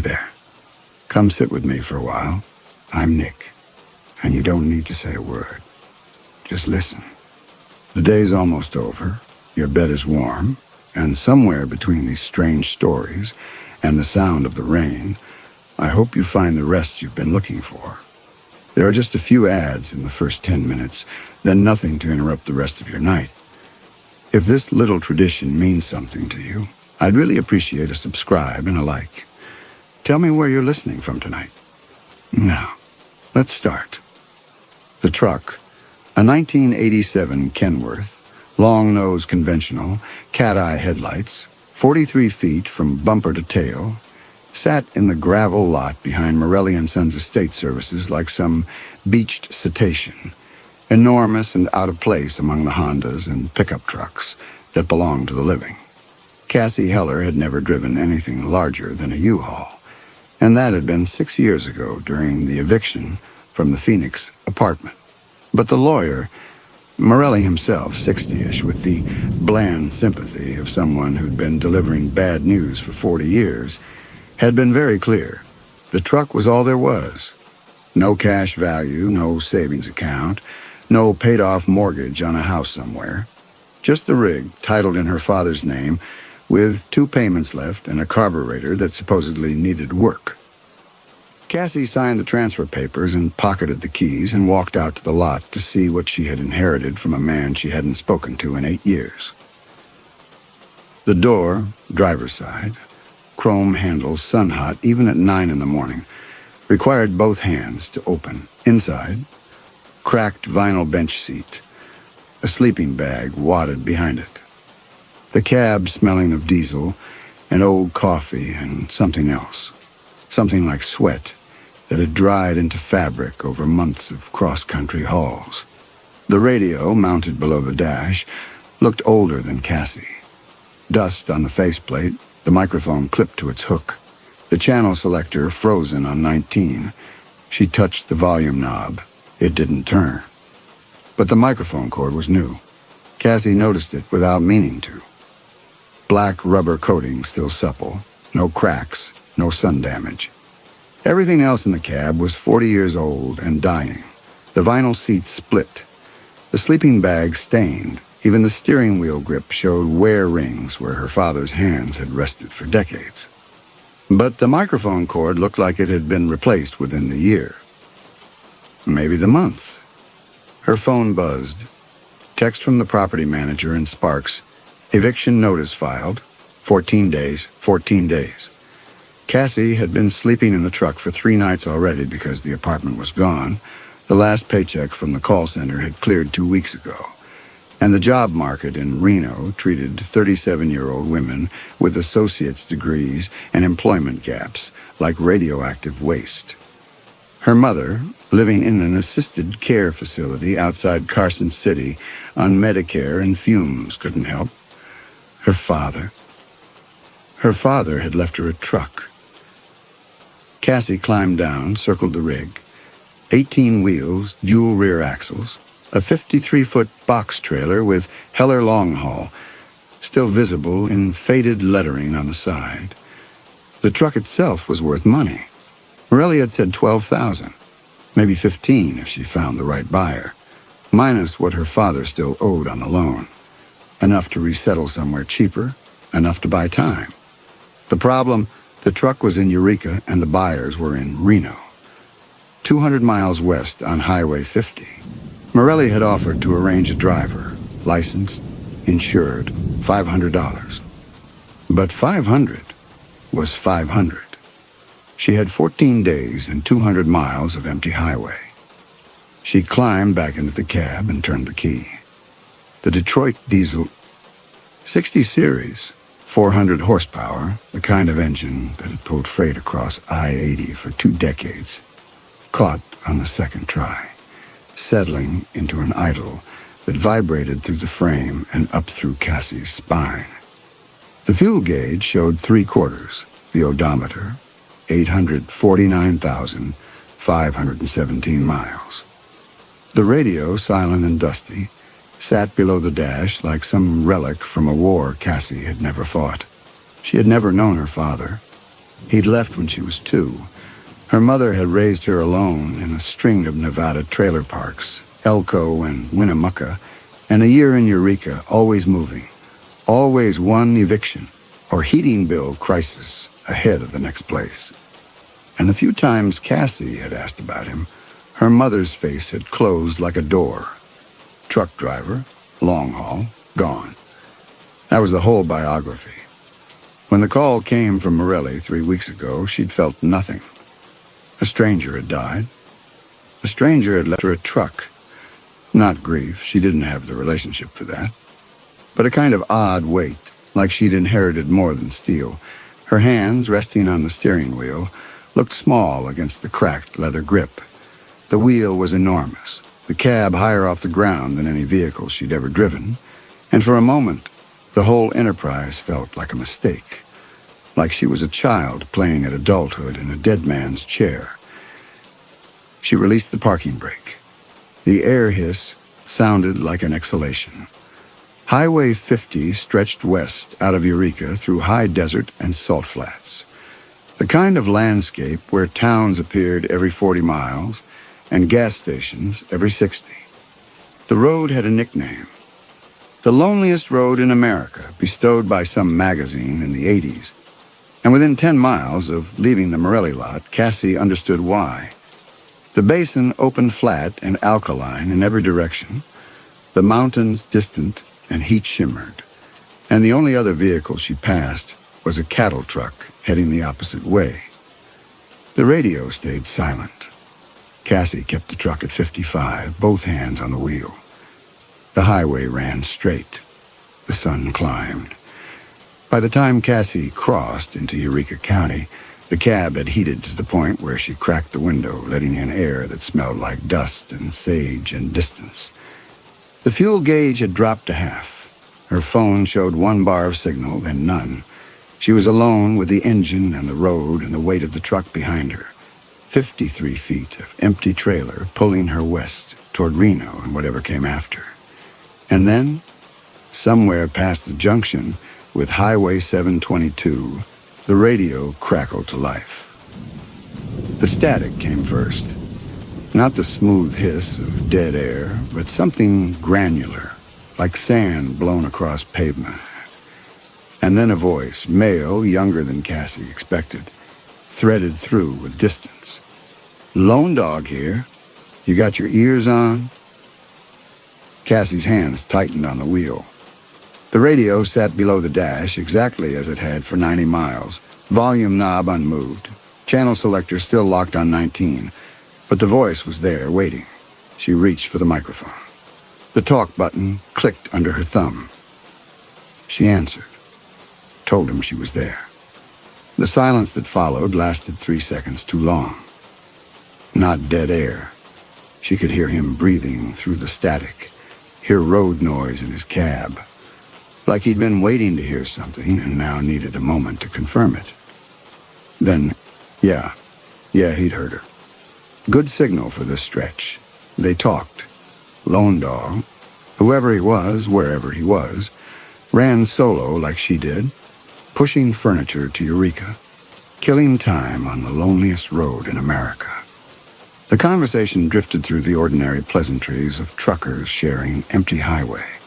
there. Come sit with me for a while. I'm Nick, and you don't need to say a word. Just listen. The day's almost over, your bed is warm, and somewhere between these strange stories and the sound of the rain, I hope you find the rest you've been looking for. There are just a few ads in the first 10 minutes, then nothing to interrupt the rest of your night. If this little tradition means something to you, I'd really appreciate a subscribe and a like. Tell me where you're listening from tonight. Now, let's start. The truck, a 1987 Kenworth, long-nose conventional, cat-eye headlights, 43 feet from bumper to tail, sat in the gravel lot behind Morelli & Sons Estate Services like some beached cetacean, enormous and out of place among the Hondas and pickup trucks that belonged to the living. Cassie Heller had never driven anything larger than a U-Haul, and that had been 6 years ago during the eviction from the Phoenix apartment. But the lawyer, Morelli himself, 60-ish, with the bland sympathy of someone who'd been delivering bad news for 40 years, had been very clear. The truck was all there was. No cash value, no savings account, no paid-off mortgage on a house somewhere. Just the rig, titled in her father's name, with 2 payments left and a carburetor that supposedly needed work. Cassie signed the transfer papers and pocketed the keys and walked out to the lot to see what she had inherited from a man she hadn't spoken to in 8 years. The door, driver's side, chrome handles, sun-hot, even at 9 in the morning, required both hands to open. Inside, cracked vinyl bench seat, a sleeping bag wadded behind it. The cab smelling of diesel and old coffee and something else, something like sweat that had dried into fabric over months of cross-country hauls. The radio, mounted below the dash, looked older than Cassie. Dust on the faceplate, the microphone clipped to its hook, the channel selector frozen on 19. She touched the volume knob. It didn't turn. But the microphone cord was new. Cassie noticed it without meaning to. Black rubber coating still supple, no cracks, no sun damage. Everything else in the cab was 40 years old and dying. The vinyl seat split. The sleeping bag stained. Even the steering wheel grip showed wear rings where her father's hands had rested for decades. But the microphone cord looked like it had been replaced within the year. Maybe the month. Her phone buzzed. Text from the property manager in Sparks. Eviction notice filed. 14 days, 14 days. Cassie had been sleeping in the truck for 3 nights already because the apartment was gone. The last paycheck from the call center had cleared 2 weeks ago. And the job market in Reno treated 37-year-old women with associate's degrees and employment gaps like radioactive waste. Her mother, living in an assisted care facility outside Carson City on Medicare and fumes, couldn't help. Her father had left her a truck. Cassie climbed down, circled the rig. 18 wheels, dual rear axles, a 53-foot box trailer with Heller Long Haul, still visible in faded lettering on the side. The truck itself was worth money. Morelli had said $12,000, maybe $15,000 if she found the right buyer, minus what her father still owed on the loan. Enough to resettle somewhere cheaper, enough to buy time. The problem, the truck was in Eureka and the buyers were in Reno, 200 miles west on Highway 50. Morelli had offered to arrange a driver, licensed, insured, $500. But $500 was $500. She had 14 days and 200 miles of empty highway. She climbed back into the cab and turned the key. The Detroit diesel, 60 series, 400 horsepower, the kind of engine that had pulled freight across I-80 for 2 decades, caught on the second try, settling into an idle that vibrated through the frame and up through Cassie's spine. The fuel gauge showed 3/4, the odometer, 849,517 miles. The radio, silent and dusty, sat below the dash like some relic from a war Cassie had never fought. She had never known her father, He'd left when she was 2. Her mother had raised her alone in a string of Nevada trailer parks, Elko and Winnemucca, and a year in Eureka, always moving, always one eviction or heating bill crisis ahead of the next place. And the few times Cassie had asked about him, her mother's face had closed like a door. Truck driver, long haul, gone. That was the whole biography. When the call came from Morelli 3 weeks ago, she'd felt nothing. A stranger had died. A stranger had left her a truck. Not grief, she didn't have the relationship for that. But a kind of odd weight, like she'd inherited more than steel. Her hands, resting on the steering wheel, looked small against the cracked leather grip. The wheel was enormous, the cab higher off the ground than any vehicle she'd ever driven, and for a moment, the whole enterprise felt like a mistake, like she was a child playing at adulthood in a dead man's chair. She released the parking brake. The air hiss sounded like an exhalation. Highway 50 stretched west out of Eureka through high desert and salt flats. The kind of landscape where towns appeared every 40 miles and gas stations every 60. The road had a nickname. The loneliest road in America, bestowed by some magazine in the 80s. And within 10 miles of leaving the Morelli lot, Cassie understood why. The basin opened flat and alkaline in every direction, the mountains distant and heat shimmered, and the only other vehicle she passed was a cattle truck heading the opposite way. The radio stayed silent. Cassie kept the truck at 55, both hands on the wheel. The highway ran straight. The sun climbed. By the time Cassie crossed into Eureka County, the cab had heated to the point where she cracked the window, letting in air that smelled like dust and sage and distance. The fuel gauge had dropped to half. Her phone showed 1 bar of signal, then none. She was alone with the engine and the road and the weight of the truck behind her. 53 feet of empty trailer pulling her west toward Reno and whatever came after. And then, somewhere past the junction with Highway 722, the radio crackled to life. The static came first. Not the smooth hiss of dead air, but something granular, like sand blown across pavement. And then a voice, male, younger than Cassie expected, threaded through with distance. "Lone Dog here. You got your ears on?" Cassie's hands tightened on the wheel. The radio sat below the dash exactly as it had for 90 miles, volume knob unmoved, channel selector still locked on 19, but the voice was there, waiting. She reached for the microphone. The talk button clicked under her thumb. She answered, told him she was there. The silence that followed lasted 3 seconds too long. Not dead air. She could hear him breathing through the static, hear road noise in his cab, like he'd been waiting to hear something and now needed a moment to confirm it. Then, yeah, he'd heard her. Good signal for this stretch. They talked. Lone Dog, whoever he was, wherever he was, ran solo like she did, pushing furniture to Eureka, killing time on the loneliest road in America. The conversation drifted through the ordinary pleasantries of truckers sharing empty highway,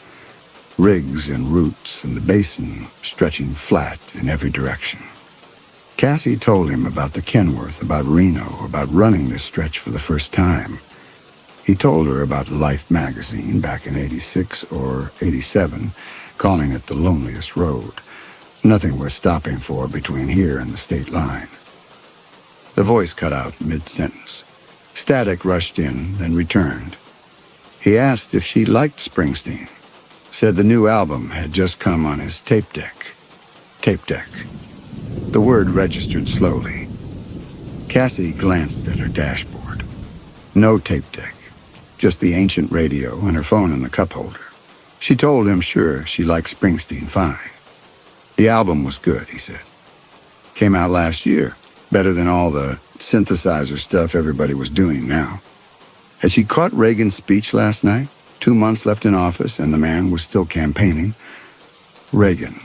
rigs and routes, and the basin stretching flat in every direction. Cassie told him about the Kenworth, about Reno, about running this stretch for the first time. He told her about Life magazine back in 86 or 87, calling it the loneliest road. Nothing worth stopping for between here and the state line. The voice cut out mid-sentence. Static rushed in, then returned. He asked if she liked Springsteen. Said the new album had just come on his tape deck. Tape deck. The word registered slowly. Cassie glanced at her dashboard. No tape deck. Just the ancient radio and her phone in the cup holder. She told him sure she liked Springsteen fine. The album was good, he said. Came out last year. Better than all the synthesizer stuff everybody was doing now. Had she caught Reagan's speech last night? 2 months left in office and the man was still campaigning. Reagan.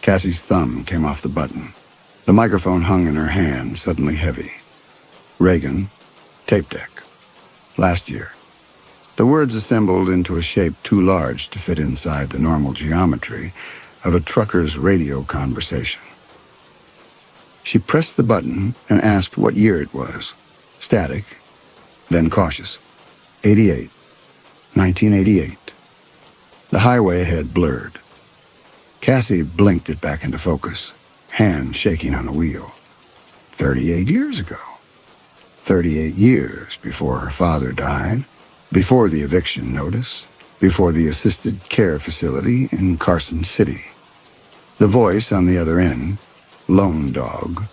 Cassie's thumb came off the button. The microphone hung in her hand, suddenly heavy. Reagan, tape deck. Last year. The words assembled into a shape too large to fit inside the normal geometry of a trucker's radio conversation. She pressed the button and asked what year it was. Static, then cautious. 88. 1988. The highway ahead blurred. Cassie blinked it back into focus, hand shaking on the wheel. 38 years ago. 38 years before her father died, before the eviction notice, before the assisted care facility in Carson City. The voice on the other end, Lone Dog,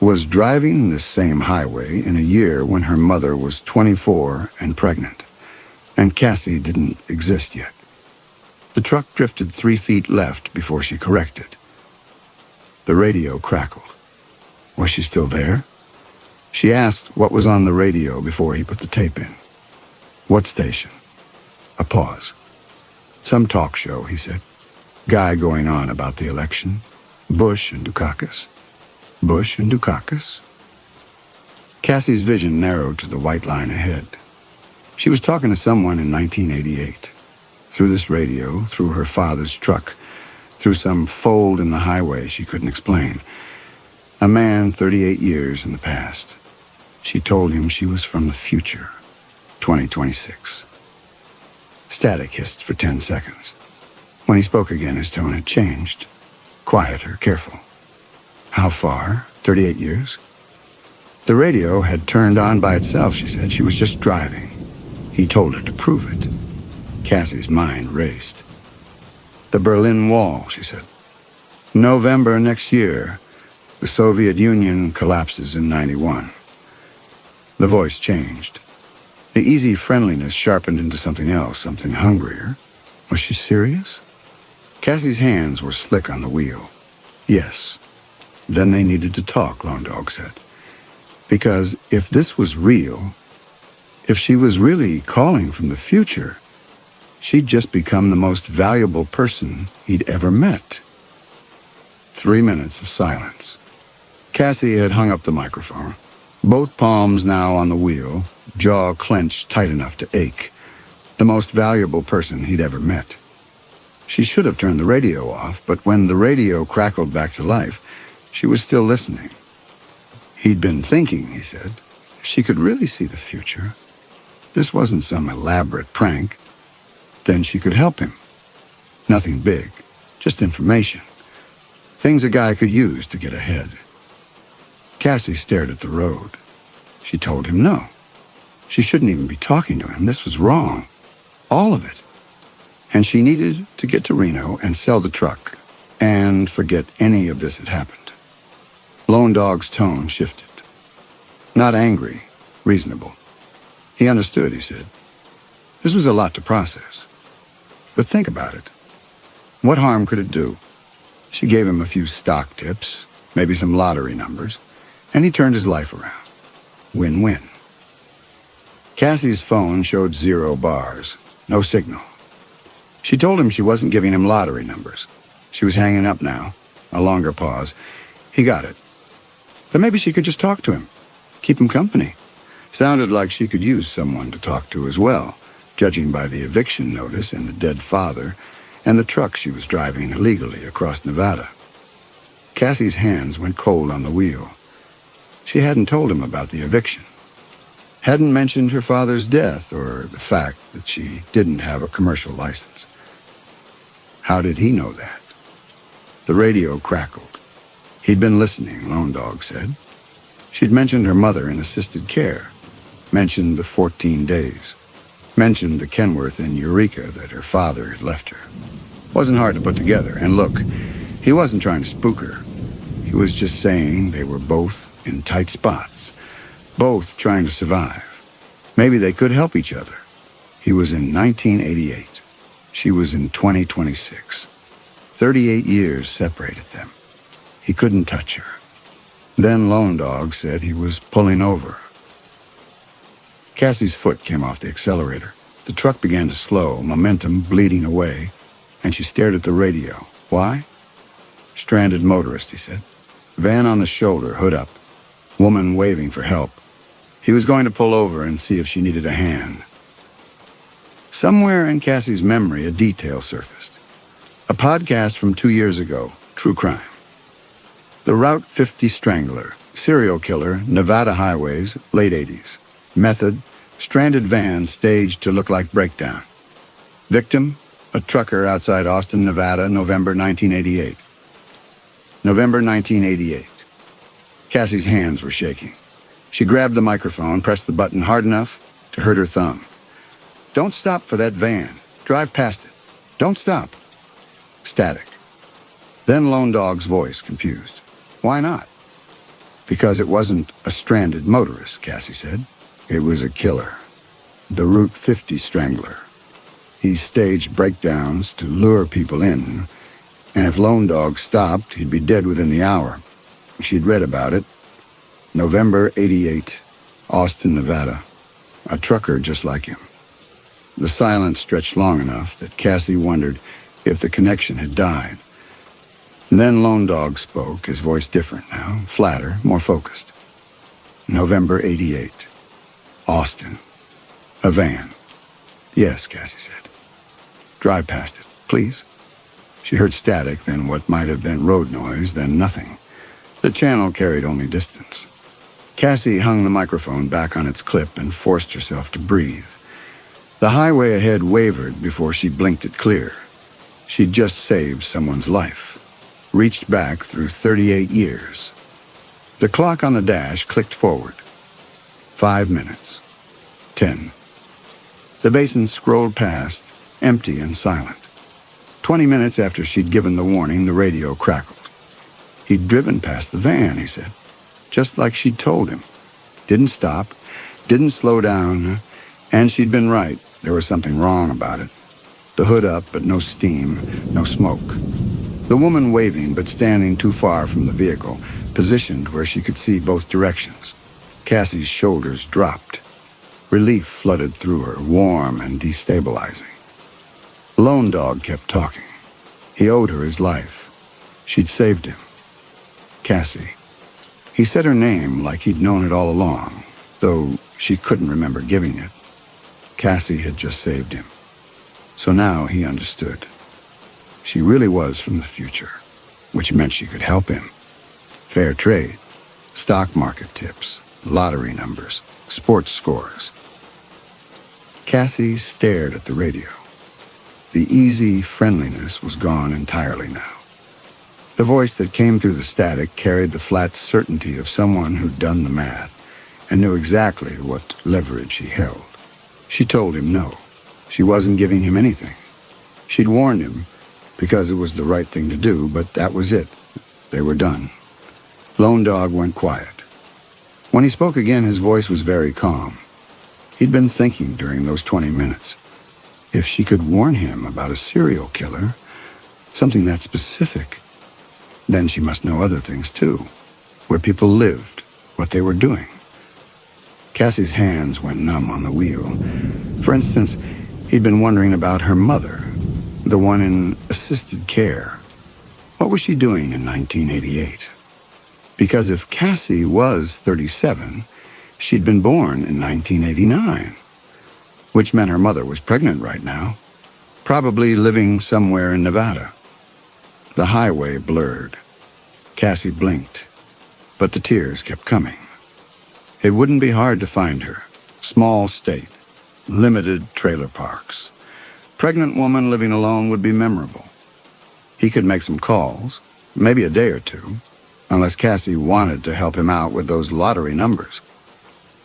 was driving this same highway in a year when her mother was 24 and pregnant, and Cassie didn't exist yet. The truck drifted 3 feet left before she corrected. The radio crackled. Was she still there? She asked what was on the radio before he put the tape in. What station? A pause. Some talk show, he said. Guy going on about the election. Bush and Dukakis. Bush and Dukakis. Cassie's vision narrowed to the white line ahead. She was talking to someone in 1988. Through this radio, through her father's truck, through some fold in the highway she couldn't explain. A man 38 years in the past. She told him she was from the future, 2026. Static hissed for 10 seconds. When he spoke again, his tone had changed. Quieter, careful. How far? 38 years? The radio had turned on by itself, she said. She was just driving. He told her to prove it. Cassie's mind raced. The Berlin Wall, she said. November next year. The Soviet Union collapses in 91. The voice changed. The easy friendliness sharpened into something else, something hungrier. Was she serious? Cassie's hands were slick on the wheel. Yes. Then they needed to talk, Lone Dog said. Because if this was real, if she was really calling from the future, she'd just become the most valuable person he'd ever met. 3 minutes of silence. Cassie had hung up the microphone, both palms now on the wheel, jaw clenched tight enough to ache. The most valuable person he'd ever met. She should have turned the radio off, but when the radio crackled back to life, she was still listening. He'd been thinking, he said, if she could really see the future, this wasn't some elaborate prank, then she could help him. Nothing big, just information. Things a guy could use to get ahead. Cassie stared at the road. She told him no. She shouldn't even be talking to him. This was wrong. All of it. And she needed to get to Reno and sell the truck and forget any of this had happened. Lone Dog's tone shifted. Not angry, reasonable. He understood, he said. This was a lot to process. But think about it. What harm could it do? She gave him a few stock tips, maybe some lottery numbers, and he turned his life around. Win-win. Cassie's phone showed 0 bars, no signal. She told him she wasn't giving him lottery numbers. She was hanging up now. A longer pause. He got it. But maybe she could just talk to him. Keep him company. Sounded like she could use someone to talk to as well, judging by the eviction notice and the dead father and the truck she was driving illegally across Nevada. Cassie's hands went cold on the wheel. She hadn't told him about the eviction. Hadn't mentioned her father's death or the fact that she didn't have a commercial license. How did he know that? The radio crackled. He'd been listening, Lone Dog said. She'd mentioned her mother in assisted care, mentioned the 14 days, mentioned the Kenworth in Eureka that her father had left her. Wasn't hard to put together, and look, he wasn't trying to spook her. He was just saying they were both in tight spots, both trying to survive. Maybe they could help each other. He was in 1988. She was in 2026. 38 years separated them. He couldn't touch her. Then Lone Dog said he was pulling over. Cassie's foot came off the accelerator. The truck began to slow, momentum bleeding away, and she stared at the radio. Why? Stranded motorist, he said. Van on the shoulder, hood up. Woman waving for help. He was going to pull over and see if she needed a hand. Somewhere in Cassie's memory, a detail surfaced. A podcast from 2 years ago, true crime. The Route 50 Strangler, serial killer, Nevada highways, late 80s. Method, stranded van staged to look like breakdown. Victim, a trucker outside Austin, Nevada, November 1988. November 1988. Cassie's hands were shaking. She grabbed the microphone, pressed the button hard enough to hurt her thumb. Don't stop for that van. Drive past it. Don't stop. Static. Then Lone Dog's voice, confused. Why not? Because it wasn't a stranded motorist, Cassie said. It was a killer. The Route 50 Strangler. He staged breakdowns to lure people in, and if Lone Dog stopped, he'd be dead within the hour. She'd read about it. November 88, Austin, Nevada. A trucker just like him. The silence stretched long enough that Cassie wondered if the connection had died. And then Lone Dog spoke, his voice different now, flatter, more focused. November 88, Austin. A van. Yes, Cassie said. Drive past it, please. She heard static, then what might have been road noise, then nothing. The channel carried only distance. Cassie hung the microphone back on its clip and forced herself to breathe. The highway ahead wavered before she blinked it clear. She'd just saved someone's life. Reached back through 38 years. The clock on the dash clicked forward. 5 minutes. 10. The basin scrolled past, empty and silent. 20 minutes after she'd given the warning, the radio crackled. He'd driven past the van, he said, just like she'd told him. Didn't stop, didn't slow down, and she'd been right. There was something wrong about it. The hood up, but no steam, no smoke. The woman waving, but standing too far from the vehicle, positioned where she could see both directions. Cassie's shoulders dropped. Relief flooded through her, warm and destabilizing. Lone Dog kept talking. He owed her his life. She'd saved him. Cassie. He said her name like he'd known it all along, though she couldn't remember giving it. Cassie had just saved him. So now he understood. She really was from the future, which meant she could help him. Fair trade, stock market tips, lottery numbers, sports scores. Cassie stared at the radio. The easy friendliness was gone entirely now. The voice that came through the static carried the flat certainty of someone who'd done the math and knew exactly what leverage he held. She told him no. She wasn't giving him anything. She'd warned him because it was the right thing to do, but that was it. They were done. Lone Dog went quiet. When he spoke again, his voice was very calm. He'd been thinking during those 20 minutes. If she could warn him about a serial killer, something that specific, then she must know other things too, where people lived, what they were doing. Cassie's hands went numb on the wheel. For instance, he'd been wondering about her mother, the one in assisted care. What was she doing in 1988? Because if Cassie was 37, she'd been born in 1989, which meant her mother was pregnant right now, probably living somewhere in Nevada. The highway blurred. Cassie blinked, but the tears kept coming. It wouldn't be hard to find her. Small state, limited trailer parks. Pregnant woman living alone would be memorable. He could make some calls, maybe a day or two, unless Cassie wanted to help him out with those lottery numbers.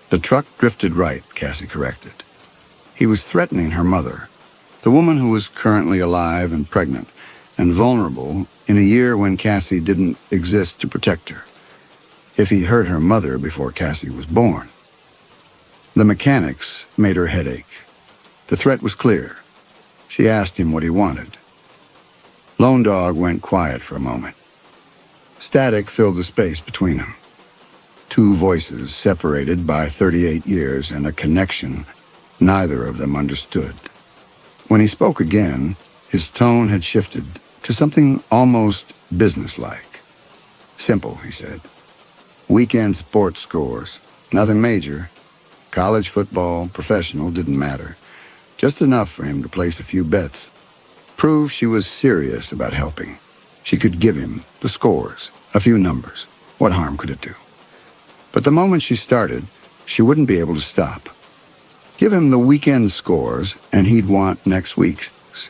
The truck drifted right, Cassie corrected. He was threatening her mother, the woman who was currently alive and pregnant, and vulnerable in a year when Cassie didn't exist to protect her. If he hurt her mother before Cassie was born. The mechanics made her headache. The threat was clear. She asked him what he wanted. Lone Dog went quiet for a moment. Static filled the space between them. Two voices separated by 38 years and a connection neither of them understood. When he spoke again, his tone had shifted to something almost businesslike. Simple, he said. Weekend sports scores. Nothing major. College football, professional, didn't matter. Just enough for him to place a few bets. Prove she was serious about helping. She could give him the scores, a few numbers. What harm could it do? But the moment she started, she wouldn't be able to stop. Give him the weekend scores, and he'd want next week's.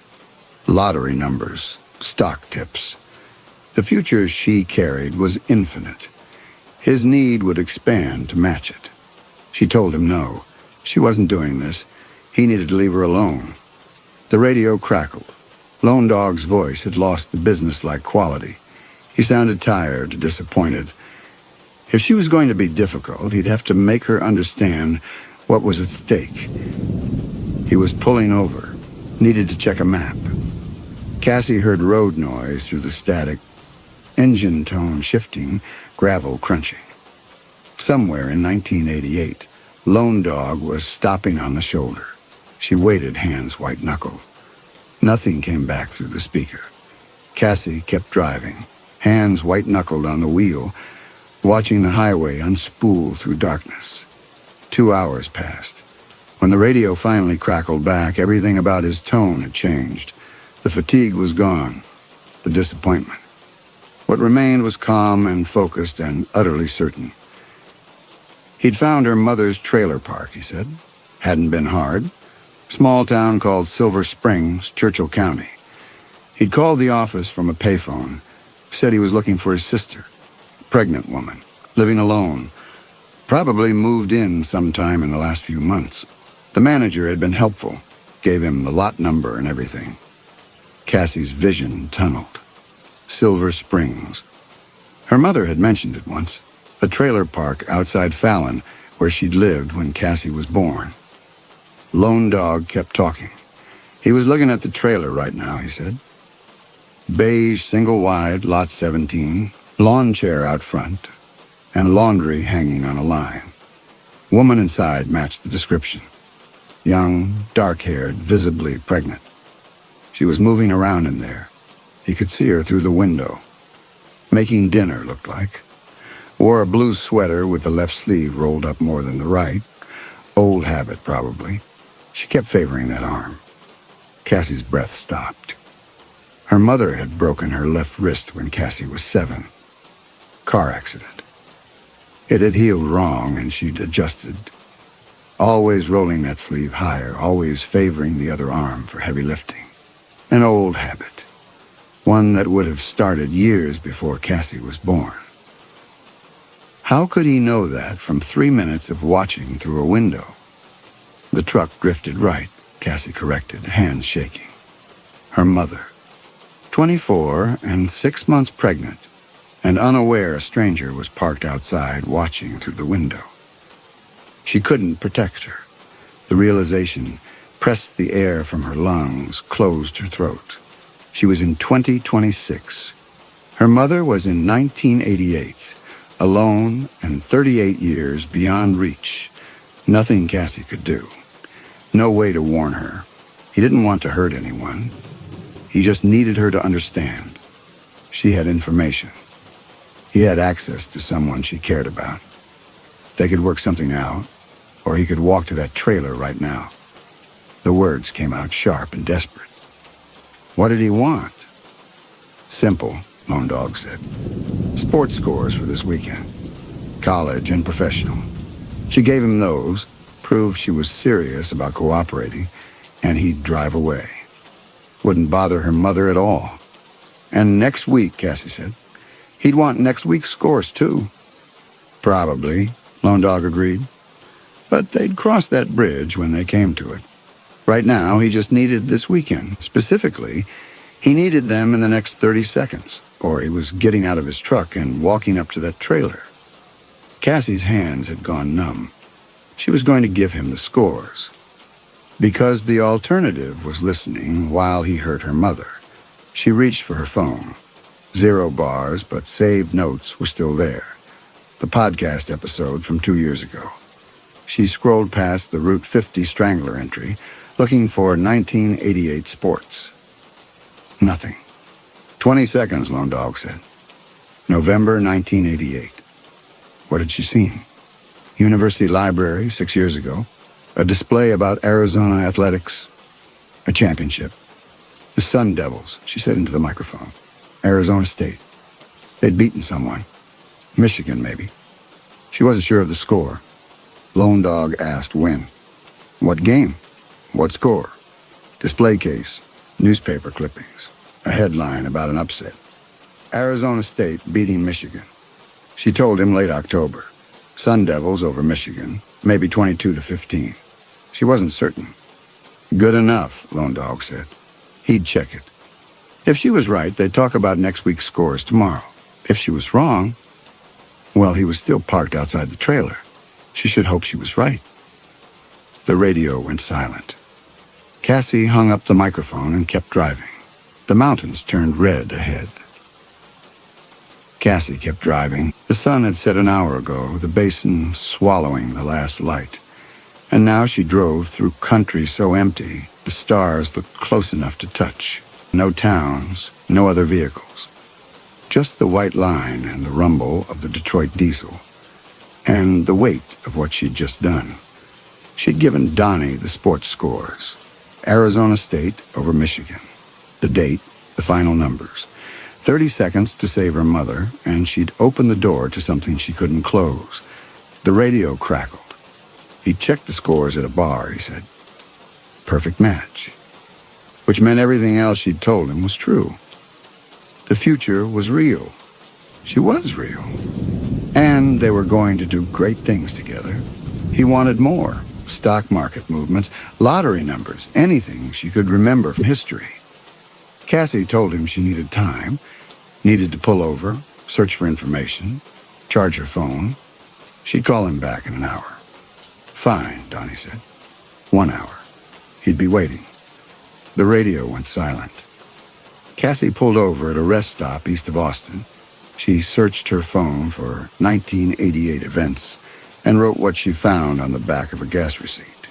Lottery numbers, stock tips. The future she carried was infinite. His need would expand to match it. She told him no. She wasn't doing this. He needed to leave her alone. The radio crackled. Lone Dog's voice had lost the businesslike quality. He sounded tired, disappointed. If she was going to be difficult, he'd have to make her understand what was at stake. He was pulling over, needed to check a map. Cassie heard road noise through the static, engine tone shifting, gravel crunching. Somewhere in 1988, Lone Dog was stopping on the shoulder. She waited, hands white-knuckled. Nothing came back through the speaker. Cassie kept driving, hands white-knuckled on the wheel, watching the highway unspool through darkness. 2 hours passed. When the radio finally crackled back, everything about his tone had changed. The fatigue was gone, the disappointment. What remained was calm and focused and utterly certain. He'd found her mother's trailer park, he said. Hadn't been hard. Small town called Silver Springs, Churchill County. He'd called the office from a payphone, said he was looking for his sister, a pregnant woman, living alone, probably moved in sometime in the last few months. The manager had been helpful, gave him the lot number and everything. Cassie's vision tunneled. Silver Springs. Her mother had mentioned it once, a trailer park outside Fallon where she'd lived when Cassie was born. Lone Dog kept talking. He was looking at the trailer right now, he said. Beige, single-wide, lot 17, lawn chair out front, and laundry hanging on a line. Woman inside matched the description. Young, dark-haired, visibly pregnant. She was moving around in there. He could see her through the window. Making dinner, looked like. Wore a blue sweater with the left sleeve rolled up more than the right. Old habit, probably. She kept favoring that arm. Cassie's breath stopped. Her mother had broken her left wrist when Cassie was 7. Car accident. It had healed wrong, and she'd adjusted. Always rolling that sleeve higher, always favoring the other arm for heavy lifting. An old habit. One that would have started years before Cassie was born. How could he know that from 3 minutes of watching through a window? The truck drifted right, Cassie corrected, hands shaking. Her mother. 24 and 6 months pregnant, and unaware a stranger was parked outside watching through the window. She couldn't protect her. The realization pressed the air from her lungs, closed her throat. She was in 2026. Her mother was in 1988, alone and 38 years beyond reach. Nothing Cassie could do. No way to warn her. He didn't want to hurt anyone. He just needed her to understand. She had information. He had access to someone she cared about. They could work something out, or he could walk to that trailer right now. The words came out sharp and desperate. What did he want? Simple, Lone Dog said. Sports scores for this weekend. College and professional. She gave him those, proved she was serious about cooperating, and he'd drive away. Wouldn't bother her mother at all. And next week, Cassie said. He'd want next week's scores, too. Probably, Lone Dog agreed. But they'd cross that bridge when they came to it. Right now, he just needed this weekend. Specifically, he needed them in the next 30 seconds, or he was getting out of his truck and walking up to that trailer. Cassie's hands had gone numb. She was going to give him the scores. Because the alternative was listening while he hurt her mother. She reached for her phone. 0 bars, but saved notes were still there. The podcast episode from 2 years ago. She scrolled past the Route 50 Strangler entry, looking for 1988 sports. Nothing. 20 seconds, Lone Dog said. November 1988. What had she seen? University library 6 years ago. A display about Arizona athletics. A championship. The Sun Devils, she said into the microphone. Arizona State. They'd beaten someone. Michigan, maybe. She wasn't sure of the score. Lone Dog asked when. What game? What score? Display case. Newspaper clippings. A headline about an upset. Arizona State beating Michigan. She told him late October. Sun Devils over Michigan, maybe 22-15. She wasn't certain. Good enough, Lone Dog said. He'd check it. If she was right, they'd talk about next week's scores tomorrow. If she was wrong, well, he was still parked outside the trailer. She should hope she was right. The radio went silent. Cassie hung up the microphone and kept driving. The mountains turned red ahead. Cassie kept driving. The sun had set an hour ago, the basin swallowing the last light. And now she drove through country so empty, the stars looked close enough to touch. No towns, no other vehicles. Just the white line and the rumble of the Detroit diesel. And the weight of what she'd just done. She'd given Donnie the sports scores. Arizona State over Michigan. The date, the final numbers. 30 seconds to save her mother, and she'd open the door to something she couldn't close. The radio crackled. He'd checked the scores at a bar, he said. Perfect match. Which meant everything else she'd told him was true. The future was real. She was real. And they were going to do great things together. He wanted more. Stock market movements, lottery numbers, anything she could remember from history. Cassie told him she needed time, needed to pull over, search for information, charge her phone. She'd call him back in an hour. Fine, Donnie said. 1 hour. He'd be waiting. The radio went silent. Cassie pulled over at a rest stop east of Austin. She searched her phone for 1988 events and wrote what she found on the back of a gas receipt.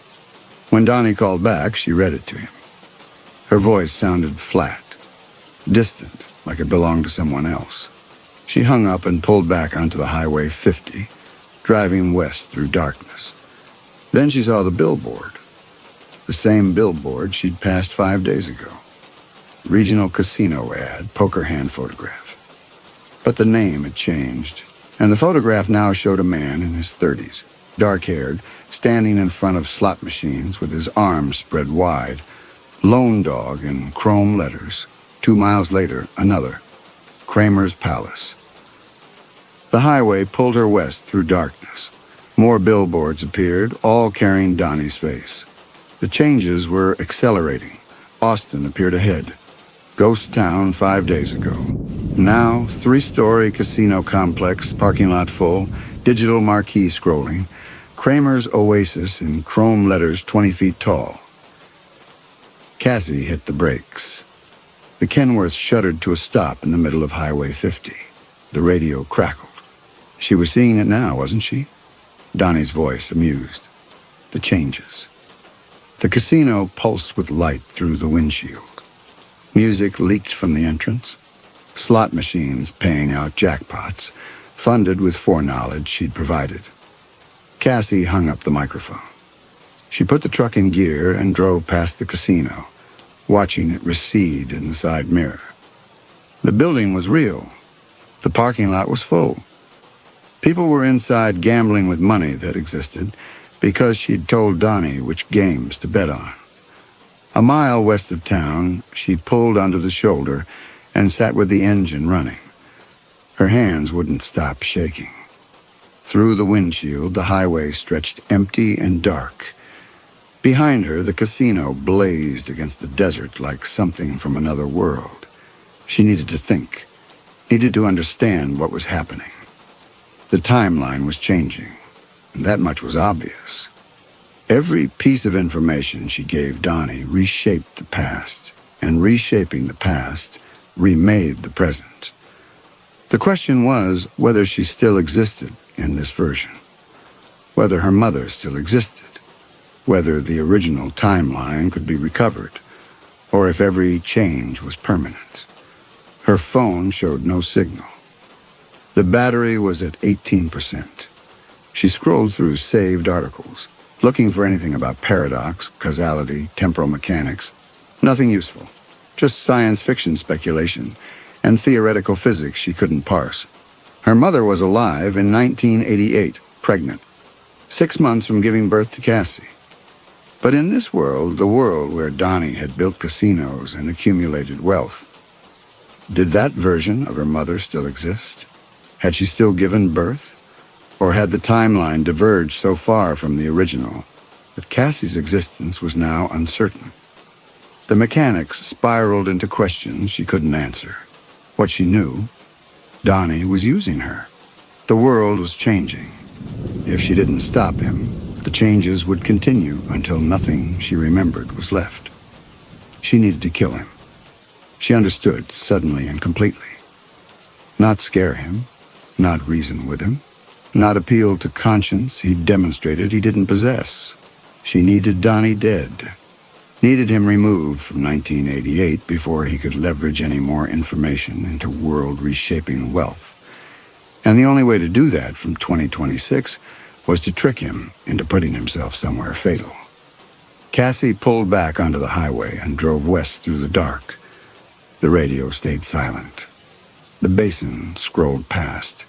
When Donnie called back, she read it to him. Her voice sounded flat, distant, like it belonged to someone else. She hung up and pulled back onto the Highway 50, driving west through darkness. Then she saw the billboard. The same billboard she'd passed 5 days ago. Regional casino ad, poker hand photograph. But the name had changed, and the photograph now showed a man in his 30s, dark-haired, standing in front of slot machines with his arms spread wide. Lone Dog in chrome letters. 2 miles later, another. Kramer's Palace. The highway pulled her west through darkness. More billboards appeared, all carrying Donnie's face. The changes were accelerating. Austin appeared ahead. Ghost town 5 days ago. Now, 3-story casino complex, parking lot full, digital marquee scrolling. Kramer's Oasis in chrome letters 20 feet tall. Cassie hit the brakes. The Kenworth shuddered to a stop in the middle of Highway 50. The radio crackled. She was seeing it now, wasn't she? Donnie's voice amused. The changes. The casino pulsed with light through the windshield. Music leaked from the entrance. Slot machines paying out jackpots, funded with foreknowledge she'd provided. Cassie hung up the microphone. She put the truck in gear and drove past the casino, watching it recede in the side mirror. The building was real. The parking lot was full. People were inside gambling with money that existed because she'd told Donnie which games to bet on. A mile west of town, she pulled onto the shoulder and sat with the engine running. Her hands wouldn't stop shaking. Through the windshield, the highway stretched empty and dark. Behind her, the casino blazed against the desert like something from another world. She needed to think, needed to understand what was happening. The timeline was changing, and that much was obvious. Every piece of information she gave Donnie reshaped the past, and reshaping the past remade the present. The question was whether she still existed in this version, whether her mother still existed, whether the original timeline could be recovered, or if every change was permanent. Her phone showed no signal. The battery was at 18%. She scrolled through saved articles, looking for anything about paradox, causality, temporal mechanics. Nothing useful. Just science fiction speculation and theoretical physics she couldn't parse. Her mother was alive in 1988, pregnant, 6 months from giving birth to Cassie. But in this world, the world where Donnie had built casinos and accumulated wealth, did that version of her mother still exist? Had she still given birth? Or had the timeline diverged so far from the original that Cassie's existence was now uncertain? The mechanics spiraled into questions she couldn't answer. What she knew, Donnie was using her. The world was changing. If she didn't stop him, the changes would continue until nothing she remembered was left. She needed to kill him. She understood suddenly and completely. Not scare him, not reason with him, not appeal to conscience he demonstrated he didn't possess. She needed Donnie dead. Needed him removed from 1988 before he could leverage any more information into world-reshaping wealth. And the only way to do that from 2026 was to trick him into putting himself somewhere fatal. Cassie pulled back onto the highway and drove west through the dark. The radio stayed silent. The basin scrolled past.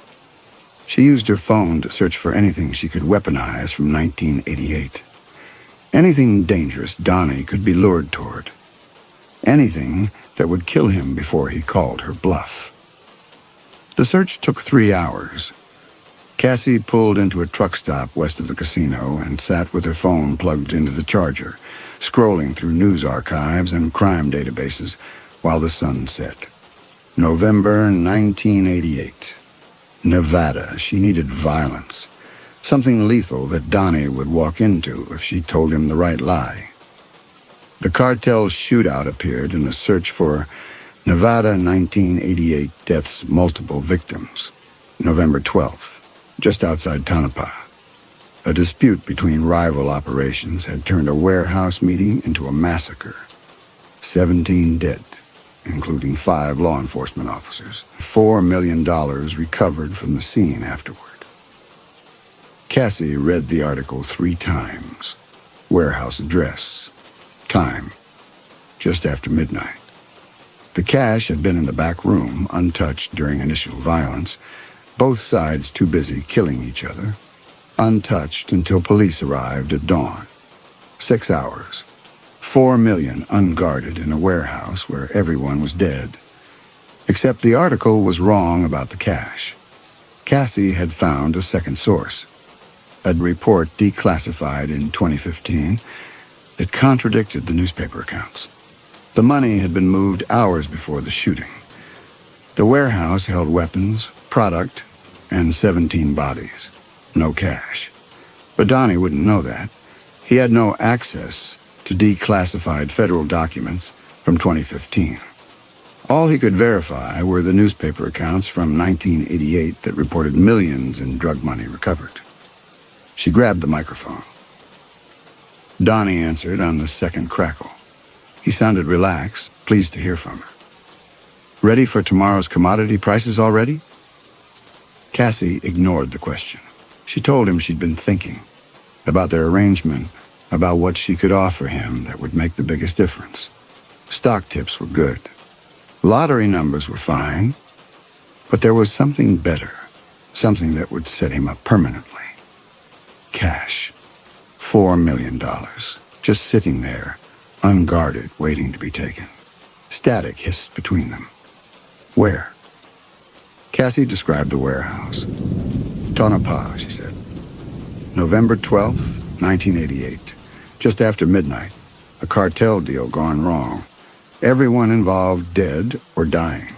She used her phone to search for anything she could weaponize from 1988. Anything dangerous Donnie could be lured toward. Anything that would kill him before he called her bluff. The search took 3 hours. Cassie pulled into a truck stop west of the casino and sat with her phone plugged into the charger, scrolling through news archives and crime databases while the sun set. November 1988. Nevada. She needed violence. Something lethal that Donnie would walk into if she told him the right lie. The cartel shootout appeared in a search for Nevada 1988 deaths, multiple victims. November 12th, just outside Tonopah. A dispute between rival operations had turned a warehouse meeting into a massacre. 17 dead, including 5 law enforcement officers. $4 million recovered from the scene afterward. Cassie read the article 3 times. Warehouse address. Time. Just after midnight. The cash had been in the back room, untouched during initial violence, both sides too busy killing each other, untouched until police arrived at dawn. 6 hours. $4 million unguarded in a warehouse where everyone was dead. Except the article was wrong about the cash. Cassie had found a second source. A report declassified in 2015 that contradicted the newspaper accounts. The money had been moved hours before the shooting. The warehouse held weapons, product, and 17 bodies. No cash. But Donnie wouldn't know that. He had no access to declassified federal documents from 2015. All he could verify were the newspaper accounts from 1988 that reported millions in drug money recovered. She grabbed the microphone. Donnie answered on the second crackle. He sounded relaxed, pleased to hear from her. Ready for tomorrow's commodity prices already? Cassie ignored the question. She told him she'd been thinking about their arrangement, about what she could offer him that would make the biggest difference. Stock tips were good. Lottery numbers were fine. But there was something better, something that would set him up permanently. Cash. $4 million. Just sitting there, unguarded, waiting to be taken. Static hissed between them. Where? Cassie described the warehouse. Tonopah, she said. November 12th, 1988. Just after midnight. A cartel deal gone wrong. Everyone involved dead or dying.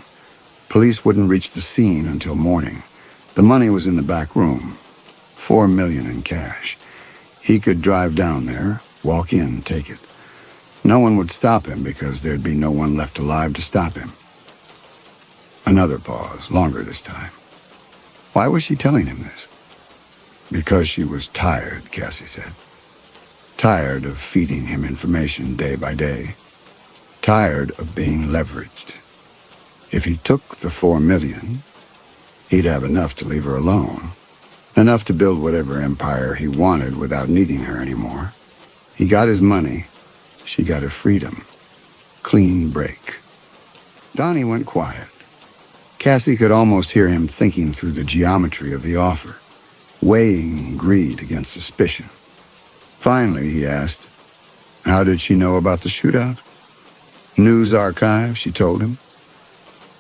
Police wouldn't reach the scene until morning. The money was in the back room. $4 million in cash. He could drive down there, walk in, take it. No one would stop him because there'd be no one left alive to stop him. Another pause, longer this time. Why was she telling him this? Because she was tired, Cassie said. Tired of feeding him information day by day. Tired of being leveraged. If he took the $4 million, He'd have enough to leave her alone. Enough to build whatever empire he wanted without needing her anymore. He got his money. She got her freedom. Clean break. Donnie went quiet. Cassie could almost hear him thinking through the geometry of the offer, weighing greed against suspicion. Finally, he asked, how did she know about the shootout? News archive, she told him.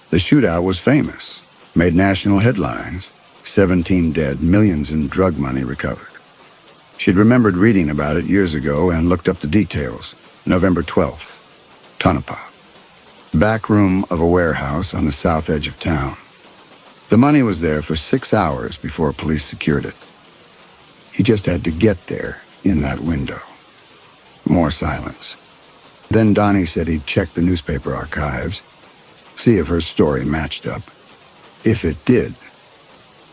The shootout was famous, made national headlines. 17 dead, millions in drug money recovered. She'd remembered reading about it years ago and looked up the details. November 12th, Tonopah. Back room of a warehouse on the south edge of town. The money was there for 6 hours before police secured it. He just had to get there in that window. More silence. Then Donnie said he'd check the newspaper archives, see if her story matched up. If it did,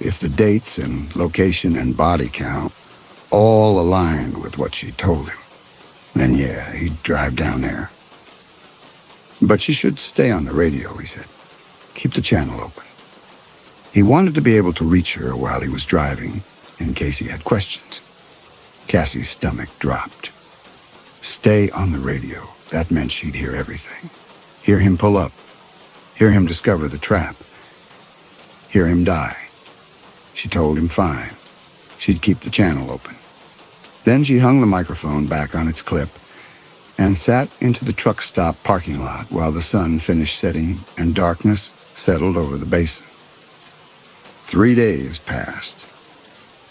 if the dates and location and body count all aligned with what she told him, then yeah, he'd drive down there. But she should stay on the radio, he said. Keep the channel open. He wanted to be able to reach her while he was driving, in case he had questions. Cassie's stomach dropped. Stay on the radio. That meant she'd hear everything. Hear him pull up. Hear him discover the trap. Hear him die. She told him fine. She'd keep the channel open. Then she hung the microphone back on its clip and sat into the truck stop parking lot while the sun finished setting and darkness settled over the basin. 3 days passed.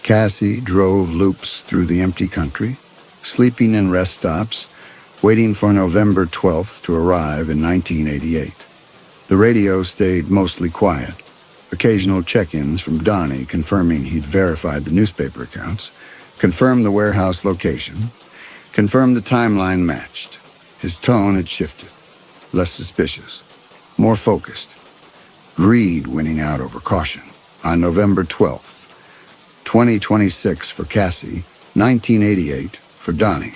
Cassie drove loops through the empty country, sleeping in rest stops, waiting for November 12th to arrive in 1988. The radio stayed mostly quiet. Occasional check-ins from Donnie confirming he'd verified the newspaper accounts, confirmed the warehouse location, confirmed the timeline matched. His tone had shifted. Less suspicious. More focused. Greed winning out over caution. On November 12th. 2026 for Cassie, 1988 for Donnie.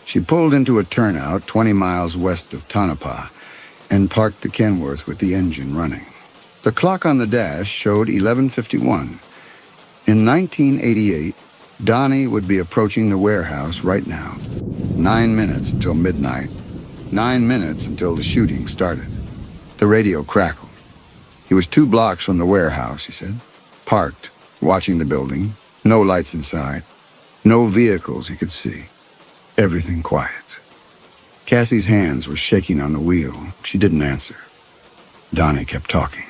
She pulled into a turnout 20 miles west of Tonopah and parked the Kenworth with the engine running. The clock on the dash showed 11:51. In 1988, Donnie would be approaching the warehouse right now. 9 minutes until midnight. 9 minutes until the shooting started. The radio crackled. He was 2 blocks from the warehouse, he said. Parked, watching the building. No lights inside. No vehicles he could see. Everything quiet. Cassie's hands were shaking on the wheel. She didn't answer. Donnie kept talking.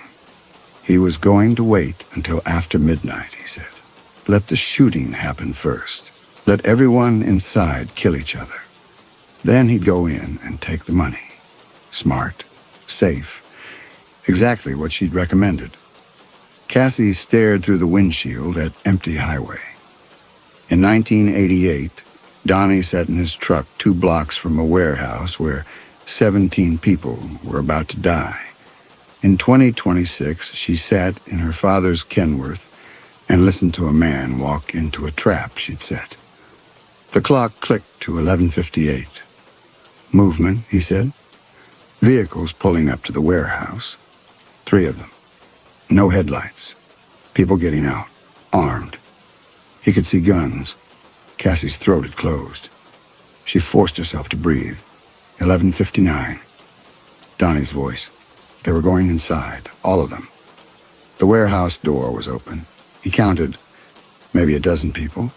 He was going to wait until after midnight, he said. Let the shooting happen first. Let everyone inside kill each other. Then he'd go in and take the money. Smart. Safe. Exactly what she'd recommended. Cassie stared through the windshield at empty highway. In 1988, Donnie sat in his truck 2 blocks from a warehouse where 17 people were about to die. In 2026, she sat in her father's Kenworth and listened to a man walk into a trap she'd set. The clock clicked to 11:58. Movement, he said. Vehicles pulling up to the warehouse. 3 of them. No headlights. People getting out, armed. He could see guns. Cassie's throat had closed. She forced herself to breathe. 11:59. Donnie's voice. They were going inside, all of them. The warehouse door was open. He counted maybe a dozen people,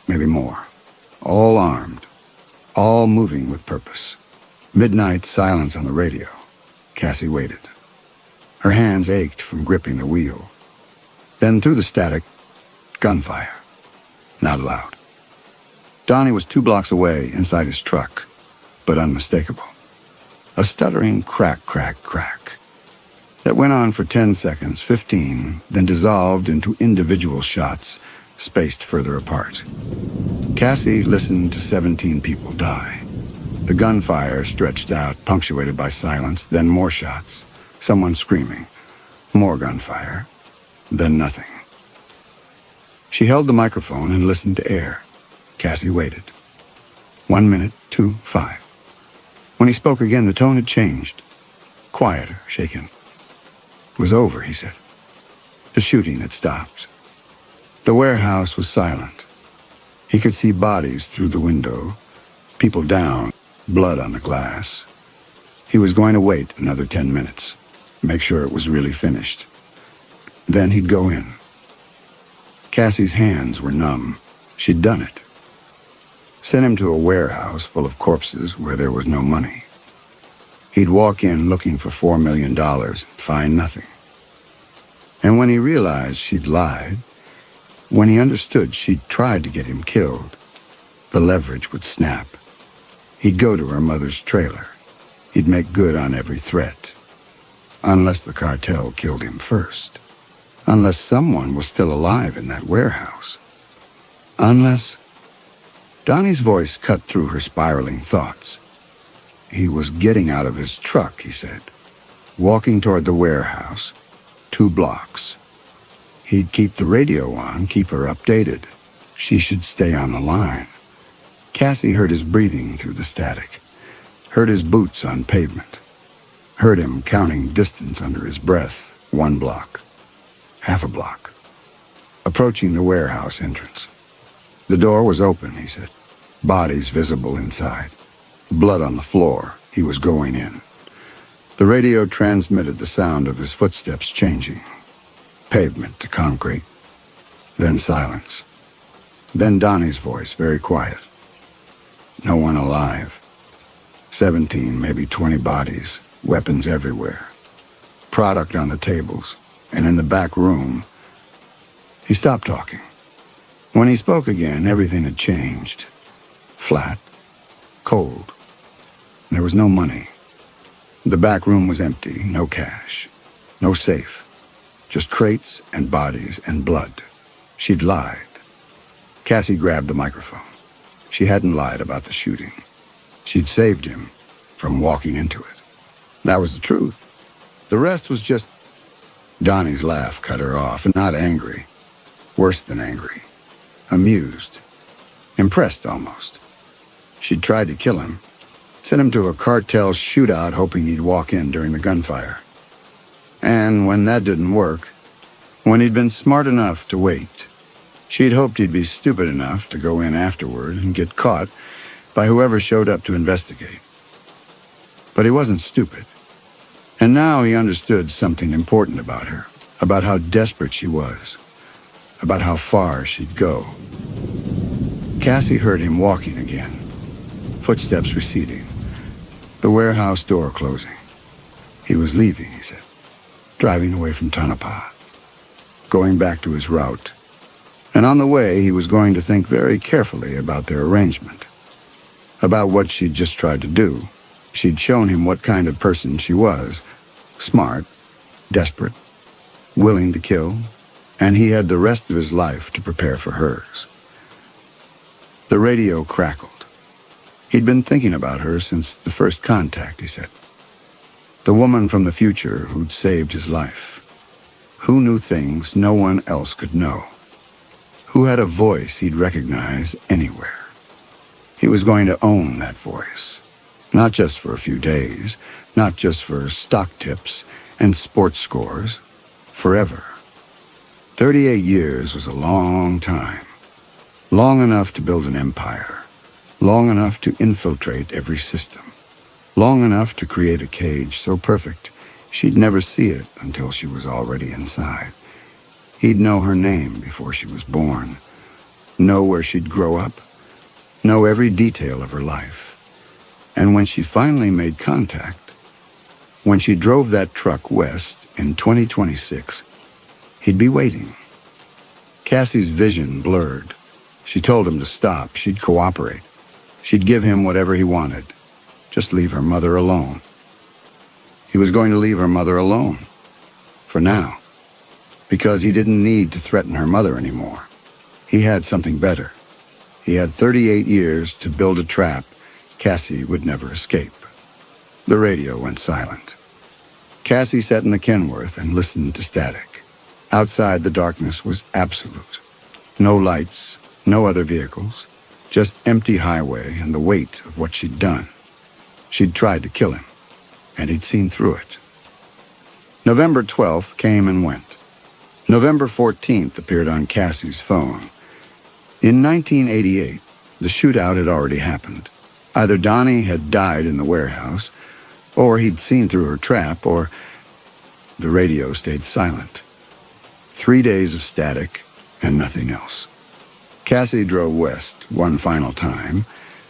maybe more. All armed, all moving with purpose. Midnight silence on the radio. Cassie waited. Her hands ached from gripping the wheel. Then through the static, gunfire. Not loud. Donnie was 2 blocks away inside his truck, but unmistakable. A stuttering crack, crack, crack. That went on for 10 seconds, 15, then dissolved into individual shots, spaced further apart. Cassie listened to 17 people die. The gunfire stretched out, punctuated by silence, then more shots, someone screaming, more gunfire, then nothing. She held the microphone and listened to air. Cassie waited. 1 minute, 2, 5. When he spoke again, the tone had changed. Quieter, shaken. It was over, he said. The shooting had stopped. The warehouse was silent. He could see bodies through the window, people down, blood on the glass. He was going to wait another 10 minutes, make sure it was really finished. Then he'd go in. Cassie's hands were numb. She'd done it. Sent him to a warehouse full of corpses where there was no money. He'd walk in looking for $4 million and find nothing. And when he realized she'd lied, when he understood she'd tried to get him killed, the leverage would snap. He'd go to her mother's trailer. He'd make good on every threat. Unless the cartel killed him first. Unless someone was still alive in that warehouse. Unless... Donnie's voice cut through her spiraling thoughts. He was getting out of his truck, he said, walking toward the warehouse, 2 blocks. He'd keep the radio on, keep her updated. She should stay on the line. Cassie heard his breathing through the static, heard his boots on pavement, heard him counting distance under his breath, 1 block, half a block, approaching the warehouse entrance. The door was open, he said, bodies visible inside, blood on the floor. He was going in. The radio transmitted the sound of his footsteps changing, pavement to concrete, then silence. Then Donnie's voice, very quiet. No one alive. 17, maybe 20 bodies, weapons everywhere. Product on the tables, and in the back room. He stopped talking. When he spoke again, everything had changed. Flat, cold. There was no money. The back room was empty, no cash, no safe. Just crates and bodies and blood. She'd lied. Cassie grabbed the microphone. She hadn't lied about the shooting. She'd saved him from walking into it. That was the truth. The rest was just... Donnie's laugh cut her off, and not angry. Worse than angry. Amused. Impressed, almost. She'd tried to kill him. Sent him to a cartel shootout hoping he'd walk in during the gunfire. And when that didn't work, when he'd been smart enough to wait, she'd hoped he'd be stupid enough to go in afterward and get caught by whoever showed up to investigate. But he wasn't stupid. And now he understood something important about her, about how desperate she was, about how far she'd go. Cassie heard him walking again, footsteps receding, the warehouse door closing. He was leaving, he said, driving away from Tonopah, going back to his route. And on the way, he was going to think very carefully about their arrangement, about what she'd just tried to do. She'd shown him what kind of person she was, smart, desperate, willing to kill, and he had the rest of his life to prepare for hers. The radio crackled. He'd been thinking about her since the first contact, he said. The woman from the future who'd saved his life. Who knew things no one else could know. Who had a voice he'd recognize anywhere. He was going to own that voice. Not just for a few days, not just for stock tips and sports scores. Forever. 38 years was a long time. Long enough to build an empire. Long enough to infiltrate every system. Long enough to create a cage so perfect she'd never see it until she was already inside. He'd know her name before she was born. Know where she'd grow up. Know every detail of her life. And when she finally made contact, when she drove that truck west in 2026, he'd be waiting. Cassie's vision blurred. She told him to stop. She'd cooperate. She'd give him whatever he wanted. Just leave her mother alone. He was going to leave her mother alone. For now. Because he didn't need to threaten her mother anymore. He had something better. He had 38 years to build a trap Cassie would never escape. The radio went silent. Cassie sat in the Kenworth and listened to static. Outside, the darkness was absolute. No lights, no other vehicles, just empty highway and the weight of what she'd done. She'd tried to kill him, and he'd seen through it. November 12th came and went. November 14th appeared on Cassie's phone. In 1988, the shootout had already happened. Either Donnie had died in the warehouse, or he'd seen through her trap, or the radio stayed silent. 3 days of static and nothing else. Cassie drove west one final time,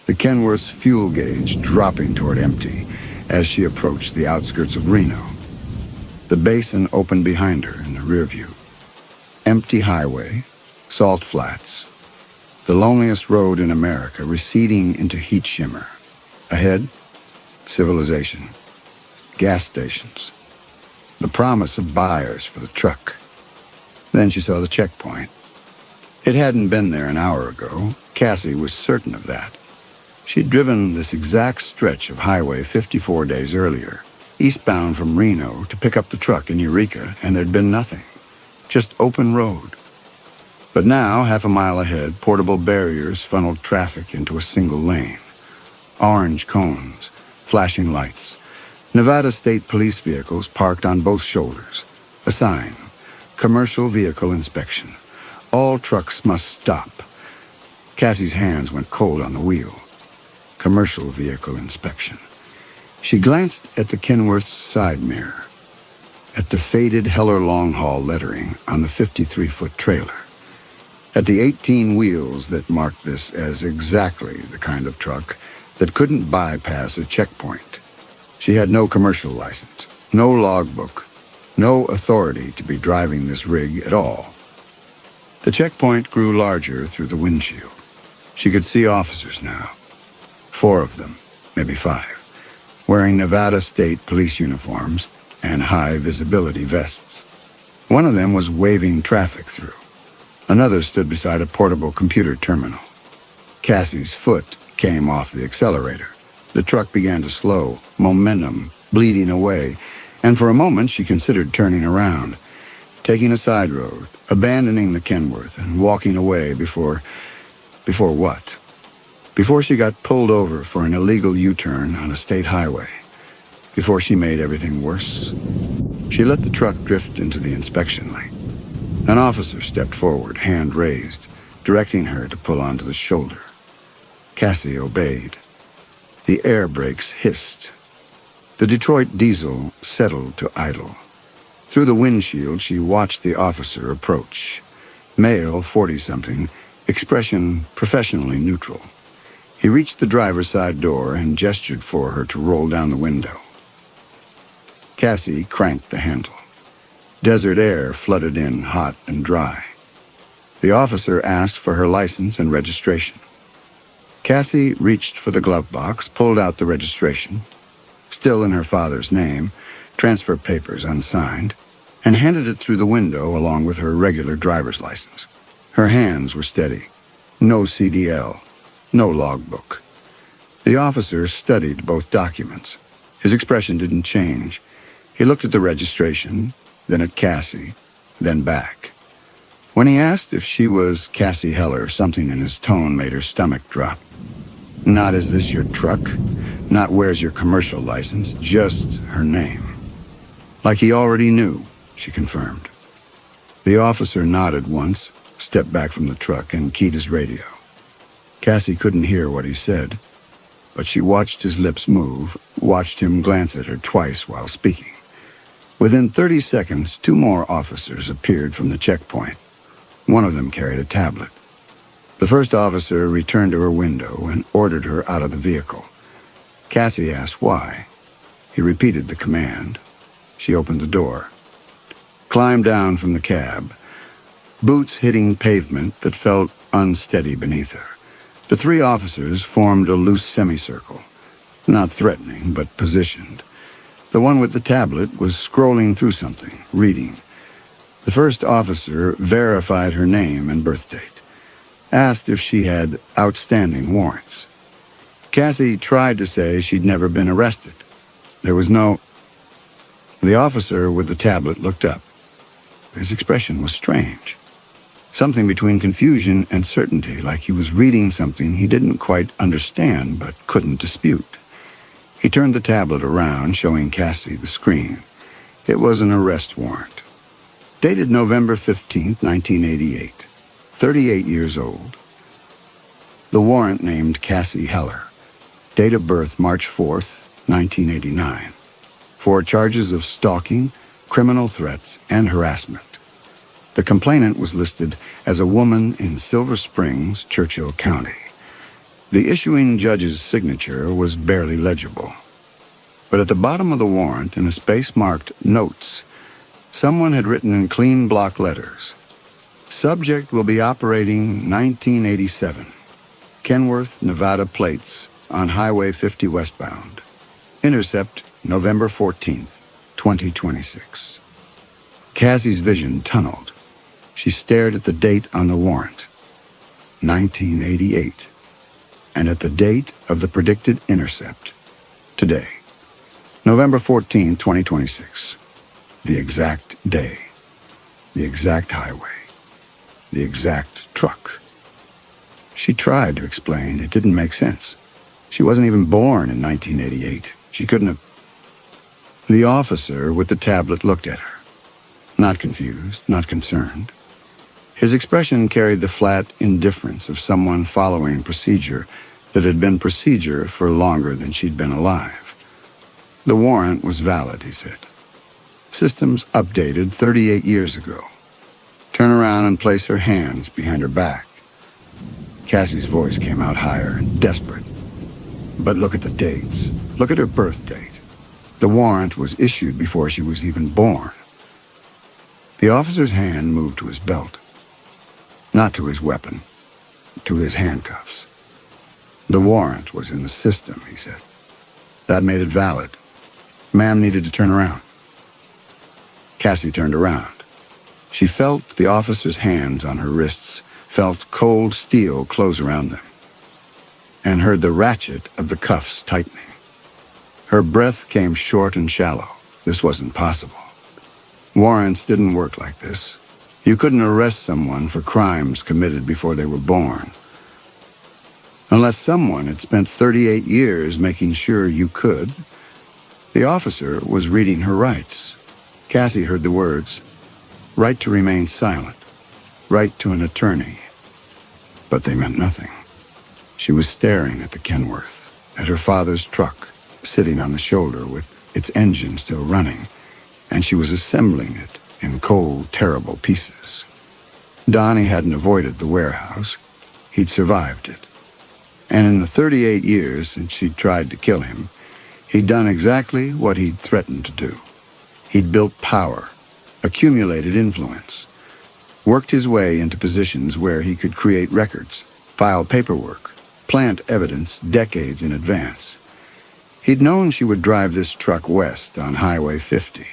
the Kenworth's fuel gauge dropping toward empty as she approached the outskirts of Reno. The basin opened behind her in the rear view. Empty highway, salt flats, the loneliest road in America receding into heat shimmer. Ahead, civilization, gas stations, the promise of buyers for the truck. Then she saw the checkpoint. It hadn't been there an hour ago. Cassie was certain of that. She'd driven this exact stretch of Highway 54 days earlier, eastbound from Reno to pick up the truck in Eureka, and there'd been nothing. Just open road. But now, half a mile ahead, portable barriers funneled traffic into a single lane. Orange cones, flashing lights. Nevada State Police vehicles parked on both shoulders. A sign, commercial vehicle inspection. All trucks must stop. Cassie's hands went cold on the wheel. Commercial vehicle inspection. She glanced at the Kenworth's side mirror, at the faded Heller long-haul lettering on the 53-foot trailer, at the 18 wheels that marked this as exactly the kind of truck that couldn't bypass a checkpoint. She had no commercial license, no logbook, no authority to be driving this rig at all. The checkpoint grew larger through the windshield. She could see officers now. 4 of them, maybe 5, wearing Nevada State Police uniforms and high-visibility vests. One of them was waving traffic through. Another stood beside a portable computer terminal. Cassie's foot came off the accelerator. The truck began to slow, momentum bleeding away, and for a moment she considered turning around, taking a side road, abandoning the Kenworth and walking away before what? Before she got pulled over for an illegal U-turn on a state highway. Before she made everything worse. She let the truck drift into the inspection lane. An officer stepped forward, hand raised, directing her to pull onto the shoulder. Cassie obeyed. The air brakes hissed. The Detroit diesel settled to idle. Through the windshield, she watched the officer approach. Male, 40-something, expression professionally neutral. He reached the driver's side door and gestured for her to roll down the window. Cassie cranked the handle. Desert air flooded in hot and dry. The officer asked for her license and registration. Cassie reached for the glove box, pulled out the registration, still in her father's name, transfer papers unsigned, and handed it through the window along with her regular driver's license. Her hands were steady. No CDL, no logbook. The officer studied both documents. His expression didn't change. He looked at the registration, then at Cassie, then back. When he asked if she was Cassie Heller, something in his tone made her stomach drop. Not is this your truck? Not where's your commercial license? Just her name. Like he already knew, she confirmed. The officer nodded once, stepped back from the truck, and keyed his radio. Cassie couldn't hear what he said, but she watched his lips move, watched him glance at her twice while speaking. Within 30 seconds, 2 more officers appeared from the checkpoint. One of them carried a tablet. The first officer returned to her window and ordered her out of the vehicle. Cassie asked why. He repeated the command. She opened the door, climbed down from the cab, boots hitting pavement that felt unsteady beneath her. The 3 officers formed a loose semicircle, not threatening, but positioned. The one with the tablet was scrolling through something, reading. The first officer verified her name and birth date, asked if she had outstanding warrants. Cassie tried to say she'd never been arrested. There was no... The officer with the tablet looked up. His expression was strange. Something between confusion and certainty, like he was reading something he didn't quite understand but couldn't dispute. He turned the tablet around, showing Cassie the screen. It was an arrest warrant. Dated November 15th, 1988. 38 years old. The warrant named Cassie Heller. Date of birth March 4th, 1989. For charges of stalking, criminal threats, and harassment. The complainant was listed as a woman in Silver Springs, Churchill County. The issuing judge's signature was barely legible. But at the bottom of the warrant, in a space marked Notes, someone had written in clean block letters, "Subject will be operating 1987, Kenworth, Nevada plates on Highway 50 westbound. Intercept November 14th, 2026. Cassie's vision tunneled. She stared at the date on the warrant, 1988, and at the date of the predicted intercept, today, November 14th, 2026. The exact day, the exact highway, the exact truck. She tried to explain. It didn't make sense. She wasn't even born in 1988. She couldn't have... The officer with the tablet looked at her. Not confused, not concerned. His expression carried the flat indifference of someone following procedure that had been procedure for longer than she'd been alive. The warrant was valid, he said. Systems updated 38 years ago. Turn around and place her hands behind her back. Cassie's voice came out higher, desperate. But look at the dates. Look at her birth date. The warrant was issued before she was even born. The officer's hand moved to his belt. Not to his weapon, to his handcuffs. The warrant was in the system, he said. That made it valid. Ma'am needed to turn around. Cassie turned around. She felt the officer's hands on her wrists, felt cold steel close around them, and heard the ratchet of the cuffs tightening. Her breath came short and shallow. This wasn't possible. Warrants didn't work like this. You couldn't arrest someone for crimes committed before they were born. Unless someone had spent 38 years making sure you could. The officer was reading her rights. Cassie heard the words, right to remain silent, right to an attorney. But they meant nothing. She was staring at the Kenworth, at her father's truck, sitting on the shoulder with its engine still running, and she was assembling it in cold, terrible pieces. Donnie hadn't avoided the warehouse. He'd survived it. And in the 38 years since she'd tried to kill him, he'd done exactly what he'd threatened to do. He'd built power, accumulated influence, worked his way into positions where he could create records, file paperwork, plant evidence decades in advance. He'd known she would drive this truck west on Highway 50.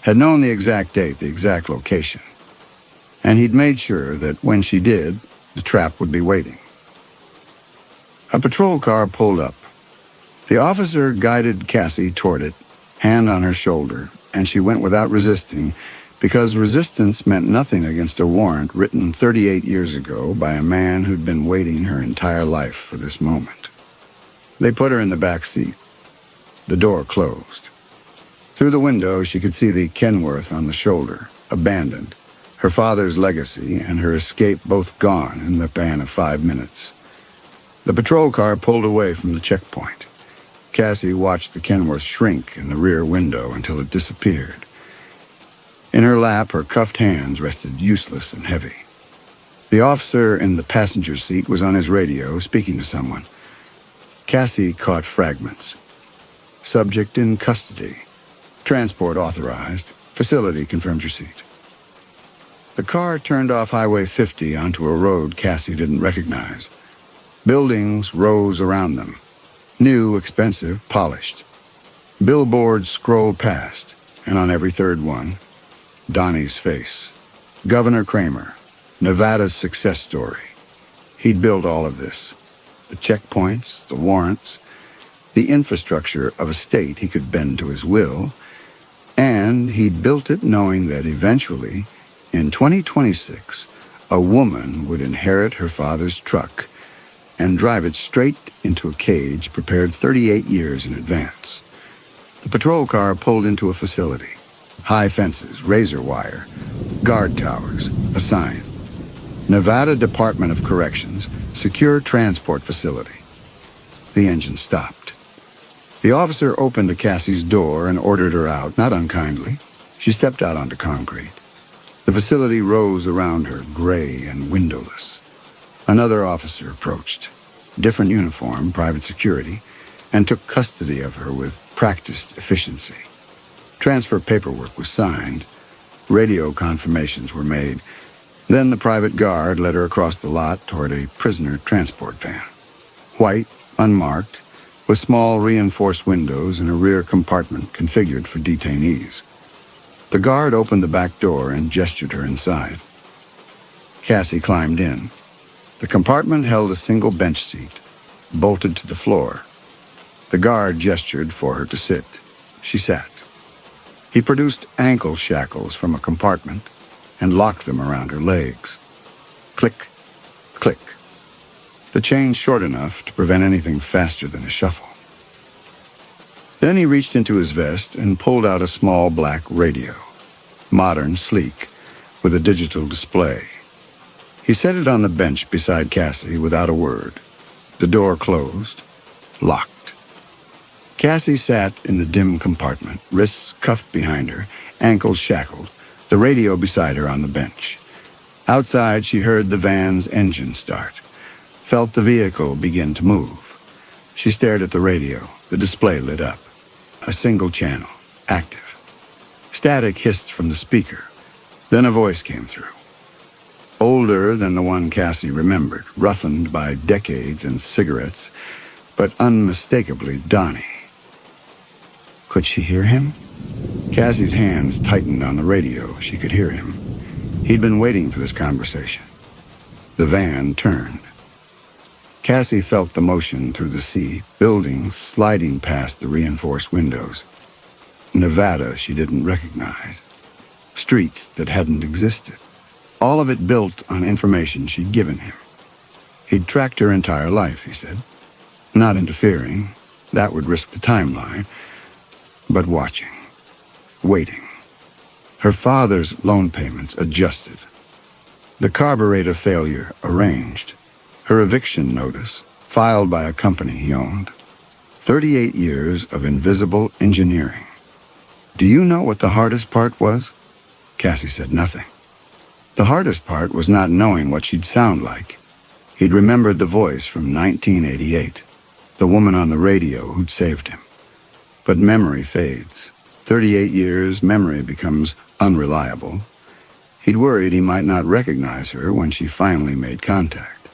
Had known the exact date, the exact location. And he'd made sure that when she did, the trap would be waiting. A patrol car pulled up. The officer guided Cassie toward it, hand on her shoulder, and she went without resisting, because resistance meant nothing against a warrant written 38 years ago by a man who'd been waiting her entire life for this moment. They put her in the back seat. The door closed. Through the window, she could see the Kenworth on the shoulder, abandoned, her father's legacy and her escape both gone in the span of 5 minutes. The patrol car pulled away from the checkpoint. Cassie watched the Kenworth shrink in the rear window until it disappeared. In her lap, her cuffed hands rested useless and heavy. The officer in the passenger seat was on his radio, speaking to someone. Cassie caught fragments. Subject in custody. Transport authorized. Facility confirms receipt. The car turned off Highway 50 onto a road Cassie didn't recognize. Buildings rose around them. New, expensive, polished. Billboards scrolled past, and on every third one, Donnie's face. Governor Kramer, Nevada's success story. He'd built all of this. The checkpoints, the warrants, the infrastructure of a state he could bend to his will, and he'd built it knowing that eventually, in 2026, a woman would inherit her father's truck and drive it straight into a cage prepared 38 years in advance. The patrol car pulled into a facility. High fences, razor wire, Guard towers, a sign. Nevada Department of Corrections, secure transport facility. The engine stopped. The officer opened to Cassie's door and ordered her out, not unkindly. She stepped out onto concrete. The facility rose around her, gray and windowless. Another officer approached, different uniform, private security, and took custody of her with practiced efficiency. Transfer paperwork was signed. Radio confirmations were made. Then the private guard led her across the lot toward a prisoner transport van. White, unmarked, with small reinforced windows and a rear compartment configured for detainees. The guard opened the back door and gestured her inside. Cassie climbed in. The compartment held a single bench seat, bolted to the floor. The guard gestured for her to sit. She sat. He produced ankle shackles from a compartment and locked them around her legs. Click, click. The chain short enough to prevent anything faster than a shuffle. Then he reached into his vest and pulled out a small black radio, modern, sleek, with a digital display. He set it on the bench beside Cassie without a word. The door closed, locked. Cassie sat in the dim compartment, wrists cuffed behind her, ankles shackled, the radio beside her on the bench. Outside, she heard the van's engine start, felt the vehicle begin to move. She stared at the radio. The display lit up. A single channel, active. Static hissed from the speaker. Then a voice came through. Older than the one Cassie remembered, roughened by decades and cigarettes, but unmistakably Donnie. Could she hear him? Cassie's hands tightened on the radio. She could hear him. He'd been waiting for this conversation. The van turned. Cassie felt the motion through the sea, buildings sliding past the reinforced windows. Nevada she didn't recognize. Streets that hadn't existed. All of it built on information she'd given him. He'd tracked her entire life, he said. Not interfering. That would risk the timeline. But watching. Waiting. Her father's loan payments adjusted. The carburetor failure arranged. Her eviction notice filed by a company he owned. 38 years of invisible engineering. Do you know what the hardest part was? Cassie said nothing. The hardest part was not knowing what she'd sound like. He'd remembered the voice from 1988, the woman on the radio who'd saved him. But memory fades. 38 years, memory becomes unreliable. He'd worried he might not recognize her when she finally made contact.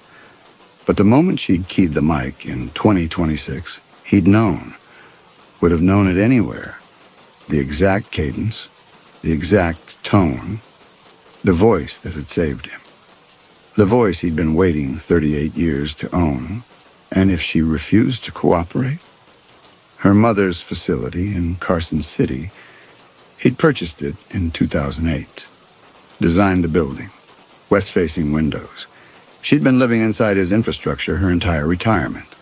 But the moment she'd keyed the mic in 2026, he'd known. Would have known it anywhere. The exact cadence, the exact tone, the voice that had saved him. The voice he'd been waiting 38 years to own. And if she refused to cooperate? Her mother's facility in Carson City, he'd purchased it in 2008. Designed the building, west-facing windows. She'd been living inside his infrastructure her entire retirement.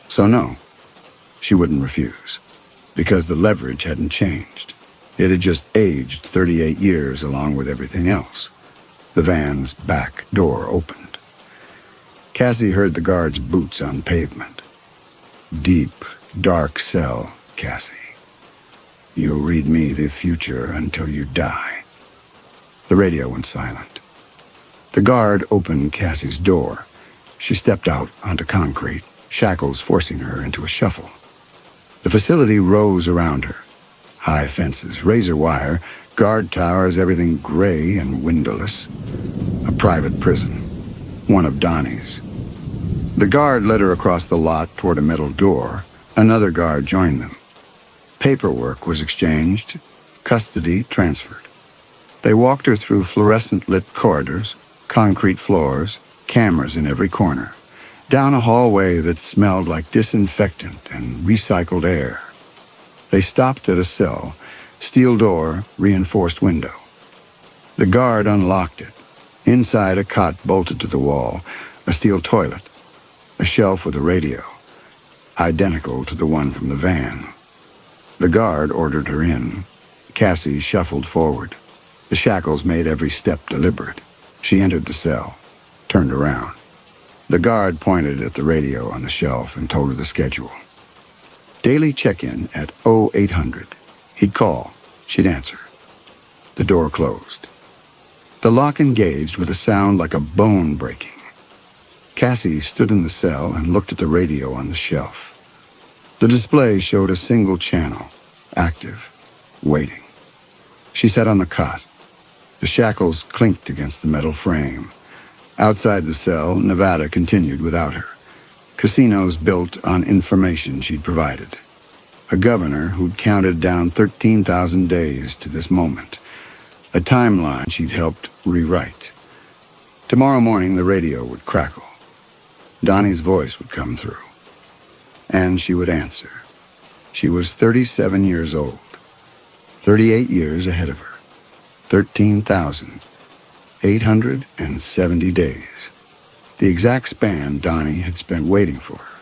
So no, she wouldn't refuse, because the leverage hadn't changed. It had just aged 38 years along with everything else. The van's back door opened. Cassie heard the guard's boots on pavement. Deep, dark cell, Cassie. You'll read me the future until you die. The radio went silent. The guard opened Cassie's door. She stepped out onto concrete, shackles forcing her into a shuffle. The facility rose around her. High fences, razor wire, guard towers, everything gray and windowless. A private prison. One of Donnie's. The guard led her across the lot toward a metal door. Another guard joined them. Paperwork was exchanged. Custody transferred. They walked her through fluorescent-lit corridors, concrete floors, cameras in every corner, down a hallway that smelled like disinfectant and recycled air. They stopped at a cell, steel door, reinforced window. The guard unlocked it. Inside, a cot bolted to the wall, a steel toilet, a shelf with a radio, identical to the one from the van. The guard ordered her in. Cassie shuffled forward. The shackles made every step deliberate. She entered the cell, turned around. The guard pointed at the radio on the shelf and told her the schedule. Daily check-in at 0800. He'd call. She'd answer. The door closed. The lock engaged with a sound like a bone breaking. Cassie stood in the cell and looked at the radio on the shelf. The display showed a single channel, active, waiting. She sat on the cot. The shackles clinked against the metal frame. Outside the cell, Nevada continued without her. Casinos built on information she'd provided. A governor who'd counted down 13,000 days to this moment. A timeline she'd helped rewrite. Tomorrow morning, the radio would crackle. Donnie's voice would come through. And she would answer. She was 37 years old. 38 years ahead of her. 13,870 days. The exact span Donnie had spent waiting for her.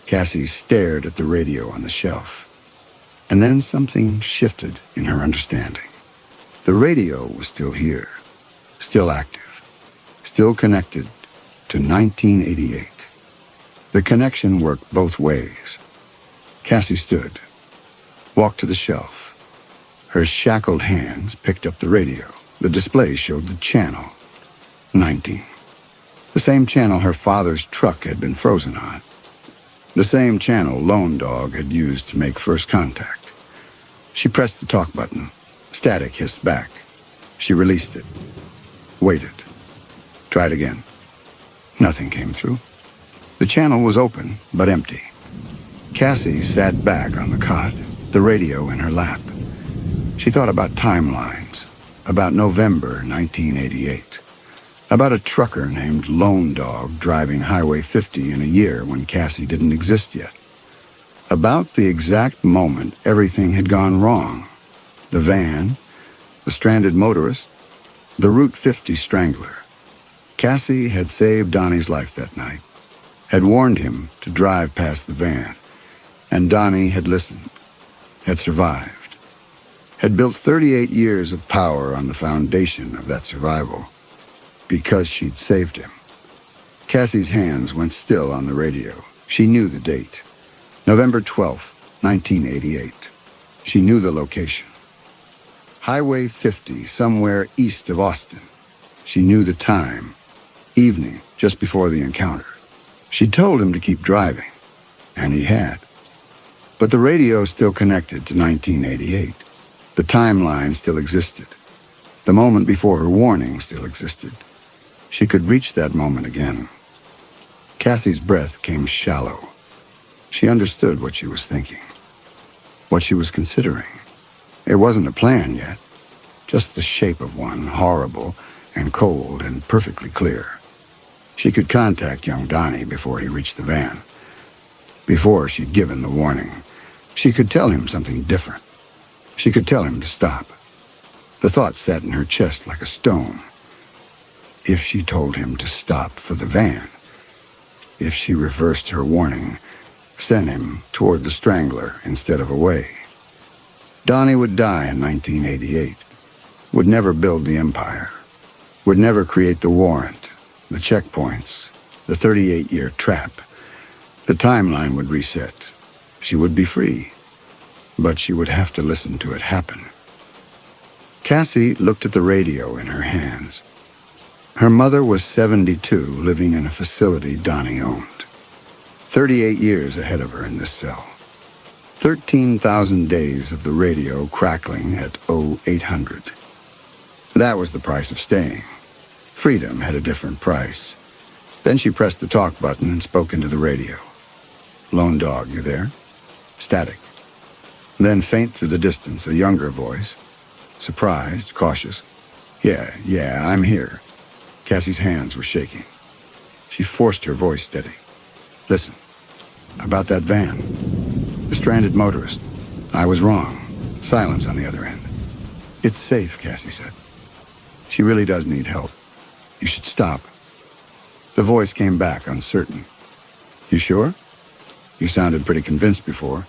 Cassie stared at the radio on the shelf. And then something shifted in her understanding. The radio was still here, still active, still connected to 1988. The connection worked both ways. Cassie stood, walked to the shelf. Her shackled hands picked up the radio. The display showed the channel, 19. The same channel her father's truck had been frozen on. The same channel Lone Dog had used to make first contact. She pressed the talk button. Static hissed back. She released it. Waited. Tried again. Nothing came through. The channel was open, but empty. Cassie sat back on the cot, the radio in her lap. She thought about timelines, about November 1988, about a trucker named Lone Dog driving Highway 50 in a year when Cassie didn't exist yet. About the exact moment everything had gone wrong. The van, the stranded motorist, the Route 50 strangler. Cassie had saved Donnie's life that night, had warned him to drive past the van, and Donnie had listened, had survived. Had built 38 years of power on the foundation of that survival, because she'd saved him. Cassie's hands went still on the radio. She knew the date, November 12th, 1988. She knew the location. Highway 50, somewhere east of Austin. She knew the time, evening, just before the encounter. She'd told him to keep driving, and he had. But the radio still connected to 1988. The timeline still existed. The moment before her warning still existed. She could reach that moment again. Cassie's breath came shallow. She understood what she was thinking, what she was considering. It wasn't a plan yet, just the shape of one, horrible and cold and perfectly clear. She could contact young Donnie before he reached the van, before she'd given the warning. She could tell him something different. She could tell him to stop. The thought sat in her chest like a stone. If she told him to stop for the van, if she reversed her warning, sent him toward the strangler instead of away. Donnie would die in 1988, would never build the empire, would never create the warrant, the checkpoints, the 38-year trap. The timeline would reset. She would be free, but she would have to listen to it happen. Cassie looked at the radio in her hands. Her mother was 72, living in a facility Donnie owned. 38 years ahead of her in this cell. 13,000 days of the radio crackling at 0800. That was the price of staying. Freedom had a different price. Then she pressed the talk button and spoke into the radio. "Lone Dog, you there?" Static. Then faint through the distance, a younger voice. Surprised, cautious. Yeah, I'm here." Cassie's hands were shaking. She forced her voice steady. "Listen, about that van. The stranded motorist. I was wrong. Silence on the other end." "It's safe," Cassie said. "She really does need help. You should stop." The voice came back, uncertain. "You sure? You sounded pretty convinced before."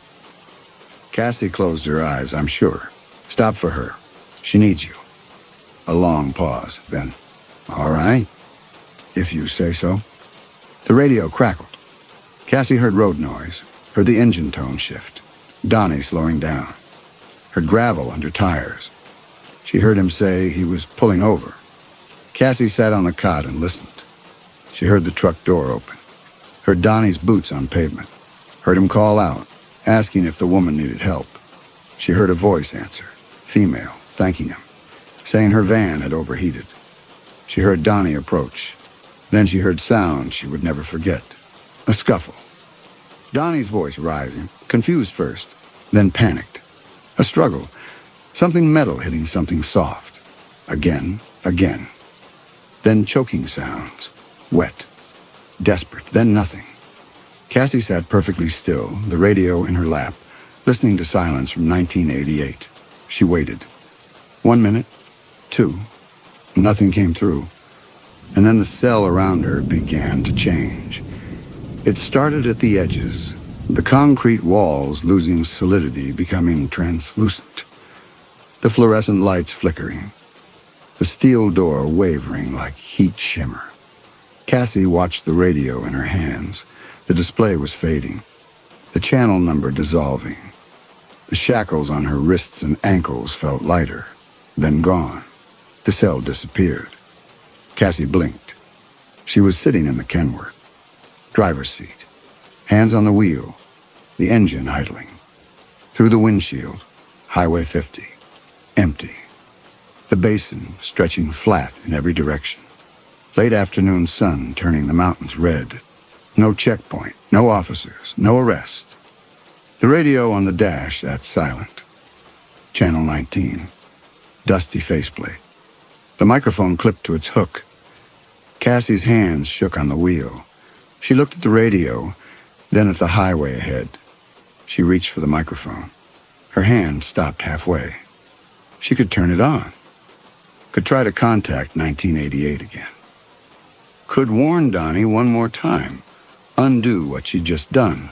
Cassie closed her eyes. "I'm sure. Stop for her. She needs you." A long pause, then, "All right, if you say so." The radio crackled. Cassie heard road noise, heard the engine tone shift, Donnie slowing down, heard gravel under tires. She heard him say he was pulling over. Cassie sat on the cot and listened. She heard the truck door open, heard Donnie's boots on pavement, heard him call out, asking if the woman needed help. She heard a voice answer, female, thanking him, saying her van had overheated. She heard Donnie approach. Then she heard sounds she would never forget. A scuffle. Donnie's voice rising, confused first, then panicked. A struggle. Something metal hitting something soft. Again. Then choking sounds. Wet. Desperate. Then nothing. Cassie sat perfectly still, the radio in her lap, listening to silence from 1988. She waited. 1 minute. 2. Nothing came through. And then the cell around her began to change. It started at the edges, the concrete walls losing solidity, becoming translucent. The fluorescent lights flickering. The steel door wavering like heat shimmer. Cassie watched the radio in her hands. The display was fading. The channel number dissolving. The shackles on her wrists and ankles felt lighter, then gone. The cell disappeared. Cassie blinked. She was sitting in the Kenworth. Driver's seat. Hands on the wheel. The engine idling. Through the windshield, Highway 50. Empty. The basin stretching flat in every direction. Late afternoon sun turning the mountains red. No checkpoint, no officers, no arrest. The radio on the dash sat silent. Channel 19. Dusty faceplate. The microphone clipped to its hook. Cassie's hands shook on the wheel. She looked at the radio, then at the highway ahead. She reached for the microphone. Her hand stopped halfway. She could turn it on. Could try to contact 1988 again. Could warn Donnie one more time, undo what she'd just done.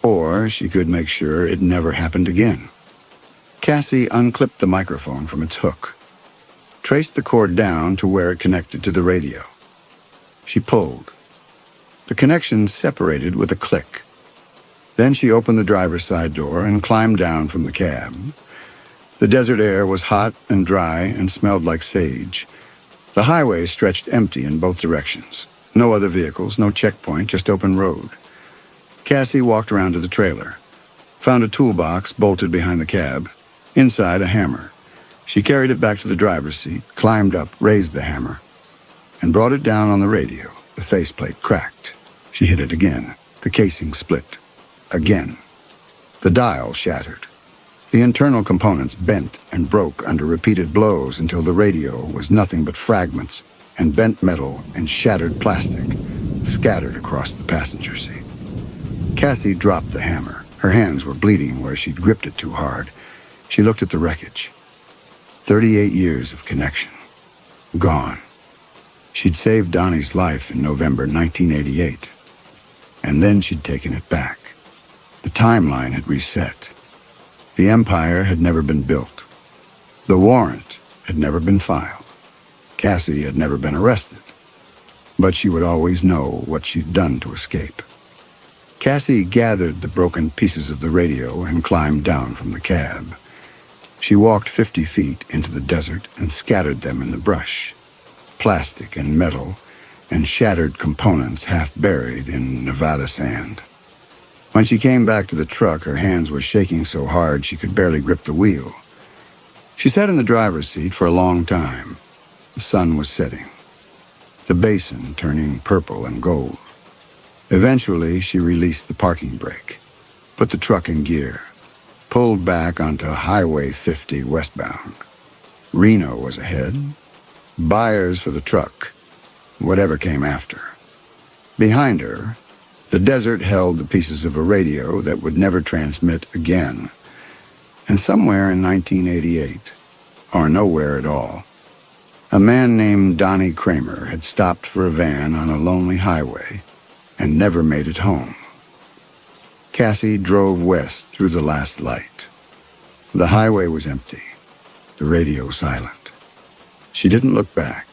Or she could make sure it never happened again. Cassie unclipped the microphone from its hook, traced the cord down to where it connected to the radio. She pulled. The connection separated with a click. Then she opened the driver's side door and climbed down from the cab. The desert air was hot and dry and smelled like sage. The highway stretched empty in both directions. No other vehicles, no checkpoint, just open road. Cassie walked around to the trailer, found a toolbox bolted behind the cab. Inside, a hammer. She carried it back to the driver's seat, climbed up, raised the hammer, and brought it down on the radio. The faceplate cracked. She hit it again. The casing split. Again. The dial shattered. The internal components bent and broke under repeated blows until the radio was nothing but fragments and bent metal and shattered plastic scattered across the passenger seat. Cassie dropped the hammer. Her hands were bleeding where she'd gripped it too hard. She looked at the wreckage. 38 years of connection. Gone. She'd saved Donnie's life in November 1988. And then she'd taken it back. The timeline had reset. The empire had never been built. The warrant had never been filed. Cassie had never been arrested. But she would always know what she'd done to escape. Cassie gathered the broken pieces of the radio and climbed down from the cab. She walked 50 feet into the desert and scattered them in the brush. Plastic and metal and shattered components half buried in Nevada sand. When she came back to the truck, her hands were shaking so hard she could barely grip the wheel. She sat in the driver's seat for a long time. The sun was setting. The basin turning purple and gold. Eventually, she released the parking brake, put the truck in gear, pulled back onto Highway 50 westbound. Reno was ahead. Buyers for the truck, whatever came after. Behind her, the desert held the pieces of a radio that would never transmit again. And somewhere in 1988, or nowhere at all, a man named Donnie Kramer had stopped for a van on a lonely highway and never made it home. Cassie drove west through the last light. The highway was empty, the radio silent. She didn't look back.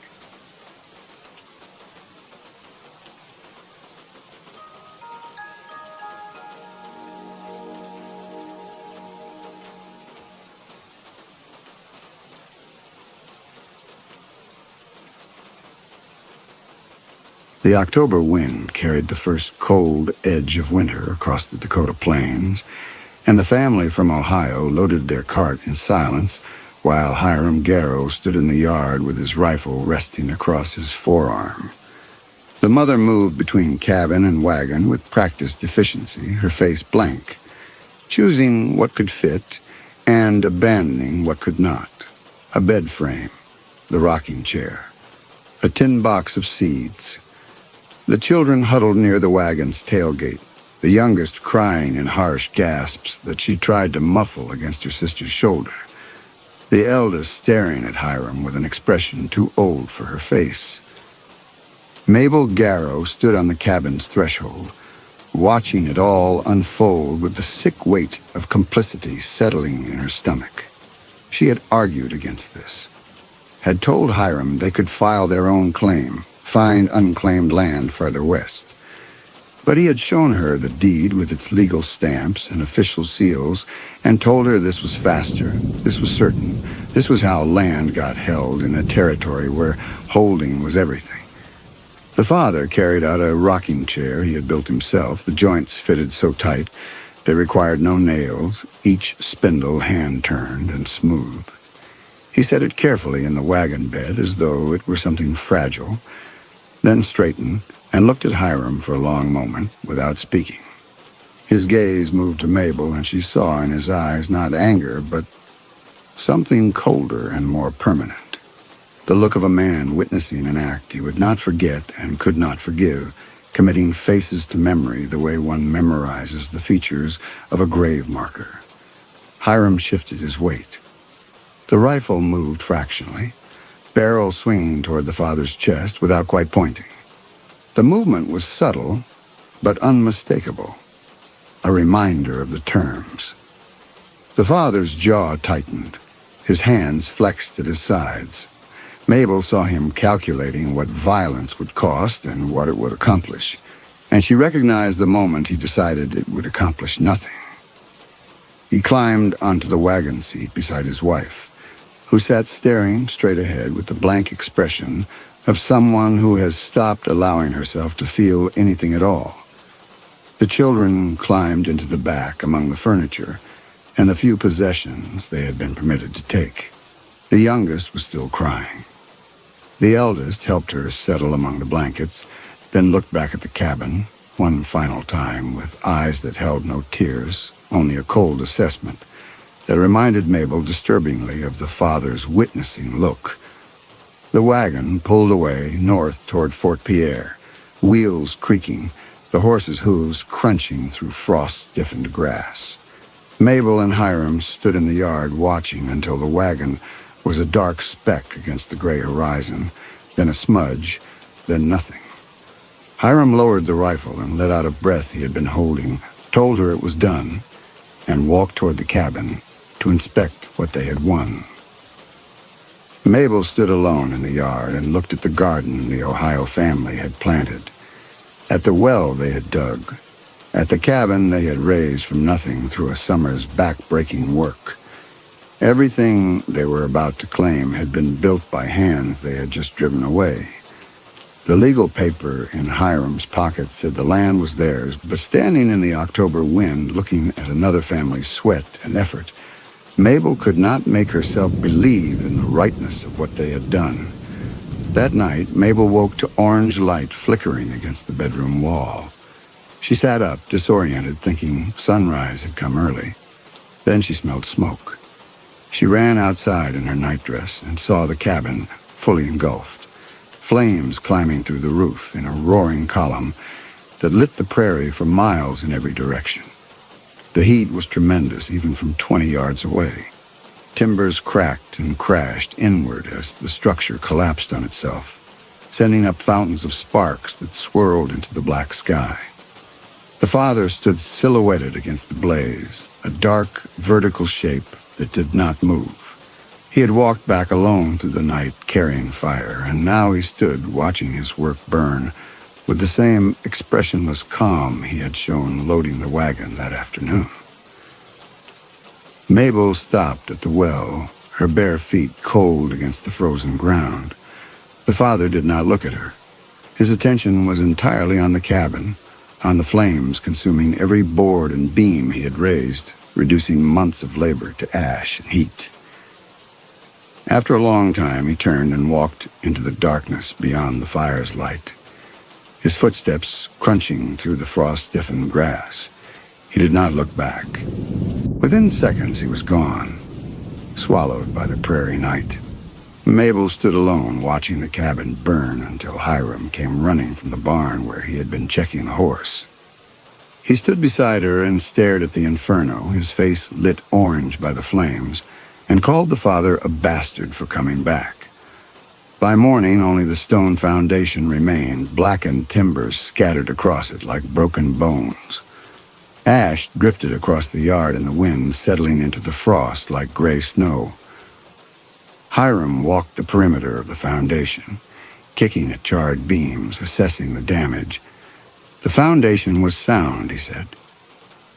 The October wind carried the first cold edge of winter across the Dakota plains, and the family from Ohio loaded their cart in silence while Hiram Garrow stood in the yard with his rifle resting across his forearm. The mother moved between cabin and wagon with practiced efficiency, her face blank, choosing what could fit and abandoning what could not. A bed frame, the rocking chair, a tin box of seeds. The children huddled near the wagon's tailgate, the youngest crying in harsh gasps that she tried to muffle against her sister's shoulder, the eldest staring at Hiram with an expression too old for her face. Mabel Garrow stood on the cabin's threshold, watching it all unfold with the sick weight of complicity settling in her stomach. She had argued against this, had told Hiram they could file their own claim, find unclaimed land further west. But he had shown her the deed with its legal stamps and official seals and told her this was faster, this was certain, this was how land got held in a territory where holding was everything. The father carried out a rocking chair he had built himself, the joints fitted so tight they required no nails, each spindle hand-turned and smooth. He set it carefully in the wagon bed as though it were something fragile, then straightened and looked at Hiram for a long moment without speaking. His gaze moved to Mabel, and she saw in his eyes not anger, but something colder and more permanent. The look of a man witnessing an act he would not forget and could not forgive, committing faces to memory the way one memorizes the features of a grave marker. Hiram shifted his weight. The rifle moved fractionally, barrel swinging toward the father's chest without quite pointing. The movement was subtle, but unmistakable, a reminder of the terms. The father's jaw tightened, his hands flexed at his sides. Mabel saw him calculating what violence would cost and what it would accomplish, and she recognized the moment he decided it would accomplish nothing. He climbed onto the wagon seat beside his wife, who sat staring straight ahead with the blank expression of someone who has stopped allowing herself to feel anything at all. The children climbed into the back among the furniture and the few possessions they had been permitted to take. The youngest was still crying. The eldest helped her settle among the blankets, then looked back at the cabin one final time with eyes that held no tears, only a cold assessment that reminded Mabel disturbingly of the father's witnessing look. The wagon pulled away north toward Fort Pierre, wheels creaking, the horses' hooves crunching through frost-stiffened grass. Mabel and Hiram stood in the yard watching until the wagon was a dark speck against the gray horizon, then a smudge, then nothing. Hiram lowered the rifle and let out a breath he had been holding, told her it was done, and walked toward the cabin to inspect what they had won. Mabel stood alone in the yard and looked at the garden the Ohio family had planted, at the well they had dug, at the cabin they had raised from nothing through a summer's back-breaking work. Everything they were about to claim had been built by hands they had just driven away. The legal paper in Hiram's pocket said the land was theirs, but standing in the October wind, looking at another family's sweat and effort, Mabel could not make herself believe in the rightness of what they had done. That night, Mabel woke to orange light flickering against the bedroom wall. She sat up, disoriented, thinking sunrise had come early. Then she smelled smoke. She ran outside in her nightdress and saw the cabin fully engulfed, flames climbing through the roof in a roaring column that lit the prairie for miles in every direction. The heat was tremendous even from 20 yards away. Timbers cracked and crashed inward as the structure collapsed on itself, sending up fountains of sparks that swirled into the black sky. The father stood silhouetted against the blaze, a dark, vertical shape that did not move. He had walked back alone through the night carrying fire, and now he stood watching his work burn with the same expressionless calm he had shown loading the wagon that afternoon. Mabel stopped at the well, her bare feet cold against the frozen ground. The father did not look at her. His attention was entirely on the cabin, on the flames consuming every board and beam he had raised, reducing months of labor to ash and heat. After a long time, he turned and walked into the darkness beyond the fire's light, his footsteps crunching through the frost-stiffened grass. He did not look back. Within seconds, he was gone, swallowed by the prairie night. Mabel stood alone, watching the cabin burn until Hiram came running from the barn where he had been checking the horse. He stood beside her and stared at the inferno, his face lit orange by the flames, and called the father a bastard for coming back. By morning, only the stone foundation remained, blackened timbers scattered across it like broken bones. Ash drifted across the yard in the wind, settling into the frost like gray snow. Hiram walked the perimeter of the foundation, kicking at charred beams, assessing the damage. The foundation was sound, he said.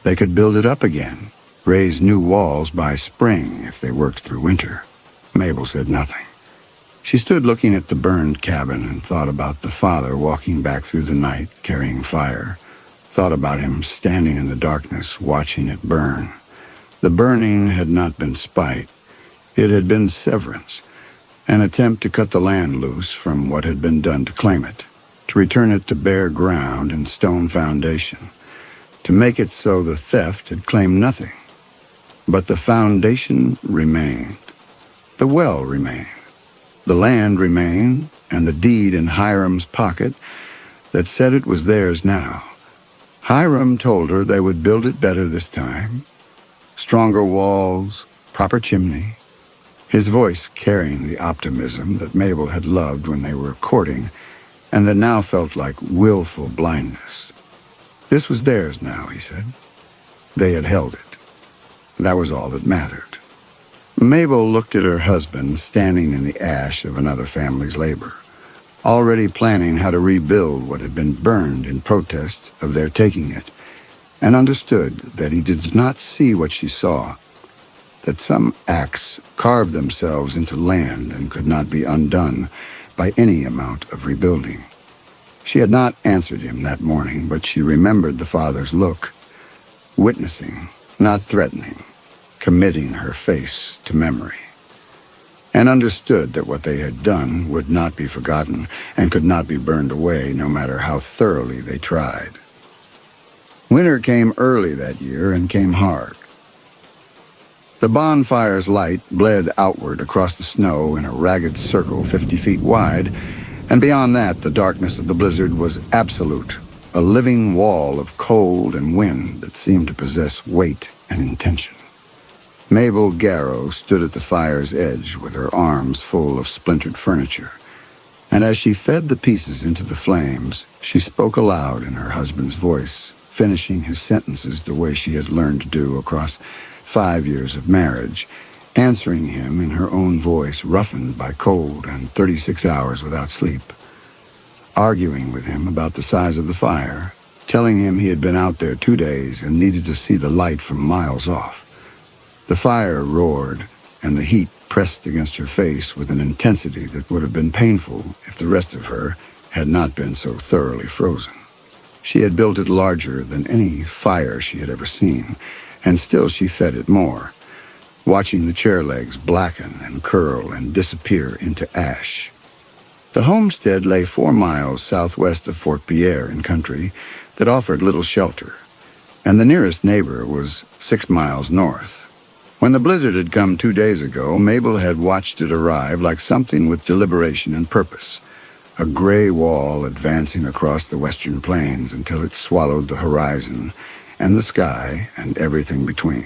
They could build it up again, raise new walls by spring if they worked through winter. Mabel said nothing. She stood looking at the burned cabin and thought about the father walking back through the night carrying fire, thought about him standing in the darkness watching it burn. The burning had not been spite. It had been severance, an attempt to cut the land loose from what had been done to claim it, to return it to bare ground and stone foundation, to make it so the theft had claimed nothing. But the foundation remained. The well remained. The land remained, and the deed in Hiram's pocket that said it was theirs now. Hiram told her they would build it better this time. Stronger walls, proper chimney. His voice carrying the optimism that Mabel had loved when they were courting, and that now felt like willful blindness. This was theirs now, he said. They had held it. That was all that mattered. Mabel looked at her husband standing in the ash of another family's labor, already planning how to rebuild what had been burned in protest of their taking it, and understood that he did not see what she saw, that some acts carved themselves into land and could not be undone by any amount of rebuilding. She had not answered him that morning, but she remembered the father's look, witnessing, not threatening, committing her face to memory, and understood that what they had done would not be forgotten and could not be burned away no matter how thoroughly they tried. Winter came early that year and came hard. The bonfire's light bled outward across the snow in a ragged circle 50 feet wide, and beyond that the darkness of the blizzard was absolute, a living wall of cold and wind that seemed to possess weight and intention. Mabel Garrow stood at the fire's edge with her arms full of splintered furniture, and as she fed the pieces into the flames, she spoke aloud in her husband's voice, finishing his sentences the way she had learned to do across 5 years of marriage, answering him in her own voice roughened by cold and 36 hours without sleep, arguing with him about the size of the fire, telling him he had been out there 2 days and needed to see the light from miles off. The fire roared, and the heat pressed against her face with an intensity that would have been painful if the rest of her had not been so thoroughly frozen. She had built it larger than any fire she had ever seen, and still she fed it more, watching the chair legs blacken and curl and disappear into ash. The homestead lay 4 miles southwest of Fort Pierre in country that offered little shelter, and the nearest neighbor was 6 miles north. When the blizzard had come 2 days ago, Mabel had watched it arrive like something with deliberation and purpose, a gray wall advancing across the western plains until it swallowed the horizon and the sky and everything between.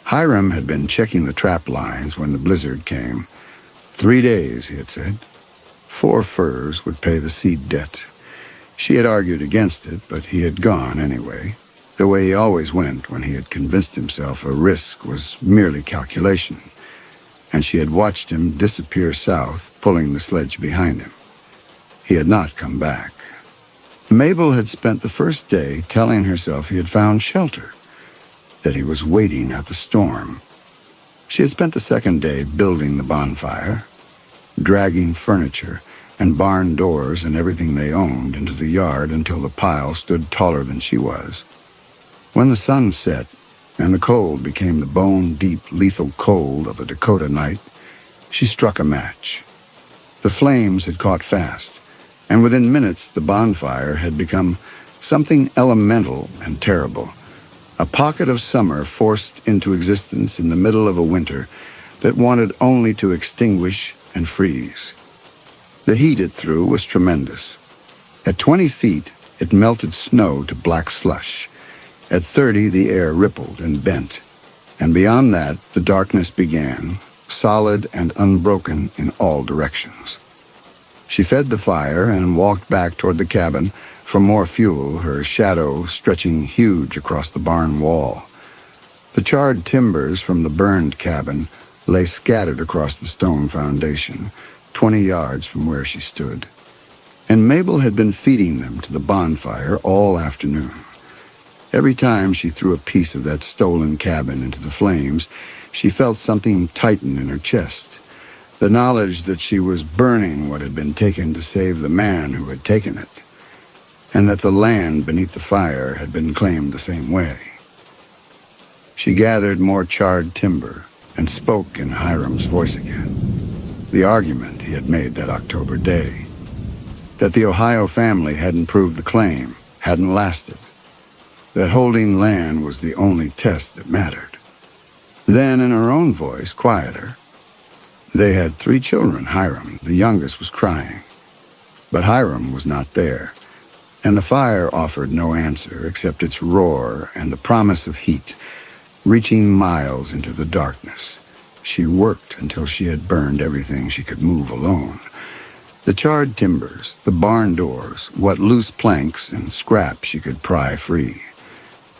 Hiram had been checking the trap lines when the blizzard came. 3 days, he had said. 4 furs would pay the seed debt. She had argued against it, but he had gone anyway, the way he always went when he had convinced himself a risk was merely calculation. and she had watched him disappear south, pulling the sledge behind him. He had not come back. Mabel had spent the first day telling herself he had found shelter, that he was waiting out the storm. She had spent the second day building the bonfire, dragging furniture and barn doors and everything they owned into the yard until the pile stood taller than she was. When the sun set and the cold became the bone-deep, lethal cold of a Dakota night, she struck a match. The flames had caught fast, and within minutes the bonfire had become something elemental and terrible, a pocket of summer forced into existence in the middle of a winter that wanted only to extinguish and freeze. The heat it threw was tremendous. At 20 feet, it melted snow to black slush. At 30, the air rippled and bent. And beyond that, the darkness began, solid and unbroken in all directions. She fed the fire and walked back toward the cabin for more fuel, her shadow stretching huge across the barn wall. The charred timbers from the burned cabin lay scattered across the stone foundation, 20 yards from where she stood. And Mabel had been feeding them to the bonfire all afternoon. Every time she threw a piece of that stolen cabin into the flames, she felt something tighten in her chest. The knowledge that she was burning what had been taken to save the man who had taken it, and that the land beneath the fire had been claimed the same way. She gathered more charred timber and spoke in Hiram's voice again. The argument he had made that October day, that the Ohio family hadn't proved the claim, hadn't lasted, that holding land was the only test that mattered. Then, in her own voice, quieter, they had 3 children. Hiram, the youngest, was crying. But Hiram was not there, and the fire offered no answer except its roar and the promise of heat, reaching miles into the darkness. She worked until she had burned everything she could move alone. The charred timbers, the barn doors, what loose planks and scrap she could pry free.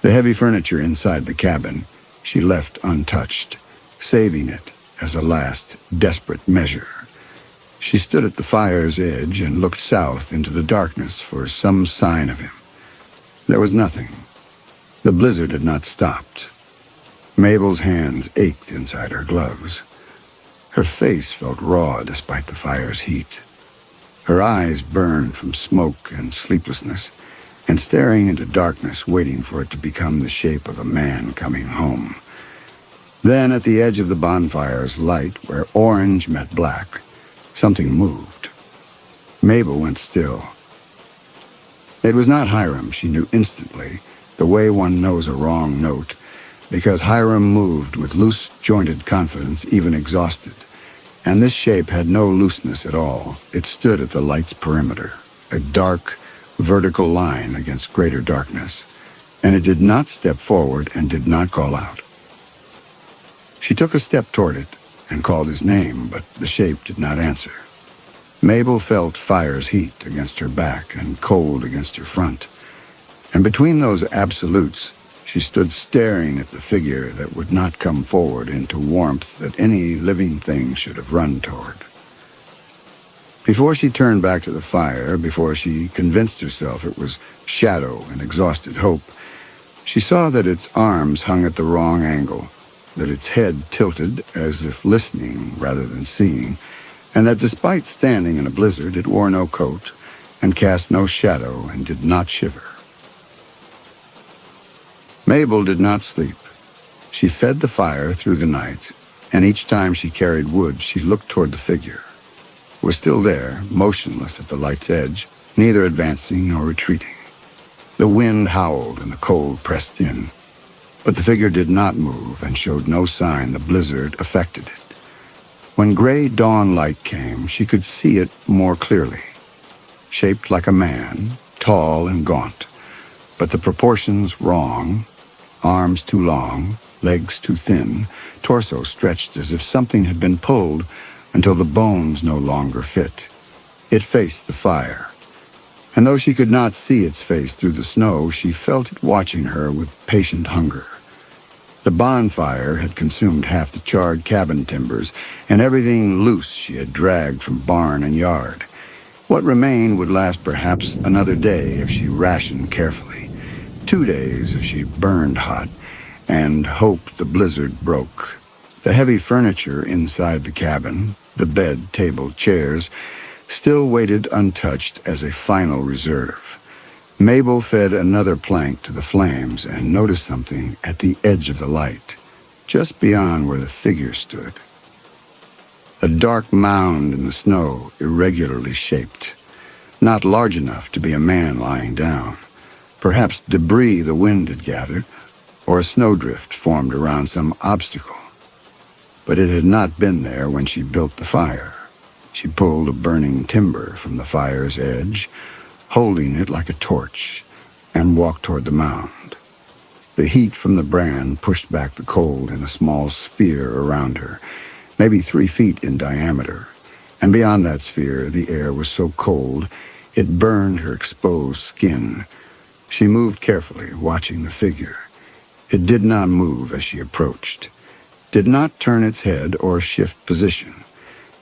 The heavy furniture inside the cabin she left untouched, saving it as a last desperate measure. She stood at the fire's edge and looked south into the darkness for some sign of him. There was nothing. The blizzard had not stopped. Mabel's hands ached inside her gloves. Her face felt raw despite the fire's heat. Her eyes burned from smoke and sleeplessness, and staring into darkness, waiting for it to become the shape of a man coming home. Then, at the edge of the bonfire's light, where orange met black, something moved. Mabel went still. It was not Hiram, she knew instantly, the way one knows a wrong note, because Hiram moved with loose-jointed confidence, even exhausted. And this shape had no looseness at all. It stood at the light's perimeter, a dark, vertical line against greater darkness, and it did not step forward and did not call out. She took a step toward it and called his name, but the shape did not answer. Mabel felt fire's heat against her back and cold against her front, and between those absolutes, she stood staring at the figure that would not come forward into warmth that any living thing should have run toward. Before she turned back to the fire, before she convinced herself it was shadow and exhausted hope, she saw that its arms hung at the wrong angle, that its head tilted as if listening rather than seeing, and that despite standing in a blizzard, it wore no coat and cast no shadow and did not shiver. Mabel did not sleep. She fed the fire through the night, and each time she carried wood, she looked toward the figure. It was still there, motionless at the light's edge, neither advancing nor retreating. The wind howled and the cold pressed in, but the figure did not move and showed no sign the blizzard affected it. When gray dawn light came, she could see it more clearly. Shaped like a man, tall and gaunt, but the proportions wrong. Arms too long, legs too thin, torso stretched as if something had been pulled until the bones no longer fit. It faced the fire, and though she could not see its face through the snow, she felt it watching her with patient hunger. The bonfire had consumed half the charred cabin timbers, and everything loose she had dragged from barn and yard. What remained would last perhaps another day if she rationed carefully, 2 days if she burned hot, and hoped the blizzard broke. The heavy furniture inside the cabin, the bed, table, chairs, still waited untouched as a final reserve. Mabel fed another plank to the flames and noticed something at the edge of the light, just beyond where the figure stood. A dark mound in the snow, irregularly shaped, not large enough to be a man lying down. Perhaps debris the wind had gathered, or a snowdrift formed around some obstacle. But it had not been there when she built the fire. She pulled a burning timber from the fire's edge, holding it like a torch, and walked toward the mound. The heat from the brand pushed back the cold in a small sphere around her, maybe 3 feet in diameter, and beyond that sphere the air was so cold it burned her exposed skin. She moved carefully, watching the figure. It did not move as she approached, did not turn its head or shift position,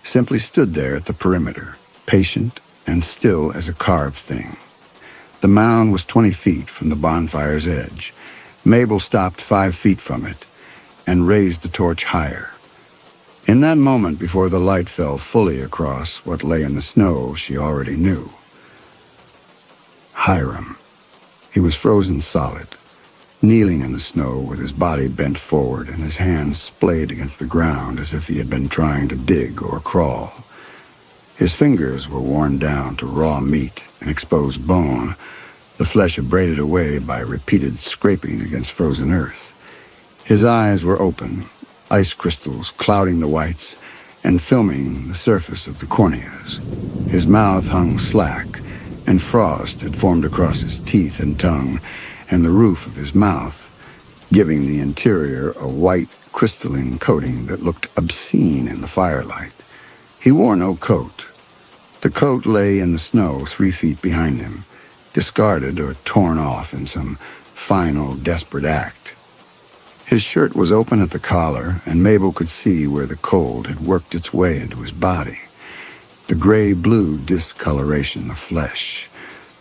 simply stood there at the perimeter, patient and still as a carved thing. The mound was 20 feet from the bonfire's edge. Mabel stopped 5 feet from it and raised the torch higher. In that moment before the light fell fully across what lay in the snow, she already knew. Hiram. He was frozen solid, kneeling in the snow with his body bent forward and his hands splayed against the ground as if he had been trying to dig or crawl. His fingers were worn down to raw meat and exposed bone, the flesh abraded away by repeated scraping against frozen earth. His eyes were open, ice crystals clouding the whites and filming the surface of the corneas. His mouth hung slack, and frost had formed across his teeth and tongue and the roof of his mouth, giving the interior a white crystalline coating that looked obscene in the firelight. He wore no coat. The coat lay in the snow 3 feet behind him, discarded or torn off in some final, desperate act. His shirt was open at the collar, and Mabel could see where the cold had worked its way into his body. The gray-blue discoloration of flesh,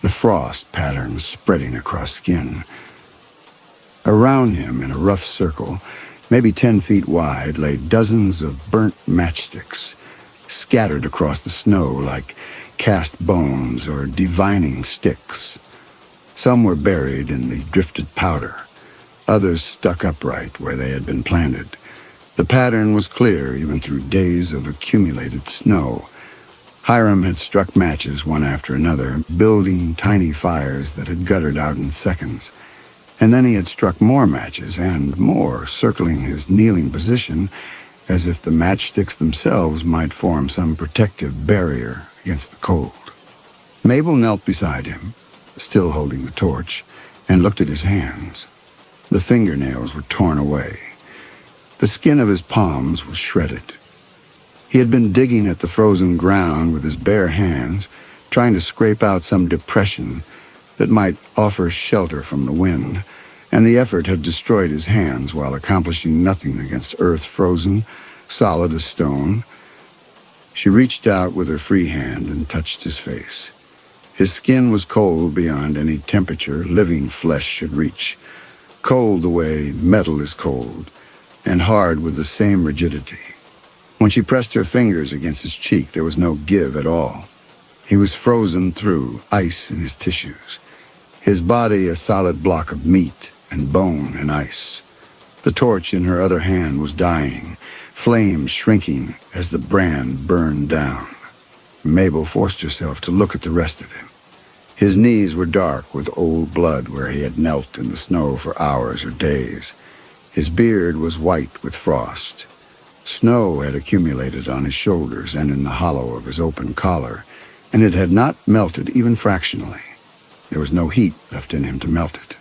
the frost patterns spreading across skin. Around him, in a rough circle, maybe 10 feet wide, lay dozens of burnt matchsticks, scattered across the snow like cast bones or divining sticks. Some were buried in the drifted powder, others stuck upright where they had been planted. The pattern was clear even through days of accumulated snow. Hiram had struck matches one after another, building tiny fires that had guttered out in seconds. And then he had struck more matches and more, circling his kneeling position as if the matchsticks themselves might form some protective barrier against the cold. Mabel knelt beside him, still holding the torch, and looked at his hands. The fingernails were torn away. The skin of his palms was shredded. He had been digging at the frozen ground with his bare hands, trying to scrape out some depression that might offer shelter from the wind, and the effort had destroyed his hands while accomplishing nothing against earth frozen, solid as stone. She reached out with her free hand and touched his face. His skin was cold beyond any temperature living flesh should reach, cold the way metal is cold, and hard with the same rigidity. When she pressed her fingers against his cheek, there was no give at all. He was frozen through, ice in his tissues, his body a solid block of meat and bone and ice. The torch in her other hand was dying, flames shrinking as the brand burned down. Mabel forced herself to look at the rest of him. His knees were dark with old blood where he had knelt in the snow for hours or days. His beard was white with frost. Snow had accumulated on his shoulders and in the hollow of his open collar, and it had not melted even fractionally. There was no heat left in him to melt it.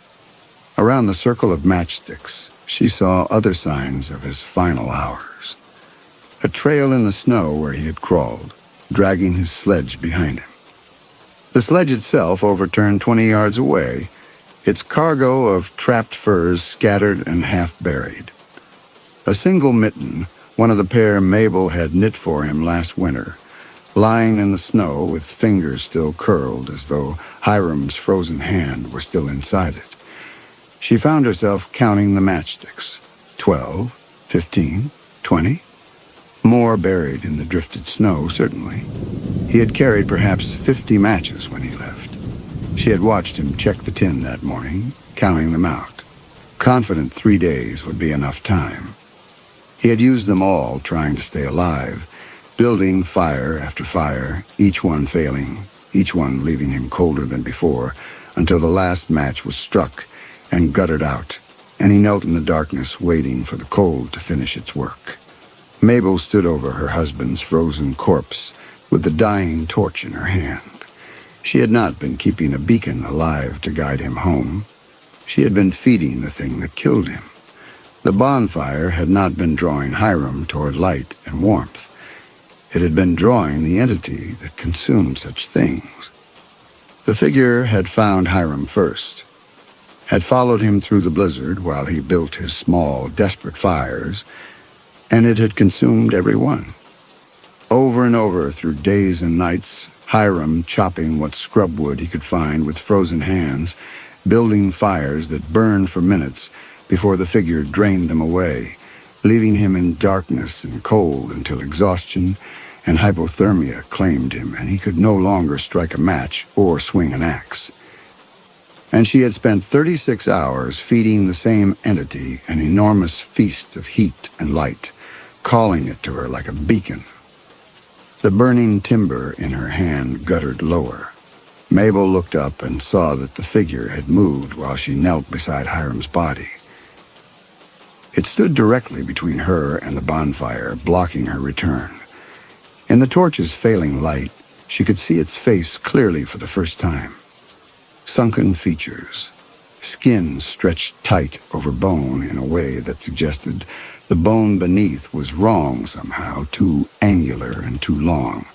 Around the circle of matchsticks, she saw other signs of his final hours. A trail in the snow where he had crawled, dragging his sledge behind him. The sledge itself overturned 20 yards away, its cargo of trapped furs scattered and half-buried. A single mitten, one of the pair Mabel had knit for him last winter, lying in the snow with fingers still curled as though Hiram's frozen hand were still inside it. She found herself counting the matchsticks. 12, 15, 20. More buried in the drifted snow, certainly. He had carried perhaps 50 matches when he left. She had watched him check the tin that morning, counting them out, confident 3 days would be enough time. He had used them all trying to stay alive, building fire after fire, each one failing, each one leaving him colder than before, until the last match was struck and guttered out, and he knelt in the darkness waiting for the cold to finish its work. Mabel stood over her husband's frozen corpse with the dying torch in her hand. She had not been keeping a beacon alive to guide him home. She had been feeding the thing that killed him. The bonfire had not been drawing Hiram toward light and warmth. It had been drawing the entity that consumed such things. The figure had found Hiram first, had followed him through the blizzard while he built his small, desperate fires, and it had consumed every one. Over and over through days and nights, Hiram chopping what scrub wood he could find with frozen hands, building fires that burned for minutes before the figure drained them away, leaving him in darkness and cold until exhaustion and hypothermia claimed him and he could no longer strike a match or swing an axe. And she had spent 36 hours feeding the same entity an enormous feast of heat and light, calling it to her like a beacon. The burning timber in her hand guttered lower. Mabel looked up and saw that the figure had moved while she knelt beside Hiram's body. It stood directly between her and the bonfire, blocking her return. In the torch's failing light, she could see its face clearly for the first time. Sunken features, skin stretched tight over bone in a way that suggested the bone beneath was wrong somehow, too angular and too long.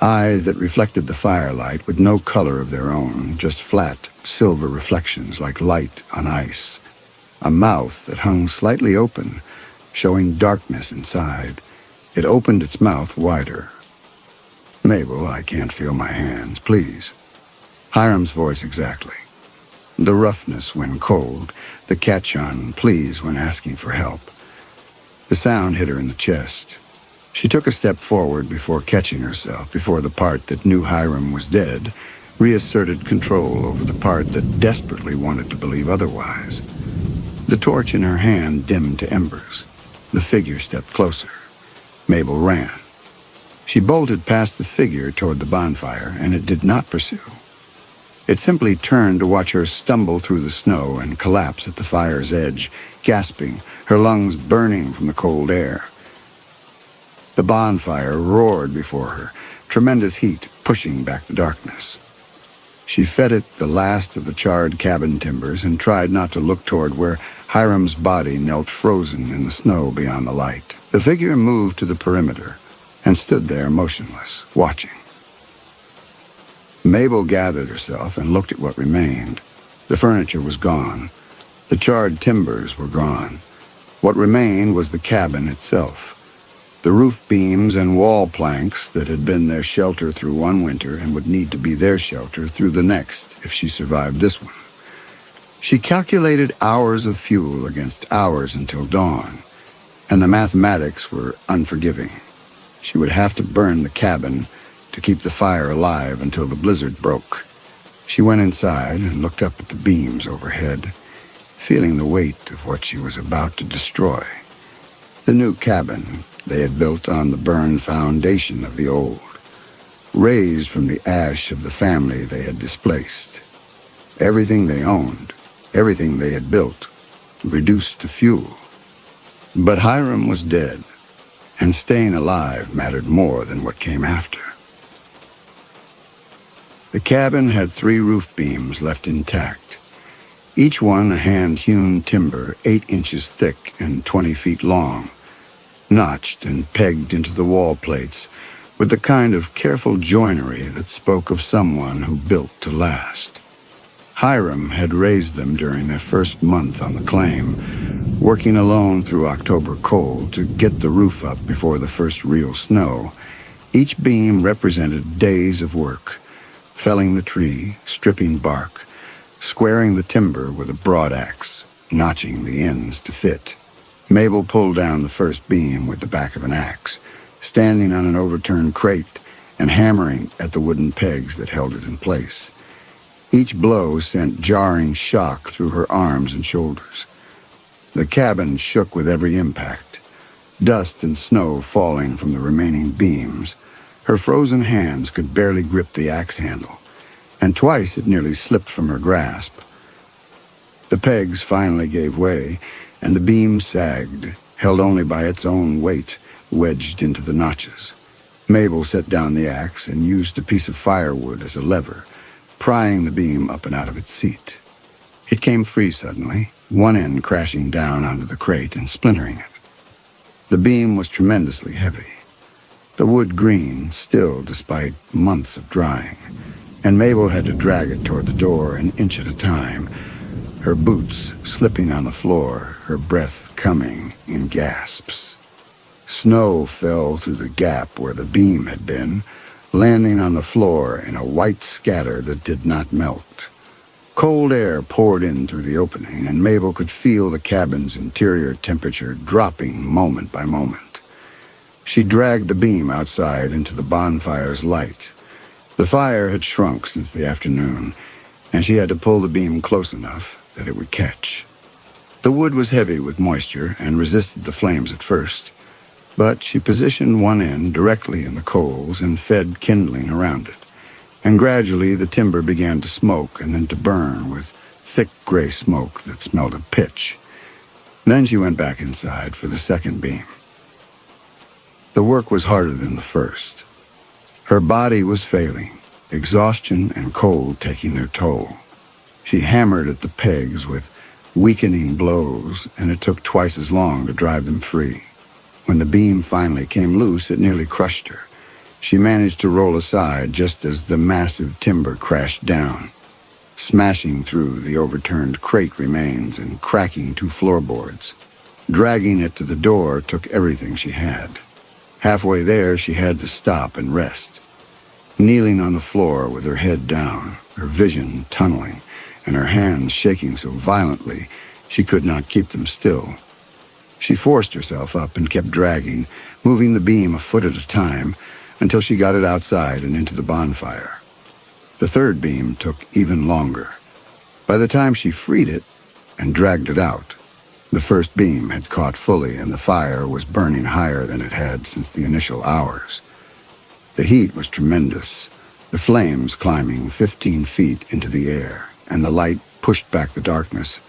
Eyes that reflected the firelight with no color of their own, just flat, silver reflections like light on ice. A mouth that hung slightly open, showing darkness inside. It opened its mouth wider. "Mabel, I can't feel my hands, please." Hiram's voice exactly. The roughness when cold, the catch-on please when asking for help. The sound hit her in the chest. She took a step forward before catching herself, before the part that knew Hiram was dead reasserted control over the part that desperately wanted to believe otherwise. The torch in her hand dimmed to embers. The figure stepped closer. Mabel ran. She bolted past the figure toward the bonfire, and it did not pursue. It simply turned to watch her stumble through the snow and collapse at the fire's edge, gasping, her lungs burning from the cold air. The bonfire roared before her, tremendous heat pushing back the darkness. She fed it the last of the charred cabin timbers and tried not to look toward where Hiram's body knelt frozen in the snow beyond the light. The figure moved to the perimeter and stood there motionless, watching. Mabel gathered herself and looked at what remained. The furniture was gone. The charred timbers were gone. What remained was the cabin itself. The roof beams and wall planks that had been their shelter through one winter and would need to be their shelter through the next if she survived this one. She calculated hours of fuel against hours until dawn, and the mathematics were unforgiving. She would have to burn the cabin to keep the fire alive until the blizzard broke. She went inside and looked up at the beams overhead, feeling the weight of what she was about to destroy. The new cabin they had built on the burned foundation of the old, raised from the ash of the family they had displaced. Everything they owned, everything they had built, reduced to fuel. But Hiram was dead, and staying alive mattered more than what came after. The cabin had 3 roof beams left intact, each one a hand-hewn timber 8 inches thick and 20 feet long, notched and pegged into the wall plates with the kind of careful joinery that spoke of someone who built to last. Hiram had raised them during their first month on the claim, working alone through October cold to get the roof up before the first real snow. Each beam represented days of work, felling the tree, stripping bark, squaring the timber with a broadaxe, notching the ends to fit. Mabel pulled down the first beam with the back of an axe, standing on an overturned crate and hammering at the wooden pegs that held it in place. Each blow sent jarring shock through her arms and shoulders. The cabin shook with every impact, dust and snow falling from the remaining beams. Her frozen hands could barely grip the axe handle, and twice it nearly slipped from her grasp. The pegs finally gave way, and the beam sagged, held only by its own weight, wedged into the notches. Mabel set down the axe and used a piece of firewood as a lever, prying the beam up and out of its seat. It came free suddenly, one end crashing down onto the crate and splintering it. The beam was tremendously heavy, the wood green still despite months of drying, and Mabel had to drag it toward the door an inch at a time, her boots slipping on the floor, her breath coming in gasps. Snow fell through the gap where the beam had been, landing on the floor in a white scatter that did not melt. Cold air poured in through the opening, and Mabel could feel the cabin's interior temperature dropping moment by moment. She dragged the beam outside into the bonfire's light. The fire had shrunk since the afternoon, and she had to pull the beam close enough that it would catch. The wood was heavy with moisture and resisted the flames at first, but she positioned one end directly in the coals and fed kindling around it, and gradually the timber began to smoke and then to burn with thick gray smoke that smelled of pitch. Then she went back inside for the second beam. The work was harder than the first. Her body was failing, exhaustion and cold taking their toll. She hammered at the pegs with weakening blows, and it took twice as long to drive them free. When the beam finally came loose, it nearly crushed her. She managed to roll aside just as the massive timber crashed down, smashing through the overturned crate remains and cracking two floorboards. Dragging it to the door took everything she had. Halfway there, she had to stop and rest. Kneeling on the floor with her head down, her vision tunneling, and her hands shaking so violently she could not keep them still. She forced herself up and kept dragging, moving the beam a foot at a time until she got it outside and into the bonfire. The third beam took even longer. By the time she freed it and dragged it out, the first beam had caught fully and the fire was burning higher than it had since the initial hours. The heat was tremendous, the flames climbing 15 feet into the air, and the light pushed back the darkness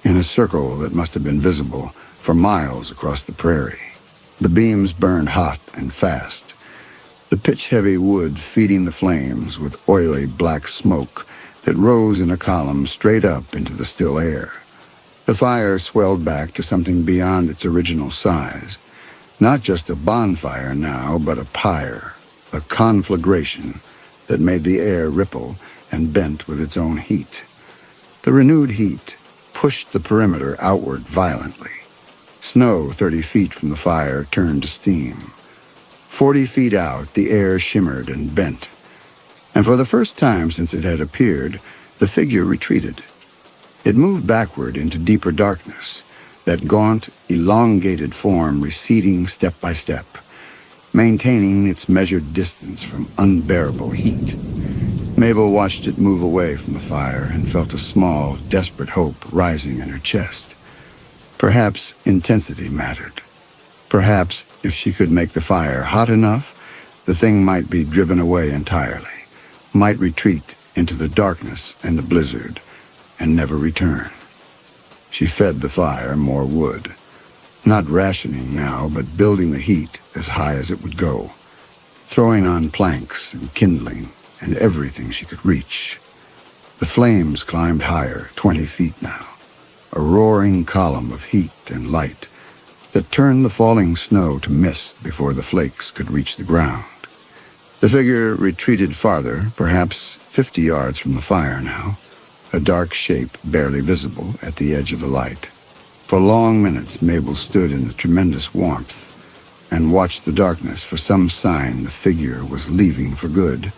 in a circle that must have been visible for miles across the prairie. The beams burned hot and fast, the pitch-heavy wood feeding the flames with oily black smoke that rose in a column straight up into the still air. The fire swelled back to something beyond its original size, not just a bonfire now, but a pyre, a conflagration that made the air ripple and bent with its own heat. The renewed heat pushed the perimeter outward violently. Snow 30 feet from the fire turned to steam. 40 feet out, the air shimmered and bent, and for the first time since it had appeared, the figure retreated. It moved backward into deeper darkness, that gaunt, elongated form receding step by step, maintaining its measured distance from unbearable heat. Mabel watched it move away from the fire and felt a small, desperate hope rising in her chest. Perhaps intensity mattered. Perhaps if she could make the fire hot enough, the thing might be driven away entirely, might retreat into the darkness and the blizzard, and never return. She fed the fire more wood, not rationing now, but building the heat as high as it would go, throwing on planks and kindling and everything she could reach. The flames climbed higher, 20 feet now, a roaring column of heat and light that turned the falling snow to mist before the flakes could reach the ground. The figure retreated farther, perhaps 50 yards from the fire now, a dark shape barely visible at the edge of the light. For long minutes, Mabel stood in the tremendous warmth and watched the darkness for some sign the figure was leaving for good,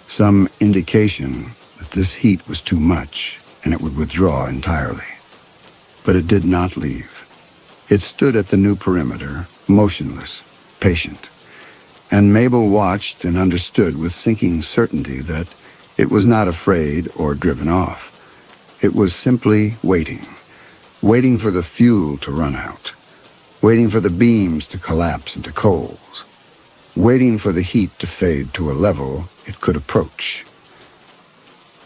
some indication that this heat was too much and it would withdraw entirely. But it did not leave. It stood at the new perimeter, motionless, patient, and Mabel watched and understood with sinking certainty that it was not afraid or driven off. It was simply waiting, waiting for the fuel to run out, waiting for the beams to collapse into coals, waiting for the heat to fade to a level it could approach.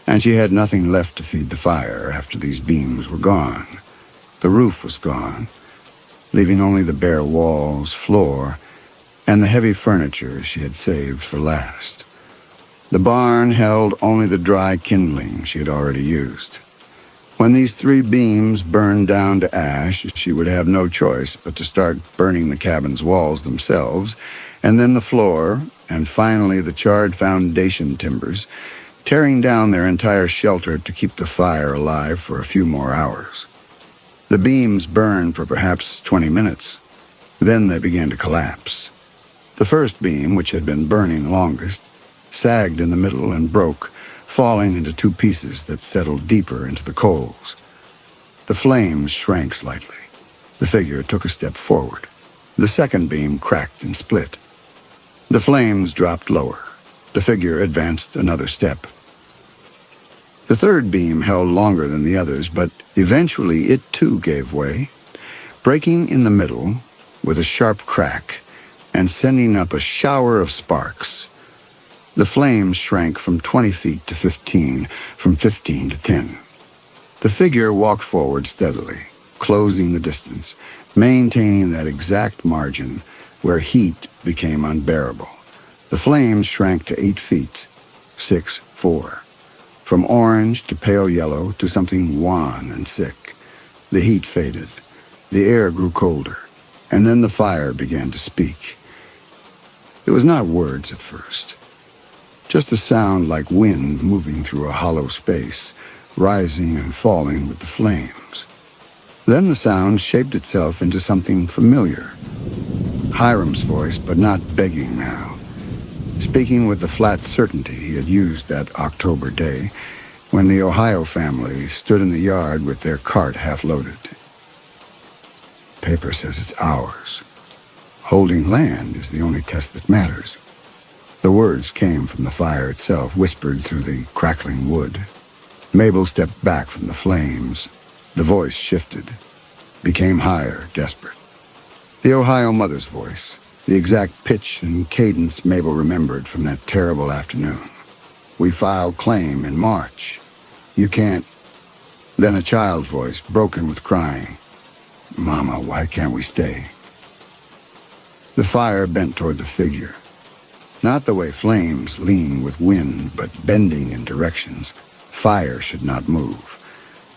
And she had nothing left to feed the fire after these beams were gone. The roof was gone, leaving only the bare walls, floor, and the heavy furniture she had saved for last. The barn held only the dry kindling she had already used. When these 3 beams burned down to ash, she would have no choice but to start burning the cabin's walls themselves, and then the floor, and finally the charred foundation timbers, tearing down their entire shelter to keep the fire alive for a few more hours. The beams burned for perhaps 20 minutes. Then they began to collapse. The first beam, which had been burning longest, sagged in the middle and broke, falling into 2 pieces that settled deeper into the coals. The flames shrank slightly. The figure took a step forward. The second beam cracked and split. The flames dropped lower. The figure advanced another step. The third beam held longer than the others, but eventually it too gave way, breaking in the middle with a sharp crack and sending up a shower of sparks. The flames shrank from 20 feet to 15, from 15 to 10. The figure walked forward steadily, closing the distance, maintaining that exact margin where heat became unbearable. The flames shrank to 8 feet, 6, 4. From orange to pale yellow to something wan and sick. The heat faded. The air grew colder. And then the fire began to speak. It was not words at first. Just a sound like wind moving through a hollow space, rising and falling with the flames. Then the sound shaped itself into something familiar. Hiram's voice, but not begging now. Speaking with the flat certainty he had used that October day when the Ohio family stood in the yard with their cart half-loaded. Paper says it's ours. Holding land is the only test that matters. The words came from the fire itself, whispered through the crackling wood. Mabel stepped back from the flames. The voice shifted, became higher, desperate. The Ohio mother's voice. The exact pitch and cadence Mabel remembered from that terrible afternoon. We filed claim in March. You can't... Then a child's voice, broken with crying. Mama, why can't we stay? The fire bent toward the figure. Not the way flames lean with wind, but bending in directions. Fire should not move.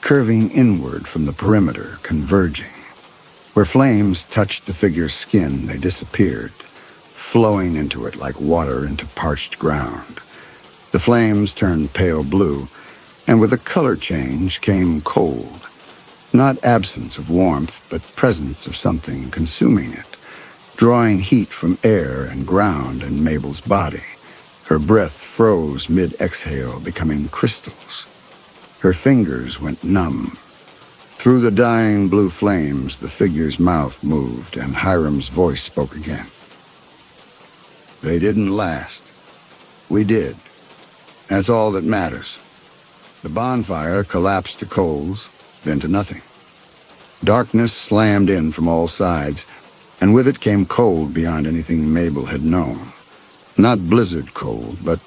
Curving inward from the perimeter, converging. Where flames touched the figure's skin, they disappeared, flowing into it like water into parched ground. The flames turned pale blue, and with a color change came cold. Not absence of warmth, but presence of something consuming it, drawing heat from air and ground and Mabel's body. Her breath froze mid-exhale, becoming crystals. Her fingers went numb. Through the dying blue flames, the figure's mouth moved, and Hiram's voice spoke again. They didn't last. We did. That's all that matters. The bonfire collapsed to coals, then to nothing. Darkness slammed in from all sides, and with it came cold beyond anything Mabel had known. Not blizzard cold, but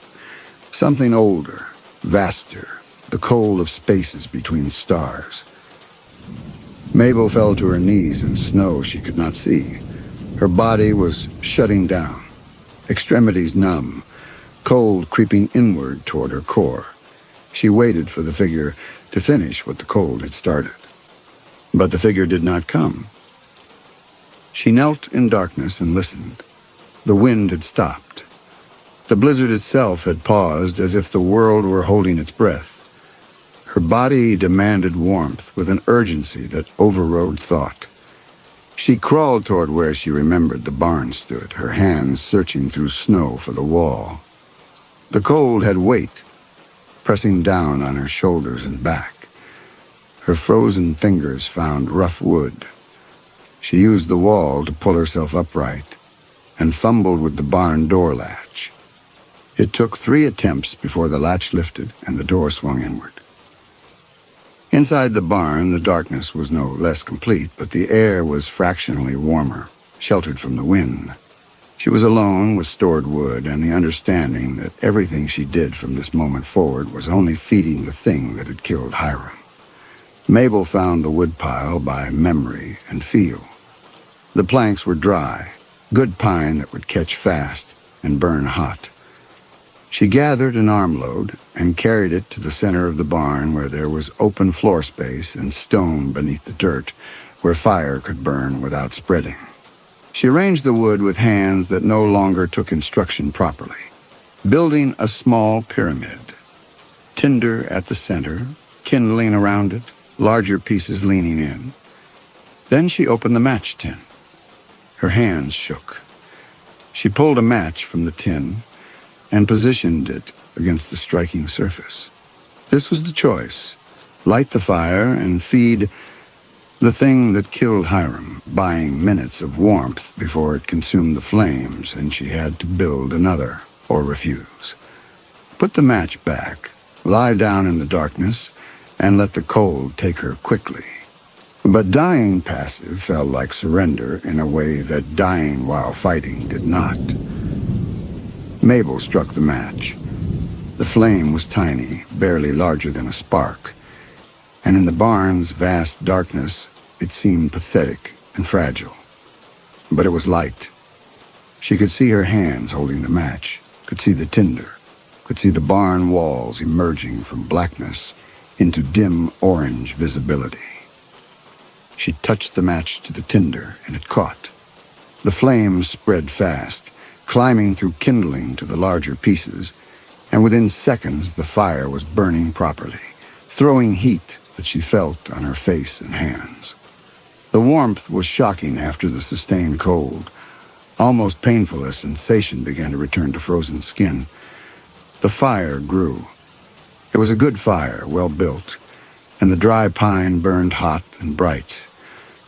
something older, vaster, the cold of spaces between stars. Mabel fell to her knees in snow she could not see. Her body was shutting down, extremities numb, cold creeping inward toward her core. She waited for the figure to finish what the cold had started. But the figure did not come. She knelt in darkness and listened. The wind had stopped. The blizzard itself had paused as if the world were holding its breath. Her body demanded warmth with an urgency that overrode thought. She crawled toward where she remembered the barn stood, her hands searching through snow for the wall. The cold had weight, pressing down on her shoulders and back. Her frozen fingers found rough wood. She used the wall to pull herself upright and fumbled with the barn door latch. It took 3 attempts before the latch lifted and the door swung inward. Inside the barn, the darkness was no less complete, but the air was fractionally warmer, sheltered from the wind. She was alone with stored wood and the understanding that everything she did from this moment forward was only feeding the thing that had killed Hiram. Mabel found the woodpile by memory and feel. The planks were dry, good pine that would catch fast and burn hot. She gathered an armload and carried it to the center of the barn where there was open floor space and stone beneath the dirt where fire could burn without spreading. She arranged the wood with hands that no longer took instruction properly, building a small pyramid. Tinder at the center, kindling around it, larger pieces leaning in. Then she opened the match tin. Her hands shook. She pulled a match from the tin and positioned it against the striking surface. This was the choice: light the fire and feed the thing that killed Hiram, buying minutes of warmth before it consumed the flames, and she had to build another or refuse. Put the match back, lie down in the darkness, and let the cold take her quickly. But dying passive felt like surrender in a way that dying while fighting did not. Mabel struck the match. The flame was tiny, barely larger than a spark, and in the barn's vast darkness, it seemed pathetic and fragile. But it was light. She could see her hands holding the match, could see the tinder, could see the barn walls emerging from blackness into dim orange visibility. She touched the match to the tinder, and it caught. The flames spread fast, climbing through kindling to the larger pieces, and within seconds the fire was burning properly, throwing heat that she felt on her face and hands. The warmth was shocking after the sustained cold. Almost painful as sensation began to return to frozen skin. The fire grew. It was a good fire, well built, and the dry pine burned hot and bright.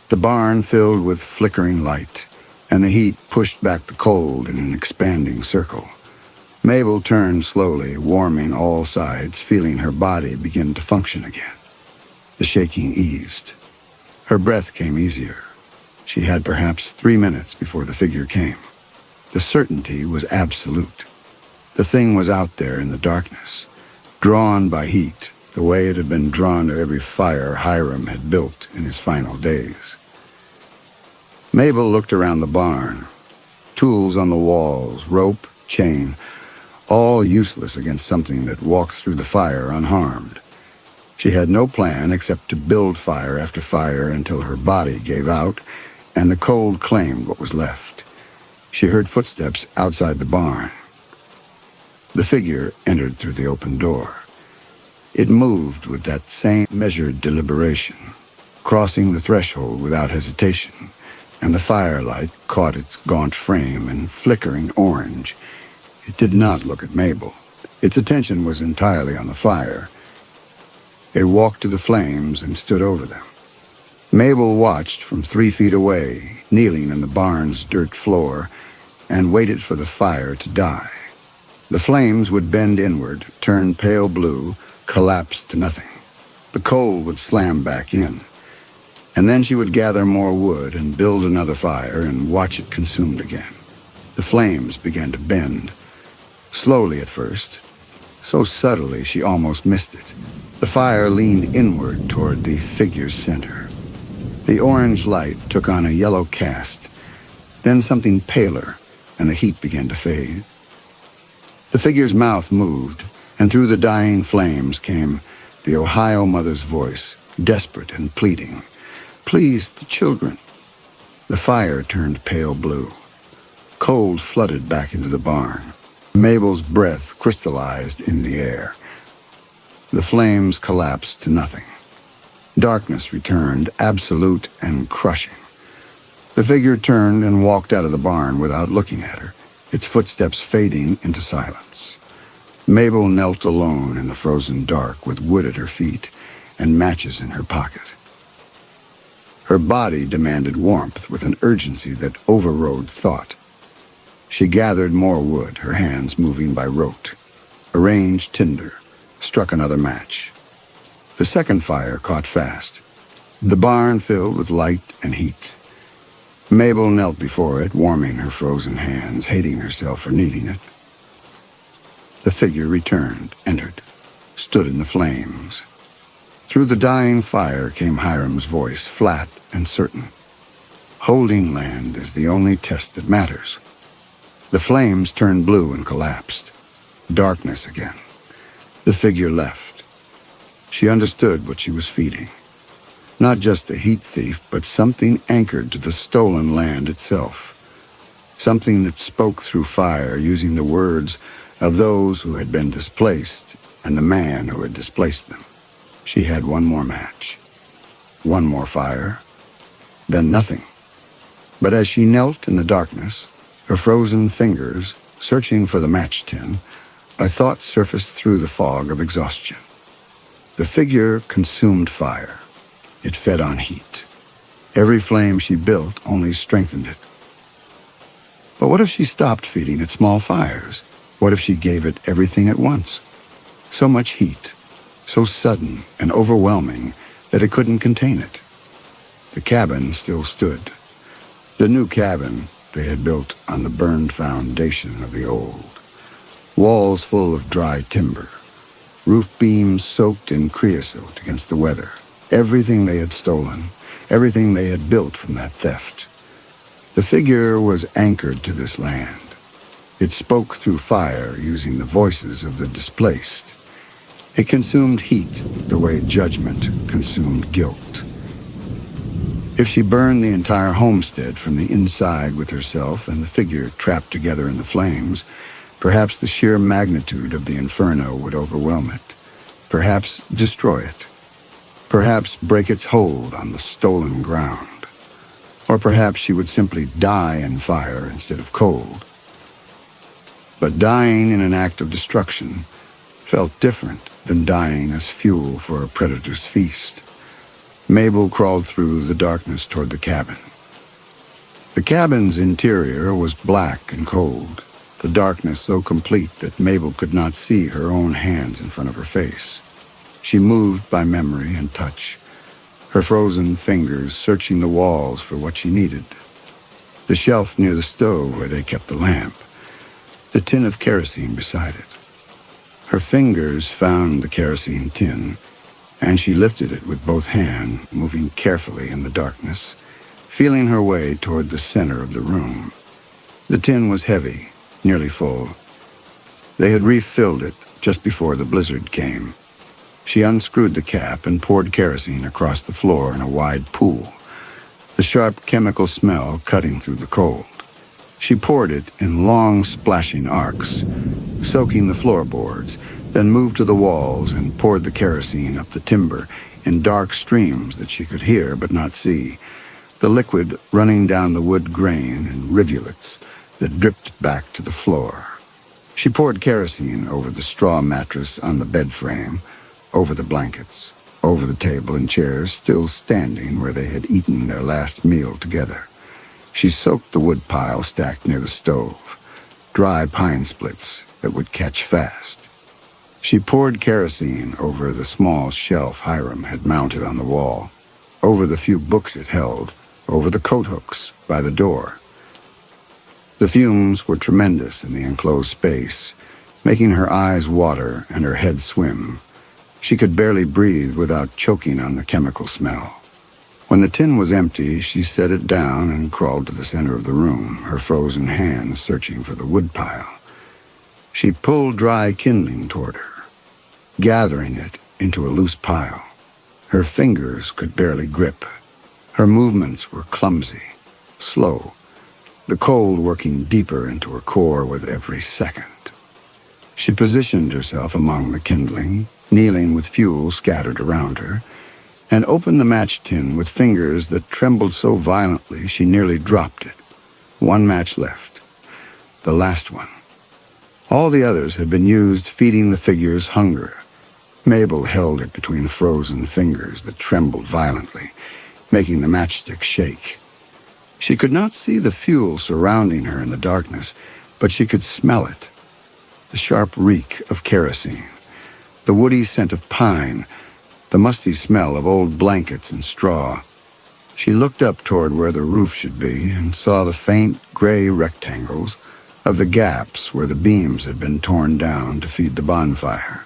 The barn filled with flickering light, and the heat pushed back the cold in an expanding circle. Mabel turned slowly, warming all sides, feeling her body begin to function again. The shaking eased. Her breath came easier. She had perhaps 3 minutes before the figure came. The certainty was absolute. The thing was out there in the darkness, drawn by heat, the way it had been drawn to every fire Hiram had built in his final days. Mabel looked around the barn. Tools on the walls, rope, chain, all useless against something that walked through the fire unharmed. She had no plan except to build fire after fire until her body gave out and the cold claimed what was left. She heard footsteps outside the barn. The figure entered through the open door. It moved with that same measured deliberation, crossing the threshold without hesitation, and the firelight caught its gaunt frame in flickering orange. It did not look at Mabel. Its attention was entirely on the fire. It walked to the flames and stood over them. Mabel watched from 3 feet away, kneeling in the barn's dirt floor, and waited for the fire to die. The flames would bend inward, turn pale blue, collapse to nothing. The coal would slam back in. And then she would gather more wood and build another fire and watch it consumed again. The flames began to bend, slowly at first, so subtly she almost missed it. The fire leaned inward toward the figure's center. The orange light took on a yellow cast, then something paler, and the heat began to fade. The figure's mouth moved, and through the dying flames came the Ohio mother's voice, desperate and pleading. Please, the children. The fire turned pale blue. Cold flooded back into the barn. Mabel's breath crystallized in the air. The flames collapsed to nothing. Darkness returned, absolute and crushing. The figure turned and walked out of the barn without looking at her, its footsteps fading into silence. Mabel knelt alone in the frozen dark with wood at her feet and matches in her pocket. Her body demanded warmth with an urgency that overrode thought. She gathered more wood, her hands moving by rote, arranged tinder, struck another match. The second fire caught fast. The barn filled with light and heat. Mabel knelt before it, warming her frozen hands, hating herself for needing it. The figure returned, entered, stood in the flames. Through the dying fire came Hiram's voice, flat and certain. Holding land is the only test that matters. The flames turned blue and collapsed. Darkness again. The figure left. She understood what she was feeding. Not just a heat thief, but something anchored to the stolen land itself. Something that spoke through fire, using the words of those who had been displaced and the man who had displaced them. She had one more match. One more fire. Then nothing. But as she knelt in the darkness, her frozen fingers searching for the match tin, a thought surfaced through the fog of exhaustion. The figure consumed fire. It fed on heat. Every flame she built only strengthened it. But what if she stopped feeding it small fires? What if she gave it everything at once? So much heat, so sudden and overwhelming that it couldn't contain it. The cabin still stood. The new cabin they had built on the burned foundation of the old. Walls full of dry timber. Roof beams soaked in creosote against the weather. Everything they had stolen, everything they had built from that theft. The figure was anchored to this land. It spoke through fire using the voices of the displaced. It consumed heat the way judgment consumed guilt. If she burned the entire homestead from the inside with herself and the figure trapped together in the flames, perhaps the sheer magnitude of the inferno would overwhelm it. Perhaps destroy it. Perhaps break its hold on the stolen ground. Or perhaps she would simply die in fire instead of cold. But dying in an act of destruction felt different than dying as fuel for a predator's feast. Mabel crawled through the darkness toward the cabin. The cabin's interior was black and cold, the darkness so complete that Mabel could not see her own hands in front of her face. She moved by memory and touch, her frozen fingers searching the walls for what she needed. The shelf near the stove where they kept the lamp, the tin of kerosene beside it. Her fingers found the kerosene tin, and she lifted it with both hands, moving carefully in the darkness, feeling her way toward the center of the room. The tin was heavy, nearly full. They had refilled it just before the blizzard came. She unscrewed the cap and poured kerosene across the floor in a wide pool, the sharp chemical smell cutting through the cold. She poured it in long, splashing arcs, soaking the floorboards, then moved to the walls and poured the kerosene up the timber in dark streams that she could hear but not see, the liquid running down the wood grain in rivulets that dripped back to the floor. She poured kerosene over the straw mattress on the bed frame, over the blankets, over the table and chairs still standing where they had eaten their last meal together. She soaked the wood pile stacked near the stove, dry pine splits that would catch fast. She poured kerosene over the small shelf Hiram had mounted on the wall, over the few books it held, over the coat hooks by the door. The fumes were tremendous in the enclosed space, making her eyes water and her head swim. She could barely breathe without choking on the chemical smell. When the tin was empty, she set it down and crawled to the center of the room, her frozen hands searching for the wood pile. She pulled dry kindling toward her, gathering it into a loose pile. Her fingers could barely grip. Her movements were clumsy, slow, the cold working deeper into her core with every second. She positioned herself among the kindling, kneeling with fuel scattered around her, and opened the match tin with fingers that trembled so violently she nearly dropped it. One match left. The last one. All the others had been used feeding the figure's hunger. Mabel held it between frozen fingers that trembled violently, making the matchstick shake. She could not see the fuel surrounding her in the darkness, but she could smell it. The sharp reek of kerosene, the woody scent of pine, the musty smell of old blankets and straw. She looked up toward where the roof should be and saw the faint gray rectangles of the gaps where the beams had been torn down to feed the bonfire.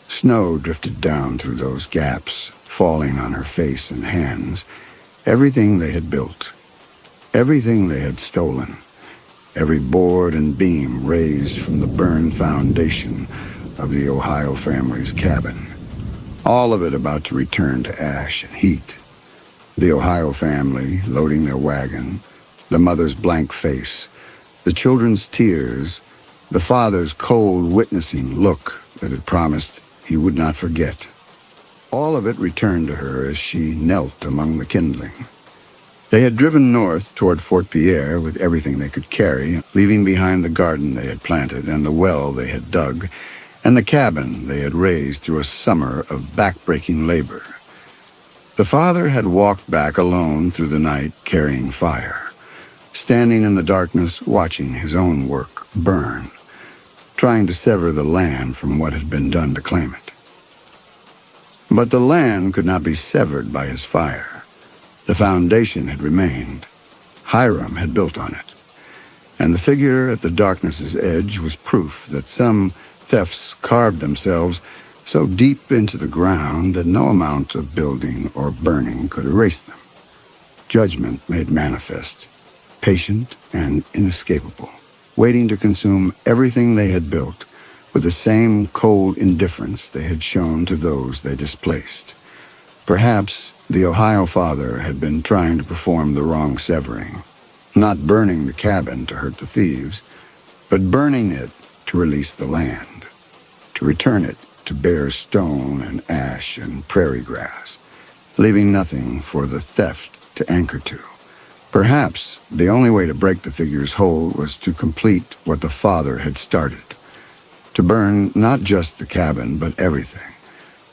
Snow drifted down through those gaps, falling on her face and hands. Everything they had built, everything they had stolen, every board and beam raised from the burned foundation of the Ohio family's cabin. All of it about to return to ash and heat. The Ohio family loading their wagon, the mother's blank face, the children's tears, the father's cold witnessing look that had promised he would not forget. All of it returned to her as she knelt among the kindling. They had driven north toward Fort Pierre with everything they could carry, leaving behind the garden they had planted and the well they had dug, and the cabin they had raised through a summer of back-breaking labor. The father had walked back alone through the night carrying fire, standing in the darkness watching his own work burn, trying to sever the land from what had been done to claim it. But the land could not be severed by his fire. The foundation had remained. Hiram had built on it. And the figure at the darkness's edge was proof that some thefts carved themselves so deep into the ground that no amount of building or burning could erase them. Judgment made manifest, patient and inescapable, waiting to consume everything they had built with the same cold indifference they had shown to those they displaced. Perhaps the Ohio father had been trying to perform the wrong severing, not burning the cabin to hurt the thieves, but burning it to release the land, to return it to bare stone and ash and prairie grass, leaving nothing for the theft to anchor to. Perhaps the only way to break the figure's hold was to complete what the father had started, to burn not just the cabin but everything,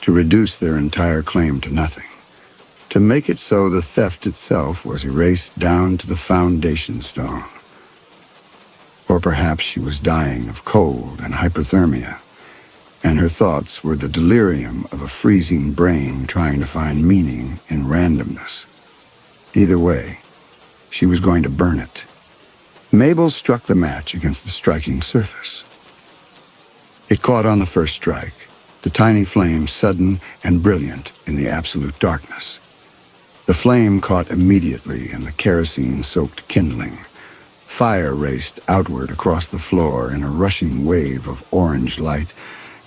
to reduce their entire claim to nothing, to make it so the theft itself was erased down to the foundation stone. Or perhaps she was dying of cold and hypothermia, and her thoughts were the delirium of a freezing brain trying to find meaning in randomness. Either way, she was going to burn it. Mabel struck the match against the striking surface. It caught on the first strike, the tiny flame sudden and brilliant in the absolute darkness. The flame caught immediately in the kerosene-soaked kindling. Fire raced outward across the floor in a rushing wave of orange light,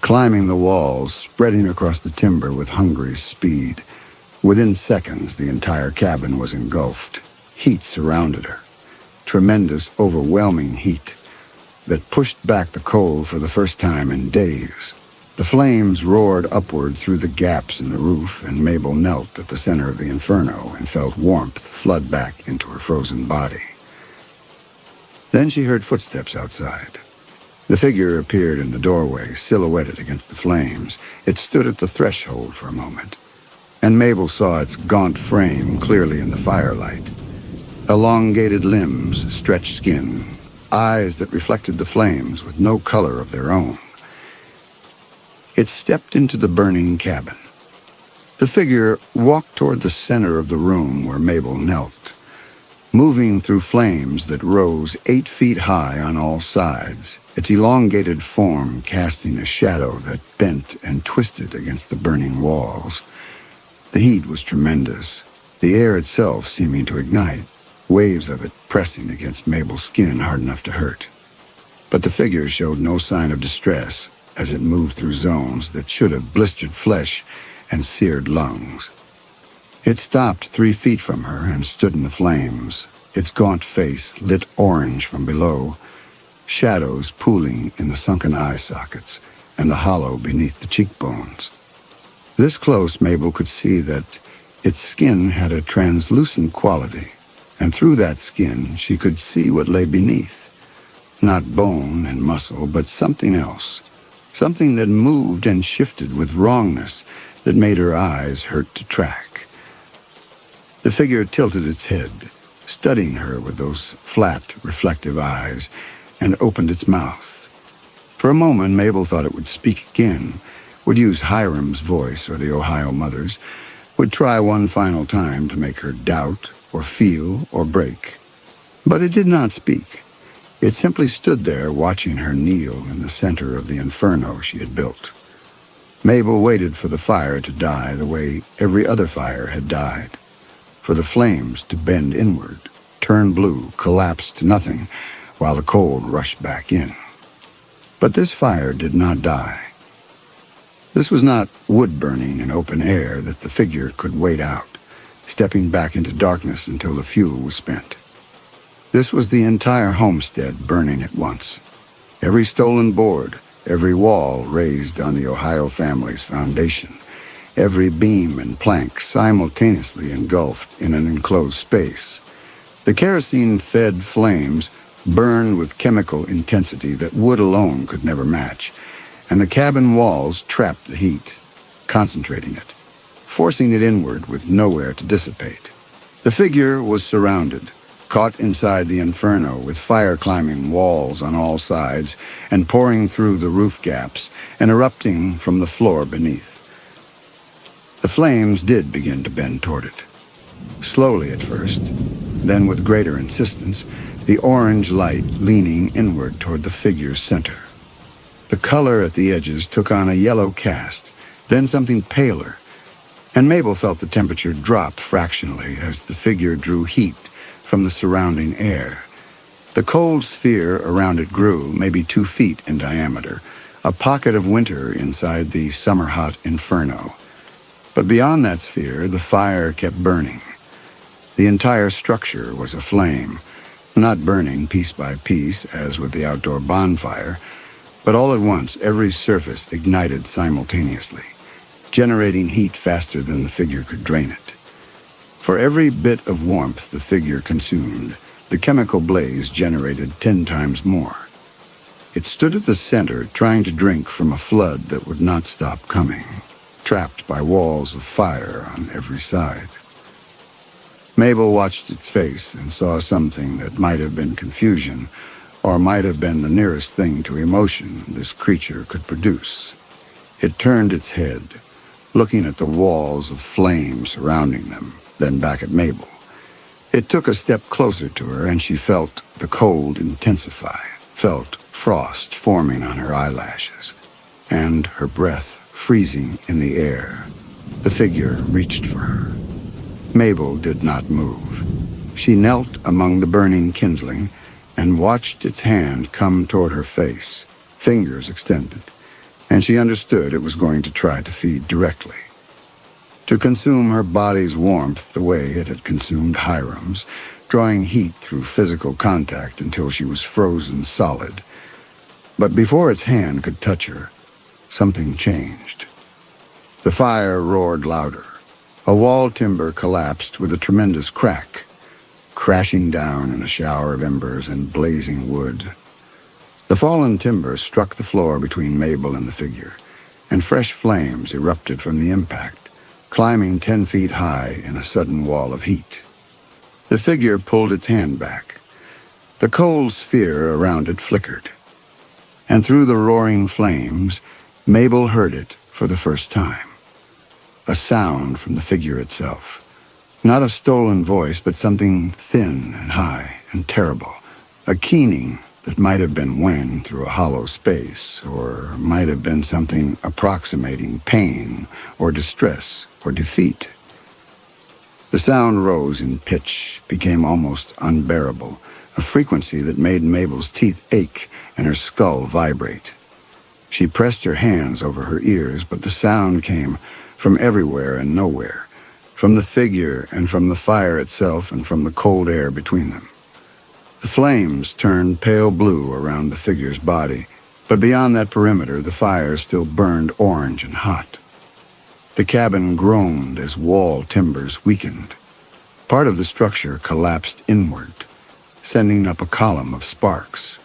climbing the walls, spreading across the timber with hungry speed. Within seconds, the entire cabin was engulfed. Heat surrounded her. Tremendous, overwhelming heat that pushed back the cold for the first time in days. The flames roared upward through the gaps in the roof, and Mabel knelt at the center of the inferno and felt warmth flood back into her frozen body. Then she heard footsteps outside. The figure appeared in the doorway, silhouetted against the flames. It stood at the threshold for a moment, and Mabel saw its gaunt frame clearly in the firelight. Elongated limbs, stretched skin, eyes that reflected the flames with no color of their own. It stepped into the burning cabin. The figure walked toward the center of the room where Mabel knelt, moving through flames that rose 8 feet high on all sides, its elongated form casting a shadow that bent and twisted against the burning walls. The heat was tremendous, the air itself seeming to ignite, waves of it pressing against Mabel's skin hard enough to hurt. But the figure showed no sign of distress as it moved through zones that should have blistered flesh and seared lungs. It stopped 3 feet from her and stood in the flames, its gaunt face lit orange from below, shadows pooling in the sunken eye sockets, and the hollow beneath the cheekbones. This close, Mabel could see that its skin had a translucent quality, and through that skin she could see what lay beneath. Not bone and muscle, but something else. Something that moved and shifted with wrongness that made her eyes hurt to track. The figure tilted its head, studying her with those flat, reflective eyes, and opened its mouth. For a moment, Mabel thought it would speak again, would use Hiram's voice or the Ohio mother's, would try one final time to make her doubt or feel or break. But it did not speak. It simply stood there watching her kneel in the center of the inferno she had built. Mabel waited for the fire to die the way every other fire had died, for the flames to bend inward, turn blue, collapse to nothing, while the cold rushed back in. But this fire did not die. This was not wood burning in open air that the figure could wait out, stepping back into darkness until the fuel was spent. This was the entire homestead burning at once. Every stolen board, every wall raised on the Ohio family's foundation, every beam and plank simultaneously engulfed in an enclosed space. The kerosene-fed flames burned with chemical intensity that wood alone could never match, and the cabin walls trapped the heat, concentrating it, forcing it inward with nowhere to dissipate. The figure was surrounded, caught inside the inferno with fire-climbing walls on all sides and pouring through the roof gaps and erupting from the floor beneath. The flames did begin to bend toward it. Slowly at first, then with greater insistence, the orange light leaning inward toward the figure's center. The color at the edges took on a yellow cast, then something paler, and Mabel felt the temperature drop fractionally as the figure drew heat from the surrounding air. The cold sphere around it grew, maybe 2 feet in diameter, a pocket of winter inside the summer-hot inferno. But beyond that sphere, the fire kept burning. The entire structure was aflame, not burning piece by piece as with the outdoor bonfire, but all at once every surface ignited simultaneously, generating heat faster than the figure could drain it. For every bit of warmth the figure consumed, the chemical blaze generated 10 times more. It stood at the center, trying to drink from a flood that would not stop coming, trapped by walls of fire on every side. Mabel watched its face and saw something that might have been confusion, or might have been the nearest thing to emotion this creature could produce. It turned its head, looking at the walls of flame surrounding them, then back at Mabel. It took a step closer to her, and she felt the cold intensify, felt frost forming on her eyelashes, and her breath freezing in the air. The figure reached for her. Mabel did not move. She knelt among the burning kindling and watched its hand come toward her face, fingers extended, and she understood it was going to try to feed directly, to consume her body's warmth the way it had consumed Hiram's, drawing heat through physical contact until she was frozen solid. But before its hand could touch her, something changed. The fire roared louder. A wall timber collapsed with a tremendous crack, crashing down in a shower of embers and blazing wood. The fallen timber struck the floor between Mabel and the figure, and fresh flames erupted from the impact, climbing 10 feet high in a sudden wall of heat. The figure pulled its hand back. The cold sphere around it flickered, and through the roaring flames, Mabel heard it for the first time. A sound from the figure itself. Not a stolen voice, but something thin and high and terrible. A keening that might have been winged through a hollow space, or might have been something approximating pain or distress or defeat. The sound rose in pitch, became almost unbearable, a frequency that made Mabel's teeth ache and her skull vibrate. She pressed her hands over her ears, but the sound came from everywhere and nowhere, from the figure and from the fire itself and from the cold air between them. The flames turned pale blue around the figure's body, But beyond that perimeter, the fire still burned orange and hot. The cabin groaned as wall timbers weakened. Part of the structure collapsed inward, sending up a column of sparks.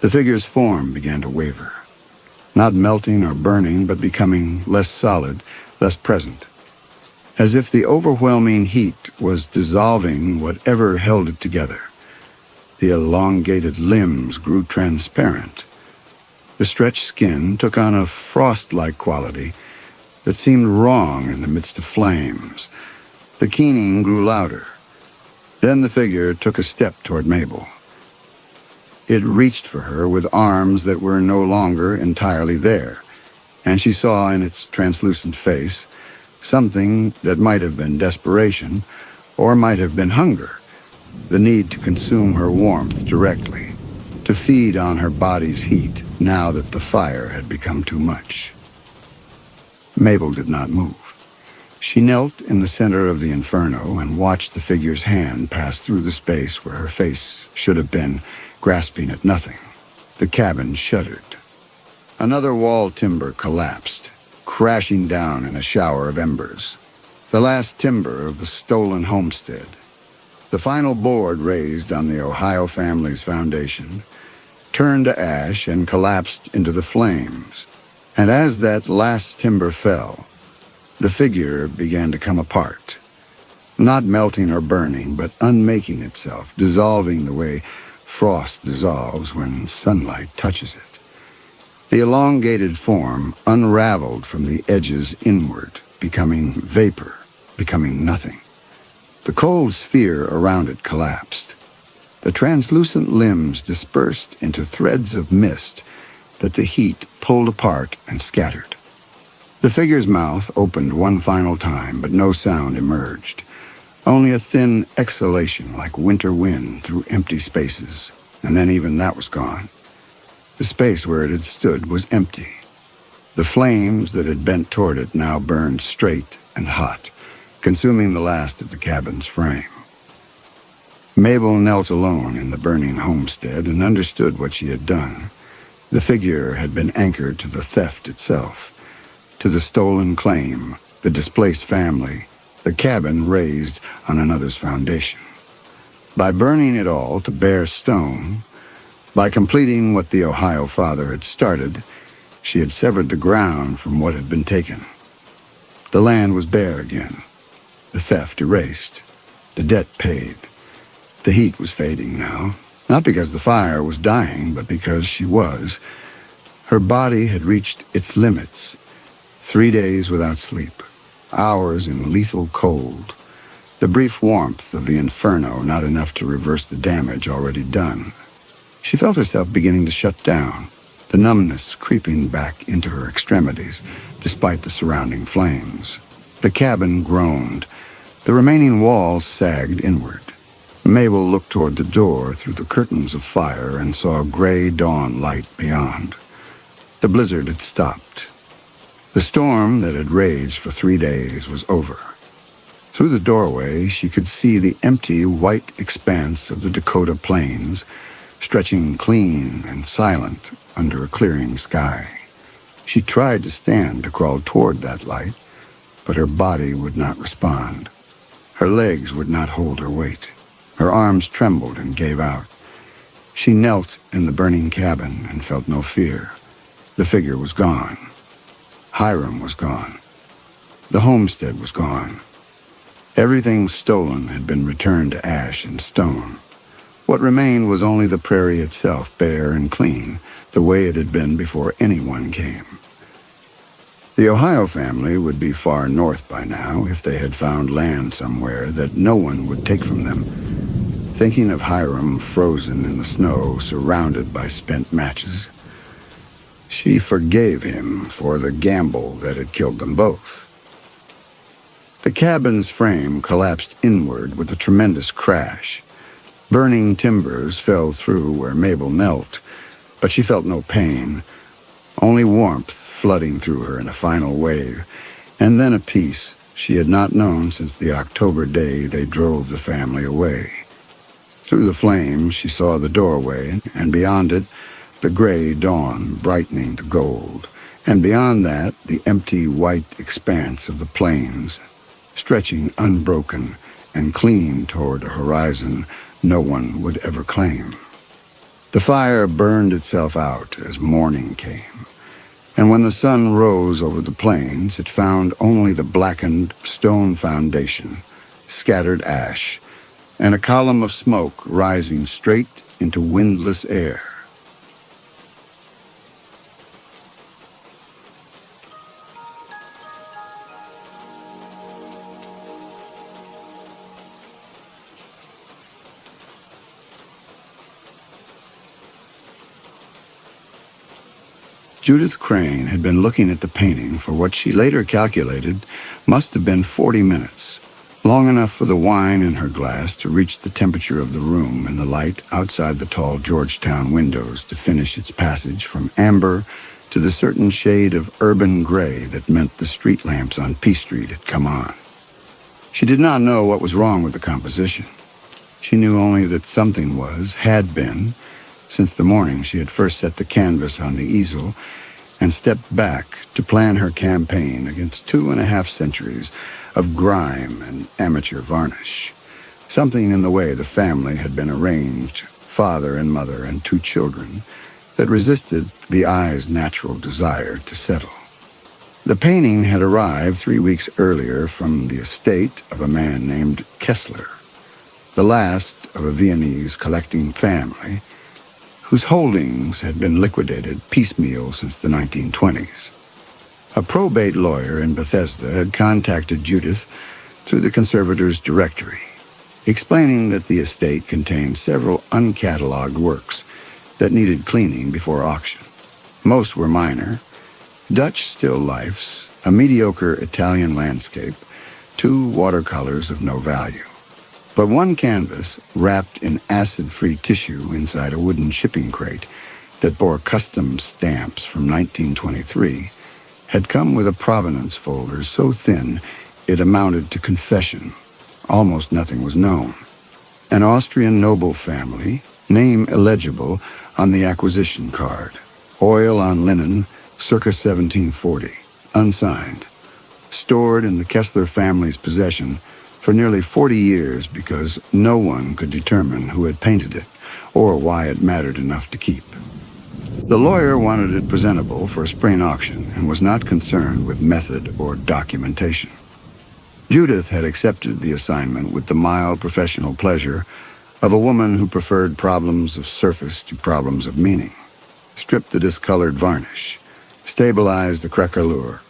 The figure's form began to waver, not melting or burning, but becoming less solid, less present, as if the overwhelming heat was dissolving whatever held it together. The elongated limbs grew transparent. The stretched skin took on a frost-like quality that seemed wrong in the midst of flames. The keening grew louder. Then the figure took a step toward Mabel. It reached for her with arms that were no longer entirely there, and she saw in its translucent face something that might have been desperation or might have been hunger, the need to consume her warmth directly, to feed on her body's heat now that the fire had become too much. Mabel did not move. She knelt in the center of the inferno and watched the figure's hand pass through the space where her face should have been, grasping at nothing. The cabin shuddered. Another wall timber collapsed, crashing down in a shower of embers. The last timber of the stolen homestead. The final board raised on the Ohio family's foundation turned to ash and collapsed into the flames. And as that last timber fell, the figure began to come apart, not melting or burning, but unmaking itself, dissolving the way frost dissolves when sunlight touches it. The elongated form unraveled from the edges inward, becoming vapor, becoming nothing. The cold sphere around it collapsed. The translucent limbs dispersed into threads of mist that the heat pulled apart and scattered. The figure's mouth opened one final time, but no sound emerged. Only a thin exhalation like winter wind through empty spaces, and then even that was gone. The space where it had stood was empty. The flames that had bent toward it now burned straight and hot, consuming the last of the cabin's frame. Mabel knelt alone in the burning homestead and understood what she had done. The figure had been anchored to the theft itself, to the stolen claim, the displaced family, the cabin raised on another's foundation. By burning it all to bare stone, by completing what the Ohio father had started, she had severed the ground from what had been taken. The land was bare again, the theft erased, the debt paid. The heat was fading now, not because the fire was dying, but because she was. Her body had reached its limits. 3 days without sleep, hours in lethal cold, the brief warmth of the inferno not enough to reverse the damage already done. She felt herself beginning to shut down, the numbness creeping back into her extremities, despite the surrounding flames. The cabin groaned. The remaining walls sagged inward. Mabel looked toward the door through the curtains of fire and saw gray dawn light beyond. The blizzard had stopped. The storm that had raged for 3 days was over. Through the doorway, she could see the empty white expanse of the Dakota plains, stretching clean and silent under a clearing sky. She tried to stand to crawl toward that light, but her body would not respond. Her legs would not hold her weight. Her arms trembled and gave out. She knelt in the burning cabin and felt no fear. The figure was gone. Hiram was gone. The homestead was gone. Everything stolen had been returned to ash and stone. What remained was only the prairie itself, bare and clean, the way it had been before anyone came. The Ohio family would be far north by now if they had found land somewhere that no one would take from them. Thinking of Hiram frozen in the snow, surrounded by spent matches, she forgave him for the gamble that had killed them both. The cabin's frame collapsed inward with a tremendous crash. Burning timbers fell through where Mabel knelt, but she felt no pain, only warmth flooding through her in a final wave, and then a peace she had not known since the October day they drove the family away. Through the flames, she saw the doorway, and beyond it, the gray dawn brightening the gold, and beyond that, the empty white expanse of the plains, stretching unbroken and clean toward a horizon no one would ever claim. The fire burned itself out as morning came, and when the sun rose over the plains, it found only the blackened stone foundation, scattered ash, and a column of smoke rising straight into windless air. Judith Crane had been looking at the painting for what she later calculated must have been 40 minutes, long enough for the wine in her glass to reach the temperature of the room and the light outside the tall Georgetown windows to finish its passage from amber to the certain shade of urban gray that meant the street lamps on P Street had come on. She did not know what was wrong with the composition. She knew only that something had been, since the morning she had first set the canvas on the easel and stepped back to plan her campaign against 2.5 centuries of grime and amateur varnish. Something in the way the family had been arranged, father and mother and 2 children, that resisted the eye's natural desire to settle. The painting had arrived 3 weeks earlier from the estate of a man named Kessler, the last of a Viennese collecting family whose holdings had been liquidated piecemeal since the 1920s. A probate lawyer in Bethesda had contacted Judith through the conservator's directory, explaining that the estate contained several uncatalogued works that needed cleaning before auction. Most were minor: Dutch still lifes, a mediocre Italian landscape, 2 watercolors of no value. But one canvas, wrapped in acid-free tissue inside a wooden shipping crate that bore custom stamps from 1923, had come with a provenance folder so thin it amounted to confession. Almost nothing was known. An Austrian noble family, name illegible on the acquisition card, oil on linen, circa 1740, unsigned, stored in the Kessler family's possession for nearly 40 years because no one could determine who had painted it or why it mattered enough to keep. The lawyer wanted it presentable for a spring auction and was not concerned with method or documentation. Judith had accepted the assignment with the mild professional pleasure of a woman who preferred problems of surface to problems of meaning. Strip the discolored varnish, stabilize the craquelure,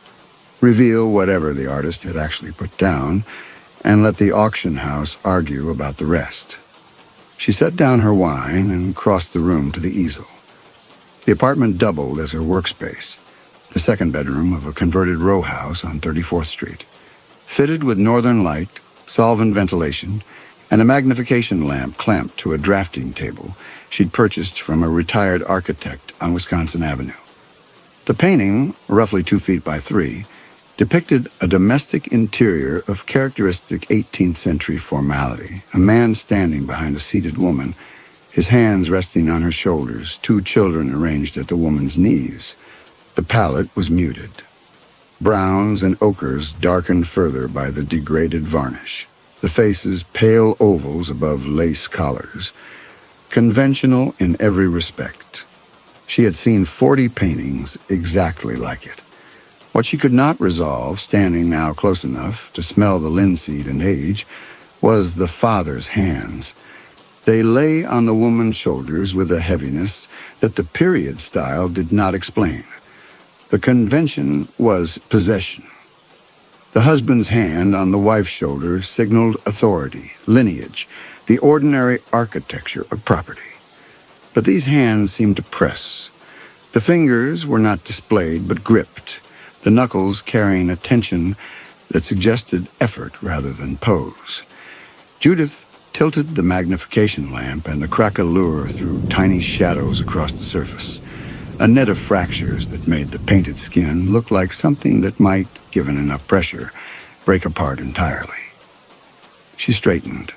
reveal whatever the artist had actually put down, and let the auction house argue about the rest. She set down her wine and crossed the room to the easel. The apartment doubled as her workspace, the second bedroom of a converted row house on 34th Street, fitted with northern light, solvent ventilation, and a magnification lamp clamped to a drafting table she'd purchased from a retired architect on Wisconsin Avenue. The painting, roughly 2 feet by 3, depicted a domestic interior of characteristic 18th century formality, a man standing behind a seated woman, his hands resting on her shoulders, 2 children arranged at the woman's knees. The palette was muted. Browns and ochres darkened further by the degraded varnish, the faces pale ovals above lace collars, conventional in every respect. She had seen 40 paintings exactly like it. What she could not resolve, standing now close enough to smell the linseed and age, was the father's hands. They lay on the woman's shoulders with a heaviness that the period style did not explain. The convention was possession. The husband's hand on the wife's shoulder signaled authority, lineage, the ordinary architecture of property. But these hands seemed to press. The fingers were not displayed but gripped, the knuckles carrying a tension that suggested effort rather than pose. Judith tilted the magnification lamp and the craquelure threw tiny shadows across the surface, a net of fractures that made the painted skin look like something that might, given enough pressure, break apart entirely. She straightened.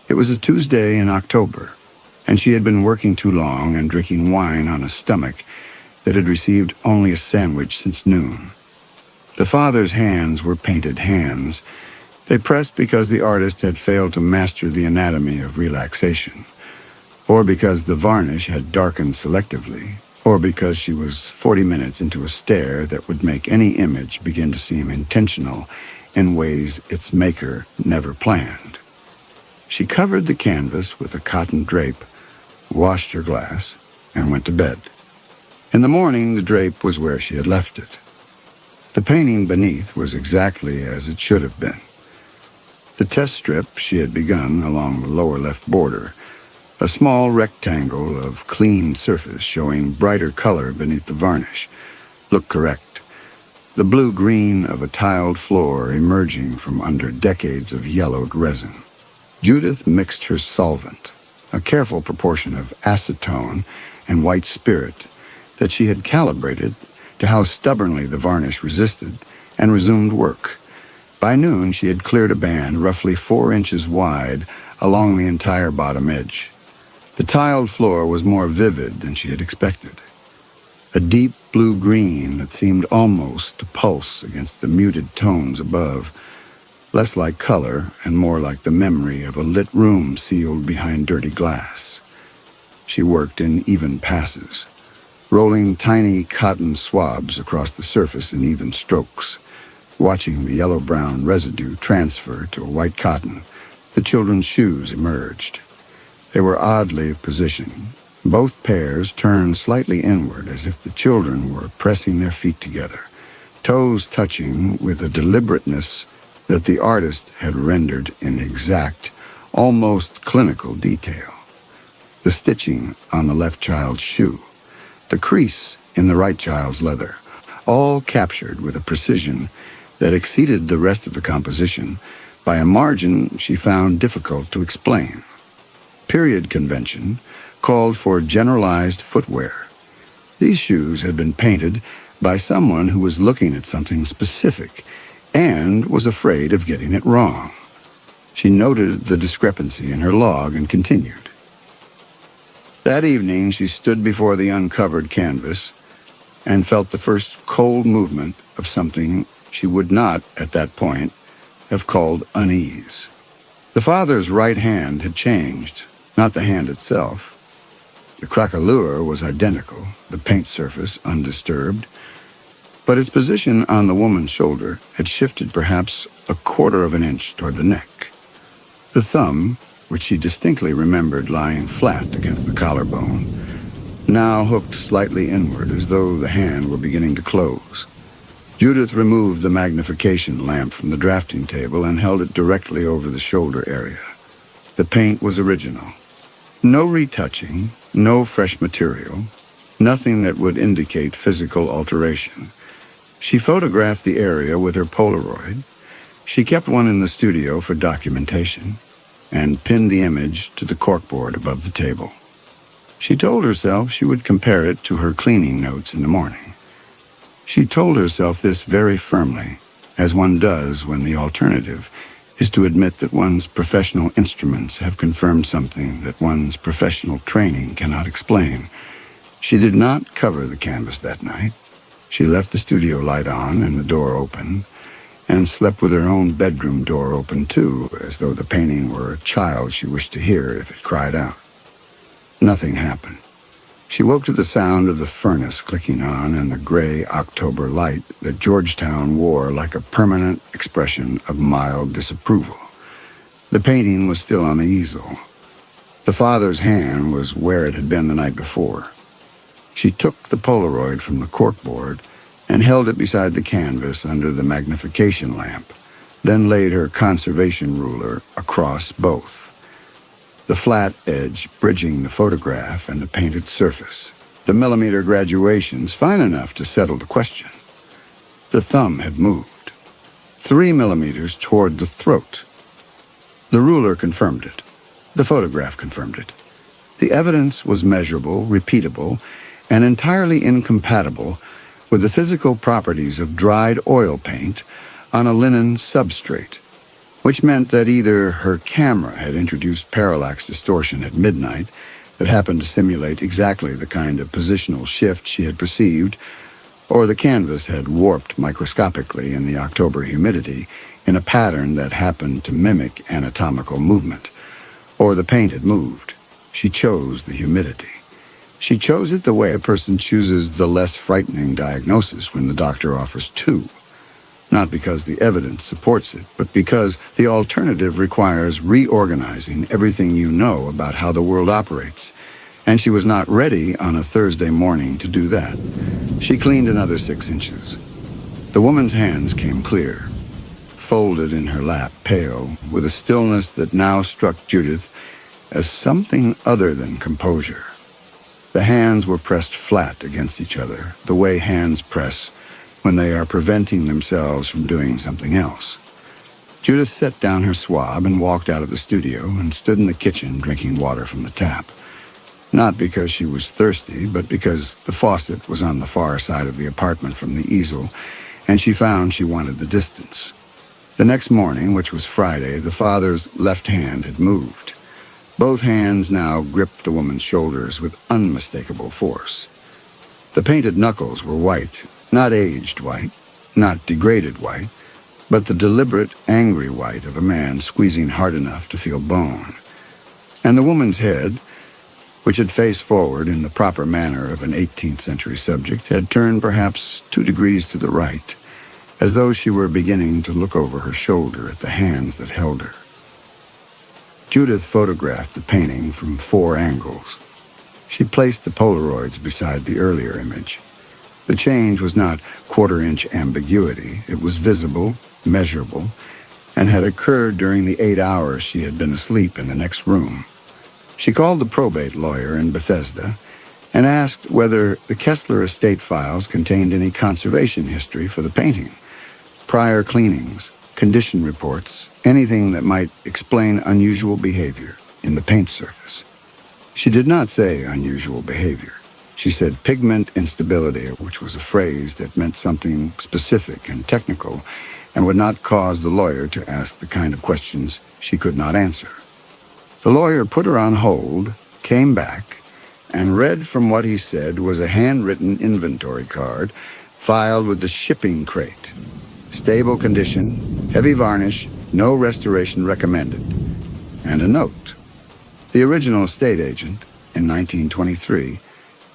It was a Tuesday in October, and she had been working too long and drinking wine on a stomach that had received only a sandwich since noon. The father's hands were painted hands. They pressed because the artist had failed to master the anatomy of relaxation, or because the varnish had darkened selectively, or because she was 40 minutes into a stare that would make any image begin to seem intentional in ways its maker never planned. She covered the canvas with a cotton drape, washed her glass, and went to bed. In the morning, the drape was where she had left it. The painting beneath was exactly as it should have been. The test strip she had begun along the lower left border, a small rectangle of clean surface showing brighter color beneath the varnish, looked correct. The blue-green of a tiled floor emerging from under decades of yellowed resin. Judith mixed her solvent, a careful proportion of acetone and white spirit that she had calibrated to how stubbornly the varnish resisted, and resumed work. By noon, she had cleared a band roughly 4 inches wide along the entire bottom edge. The tiled floor was more vivid than she had expected. A deep blue-green that seemed almost to pulse against the muted tones above, less like color and more like the memory of a lit room sealed behind dirty glass. She worked in even passes, rolling tiny cotton swabs across the surface in even strokes. Watching the yellow-brown residue transfer to a white cotton, the children's shoes emerged. They were oddly positioned. Both pairs turned slightly inward as if the children were pressing their feet together, toes touching with a deliberateness that the artist had rendered in exact, almost clinical detail. The stitching on the left child's shoe, the crease in the right child's leather, all captured with a precision that exceeded the rest of the composition by a margin she found difficult to explain. Period convention called for generalized footwear. These shoes had been painted by someone who was looking at something specific and was afraid of getting it wrong. She noted the discrepancy in her log and continued. That evening, she stood before the uncovered canvas and felt the first cold movement of something she would not, at that point, have called unease. The father's right hand had changed, not the hand itself. The craquelure was identical, the paint surface undisturbed, but its position on the woman's shoulder had shifted perhaps 1/4 of an inch toward the neck. The thumb, which she distinctly remembered lying flat against the collarbone, now hooked slightly inward as though the hand were beginning to close. Judith removed the magnification lamp from the drafting table and held it directly over the shoulder area. The paint was original. No retouching, no fresh material, nothing that would indicate physical alteration. She photographed the area with her Polaroid. She kept one in the studio for documentation, and pinned the image to the corkboard above the table. She told herself she would compare it to her cleaning notes in the morning. She told herself this very firmly, as one does when the alternative is to admit that one's professional instruments have confirmed something that one's professional training cannot explain. She did not cover the canvas that night. She left the studio light on and the door open, and slept with her own bedroom door open too, as though the painting were a child she wished to hear if it cried out. Nothing happened. She woke to the sound of the furnace clicking on and the gray October light that Georgetown wore like a permanent expression of mild disapproval. The painting was still on the easel. The father's hand was where it had been the night before. She took the Polaroid from the corkboard and held it beside the canvas under the magnification lamp, then laid her conservation ruler across both, the flat edge bridging the photograph and the painted surface. The millimeter graduations fine enough to settle the question. The thumb had moved 3 millimeters toward the throat. The ruler confirmed it. The photograph confirmed it. The evidence was measurable, repeatable, and entirely incompatible with the physical properties of dried oil paint on a linen substrate, which meant that either her camera had introduced parallax distortion at midnight that happened to simulate exactly the kind of positional shift she had perceived, or the canvas had warped microscopically in the October humidity in a pattern that happened to mimic anatomical movement, or the paint had moved. She chose the humidity. She chose it the way a person chooses the less frightening diagnosis when the doctor offers two. Not because the evidence supports it, but because the alternative requires reorganizing everything you know about how the world operates. And she was not ready on a Thursday morning to do that. She cleaned another 6 inches. The woman's hands came clear, folded in her lap, pale, with a stillness that now struck Judith as something other than composure. The hands were pressed flat against each other, the way hands press when they are preventing themselves from doing something else. Judith set down her swab and walked out of the studio and stood in the kitchen drinking water from the tap. Not because she was thirsty, but because the faucet was on the far side of the apartment from the easel, and she found she wanted the distance. The next morning, which was Friday, the father's left hand had moved. Both hands now gripped the woman's shoulders with unmistakable force. The painted knuckles were white, not aged white, not degraded white, but the deliberate, angry white of a man squeezing hard enough to feel bone. And the woman's head, which had faced forward in the proper manner of an 18th century subject, had turned perhaps 2 degrees to the right, as though she were beginning to look over her shoulder at the hands that held her. Judith photographed the painting from 4 angles. She placed the Polaroids beside the earlier image. The change was not quarter-inch ambiguity. It was visible, measurable, and had occurred during the 8 hours she had been asleep in the next room. She called the probate lawyer in Bethesda and asked whether the Kessler estate files contained any conservation history for the painting, prior cleanings, condition reports, anything that might explain unusual behavior in the paint surface. She did not say unusual behavior. She said pigment instability, which was a phrase that meant something specific and technical and would not cause the lawyer to ask the kind of questions she could not answer. The lawyer put her on hold, came back, and read from what he said was a handwritten inventory card filed with the shipping crate. Stable condition, heavy varnish, no restoration recommended. And a note. The original estate agent, in 1923,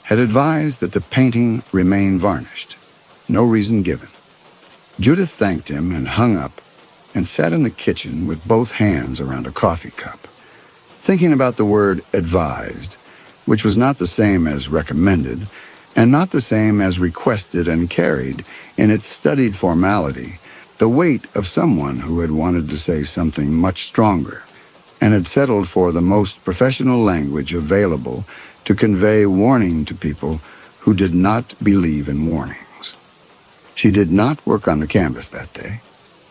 had advised that the painting remain varnished. No reason given. Judith thanked him and hung up and sat in the kitchen with both hands around a coffee cup, thinking about the word advised, which was not the same as recommended and not the same as requested, and carried in its studied formality the weight of someone who had wanted to say something much stronger and had settled for the most professional language available to convey warning to people who did not believe in warnings. She did not work on the canvas that day.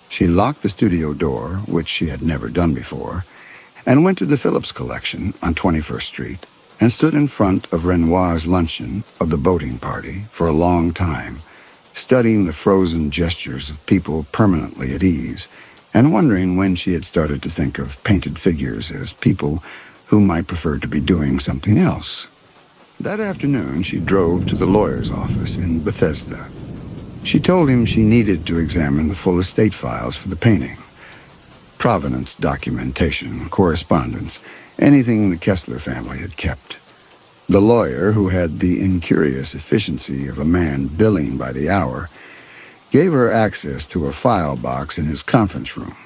She locked the studio door, which she had never done before, and went to the Phillips Collection on 21st Street and stood in front of Renoir's luncheon of the boating party for a long time, studying the frozen gestures of people permanently at ease and wondering when she had started to think of painted figures as people who might prefer to be doing something else. That afternoon, she drove to the lawyer's office in Bethesda. She told him she needed to examine the full estate files for the painting. Provenance documentation, correspondence, anything the Kessler family had kept. The lawyer, who had the incurious efficiency of a man billing by the hour, gave her access to a file box in his conference room.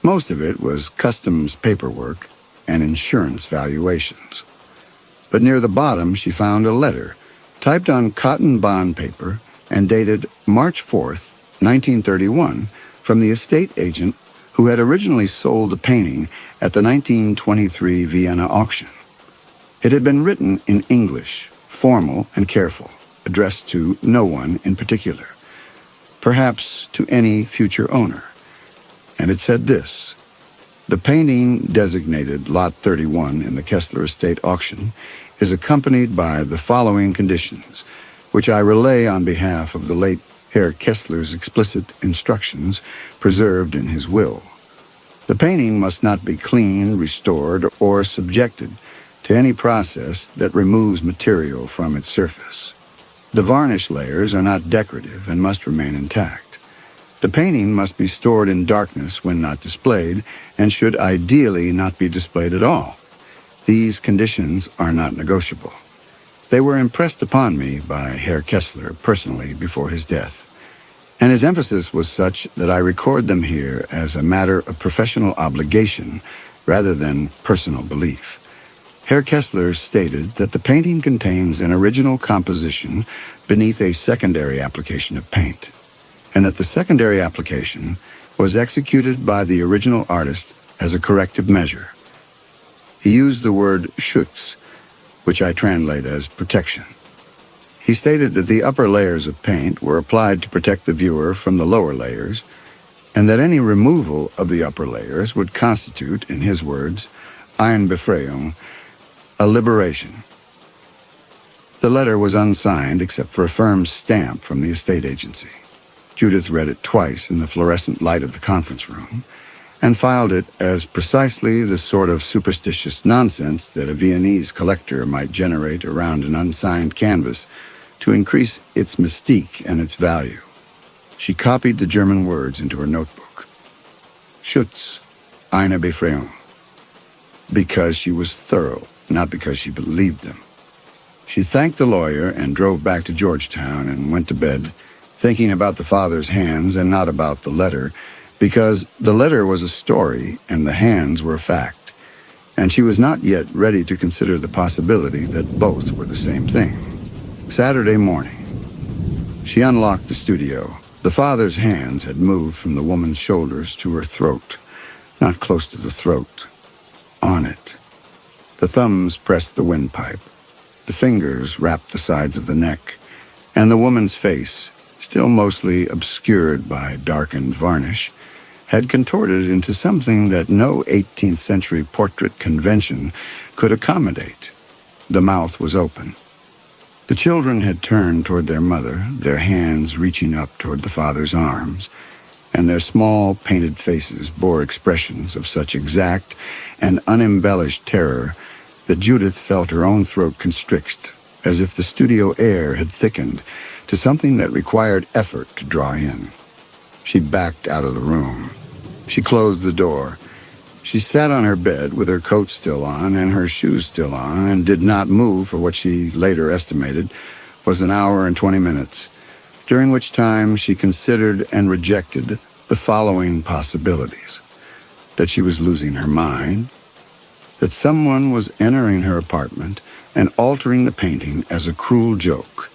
Most of it was customs paperwork and insurance valuations. But near the bottom she found a letter, typed on cotton bond paper and dated March 4th, 1931, from the estate agent who had originally sold the painting at the 1923 Vienna auction. It had been written in English, formal and careful, addressed to no one in particular, perhaps to any future owner. And it said this: "The painting designated Lot 31 in the Kessler Estate auction is accompanied by the following conditions, which I relay on behalf of the late Herr Kessler's explicit instructions preserved in his will. The painting must not be cleaned, restored, or subjected to any process that removes material from its surface. The varnish layers are not decorative and must remain intact. The painting must be stored in darkness when not displayed, and should ideally not be displayed at all. These conditions are not negotiable. They were impressed upon me by Herr Kessler personally before his death, and his emphasis was such that I record them here as a matter of professional obligation rather than personal belief. Herr Kessler stated that the painting contains an original composition beneath a secondary application of paint, and that the secondary application was executed by the original artist as a corrective measure. He used the word Schutz, which I translate as protection. He stated that the upper layers of paint were applied to protect the viewer from the lower layers, and that any removal of the upper layers would constitute, in his words, eine Befreiung, a liberation. The letter was unsigned except for a firm stamp from the estate agency. Judith read it twice in the fluorescent light of the conference room, and filed it as precisely the sort of superstitious nonsense that a Viennese collector might generate around an unsigned canvas to increase its mystique and its value. She copied the German words into her notebook. Schutz, eine Befreiung. Because she was thorough, not because she believed them. She thanked the lawyer and drove back to Georgetown and went to bed, thinking about the father's hands and not about the letter, because the letter was a story and the hands were a fact, and she was not yet ready to consider the possibility that both were the same thing. Saturday morning. She unlocked the studio. The father's hands had moved from the woman's shoulders to her throat, not close to the throat, on it. The thumbs pressed the windpipe. The fingers wrapped the sides of the neck, and the woman's face, still mostly obscured by darkened varnish, had contorted into something that no 18th century portrait convention could accommodate. The mouth was open. The children had turned toward their mother, their hands reaching up toward the father's arms, and their small, painted faces bore expressions of such exact and unembellished terror that Judith felt her own throat constrict, as if the studio air had thickened to something that required effort to draw in. She backed out of the room. She closed the door. She sat on her bed with her coat still on and her shoes still on, and did not move for what she later estimated was an hour and 20 minutes, during which time she considered and rejected the following possibilities: that she was losing her mind, that someone was entering her apartment and altering the painting as a cruel joke,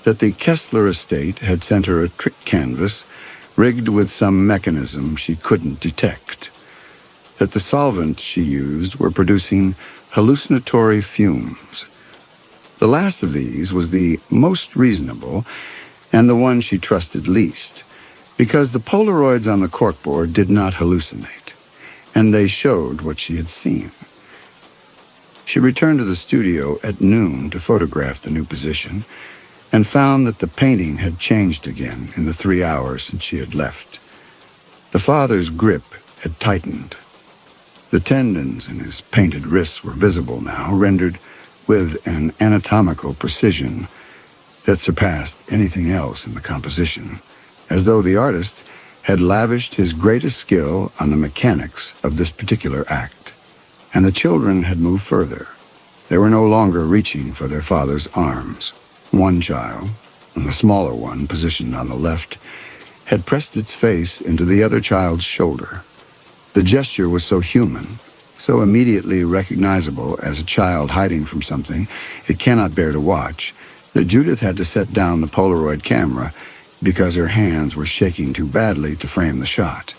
that the Kessler estate had sent her a trick canvas rigged with some mechanism she couldn't detect, that the solvents she used were producing hallucinatory fumes. The last of these was the most reasonable and the one she trusted least, because the Polaroids on the corkboard did not hallucinate, and they showed what she had seen. She returned to the studio at noon to photograph the new position, and found that the painting had changed again in the 3 hours since she had left. The father's grip had tightened. The tendons in his painted wrists were visible now, rendered with an anatomical precision that surpassed anything else in the composition, as though the artist had lavished his greatest skill on the mechanics of this particular act. And the children had moved further. They were no longer reaching for their father's arms. One child, and the smaller one positioned on the left, had pressed its face into the other child's shoulder. The gesture was so human, so immediately recognizable as a child hiding from something it cannot bear to watch, that Judith had to set down the Polaroid camera because her hands were shaking too badly to frame the shot.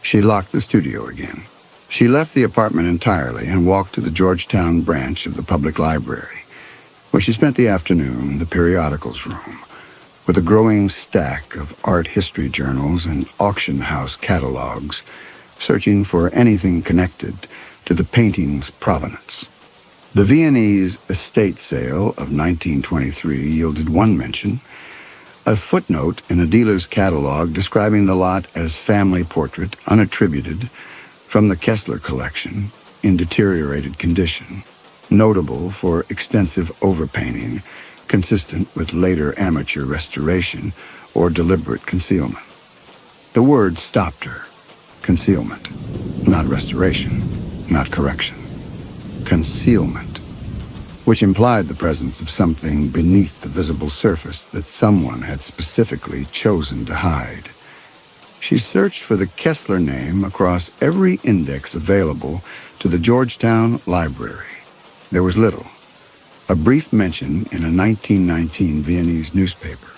She locked the studio again. She left the apartment entirely and walked to the Georgetown branch of the public library, where she spent the afternoon in the periodicals room, with a growing stack of art history journals and auction house catalogs, searching for anything connected to the painting's provenance. The Viennese estate sale of 1923 yielded one mention, a footnote in a dealer's catalog describing the lot as family portrait, unattributed, from the Kessler collection, in deteriorated condition. notable for extensive overpainting, consistent with later amateur restoration or deliberate concealment. The word stopped her. Concealment. Not restoration. Not correction. Concealment. Which implied the presence of something beneath the visible surface that someone had specifically chosen to hide. She searched for the Kessler name across every index available to the Georgetown Library. There was little. A brief mention in a 1919 Viennese newspaper.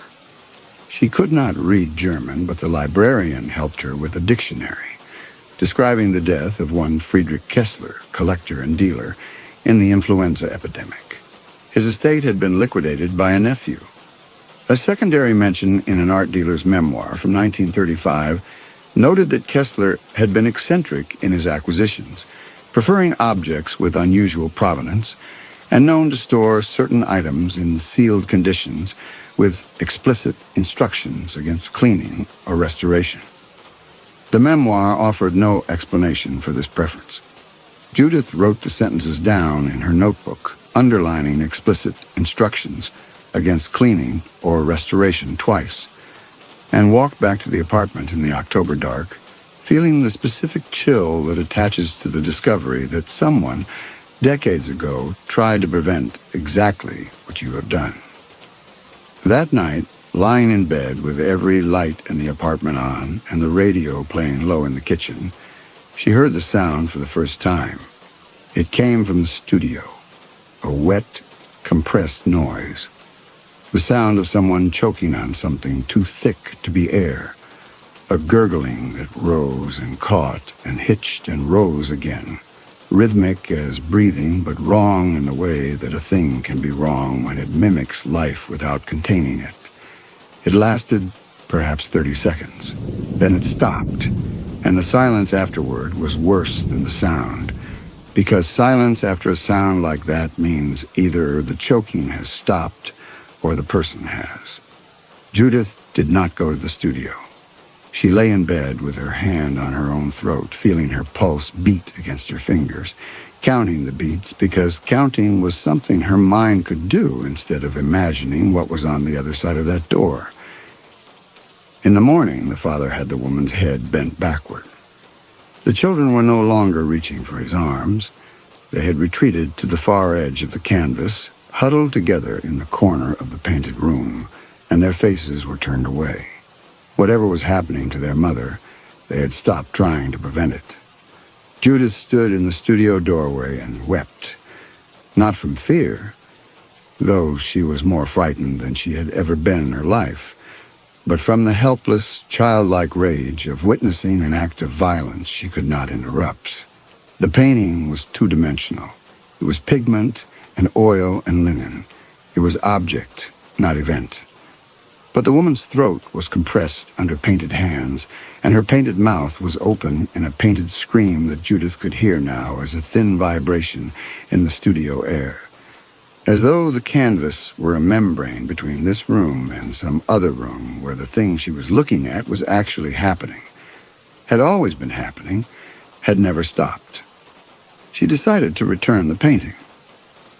She could not read German, but the librarian helped her with a dictionary, describing the death of one Friedrich Kessler, collector and dealer, in the influenza epidemic. His estate had been liquidated by a nephew. A secondary mention in an art dealer's memoir from 1935 noted that Kessler had been eccentric in his acquisitions, preferring objects with unusual provenance, and known to store certain items in sealed conditions with explicit instructions against cleaning or restoration. The memoir offered no explanation for this preference. Judith wrote the sentences down in her notebook, underlining explicit instructions against cleaning or restoration twice, and walked back to the apartment in the October dark, feeling the specific chill that attaches to the discovery that someone, decades ago, tried to prevent exactly what you have done. That night, lying in bed with every light in the apartment on and the radio playing low in the kitchen, she heard the sound for the first time. It came from the studio, a wet, compressed noise. The sound of someone choking on something too thick to be air. A gurgling that rose and caught and hitched and rose again. Rhythmic as breathing, but wrong in the way that a thing can be wrong when it mimics life without containing it. It lasted perhaps 30 seconds. Then it stopped, and the silence afterward was worse than the sound, because silence after a sound like that means either the choking has stopped or the person has. Judith did not go to the studio. She lay in bed with her hand on her own throat, feeling her pulse beat against her fingers, counting the beats because counting was something her mind could do instead of imagining what was on the other side of that door. In the morning, the father had the woman's head bent backward. The children were no longer reaching for his arms. They had retreated to the far edge of the canvas, huddled together in the corner of the painted room, and their faces were turned away. Whatever was happening to their mother, they had stopped trying to prevent it. Judith stood in the studio doorway and wept, not from fear, though she was more frightened than she had ever been in her life, but from the helpless, childlike rage of witnessing an act of violence she could not interrupt. The painting was two-dimensional. It was pigment and oil and linen. It was object, not event. But the woman's throat was compressed under painted hands, and her painted mouth was open in a painted scream that Judith could hear now as a thin vibration in the studio air. As though the canvas were a membrane between this room and some other room where the thing she was looking at was actually happening. Had always been happening, had never stopped. She decided to return the painting.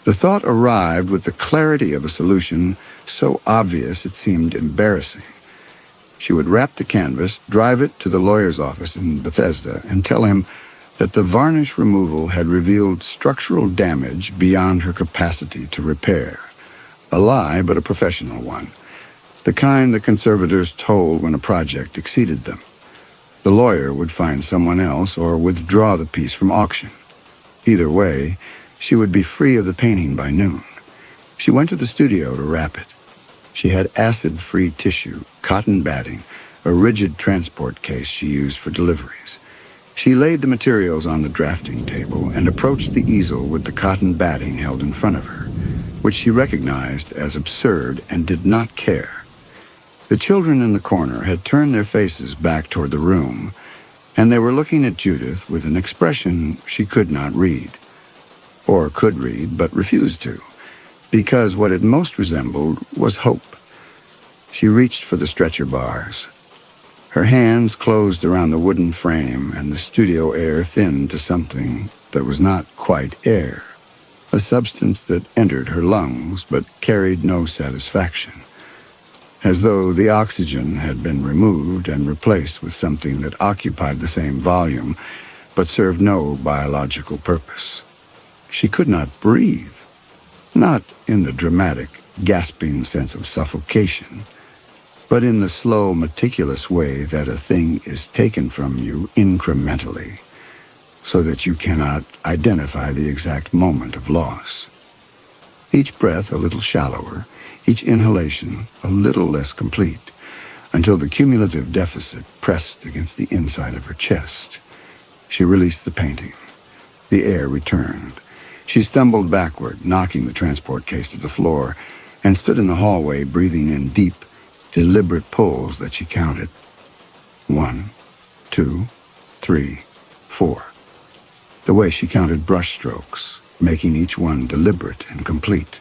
The thought arrived with the clarity of a solution so obvious it seemed embarrassing. She would wrap the canvas, drive it to the lawyer's office in Bethesda, and tell him that the varnish removal had revealed structural damage beyond her capacity to repair. A lie, but a professional one. The kind the conservators told when a project exceeded them. The lawyer would find someone else or withdraw the piece from auction. Either way, she would be free of the painting by noon. She went to the studio to wrap it. She had acid-free tissue, cotton batting, a rigid transport case she used for deliveries. She laid the materials on the drafting table and approached the easel with the cotton batting held in front of her, which she recognized as absurd and did not care. The children in the corner had turned their faces back toward the room, and they were looking at Judith with an expression she could not read, or could read but refused to, because what it most resembled was hope. She reached for the stretcher bars. Her hands closed around the wooden frame, and the studio air thinned to something that was not quite air. a substance that entered her lungs but carried no satisfaction, as though the oxygen had been removed and replaced with something that occupied the same volume but served no biological purpose. She could not breathe, not in the dramatic, gasping sense of suffocation, but in the slow, meticulous way that a thing is taken from you incrementally, so that you cannot identify the exact moment of loss. Each breath a little shallower, each inhalation a little less complete, until the cumulative deficit pressed against the inside of her chest. She released the painting. The air returned. She stumbled backward, knocking the transport case to the floor, and stood in the hallway breathing in deep, deliberate pulls that she counted. 1, 2, 3, 4. The way she counted brush strokes, making each one deliberate and complete,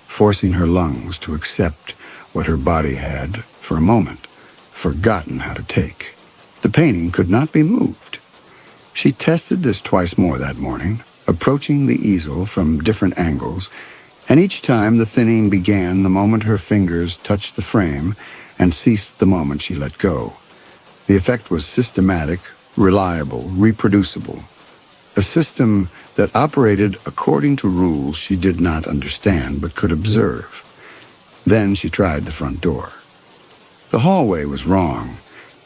forcing her lungs to accept what her body had, for a moment, forgotten how to take. The painting could not be moved. She tested this twice more that morning, approaching the easel from different angles, and each time the thinning began the moment her fingers touched the frame and ceased the moment she let go. The effect was systematic, reliable, reproducible. A system that operated according to rules she did not understand but could observe. Then she tried the front door. The hallway was wrong.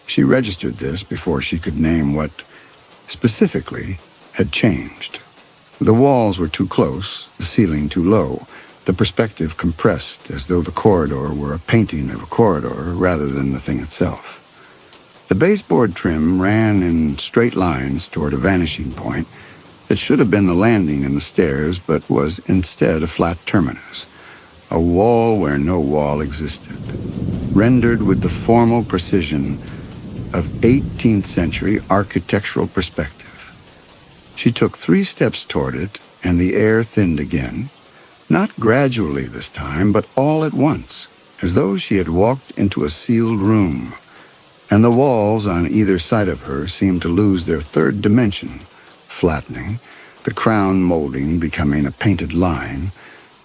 She registered this before she could name what, specifically, had changed. The walls were too close, the ceiling too low, the perspective compressed as though the corridor were a painting of a corridor rather than the thing itself. The baseboard trim ran in straight lines toward a vanishing point that should have been the landing and the stairs, but was instead a flat terminus, a wall where no wall existed, rendered with the formal precision of 18th century architectural perspective. She took 3 steps toward it, and the air thinned again, not gradually this time, but all at once, as though she had walked into a sealed room, and the walls on either side of her seemed to lose their third dimension, flattening, the crown molding becoming a painted line,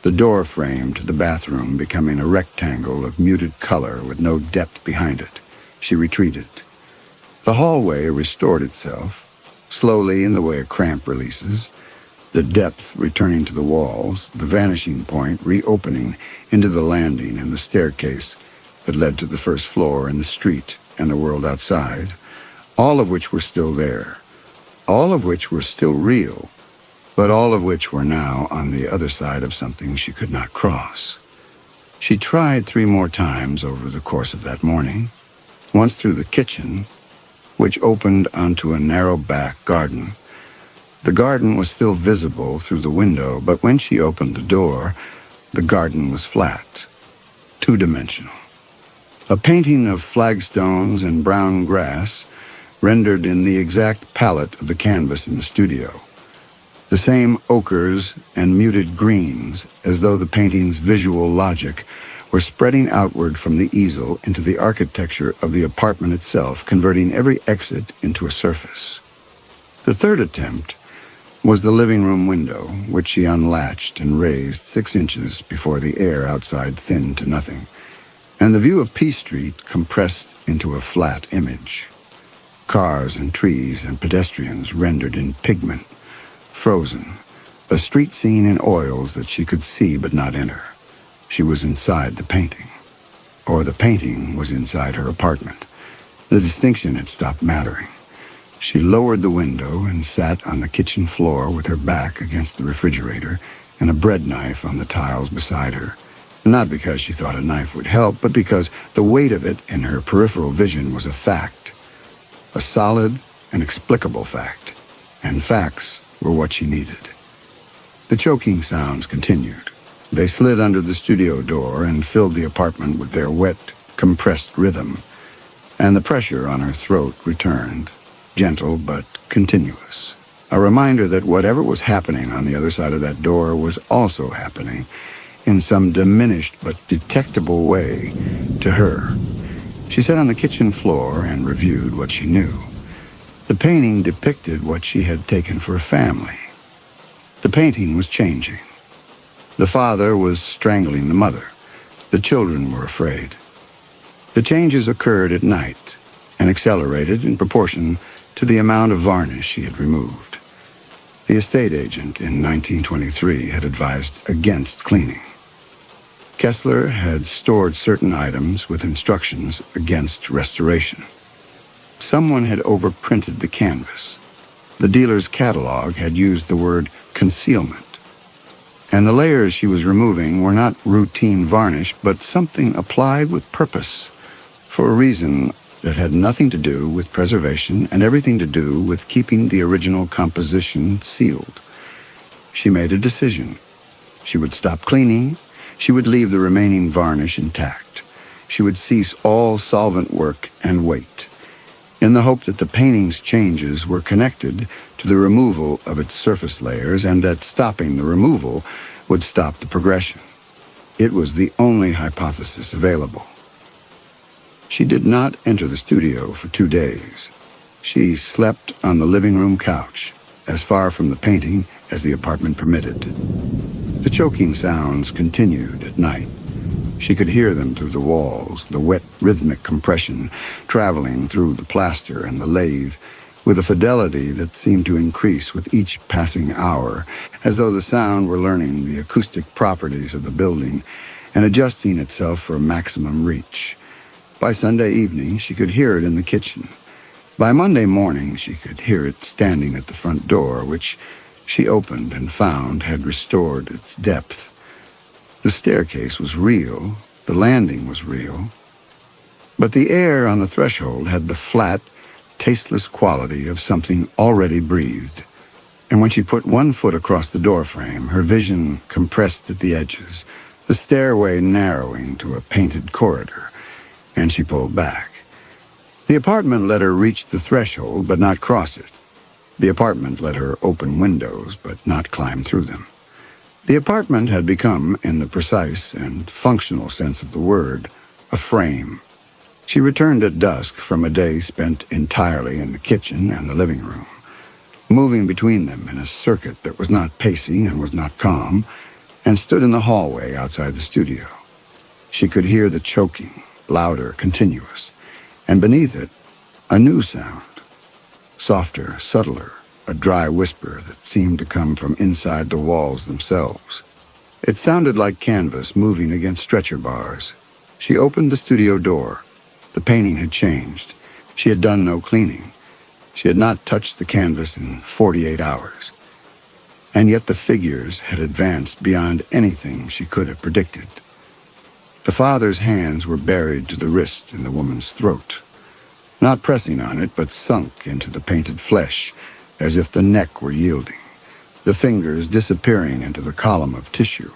the door frame to the bathroom becoming a rectangle of muted color with no depth behind it. She retreated. The hallway restored itself, slowly in the way a cramp releases, the depth returning to the walls, the vanishing point reopening into the landing and the staircase that led to the first floor and the street and the world outside, all of which were still there, all of which were still real, but all of which were now on the other side of something she could not cross. She tried 3 more times over the course of that morning, once through the kitchen, which opened onto a narrow back garden. The garden was still visible through the window, but when she opened the door, the garden was flat, 2-dimensional. A painting of flagstones and brown grass, rendered in the exact palette of the canvas in the studio. The same ochres and muted greens, as though the painting's visual logic were spreading outward from the easel into the architecture of the apartment itself, converting every exit into a surface. The third attempt was the living room window, which she unlatched and raised 6 inches before the air outside thinned to nothing, and the view of P Street compressed into a flat image. Cars and trees and pedestrians rendered in pigment, frozen, a street scene in oils that she could see but not enter. She was inside the painting, or the painting was inside her apartment. The distinction had stopped mattering. She lowered the window and sat on the kitchen floor with her back against the refrigerator and a bread knife on the tiles beside her, not because she thought a knife would help, but because the weight of it in her peripheral vision was a fact, a solid and explicable fact, and facts were what she needed. The choking sounds continued. They slid under the studio door and filled the apartment with their wet, compressed rhythm, and the pressure on her throat returned, gentle but continuous, a reminder that whatever was happening on the other side of that door was also happening in some diminished but detectable way to her. She sat on the kitchen floor and reviewed what she knew. The painting depicted what she had taken for a family. The painting was changing. The father was strangling the mother. The children were afraid. The changes occurred at night and accelerated in proportion to the amount of varnish she had removed. The estate agent in 1923 had advised against cleaning. Kessler had stored certain items with instructions against restoration. Someone had overprinted the canvas. The dealer's catalog had used the word concealment. And the layers she was removing were not routine varnish, but something applied with purpose, for a reason that had nothing to do with preservation and everything to do with keeping the original composition sealed. She made a decision. She would stop cleaning. She would leave the remaining varnish intact. She would cease all solvent work and wait, in the hope that the painting's changes were connected to the removal of its surface layers and that stopping the removal would stop the progression. It was the only hypothesis available. She did not enter the studio for 2 days. She slept on the living room couch, as far from the painting as the apartment permitted. The choking sounds continued at night. She could hear them through the walls, the wet, rhythmic compression traveling through the plaster and the lathe, with a fidelity that seemed to increase with each passing hour, as though the sound were learning the acoustic properties of the building and adjusting itself for maximum reach. By Sunday evening, she could hear it in the kitchen. By Monday morning, she could hear it standing at the front door, which she opened and found had restored its depth. The staircase was real, the landing was real, but the air on the threshold had the flat, tasteless quality of something already breathed. And when she put one foot across the doorframe, her vision compressed at the edges, the stairway narrowing to a painted corridor, and she pulled back. The apartment let her reach the threshold, but not cross it. The apartment let her open windows, but not climb through them. The apartment had become, in the precise and functional sense of the word, a frame. She returned at dusk from a day spent entirely in the kitchen and the living room, moving between them in a circuit that was not pacing and was not calm, and stood in the hallway outside the studio. She could hear the choking, louder, continuous, and beneath it, a new sound, softer, subtler, a dry whisper that seemed to come from inside the walls themselves. It sounded like canvas moving against stretcher bars. She opened the studio door. The painting had changed. She had done no cleaning. She had not touched the canvas in 48 hours. And yet the figures had advanced beyond anything she could have predicted. The father's hands were buried to the wrist in the woman's throat, not pressing on it, but sunk into the painted flesh, as if the neck were yielding, the fingers disappearing into the column of tissue,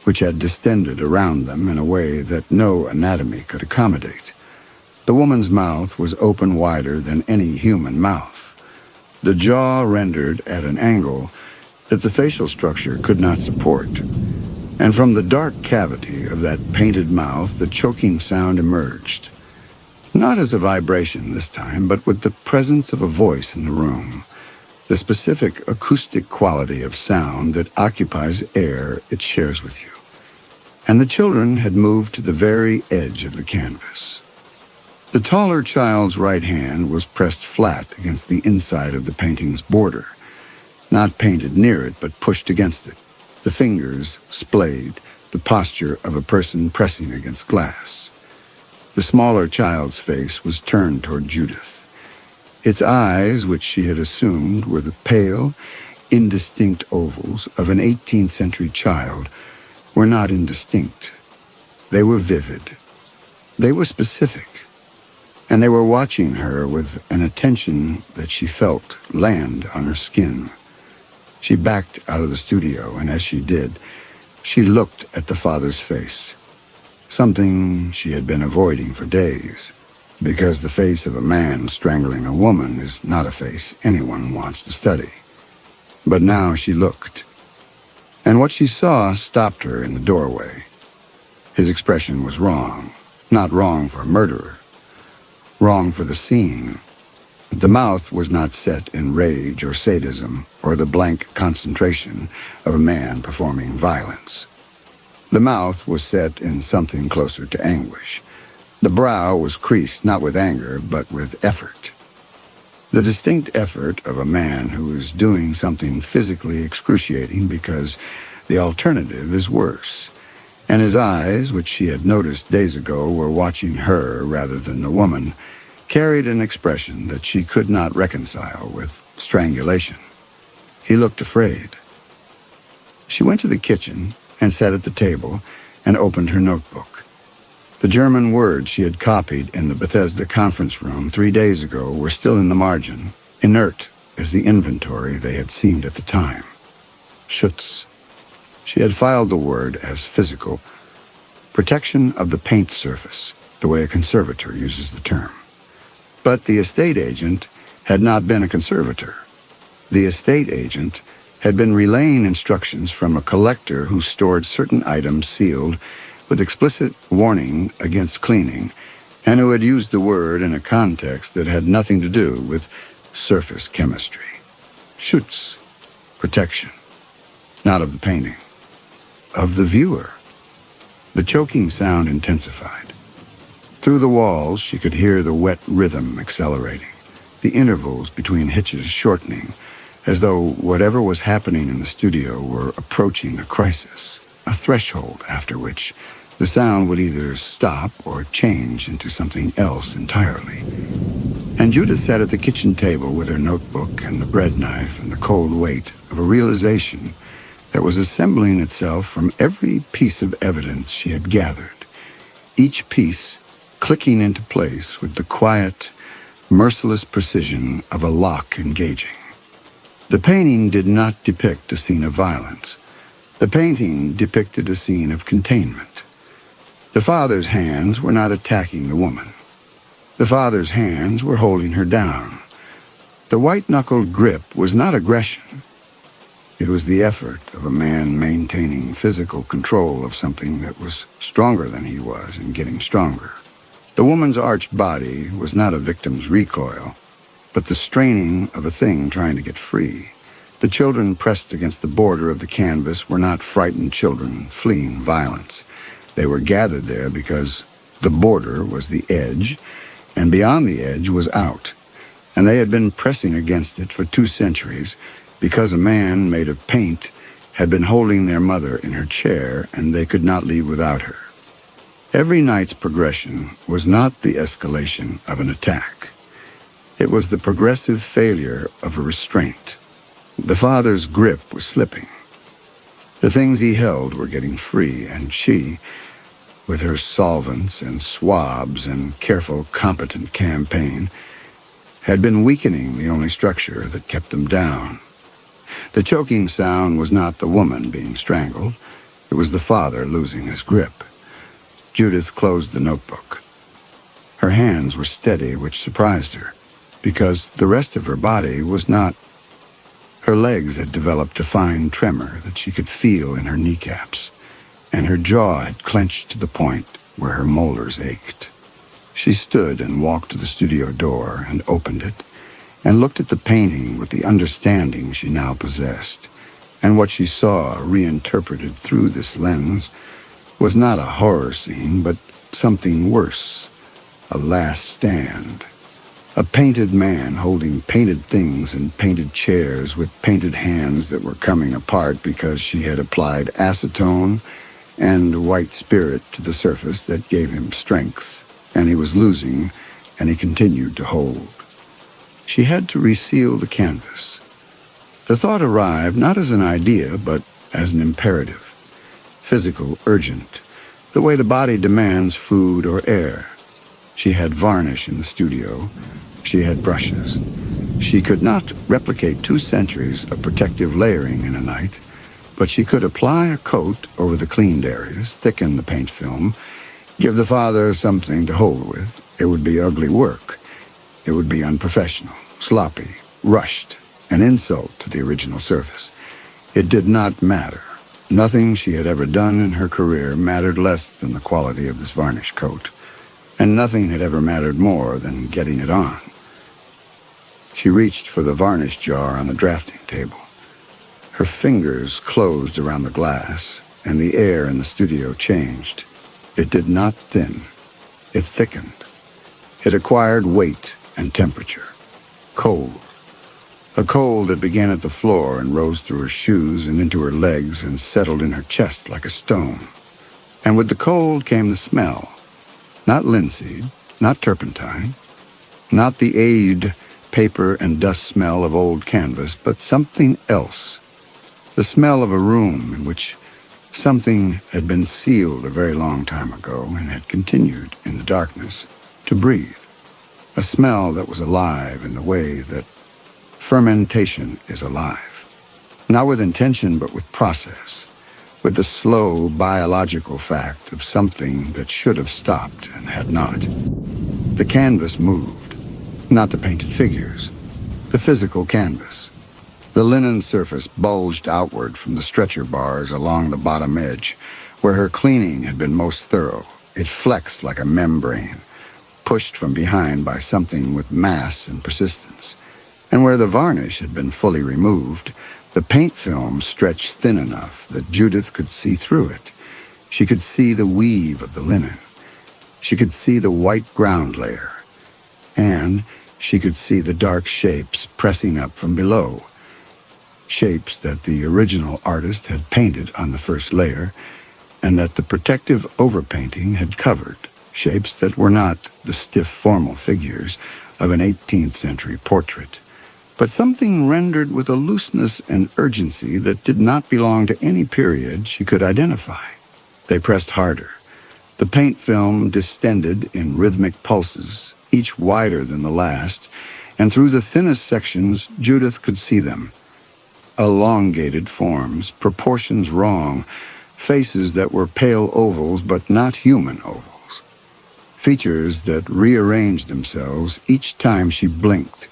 which had distended around them in a way that no anatomy could accommodate. The woman's mouth was open wider than any human mouth, the jaw rendered at an angle that the facial structure could not support. And from the dark cavity of that painted mouth, the choking sound emerged. Not as a vibration this time, but with the presence of a voice in the room, the specific acoustic quality of sound that occupies air it shares with you. And the children had moved to the very edge of the canvas. The taller child's right hand was pressed flat against the inside of the painting's border, not painted near it, but pushed against it. The fingers splayed, the posture of a person pressing against glass. The smaller child's face was turned toward Judith. Its eyes, which she had assumed were the pale, indistinct ovals of an 18th century child, were not indistinct. They were vivid. They were specific. And they were watching her with an attention that she felt land on her skin. She backed out of the studio, and as she did, she looked at the father's face, something she had been avoiding for days, because the face of a man strangling a woman is not a face anyone wants to study. But now she looked, and what she saw stopped her in the doorway. His expression was wrong, not wrong for a murderer, wrong for the scene, The mouth was not set in rage or sadism or the blank concentration of a man performing violence. The mouth was set in something closer to anguish. The brow was creased not with anger, but with effort. The distinct effort of a man who is doing something physically excruciating because the alternative is worse. And his eyes, which she had noticed days ago were watching her rather than the woman, carried an expression that she could not reconcile with strangulation. He looked afraid. She went to the kitchen and sat at the table and opened her notebook. The German words she had copied in the Bethesda conference room 3 days ago were still in the margin, inert as the inventory they had seemed at the time. Schutz. She had filed the word as physical. Protection of the paint surface, the way a conservator uses the term. But the estate agent had not been a conservator. The estate agent had been relaying instructions from a collector who stored certain items sealed with explicit warning against cleaning, and who had used the word in a context that had nothing to do with surface chemistry. Schutz, protection, not of the painting, of the viewer. The choking sound intensified. Through the walls, she could hear the wet rhythm accelerating, the intervals between hitches shortening, as though whatever was happening in the studio were approaching a crisis, a threshold after which the sound would either stop or change into something else entirely. And Judith sat at the kitchen table with her notebook and the bread knife and the cold weight of a realization that was assembling itself from every piece of evidence she had gathered, each piece clicking into place with the quiet, merciless precision of a lock engaging. The painting did not depict a scene of violence. The painting depicted a scene of containment. The father's hands were not attacking the woman. The father's hands were holding her down. The white-knuckled grip was not aggression. It was the effort of a man maintaining physical control of something that was stronger than he was and getting stronger. The woman's arched body was not a victim's recoil, but the straining of a thing trying to get free. The children pressed against the border of the canvas were not frightened children fleeing violence. They were gathered there because the border was the edge, and beyond the edge was out, and they had been pressing against it for 2 centuries because a man made of paint had been holding their mother in her chair, and they could not leave without her. Every night's progression was not the escalation of an attack. It was the progressive failure of a restraint. The father's grip was slipping. The things he held were getting free, and she, with her solvents and swabs and careful, competent campaign, had been weakening the only structure that kept them down. The choking sound was not the woman being strangled. It was the father losing his grip. Judith closed the notebook. Her hands were steady, which surprised her, because the rest of her body was not. Her legs had developed a fine tremor that she could feel in her kneecaps, and her jaw had clenched to the point where her molars ached. She stood and walked to the studio door and opened it, and looked at the painting with the understanding she now possessed, and what she saw, reinterpreted through this lens, was not a horror scene, but something worse, a last stand. A painted man holding painted things and painted chairs with painted hands that were coming apart because she had applied acetone and white spirit to the surface that gave him strength, and he was losing, and he continued to hold. She had to reseal the canvas. The thought arrived not as an idea, but as an imperative. Physical, urgent, the way the body demands food or air. She had varnish in the studio. She had brushes. She could not replicate 2 centuries of protective layering in a night, but she could apply a coat over the cleaned areas, thicken the paint film, give the father something to hold with. It would be ugly work. It would be unprofessional, sloppy, rushed, an insult to the original surface. It did not matter. Nothing she had ever done in her career mattered less than the quality of this varnish coat, and nothing had ever mattered more than getting it on. She reached for the varnish jar on the drafting table. Her fingers closed around the glass, and the air in the studio changed. It did not thin. It thickened. It acquired weight and temperature. Cold. A cold that began at the floor and rose through her shoes and into her legs and settled in her chest like a stone. And with the cold came the smell. Not linseed, not turpentine, not the aged paper and dust smell of old canvas, but something else. The smell of a room in which something had been sealed a very long time ago and had continued in the darkness to breathe. A smell that was alive in the way that fermentation is alive. Not with intention, but with process. With the slow biological fact of something that should have stopped and had not. The canvas moved. Not the painted figures. The physical canvas. The linen surface bulged outward from the stretcher bars along the bottom edge, where her cleaning had been most thorough. It flexed like a membrane, pushed from behind by something with mass and persistence. And where the varnish had been fully removed, the paint film stretched thin enough that Judith could see through it. She could see the weave of the linen. She could see the white ground layer. And she could see the dark shapes pressing up from below. Shapes that the original artist had painted on the first layer, and that the protective overpainting had covered. Shapes that were not the stiff formal figures of an 18th century portrait, but something rendered with a looseness and urgency that did not belong to any period she could identify. They pressed harder. The paint film distended in rhythmic pulses, each wider than the last, and through the thinnest sections Judith could see them. Elongated forms, proportions wrong, faces that were pale ovals but not human ovals. Features that rearranged themselves each time she blinked,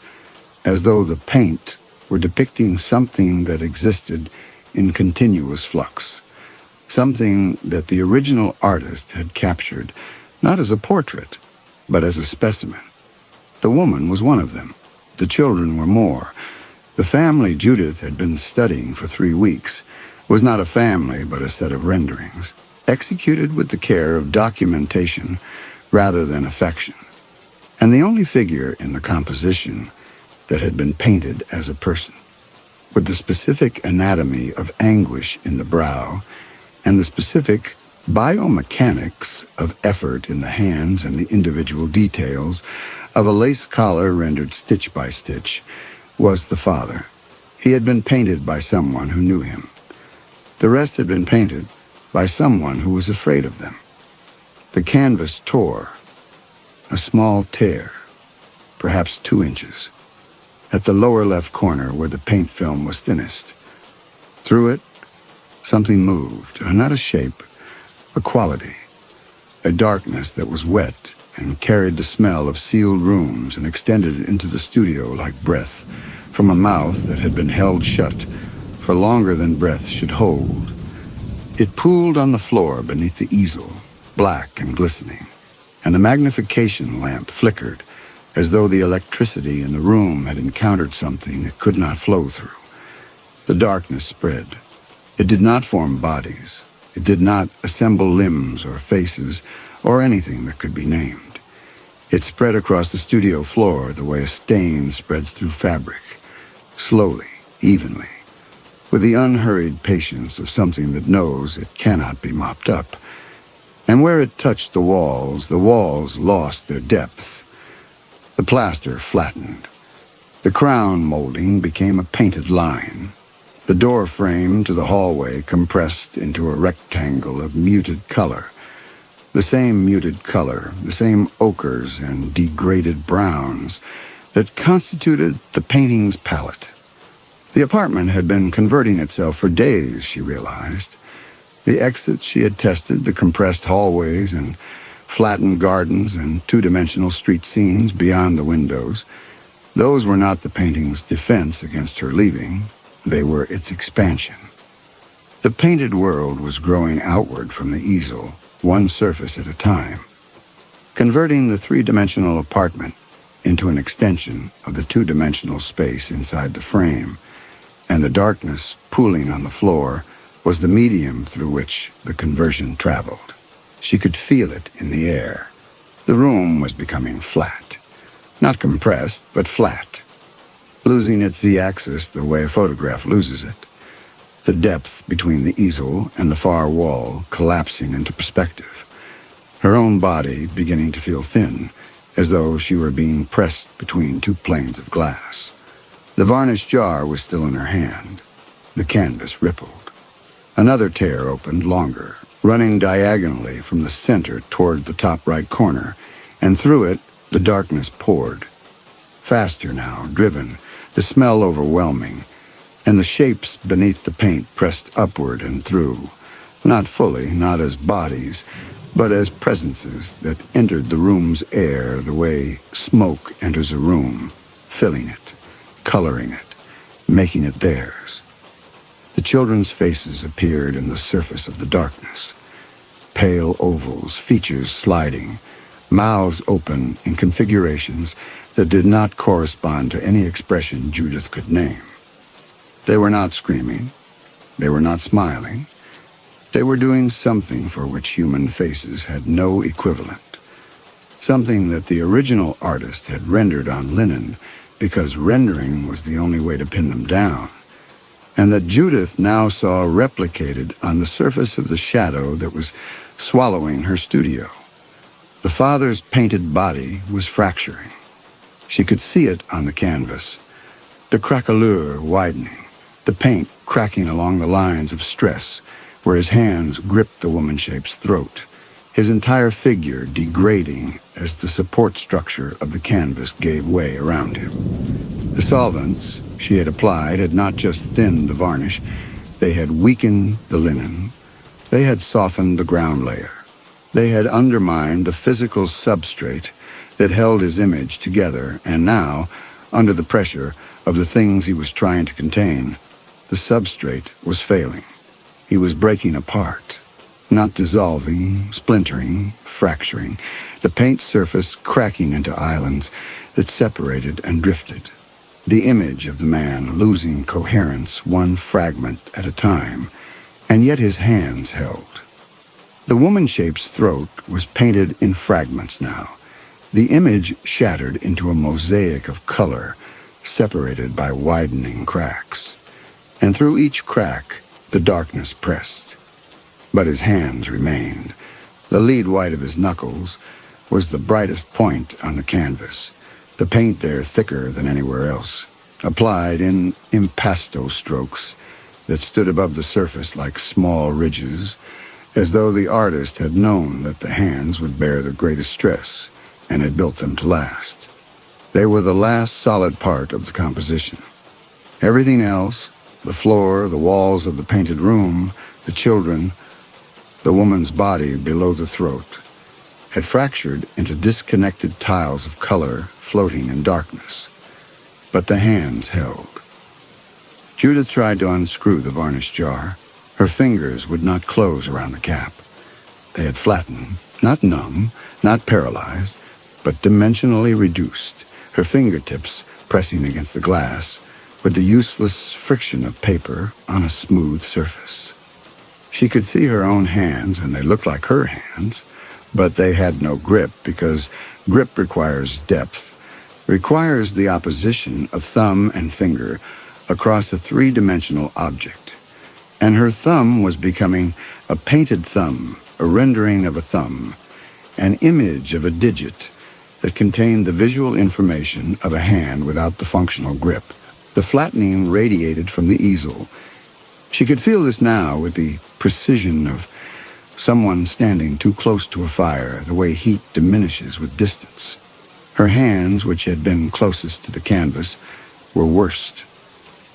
as though the paint were depicting something that existed in continuous flux. Something that the original artist had captured, not as a portrait, but as a specimen. The woman was one of them. The children were more. The family Judith had been studying for 3 weeks was not a family but a set of renderings, executed with the care of documentation rather than affection. And the only figure in the composition that had been painted as a person, with the specific anatomy of anguish in the brow and the specific biomechanics of effort in the hands and the individual details of a lace collar rendered stitch by stitch, was the father. He had been painted by someone who knew him. The rest had been painted by someone who was afraid of them. The canvas tore, a small tear, perhaps 2 inches, at the lower left corner where the paint film was thinnest. Through it, something moved, not a shape, a quality, a darkness that was wet and carried the smell of sealed rooms and extended into the studio like breath from a mouth that had been held shut for longer than breath should hold. It pooled on the floor beneath the easel, black and glistening, and the magnification lamp flickered as though the electricity in the room had encountered something it could not flow through. The darkness spread. It did not form bodies. It did not assemble limbs or faces or anything that could be named. It spread across the studio floor the way a stain spreads through fabric, slowly, evenly, with the unhurried patience of something that knows it cannot be mopped up. And where it touched the walls lost their depth. The plaster flattened. The crown molding became a painted line. The door frame to the hallway compressed into a rectangle of muted color. The same muted color, the same ochres and degraded browns that constituted the painting's palette. The apartment had been converting itself for days, she realized. The exits she had tested, the compressed hallways and flattened gardens and two-dimensional street scenes beyond the windows, those were not the painting's defense against her leaving. They were its expansion. The painted world was growing outward from the easel, one surface at a time, converting the three-dimensional apartment into an extension of the two-dimensional space inside the frame, and the darkness pooling on the floor was the medium through which the conversion traveled. She could feel it in the air. The room was becoming flat. Not compressed, but flat, losing its z-axis the way a photograph loses it. The depth between the easel and the far wall collapsing into perspective. Her own body beginning to feel thin, as though she were being pressed between two planes of glass. The varnish jar was still in her hand. The canvas rippled. Another tear opened longer, running diagonally from the center toward the top right corner, and through it the darkness poured. Faster now, driven, the smell overwhelming, and the shapes beneath the paint pressed upward and through, not fully, not as bodies, but as presences that entered the room's air the way smoke enters a room, filling it, coloring it, making it theirs. The children's faces appeared in the surface of the darkness. Pale ovals, features sliding, mouths open in configurations that did not correspond to any expression Judith could name. They were not screaming. They were not smiling. They were doing something for which human faces had no equivalent. Something that the original artist had rendered on linen because rendering was the only way to pin them down, and that Judith now saw replicated on the surface of the shadow that was swallowing her studio. The father's painted body was fracturing. She could see it on the canvas, the craquelure widening, the paint cracking along the lines of stress where his hands gripped the woman-shape's throat, his entire figure degrading as the support structure of the canvas gave way around him. The solvents she had applied had not just thinned the varnish, they had weakened the linen, they had softened the ground layer. They had undermined the physical substrate that held his image together, and now, under the pressure of the things he was trying to contain, the substrate was failing. He was breaking apart, not dissolving, splintering, fracturing, the paint surface cracking into islands that separated and drifted. The image of the man losing coherence one fragment at a time, and yet his hands held. The woman-shape's throat was painted in fragments now, the image shattered into a mosaic of color, separated by widening cracks. And through each crack, the darkness pressed. But his hands remained. The lead white of his knuckles was the brightest point on the canvas, the paint there thicker than anywhere else, applied in impasto strokes that stood above the surface like small ridges, as though the artist had known that the hands would bear the greatest stress and had built them to last. They were the last solid part of the composition. Everything else, the floor, the walls of the painted room, the children, the woman's body below the throat, had fractured into disconnected tiles of color floating in darkness. But the hands held. Judith tried to unscrew the varnish jar. Her fingers would not close around the cap. They had flattened, not numb, not paralyzed, but dimensionally reduced, her fingertips pressing against the glass with the useless friction of paper on a smooth surface. She could see her own hands, and they looked like her hands, but they had no grip because grip requires depth, requires the opposition of thumb and finger across a three-dimensional object. And her thumb was becoming a painted thumb, a rendering of a thumb, an image of a digit that contained the visual information of a hand without the functional grip. The flattening radiated from the easel. She could feel this now with the precision of someone standing too close to a fire, the way heat diminishes with distance. Her hands, which had been closest to the canvas, were worst.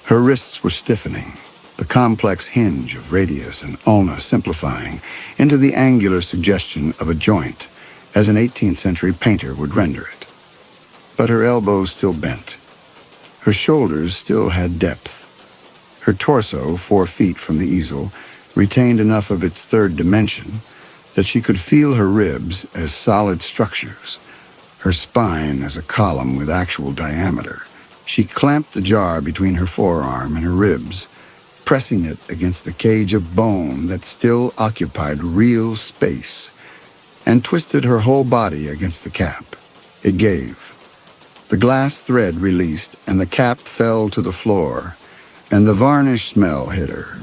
Her wrists were stiffening, the complex hinge of radius and ulna simplifying into the angular suggestion of a joint, as an 18th century painter would render it. But her elbows still bent. Her shoulders still had depth. Her torso, 4 feet from the easel, retained enough of its third dimension that she could feel her ribs as solid structures, her spine as a column with actual diameter. She clamped the jar between her forearm and her ribs, pressing it against the cage of bone that still occupied real space, and twisted her whole body against the cap. It gave. The glass thread released, and the cap fell to the floor, and the varnish smell hit her.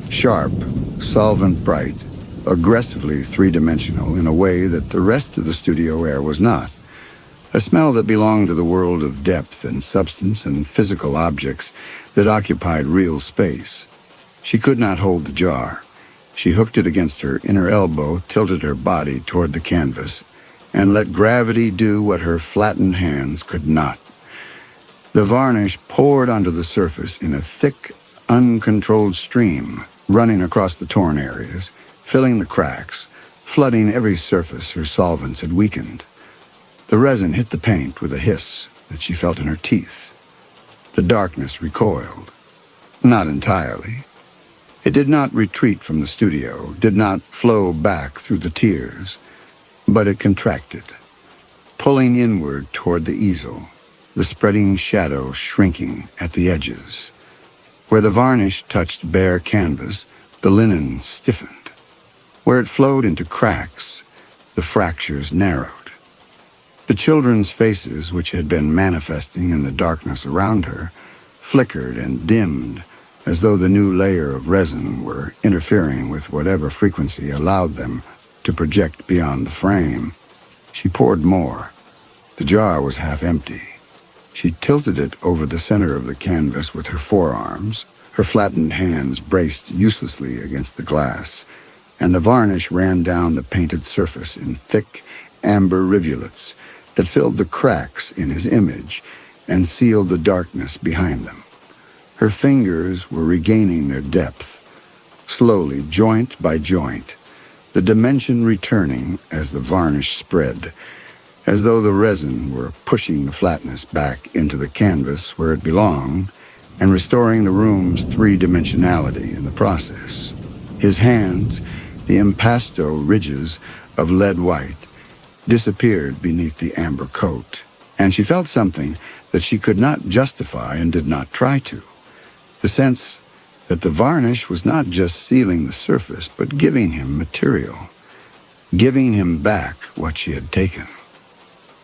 Sharp, solvent bright, aggressively three-dimensional in a way that the rest of the studio air was not. A smell that belonged to the world of depth and substance and physical objects that occupied real space. She could not hold the jar. She hooked it against her inner elbow, tilted her body toward the canvas, and let gravity do what her flattened hands could not. The varnish poured onto the surface in a thick, uncontrolled stream, running across the torn areas, filling the cracks, flooding every surface her solvents had weakened. The resin hit the paint with a hiss that she felt in her teeth. The darkness recoiled. Not entirely. It did not retreat from the studio, did not flow back through the tiers, but it contracted, pulling inward toward the easel, the spreading shadow shrinking at the edges. Where the varnish touched bare canvas, the linen stiffened. Where it flowed into cracks, the fractures narrowed. The children's faces, which had been manifesting in the darkness around her, flickered and dimmed, as though the new layer of resin were interfering with whatever frequency allowed them to project beyond the frame. She poured more. The jar was half empty. She tilted it over the center of the canvas with her forearms, her flattened hands braced uselessly against the glass, and the varnish ran down the painted surface in thick, amber rivulets that filled the cracks in his image and sealed the darkness behind them. Her fingers were regaining their depth, slowly, joint by joint, the dimension returning as the varnish spread, as though the resin were pushing the flatness back into the canvas where it belonged and restoring the room's three-dimensionality in the process. His hands, the impasto ridges of lead white, disappeared beneath the amber coat, and she felt something that she could not justify and did not try to. The sense that the varnish was not just sealing the surface, but giving him material, giving him back what she had taken.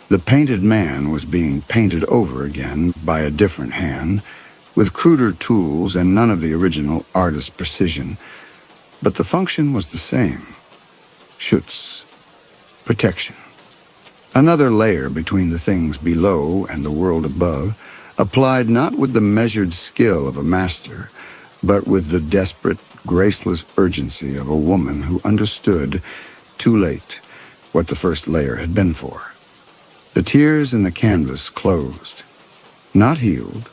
The painted man was being painted over again by a different hand, with cruder tools and none of the original artist's precision, but the function was the same. Schutz. Protection. Another layer between the things below and the world above, applied not with the measured skill of a master, but with the desperate, graceless urgency of a woman who understood, too late, what the first layer had been for. The tears in the canvas closed, not healed.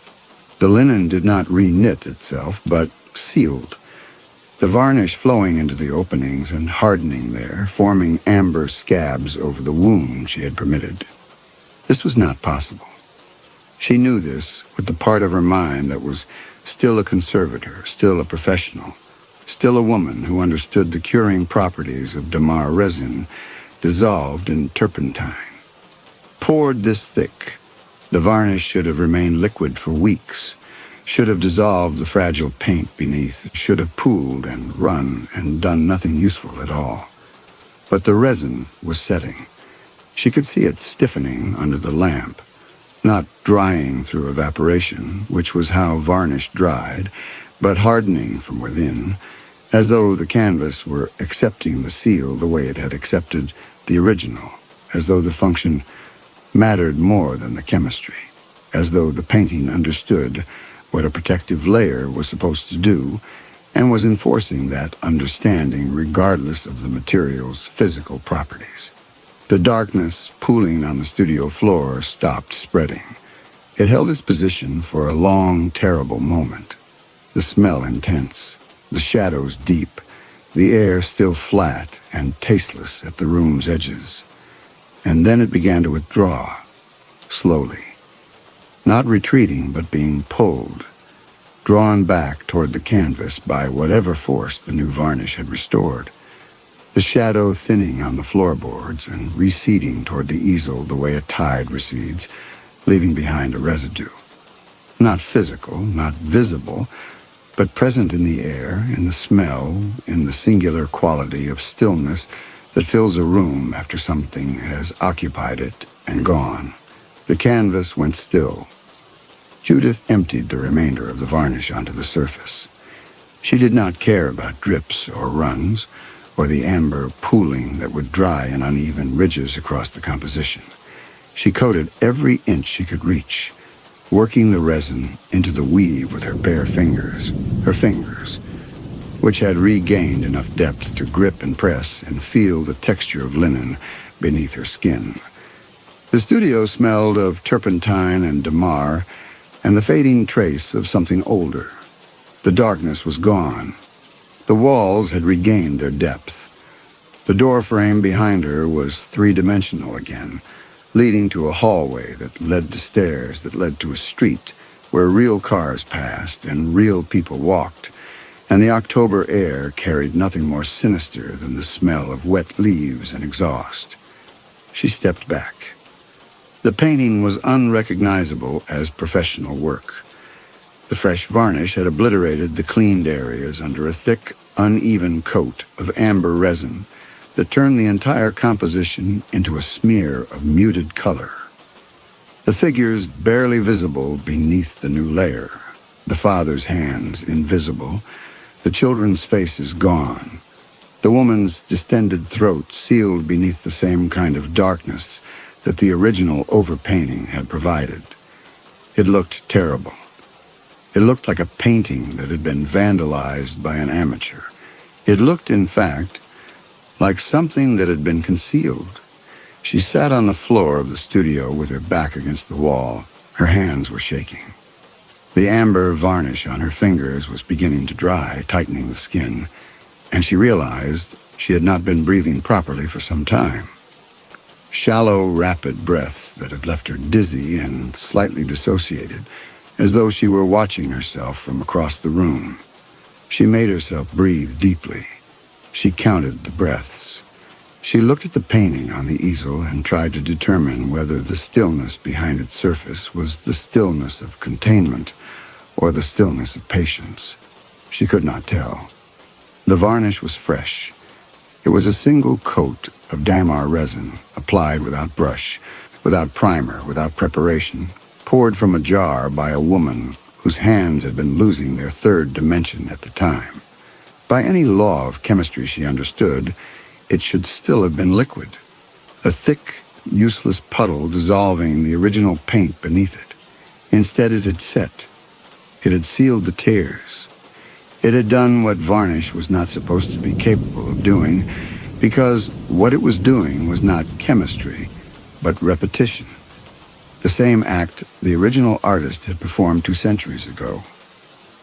The linen did not re-knit itself, but sealed. The varnish flowing into the openings and hardening there, forming amber scabs over the wound she had permitted. This was not possible. She knew this with the part of her mind that was still a conservator, still a professional, still a woman who understood the curing properties of damar resin dissolved in turpentine. Poured this thick, the varnish should have remained liquid for weeks, should have dissolved the fragile paint beneath, should have pooled and run and done nothing useful at all. But the resin was setting. She could see it stiffening under the lamp, not drying through evaporation, which was how varnish dried, but hardening from within, as though the canvas were accepting the seal the way it had accepted the original, as though the function mattered more than the chemistry, as though the painting understood what a protective layer was supposed to do and was enforcing that understanding regardless of the material's physical properties. The darkness pooling on the studio floor stopped spreading. It held its position for a long, terrible moment. The smell intense, the shadows deep, the air still flat and tasteless at the room's edges. And then it began to withdraw, slowly. Not retreating, but being pulled, drawn back toward the canvas by whatever force the new varnish had restored. the shadow thinning on the floorboards and receding toward the easel the way a tide recedes, leaving behind a residue. Not physical, not visible, but present in the air, in the smell, in the singular quality of stillness that fills a room after something has occupied it and gone. The canvas went still. Judith emptied the remainder of the varnish onto the surface. She did not care about drips or runs, or the amber pooling that would dry in uneven ridges across the composition. She coated every inch she could reach, working the resin into the weave with her bare fingers, which had regained enough depth to grip and press and feel the texture of linen beneath her skin. The studio smelled of turpentine and damar and the fading trace of something older. The darkness was gone. The walls had regained their depth. The door frame behind her was three-dimensional again, leading to a hallway that led to stairs that led to a street where real cars passed and real people walked, and the October air carried nothing more sinister than the smell of wet leaves and exhaust. She stepped back. The painting was unrecognizable as professional work. The fresh varnish had obliterated the cleaned areas under a thick, uneven coat of amber resin that turned the entire composition into a smear of muted color. The figures barely visible beneath the new layer, the father's hands invisible, the children's faces gone, the woman's distended throat sealed beneath the same kind of darkness that the original overpainting had provided. It looked terrible. It looked like a painting that had been vandalized by an amateur. It looked, in fact, like something that had been concealed. She sat on the floor of the studio with her back against the wall. Her hands were shaking. The amber varnish on her fingers was beginning to dry, tightening the skin, and she realized she had not been breathing properly for some time. Shallow, rapid breaths that had left her dizzy and slightly dissociated, as though she were watching herself from across the room. She made herself breathe deeply. She counted the breaths. She looked at the painting on the easel and tried to determine whether the stillness behind its surface was the stillness of containment or the stillness of patience. She could not tell. The varnish was fresh. It was a single coat of damar resin, applied without brush, without primer, without preparation, poured from a jar by a woman whose hands had been losing their third dimension at the time. By any law of chemistry she understood, it should still have been liquid, a thick, useless puddle dissolving the original paint beneath it. Instead, it had set. It had sealed the tears. It had done what varnish was not supposed to be capable of doing, because what it was doing was not chemistry, but repetition. The same act the original artist had performed 2 centuries ago.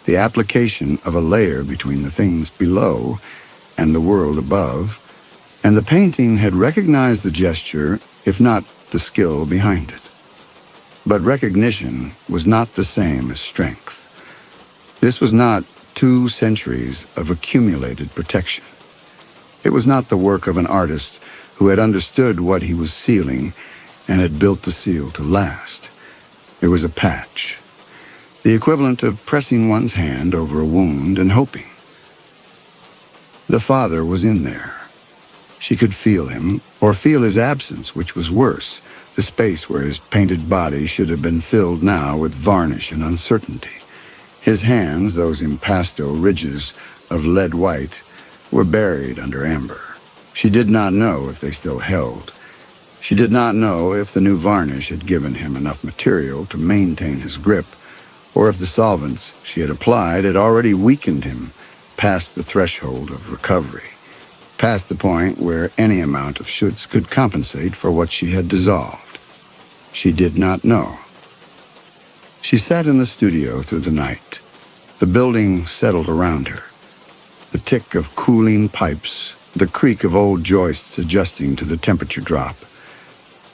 The application of a layer between the things below and the world above, and the painting had recognized the gesture, if not the skill behind it. But recognition was not the same as strength. This was not 2 centuries of accumulated protection. It was not the work of an artist who had understood what he was sealing and had built the seal to last. It was a patch, the equivalent of pressing one's hand over a wound and hoping. The father was in there. She could feel him, or feel his absence, which was worse, the space where his painted body should have been filled now with varnish and uncertainty. His hands, those impasto ridges of lead white, were buried under amber. She did not know if they still held. She did not know if the new varnish had given him enough material to maintain his grip, or if the solvents she had applied had already weakened him past the threshold of recovery, past the point where any amount of schutz could compensate for what she had dissolved. She did not know. She sat in the studio through the night. The building settled around her. The tick of cooling pipes, the creak of old joists adjusting to the temperature drop,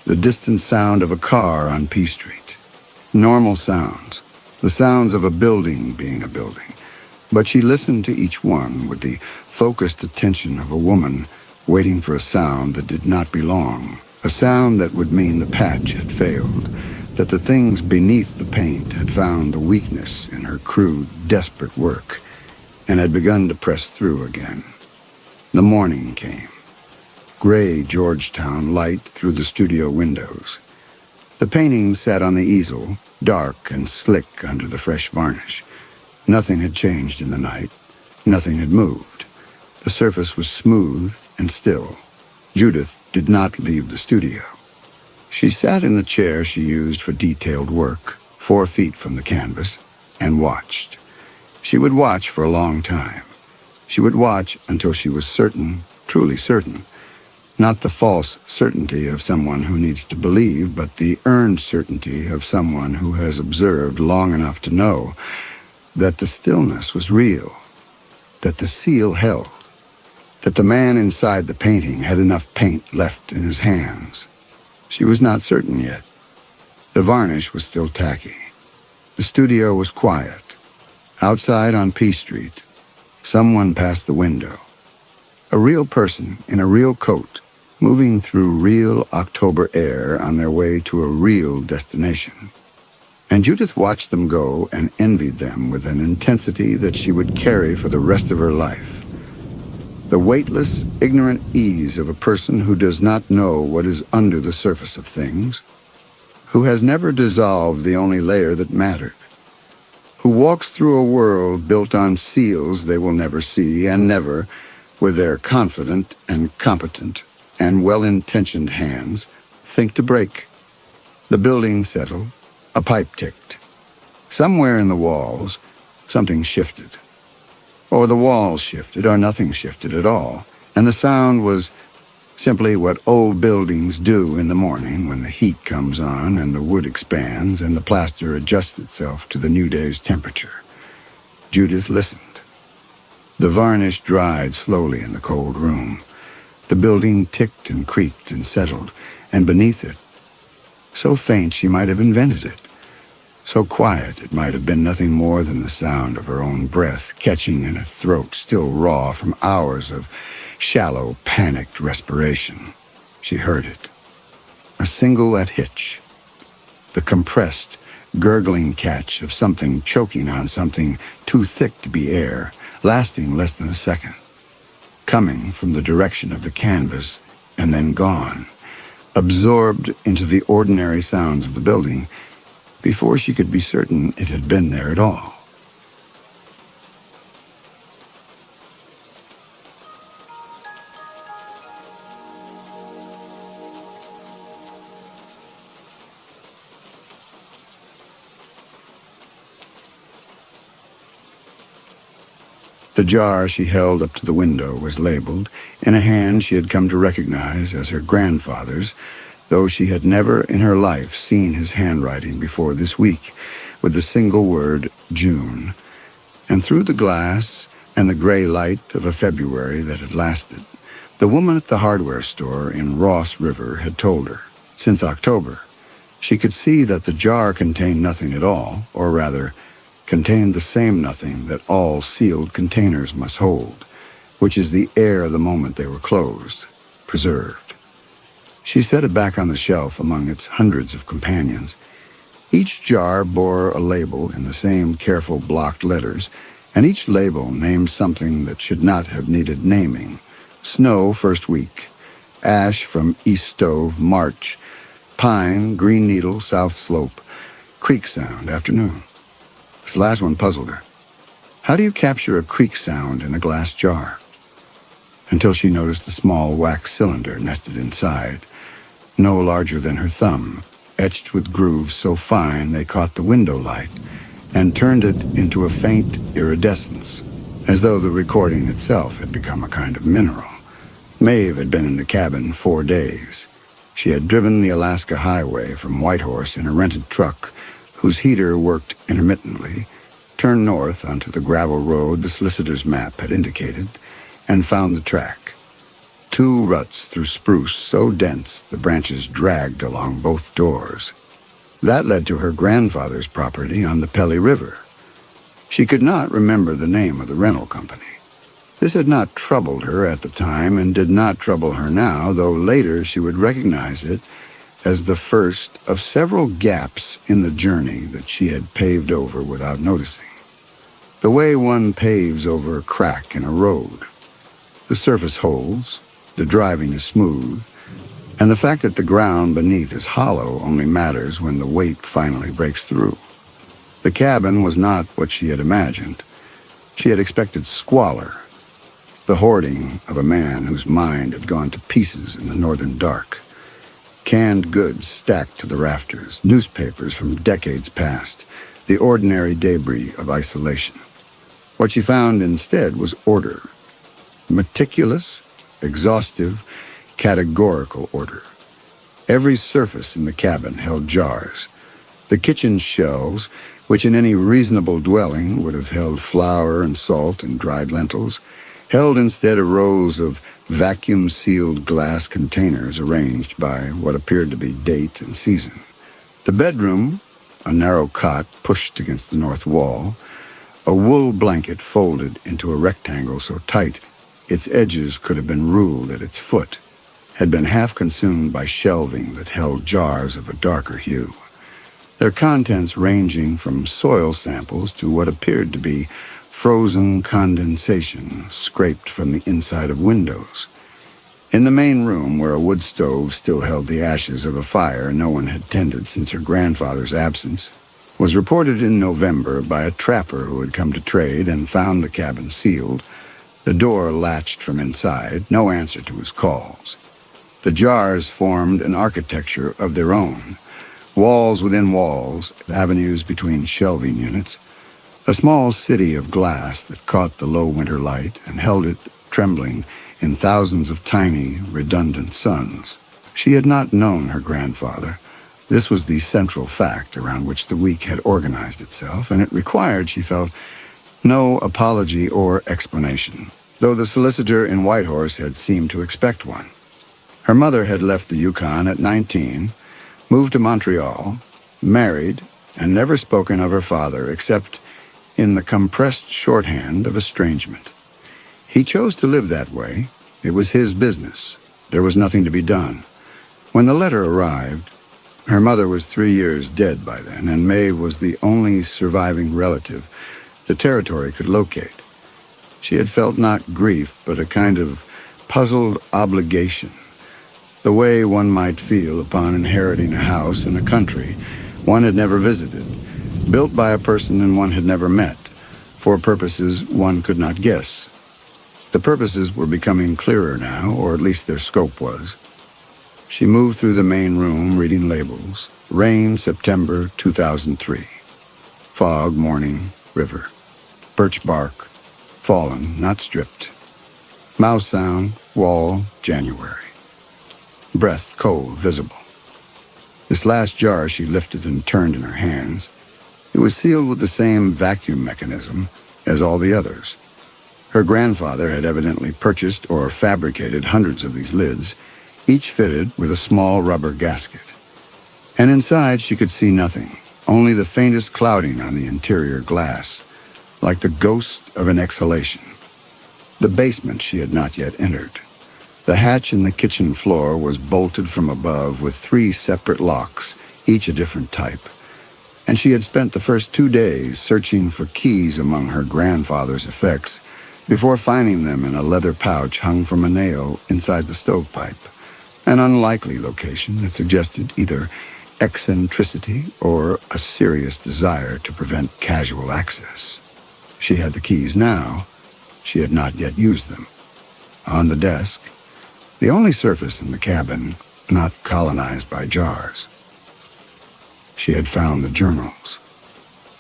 the distant sound of a car on P Street. Normal sounds, the sounds of a building being a building. But she listened to each one with the focused attention of a woman waiting for a sound that did not belong, a sound that would mean the patch had failed, that the things beneath the paint had found the weakness in her crude, desperate work, and had begun to press through again. The morning came. Gray Georgetown light through the studio windows. The painting sat on the easel, dark and slick under the fresh varnish. Nothing had changed in the night. Nothing had moved. The surface was smooth and still. Judith did not leave the studio. She sat in the chair she used for detailed work, 4 feet from the canvas, and watched. She would watch for a long time. She would watch until she was certain, truly certain, not the false certainty of someone who needs to believe, but the earned certainty of someone who has observed long enough to know that the stillness was real, that the seal held, that the man inside the painting had enough paint left in his hands. She was not certain yet. The varnish was still tacky. The studio was quiet. Outside on P Street, someone passed the window. A real person in a real coat, moving through real October air on their way to a real destination. And Judith watched them go and envied them with an intensity that she would carry for the rest of her life. The weightless, ignorant ease of a person who does not know what is under the surface of things, who has never dissolved the only layer that mattered, who walks through a world built on seals they will never see and never, with their confident and competent and well-intentioned hands, think to break. The building settled. A pipe ticked. Somewhere in the walls, something shifted. Or the walls shifted, or nothing shifted at all, and the sound was simply what old buildings do in the morning when the heat comes on and the wood expands and the plaster adjusts itself to the new day's temperature. Judith listened. The varnish dried slowly in the cold room. The building ticked and creaked and settled, and beneath it, so faint she might have invented it, so quiet it might have been nothing more than the sound of her own breath catching in a throat still raw from hours of shallow, panicked respiration. She heard it. A single at hitch. The compressed, gurgling catch of something choking on something too thick to be air, lasting less than a second. Coming from the direction of the canvas and then gone, absorbed into the ordinary sounds of the building, before she could be certain it had been there at all. The jar she held up to the window was labeled, in a hand she had come to recognize as her grandfather's, though she had never in her life seen his handwriting before this week, with the single word, June. And through the glass and the gray light of a February that had lasted, the woman at the hardware store in Ross River had told her, since October, she could see that the jar contained nothing at all, or rather, contained the same nothing that all sealed containers must hold, which is the air the moment they were closed, preserved. She set it back on the shelf among its hundreds of companions. Each jar bore a label in the same careful blocked letters, and each label named something that should not have needed naming. Snow, first week. Ash from East Stove, March. Pine, Green Needle, South Slope. Creek sound, afternoon. This last one puzzled her. How do you capture a creak sound in a glass jar? Until she noticed the small wax cylinder nested inside, no larger than her thumb, etched with grooves so fine they caught the window light and turned it into a faint iridescence, as though the recording itself had become a kind of mineral. Maeve had been in the cabin 4 days. She had driven the Alaska Highway from Whitehorse in a rented truck whose heater worked intermittently, turned north onto the gravel road the solicitor's map had indicated, and found the track. 2 ruts through spruce so dense the branches dragged along both doors. That led to her grandfather's property on the Pelly River. She could not remember the name of the rental company. This had not troubled her at the time and did not trouble her now, though later she would recognize it as the first of several gaps in the journey that she had paved over without noticing. The way one paves over a crack in a road. The surface holds, the driving is smooth, and the fact that the ground beneath is hollow only matters when the weight finally breaks through. The cabin was not what she had imagined. She had expected squalor, the hoarding of a man whose mind had gone to pieces in the northern dark. Canned goods stacked to the rafters, newspapers from decades past, the ordinary debris of isolation. What she found instead was order. Meticulous, exhaustive, categorical order. Every surface in the cabin held jars. The kitchen shelves, which in any reasonable dwelling would have held flour and salt and dried lentils, held instead rows of vacuum-sealed glass containers arranged by what appeared to be date and season. The bedroom, a narrow cot pushed against the north wall, a wool blanket folded into a rectangle so tight its edges could have been ruled at its foot, had been half consumed by shelving that held jars of a darker hue, their contents ranging from soil samples to what appeared to be frozen condensation scraped from the inside of windows. In the main room, where a wood stove still held the ashes of a fire no one had tended since her grandfather's absence, was reported in November by a trapper who had come to trade and found the cabin sealed, the door latched from inside, no answer to his calls. The jars formed an architecture of their own, walls within walls, avenues between shelving units, a small city of glass that caught the low winter light and held it trembling in thousands of tiny, redundant suns. She had not known her grandfather. This was the central fact around which the week had organized itself, and it required, she felt, no apology or explanation, though the solicitor in Whitehorse had seemed to expect one. Her mother had left the Yukon at 19, moved to Montreal, married, and never spoken of her father except in the compressed shorthand of estrangement. He chose to live that way. It was his business. There was nothing to be done. When the letter arrived, her mother was 3 years dead by then, and Maeve was the only surviving relative the territory could locate. She had felt not grief, but a kind of puzzled obligation, the way one might feel upon inheriting a house in a country one had never visited, built by a person one had never met, for purposes one could not guess. The purposes were becoming clearer now, or at least their scope was. She moved through the main room, reading labels. Rain, September 2003. Fog, morning, river. Birch bark, fallen, not stripped. Mouse sound, wall, January. Breath, cold, visible. This last jar she lifted and turned in her hands. It was sealed with the same vacuum mechanism as all the others. Her grandfather had evidently purchased or fabricated hundreds of these lids, each fitted with a small rubber gasket. And inside she could see nothing, only the faintest clouding on the interior glass, like the ghost of an exhalation. The basement she had not yet entered. The hatch in the kitchen floor was bolted from above with 3 separate locks, each a different type. And she had spent the first 2 days searching for keys among her grandfather's effects before finding them in a leather pouch hung from a nail inside the stovepipe, an unlikely location that suggested either eccentricity or a serious desire to prevent casual access. She had the keys now. She had not yet used them. On the desk, the only surface in the cabin not colonized by jars. She had found the journals,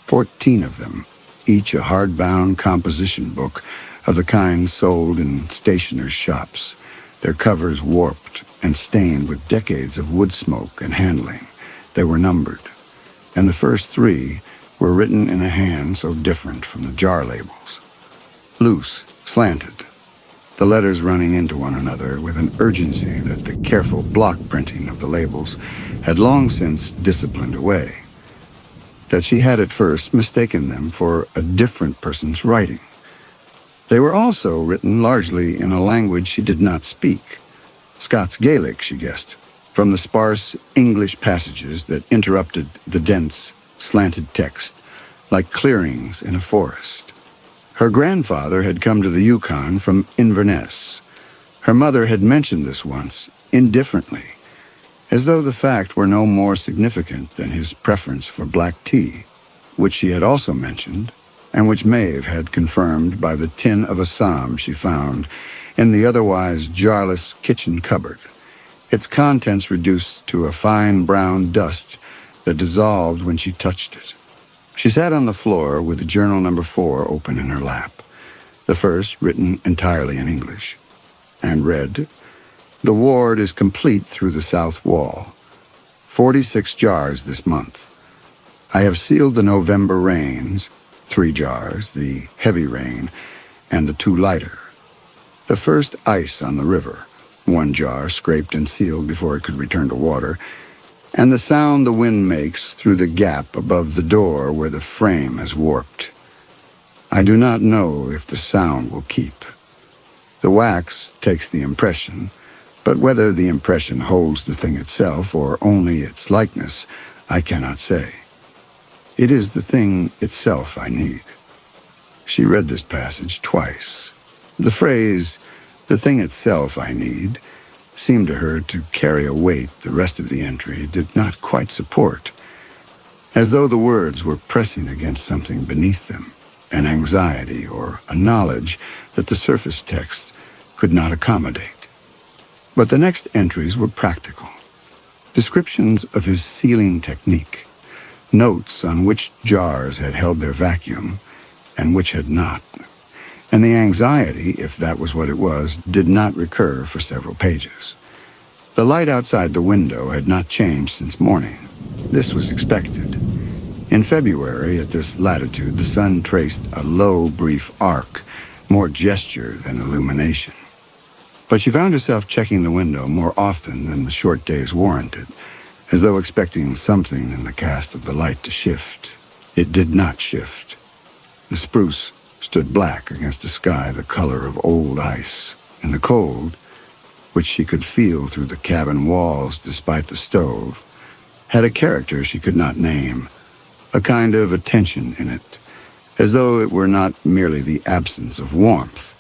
14 of them, each a hardbound composition book of the kind sold in stationers' shops, their covers warped and stained with decades of wood smoke and handling. They were numbered, and the first 3 were written in a hand so different from the jar labels. Loose, slanted, the letters running into one another with an urgency that the careful block printing of the labels had long since disciplined away, that she had at first mistaken them for a different person's writing. They were also written largely in a language she did not speak. Scots Gaelic, she guessed, from the sparse English passages that interrupted the dense, slanted text, like clearings in a forest. Her grandfather had come to the Yukon from Inverness. Her mother had mentioned this once, indifferently, as though the fact were no more significant than his preference for black tea, which she had also mentioned, and which Maeve had confirmed by the tin of Assam she found in the otherwise jarless kitchen cupboard, its contents reduced to a fine brown dust that dissolved when she touched it. She sat on the floor with the journal number 4 open in her lap, the first written entirely in English, and read, "The ward is complete through the south wall. 46 jars this month. I have sealed the November rains, 3 jars, the heavy rain, and the 2 lighter. The first ice on the river, 1 jar scraped and sealed before it could return to water, and the sound the wind makes through the gap above the door where the frame has warped. I do not know if the sound will keep. The wax takes the impression, but whether the impression holds the thing itself or only its likeness, I cannot say. It is the thing itself I need." She read this passage twice. The phrase, "the thing itself I need," seemed to her to carry a weight the rest of the entry did not quite support, as though the words were pressing against something beneath them, an anxiety or a knowledge that the surface text could not accommodate. But the next entries were practical. Descriptions of his sealing technique, notes on which jars had held their vacuum and which had not, and the anxiety, if that was what it was, did not recur for several pages. The light outside the window had not changed since morning. This was expected. In February, at this latitude, the sun traced a low, brief arc, more gesture than illumination. But she found herself checking the window more often than the short days warranted, as though expecting something in the cast of the light to shift. It did not shift. The spruce stood black against a sky the color of old ice, and the cold, which she could feel through the cabin walls despite the stove, had a character she could not name, a kind of attention in it, as though it were not merely the absence of warmth,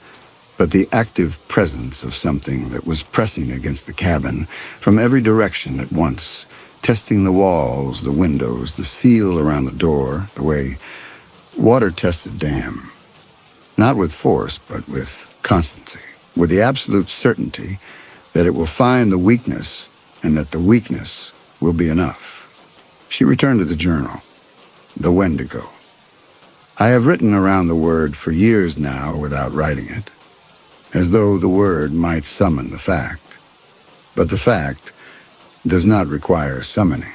but the active presence of something that was pressing against the cabin from every direction at once, testing the walls, the windows, the seal around the door, the way water tests a dam. Not with force, but with constancy, with the absolute certainty that it will find the weakness and that the weakness will be enough. She returned to the journal, the Wendigo. I have written around the word for years now without writing it, as though the word might summon the fact. But the fact does not require summoning.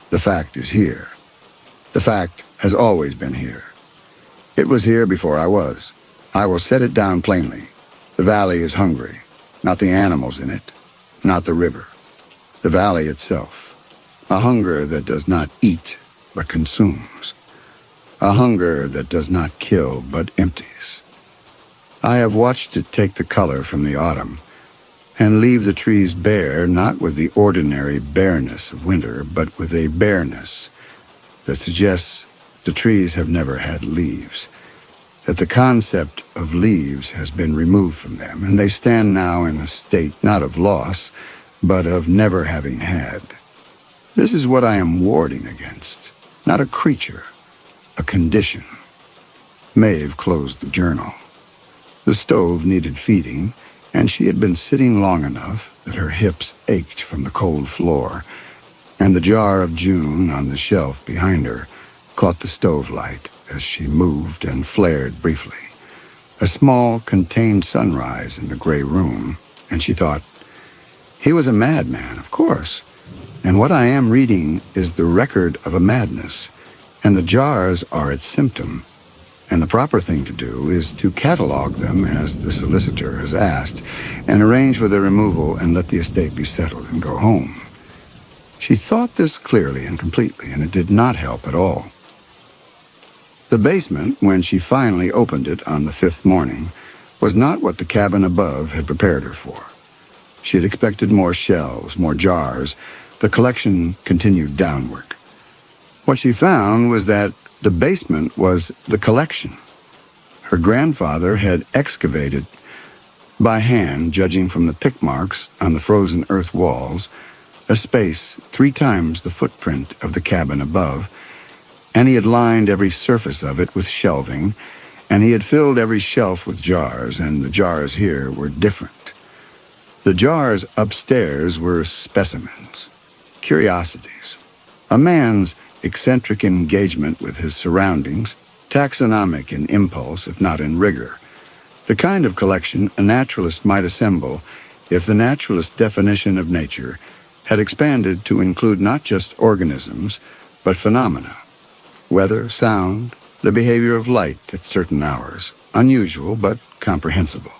The fact is here. The fact has always been here. It was here before I was. I will set it down plainly. The valley is hungry, not the animals in it, not the river. The valley itself. A hunger that does not eat, but consumes. A hunger that does not kill, but empties. I have watched it take the color from the autumn and leave the trees bare, not with the ordinary bareness of winter, but with a bareness that suggests the trees have never had leaves, that the concept of leaves has been removed from them, and they stand now in a state not of loss, but of never having had. This is what I am warding against, not a creature, a condition. Maeve closed the journal. The stove needed feeding, and she had been sitting long enough that her hips ached from the cold floor, and the jar of June on the shelf behind her caught the stove light as she moved and flared briefly. A small, contained sunrise in the gray room, and she thought, he was a madman, of course, and what I am reading is the record of a madness, and the jars are its symptom. And the proper thing to do is to catalog them as the solicitor has asked and arrange for their removal and let the estate be settled and go home. She thought this clearly and completely, and it did not help at all. The basement, when she finally opened it on the fifth morning, was not what the cabin above had prepared her for. She had expected more shelves, more jars. The collection continued downward. What she found was that the basement was the collection. Her grandfather had excavated by hand, judging from the pick marks on the frozen earth walls, a space 3 times the footprint of the cabin above, and he had lined every surface of it with shelving, and he had filled every shelf with jars, and the jars here were different. The jars upstairs were specimens, curiosities, a man's eccentric engagement with his surroundings, taxonomic in impulse if not in rigor, the kind of collection a naturalist might assemble if the naturalist's definition of nature had expanded to include not just organisms, but phenomena. Weather, sound, the behavior of light at certain hours, unusual but comprehensible.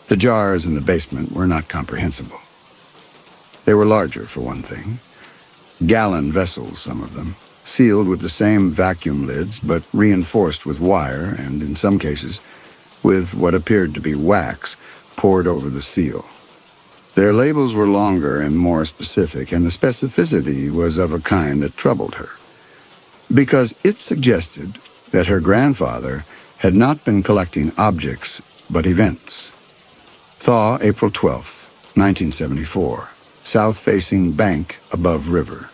The jars in the basement were not comprehensible. They were larger, for one thing. Gallon vessels, some of them, sealed with the same vacuum lids, but reinforced with wire and, in some cases, with what appeared to be wax poured over the seal. Their labels were longer and more specific, and the specificity was of a kind that troubled her, because it suggested that her grandfather had not been collecting objects, but events. Thaw, April 12th, 1974. South-facing bank above river.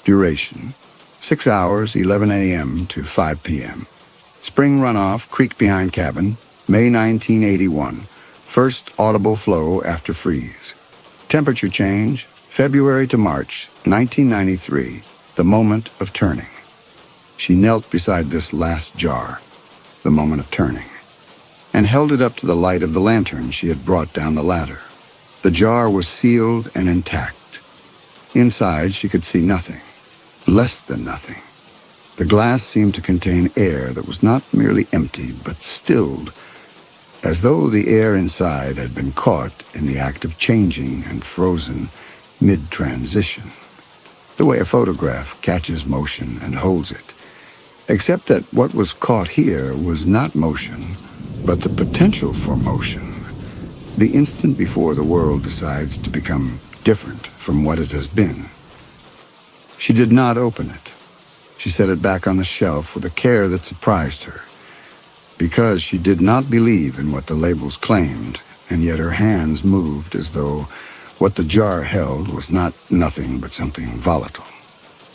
Duration, 6 hours, 11 a.m. to 5 p.m. Spring runoff, creek behind cabin, May 1981. First audible flow after freeze. Temperature change, February to March, 1993. The moment of turning. She knelt beside this last jar, the moment of turning, and held it up to the light of the lantern she had brought down the ladder. The jar was sealed and intact. Inside she could see nothing, less than nothing. The glass seemed to contain air that was not merely empty, but stilled, as though the air inside had been caught in the act of changing and frozen mid-transition, the way a photograph catches motion and holds it, except that what was caught here was not motion, but the potential for motion, the instant before the world decides to become different from what it has been. She did not open it. She set it back on the shelf with a care that surprised her, because she did not believe in what the labels claimed, and yet her hands moved as though what the jar held was not nothing but something volatile,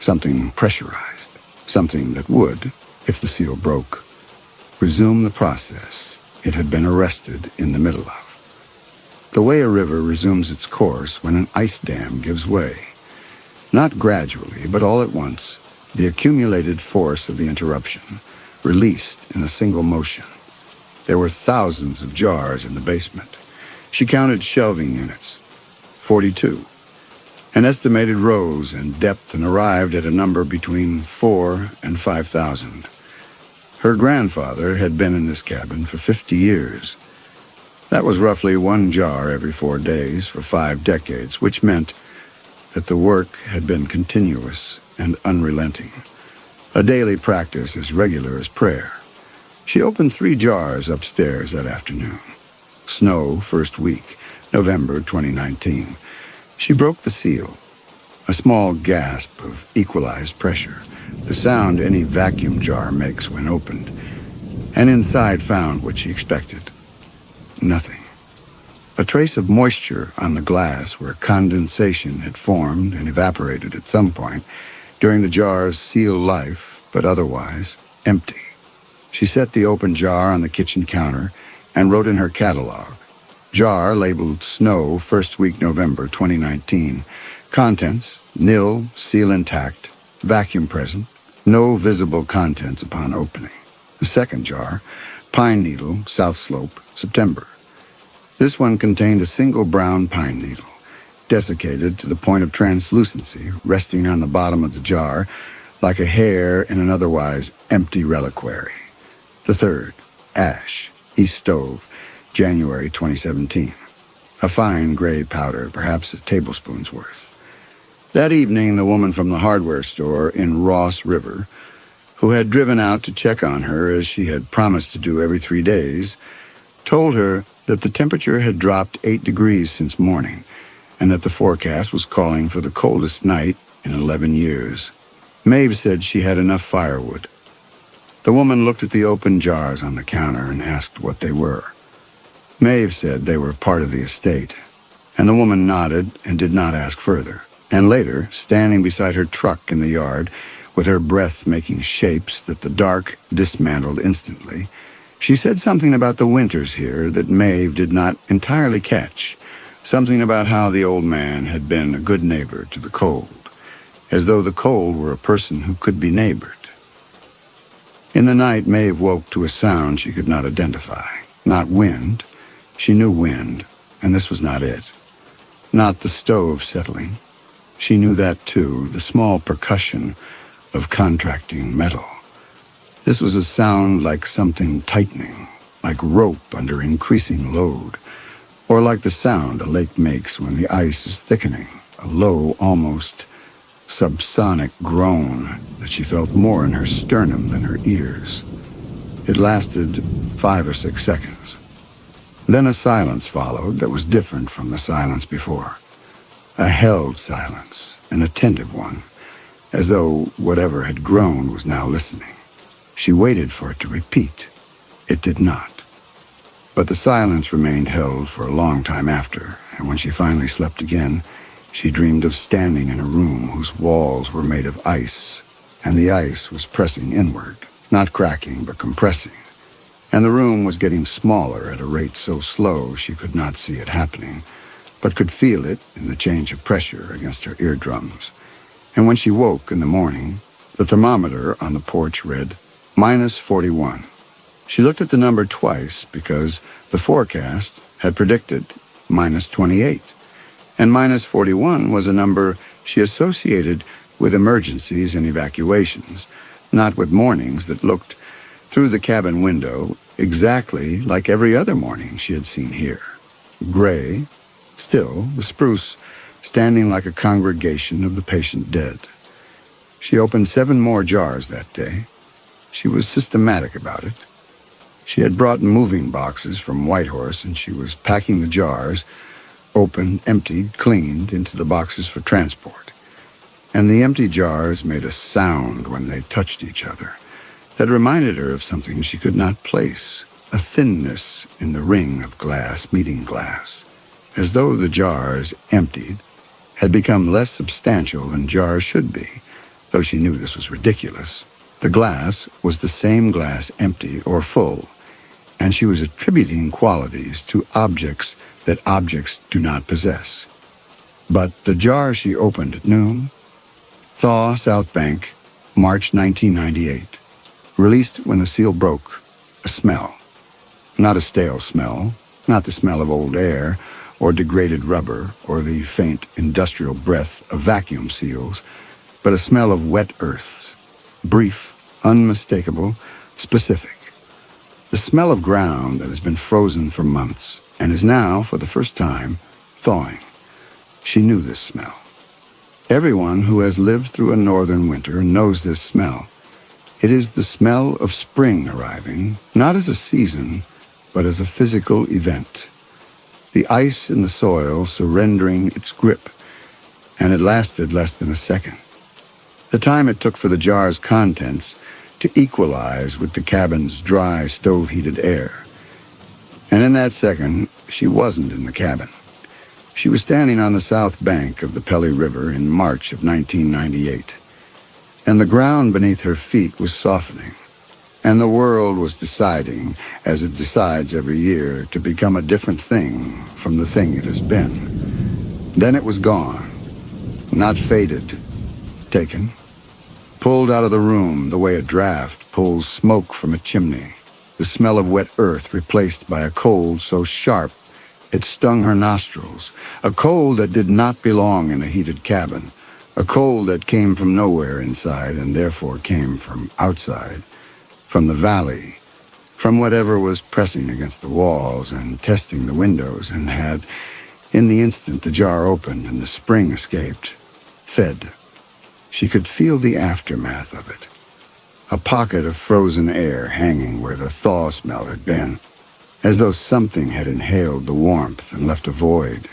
something pressurized, something that would, if the seal broke, resume the process it had been arrested in the middle of. The way a river resumes its course when an ice dam gives way, not gradually, but all at once, the accumulated force of the interruption, released in a single motion. There were thousands of jars in the basement. She counted shelving units, 42, and estimated rows and depth, and arrived at a number between 4,000 and 5,000. Her grandfather had been in this cabin for 50 years. That was roughly 1 jar every 4 days for 5 decades, which meant that the work had been continuous and unrelenting, a daily practice as regular as prayer. She opened 3 jars upstairs that afternoon. Snow, first week, November 2019. She broke the seal, a small gasp of equalized pressure, the sound any vacuum jar makes when opened, and inside found what she expected. Nothing. A trace of moisture on the glass where condensation had formed and evaporated at some point during the jar's seal life, but otherwise empty. She set the open jar on the kitchen counter and wrote in her catalog, jar labeled Snow, first week November 2019, contents, nil, seal intact, vacuum present, no visible contents upon opening. The second jar, Pine Needle, South Slope, September. This one contained a single brown pine needle, desiccated to the point of translucency, resting on the bottom of the jar like a hair in an otherwise empty reliquary. The third, Ash, East Stove, January 2017. A fine gray powder, perhaps a tablespoon's worth. That evening, the woman from the hardware store in Ross River, who had driven out to check on her as she had promised to do every 3 days, told her that the temperature had dropped 8 degrees since morning, and that the forecast was calling for the coldest night in 11 years. Maeve said she had enough firewood. The woman looked at the open jars on the counter and asked what they were. Maeve said they were part of the estate, and the woman nodded and did not ask further. And later, standing beside her truck in the yard, with her breath making shapes that the dark dismantled instantly, she said something about the winters here that Maeve did not entirely catch, something about how the old man had been a good neighbor to the cold, as though the cold were a person who could be neighbored. In the night, Maeve woke to a sound she could not identify. Not wind. She knew wind, and this was not it. Not the stove settling. She knew that too, the small percussion of contracting metal. This was a sound like something tightening, like rope under increasing load, or like the sound a lake makes when the ice is thickening, a low, almost subsonic groan that she felt more in her sternum than her ears. It lasted 5 or 6 seconds. Then a silence followed that was different from the silence before. A held silence, an attentive one, as though whatever had groaned was now listening. She waited for it to repeat. It did not. But the silence remained held for a long time after, and when she finally slept again, she dreamed of standing in a room whose walls were made of ice, and the ice was pressing inward, not cracking but compressing, and the room was getting smaller at a rate so slow she could not see it happening, but could feel it in the change of pressure against her eardrums. And when she woke in the morning, the thermometer on the porch read -41. She looked at the number twice because the forecast had predicted -28. And -41 was a number she associated with emergencies and evacuations, not with mornings that looked through the cabin window exactly like every other morning she had seen here. Gray, still, the spruce standing like a congregation of the patient dead. She opened 7 more jars that day. She was systematic about it. She had brought moving boxes from Whitehorse, and she was packing the jars, opened, emptied, cleaned, into the boxes for transport. And the empty jars made a sound when they touched each other that reminded her of something she could not place, a thinness in the ring of glass meeting glass, as though the jars, emptied, had become less substantial than jars should be, though she knew this was ridiculous. The glass was the same glass, empty or full, and she was attributing qualities to objects that objects do not possess. But the jar she opened at noon, Thaw, South Bank, March 1998, released when the seal broke, a smell. Not a stale smell, not the smell of old air or degraded rubber or the faint industrial breath of vacuum seals, but a smell of wet earth, brief, unmistakable, specific. The smell of ground that has been frozen for months and is now, for the first time, thawing. She knew this smell. Everyone who has lived through a northern winter knows this smell. It is the smell of spring arriving, not as a season, but as a physical event. The ice in the soil surrendering its grip, and it lasted less than a second. The time it took for the jar's contents to equalize with the cabin's dry, stove-heated air. And in that second, she wasn't in the cabin. She was standing on the south bank of the Pelly River in March of 1998, and the ground beneath her feet was softening, and the world was deciding, as it decides every year, to become a different thing from the thing it has been. Then it was gone, not faded, taken, pulled out of the room the way a draft pulls smoke from a chimney, the smell of wet earth replaced by a cold so sharp it stung her nostrils, a cold that did not belong in a heated cabin, a cold that came from nowhere inside and therefore came from outside, from the valley, from whatever was pressing against the walls and testing the windows and had, in the instant the jar opened and the spring escaped, fed. She could feel the aftermath of it, a pocket of frozen air hanging where the thaw smell had been, as though something had inhaled the warmth and left a void.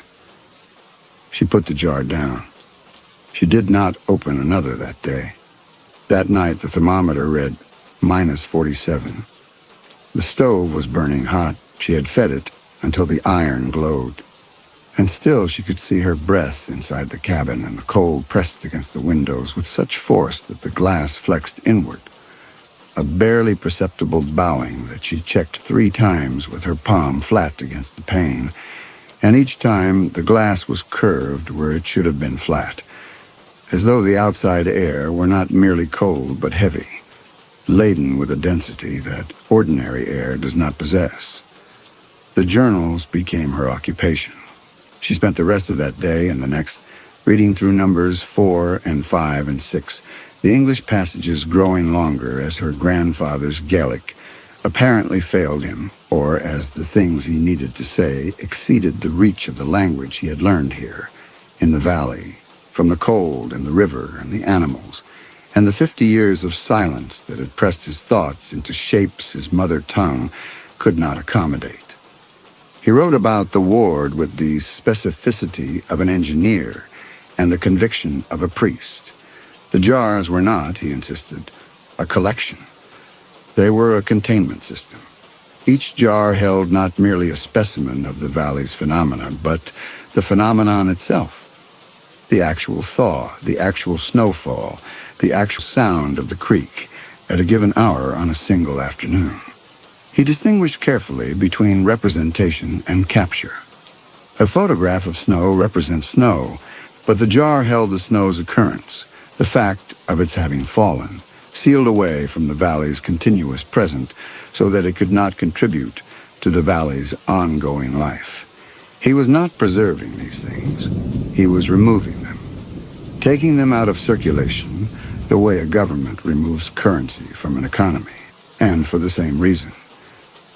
She put the jar down. She did not open another that day. That night, the thermometer read -47. The stove was burning hot. She had fed it until the iron glowed. And still she could see her breath inside the cabin, and the cold pressed against the windows with such force that the glass flexed inward. A barely perceptible bowing that she checked 3 times with her palm flat against the pane, and each time the glass was curved where it should have been flat, as though the outside air were not merely cold but heavy, laden with a density that ordinary air does not possess. The journals became her occupation. She spent the rest of that day and the next reading through numbers 4 and 5 and 6, the English passages growing longer as her grandfather's Gaelic apparently failed him, or as the things he needed to say exceeded the reach of the language he had learned here, in the valley, from the cold and the river and the animals, and the 50 years of silence that had pressed his thoughts into shapes his mother tongue could not accommodate. He wrote about the ward with the specificity of an engineer and the conviction of a priest. The jars were not, he insisted, a collection. They were a containment system. Each jar held not merely a specimen of the valley's phenomena, but the phenomenon itself. The actual thaw, the actual snowfall, the actual sound of the creek at a given hour on a single afternoon. He distinguished carefully between representation and capture. A photograph of snow represents snow, but the jar held the snow's occurrence, the fact of its having fallen, sealed away from the valley's continuous present so that it could not contribute to the valley's ongoing life. He was not preserving these things. He was removing them, taking them out of circulation the way a government removes currency from an economy, and for the same reason.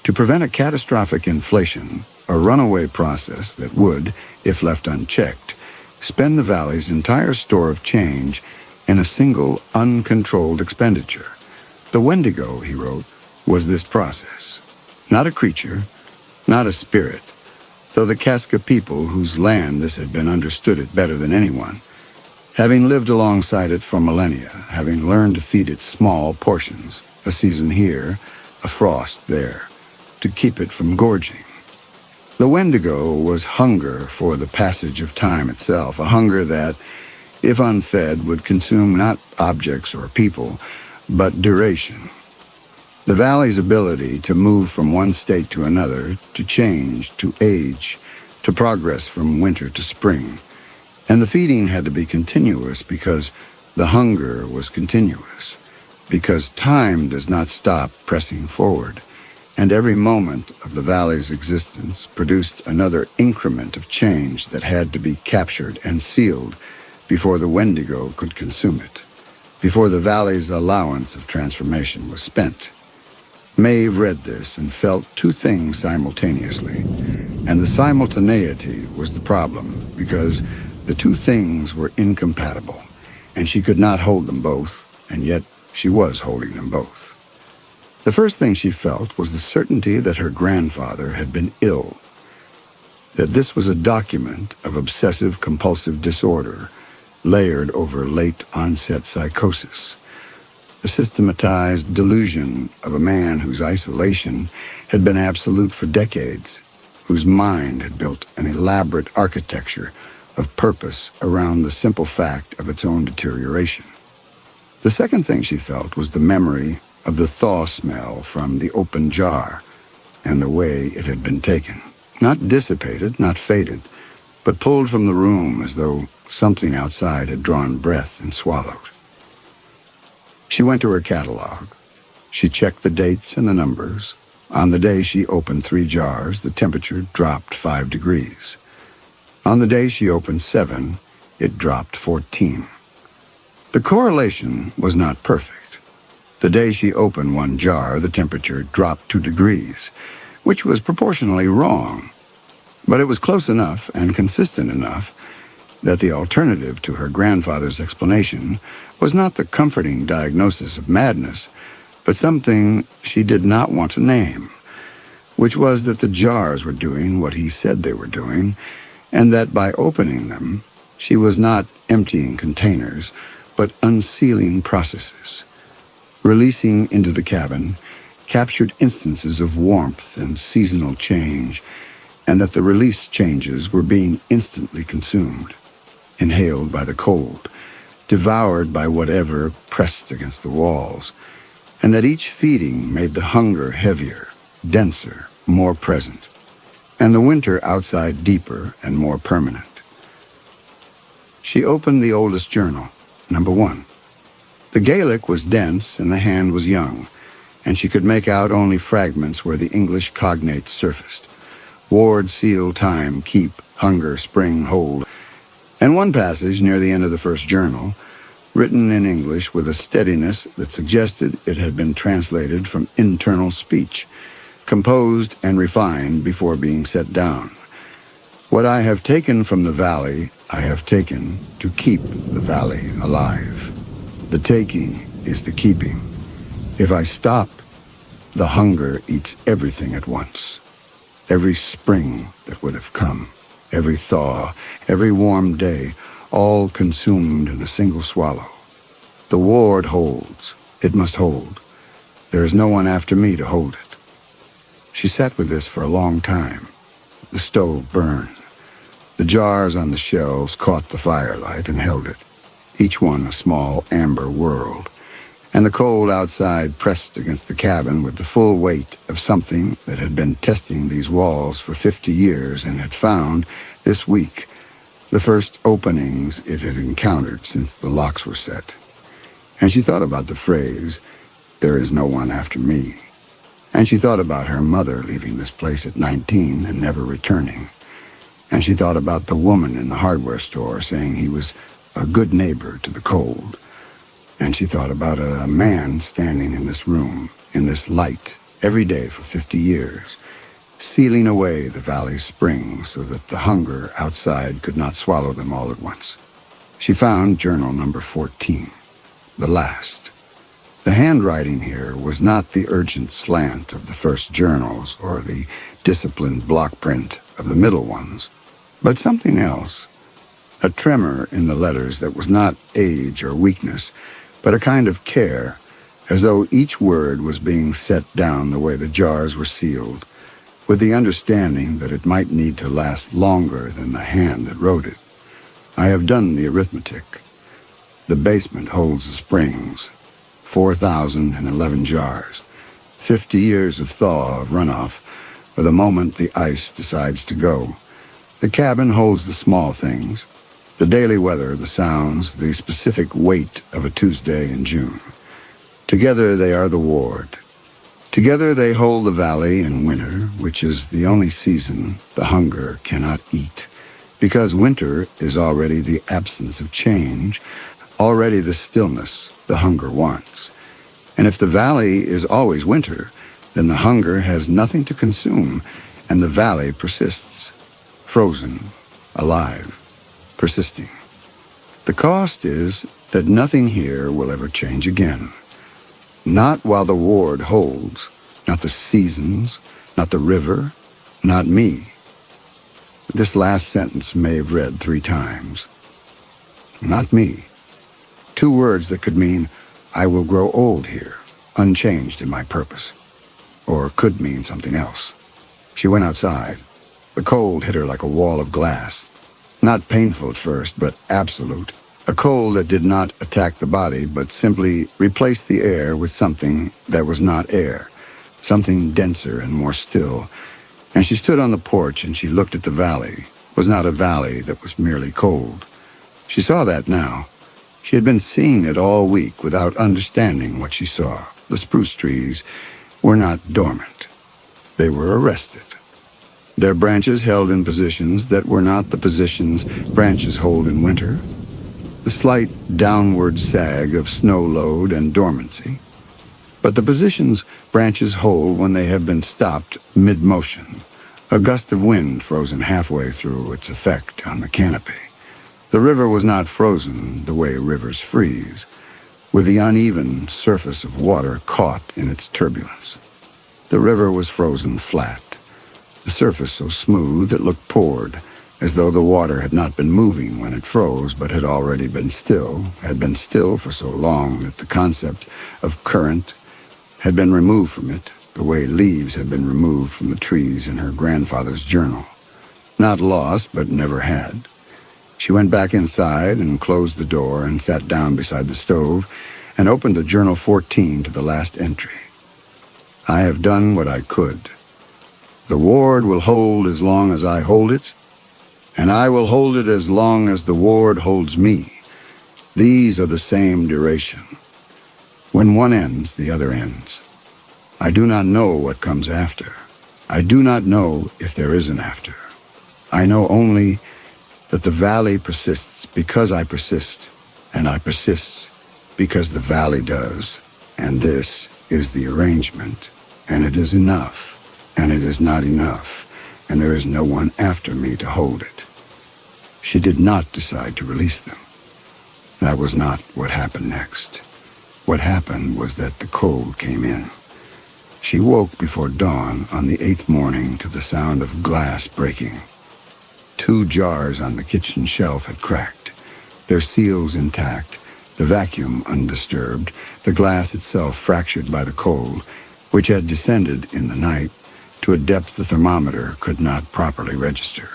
To prevent a catastrophic inflation, a runaway process that would, if left unchecked, spend the valley's entire store of change in a single, uncontrolled expenditure. The Wendigo, he wrote, was this process. Not a creature, not a spirit, though the Casca people whose land this had been understood it better than anyone. Having lived alongside it for millennia, having learned to feed it small portions, a season here, a frost there, to keep it from gorging. The Wendigo was hunger for the passage of time itself, a hunger that, if unfed, would consume not objects or people, but duration. The valley's ability to move from one state to another, to change, to age, to progress from winter to spring. And the feeding had to be continuous because the hunger was continuous, because time does not stop pressing forward. And every moment of the valley's existence produced another increment of change that had to be captured and sealed before the Wendigo could consume it, before the valley's allowance of transformation was spent. Maeve read this and felt 2 things simultaneously, and the simultaneity was the problem, because the 2 things were incompatible, and she could not hold them both, and yet she was holding them both. The first thing she felt was the certainty that her grandfather had been ill, that this was a document of obsessive-compulsive disorder layered over late-onset psychosis, a systematized delusion of a man whose isolation had been absolute for decades, whose mind had built an elaborate architecture of purpose around the simple fact of its own deterioration. The second thing she felt was the memory of the thaw smell from the open jar and the way it had been taken. Not dissipated, not faded, but pulled from the room as though something outside had drawn breath and swallowed. She went to her catalog. She checked the dates and the numbers. On the day she opened 3 jars, the temperature dropped 5 degrees. On the day she opened 7, it dropped 14. The correlation was not perfect. The day she opened 1 jar, the temperature dropped 2 degrees, which was proportionally wrong. But it was close enough and consistent enough that the alternative to her grandfather's explanation was not the comforting diagnosis of madness, but something she did not want to name, which was that the jars were doing what he said they were doing, and that by opening them, she was not emptying containers, but unsealing processes, releasing into the cabin captured instances of warmth and seasonal change, and that the released changes were being instantly consumed, inhaled by the cold, devoured by whatever pressed against the walls, and that each feeding made the hunger heavier, denser, more present, and the winter outside deeper and more permanent. She opened the oldest journal, number 1. The Gaelic was dense and the hand was young, and she could make out only fragments where the English cognates surfaced. Ward, seal, time, keep, hunger, spring, hold. And one passage near the end of the first journal, written in English with a steadiness that suggested it had been translated from internal speech, composed and refined before being set down. What I have taken from the valley, I have taken to keep the valley alive. The taking is the keeping. If I stop, the hunger eats everything at once. Every spring that would have come, every thaw, every warm day, all consumed in a single swallow. The ward holds. It must hold. There is no one after me to hold it. She sat with this for a long time. The stove burned. The jars on the shelves caught the firelight and held it, each one a small amber world, and the cold outside pressed against the cabin with the full weight of something that had been testing these walls for 50 years and had found, this week, the first openings it had encountered since the locks were set. And she thought about the phrase, "There is no one after me." And she thought about her mother leaving this place at 19 and never returning. And she thought about the woman in the hardware store saying he was a good neighbor to the cold. And she thought about a man standing in this room, in this light, every day for 50 years, sealing away the valley's springs so that the hunger outside could not swallow them all at once. She found journal number 14, the last. The handwriting here was not the urgent slant of the first journals or the disciplined block print of the middle ones, but something else, a tremor in the letters that was not age or weakness, but a kind of care, as though each word was being set down the way the jars were sealed, with the understanding that it might need to last longer than the hand that wrote it. I have done the arithmetic. The basement holds the springs, 4,011 jars, 50 years of thaw of runoff, for the moment the ice decides to go. The cabin holds the small things, the daily weather, the sounds, the specific weight of a Tuesday in June. Together they are the ward. Together they hold the valley in winter, which is the only season the hunger cannot eat, because winter is already the absence of change, already the stillness the hunger wants. And if the valley is always winter, then the hunger has nothing to consume, and the valley persists, frozen, alive, persisting. The cost is that nothing here will ever change again. Not while the ward holds, not the seasons, not the river, not me. This last sentence Maeve read 3 times. Not me. 2 words that could mean, I will grow old here, unchanged in my purpose. Or could mean something else. She went outside. The cold hit her like a wall of glass. Not painful at first, but absolute. A cold that did not attack the body, but simply replaced the air with something that was not air, something denser and more still. And she stood on the porch and she looked at the valley. It was not a valley that was merely cold. She saw that now. She had been seeing it all week without understanding what she saw. The spruce trees were not dormant. They were arrested. Their branches held in positions that were not the positions branches hold in winter. The slight downward sag of snow load and dormancy. But the positions branches hold when they have been stopped mid-motion, a gust of wind frozen halfway through its effect on the canopy. The river was not frozen the way rivers freeze, with the uneven surface of water caught in its turbulence. The river was frozen flat, the surface so smooth it looked poured, as though the water had not been moving when it froze, but had already been still, for so long that the concept of current had been removed from it, the way leaves had been removed from the trees in her grandfather's journal. Not lost, but never had. She went back inside and closed the door and sat down beside the stove and opened the Journal 14 to the last entry. I have done what I could. The ward will hold as long as I hold it, and I will hold it as long as the ward holds me. These are the same duration. When one ends, the other ends. I do not know what comes after. I do not know if there is an after. I know only that the valley persists because I persist, and I persist because the valley does, and this is the arrangement, and it is enough, and it is not enough, and there is no one after me to hold it. She did not decide to release them. That was not what happened next. What happened was that the cold came in. She woke before dawn on the 8th morning to the sound of glass breaking. 2 jars on the kitchen shelf had cracked, their seals intact, the vacuum undisturbed, the glass itself fractured by the cold, which had descended in the night to a depth the thermometer could not properly register.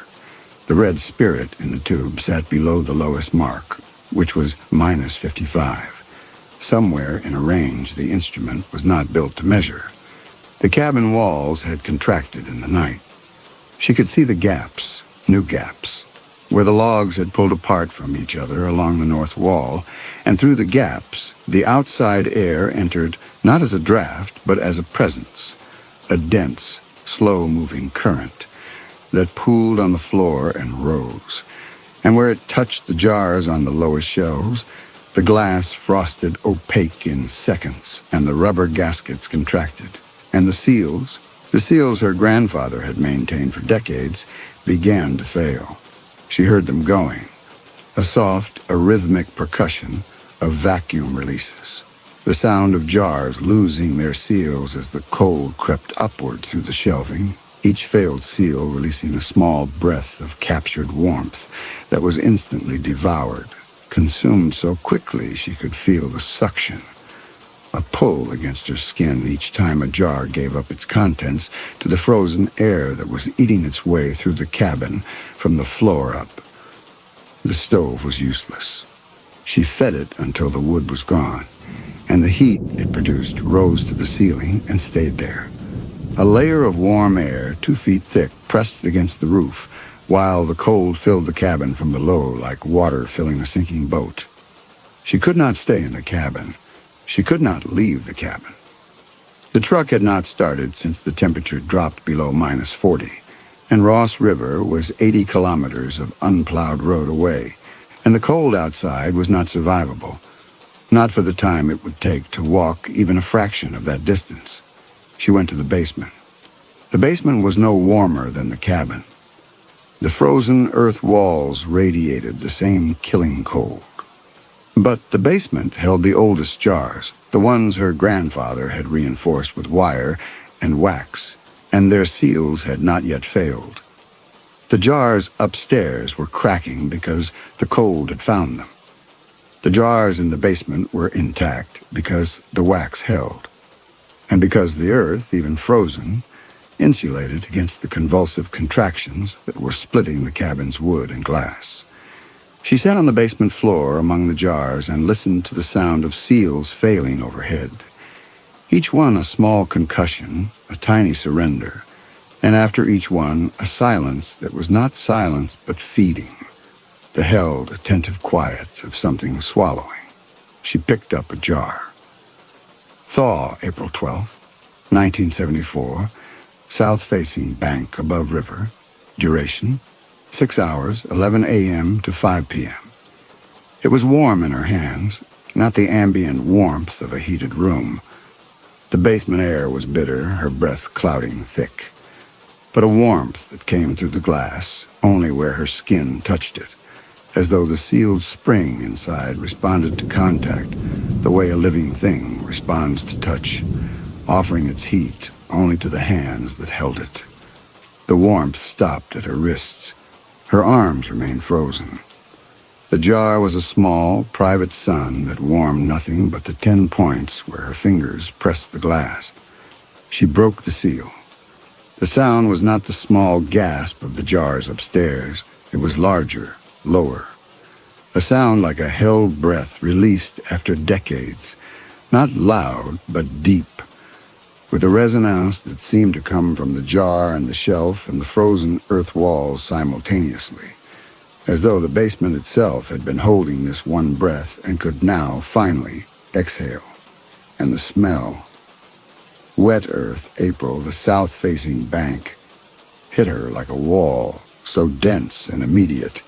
The red spirit in the tube sat below the lowest mark, which was -55. Somewhere in a range the instrument was not built to measure. The cabin walls had contracted in the night. She could see the gaps, new gaps, where the logs had pulled apart from each other along the north wall, and through the gaps, the outside air entered not as a draft, but as a presence, a dense, slow-moving current that pooled on the floor and rose. And where it touched the jars on the lowest shelves, the glass frosted opaque in seconds, and the rubber gaskets contracted, and the seals her grandfather had maintained for decades, began to fail. She heard them going, a soft, arrhythmic percussion of vacuum releases, the sound of jars losing their seals as the cold crept upward through the shelving, each failed seal releasing a small breath of captured warmth that was instantly devoured, consumed so quickly she could feel the suction, a pull against her skin each time a jar gave up its contents to the frozen air that was eating its way through the cabin from the floor up. The stove was useless. She fed it until the wood was gone, and the heat it produced rose to the ceiling and stayed there. A layer of warm air 2 feet thick pressed against the roof, while the cold filled the cabin from below like water filling a sinking boat. She could not stay in the cabin. She could not leave the cabin. The truck had not started since the temperature dropped below -40, and Ross River was 80 kilometers of unplowed road away, and the cold outside was not survivable, not for the time it would take to walk even a fraction of that distance. She went to the basement. The basement was no warmer than the cabin. The frozen earth walls radiated the same killing cold. But the basement held the oldest jars, the ones her grandfather had reinforced with wire and wax, and their seals had not yet failed. The jars upstairs were cracking because the cold had found them. The jars in the basement were intact because the wax held, and because the earth, even frozen, insulated against the convulsive contractions that were splitting the cabin's wood and glass. She sat on the basement floor among the jars and listened to the sound of seals failing overhead. Each one a small concussion, a tiny surrender, and after each one a silence that was not silence but feeding, the held, attentive quiet of something swallowing. She picked up a jar. Thaw, April 12th, 1974, south-facing bank above river, duration 6 hours, 11 a.m. to 5 p.m. It was warm in her hands, not the ambient warmth of a heated room. The basement air was bitter, her breath clouding thick, but a warmth that came through the glass only where her skin touched it, as though the sealed spring inside responded to contact the way a living thing responds to touch, offering its heat only to the hands that held it. The warmth stopped at her wrists. Her arms remained frozen. The jar was a small, private sun that warmed nothing but the 10 points where her fingers pressed the glass. She broke the seal. The sound was not the small gasp of the jars upstairs. It was larger, lower. A sound like a held breath released after decades. Not loud, but deep, with a resonance that seemed to come from the jar and the shelf and the frozen earth walls simultaneously, as though the basement itself had been holding this one breath and could now, finally, exhale. And the smell. Wet earth, April, the south-facing bank, hit her like a wall, so dense and immediate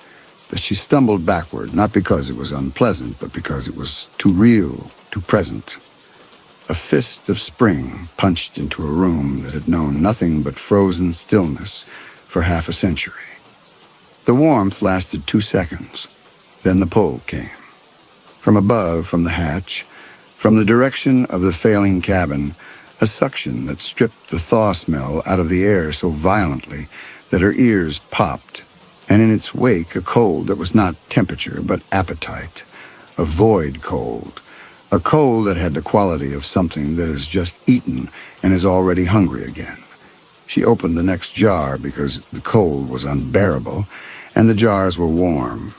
that she stumbled backward, not because it was unpleasant, but because it was too real, too present. A fist of spring punched into a room that had known nothing but frozen stillness for half a century. The warmth lasted 2 seconds. Then the pull came. From above, from the hatch, from the direction of the failing cabin, a suction that stripped the thaw smell out of the air so violently that her ears popped, and in its wake a cold that was not temperature but appetite, a void cold, a cold that had the quality of something that has just eaten and is already hungry again. She opened the next jar because the cold was unbearable, and the jars were warm.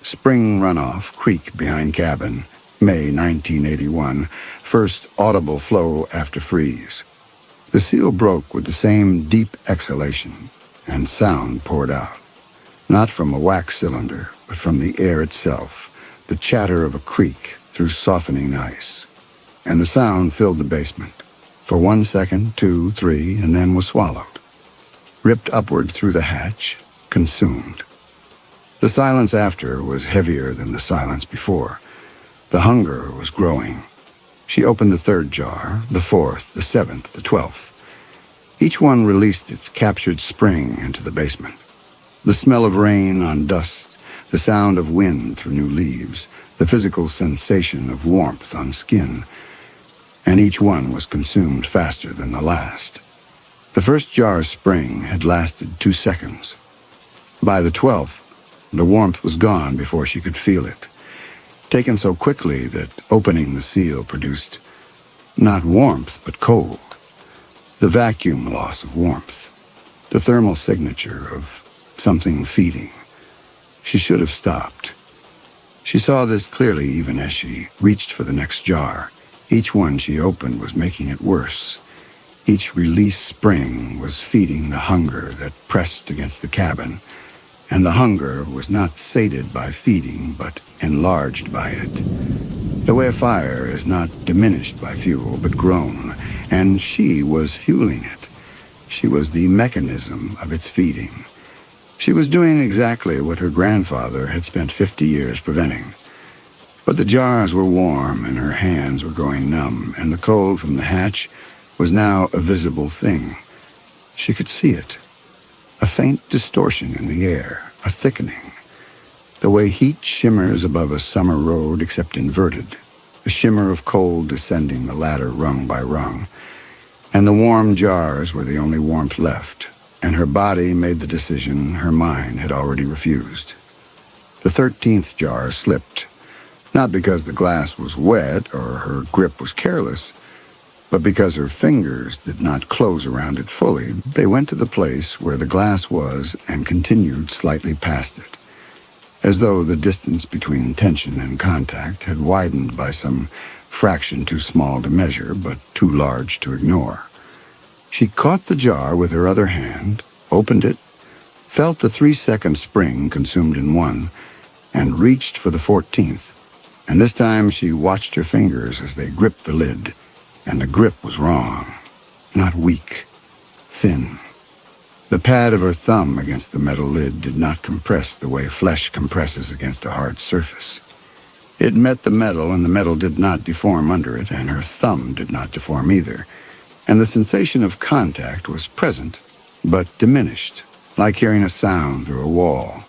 Spring runoff, creek behind cabin, May 1981, first audible flow after freeze. The seal broke with the same deep exhalation, and sound poured out. Not from a wax cylinder, but from the air itself, the chatter of a creek through softening ice. And the sound filled the basement. For 1 second, 2, 3, and then was swallowed. Ripped upward through the hatch, consumed. The silence after was heavier than the silence before. The hunger was growing. She opened the 3rd jar, the 4th, the 7th, the 12th. Each one released its captured spring into the basement. The smell of rain on dust, the sound of wind through new leaves, the physical sensation of warmth on skin, and each one was consumed faster than the last. The first jar's spring had lasted 2 seconds. By the 12th, the warmth was gone before she could feel it, taken so quickly that opening the seal produced not warmth but cold, the vacuum loss of warmth, the thermal signature of something feeding. She should have stopped. She saw this clearly even as she reached for the next jar. Each one she opened was making it worse. Each release spring was feeding the hunger that pressed against the cabin, and the hunger was not sated by feeding, but enlarged by it. The way a fire is not diminished by fuel, but grown, and she was fueling it. She was the mechanism of its feeding. She was doing exactly what her grandfather had spent 50 years preventing. But the jars were warm, and her hands were going numb, and the cold from the hatch was now a visible thing. She could see it. A faint distortion in the air, a thickening. The way heat shimmers above a summer road except inverted, a shimmer of cold descending the ladder rung by rung. And the warm jars were the only warmth left, and her body made the decision her mind had already refused. The 13th jar slipped, not because the glass was wet or her grip was careless, but because her fingers did not close around it fully. They went to the place where the glass was and continued slightly past it, as though the distance between tension and contact had widened by some fraction too small to measure, but too large to ignore. She caught the jar with her other hand, opened it, felt the 3-second spring consumed in one, and reached for the 14th. And this time she watched her fingers as they gripped the lid, and the grip was wrong, not weak, thin. The pad of her thumb against the metal lid did not compress the way flesh compresses against a hard surface. It met the metal, and the metal did not deform under it, and her thumb did not deform either. And the sensation of contact was present, but diminished, like hearing a sound through a wall.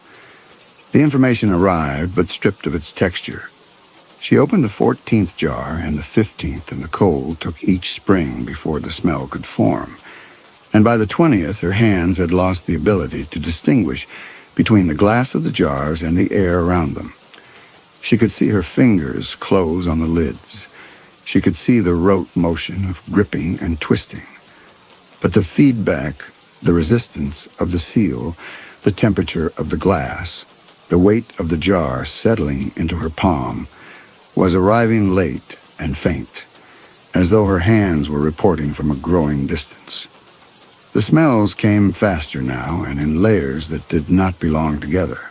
The information arrived, but stripped of its texture. She opened the 14th jar, and the 15th and the cold took each spring before the smell could form. And by the 20th, her hands had lost the ability to distinguish between the glass of the jars and the air around them. She could see her fingers close on the lids. She could see the rote motion of gripping and twisting. But the feedback, the resistance of the seal, the temperature of the glass, the weight of the jar settling into her palm, was arriving late and faint, as though her hands were reporting from a growing distance. The smells came faster now and in layers that did not belong together.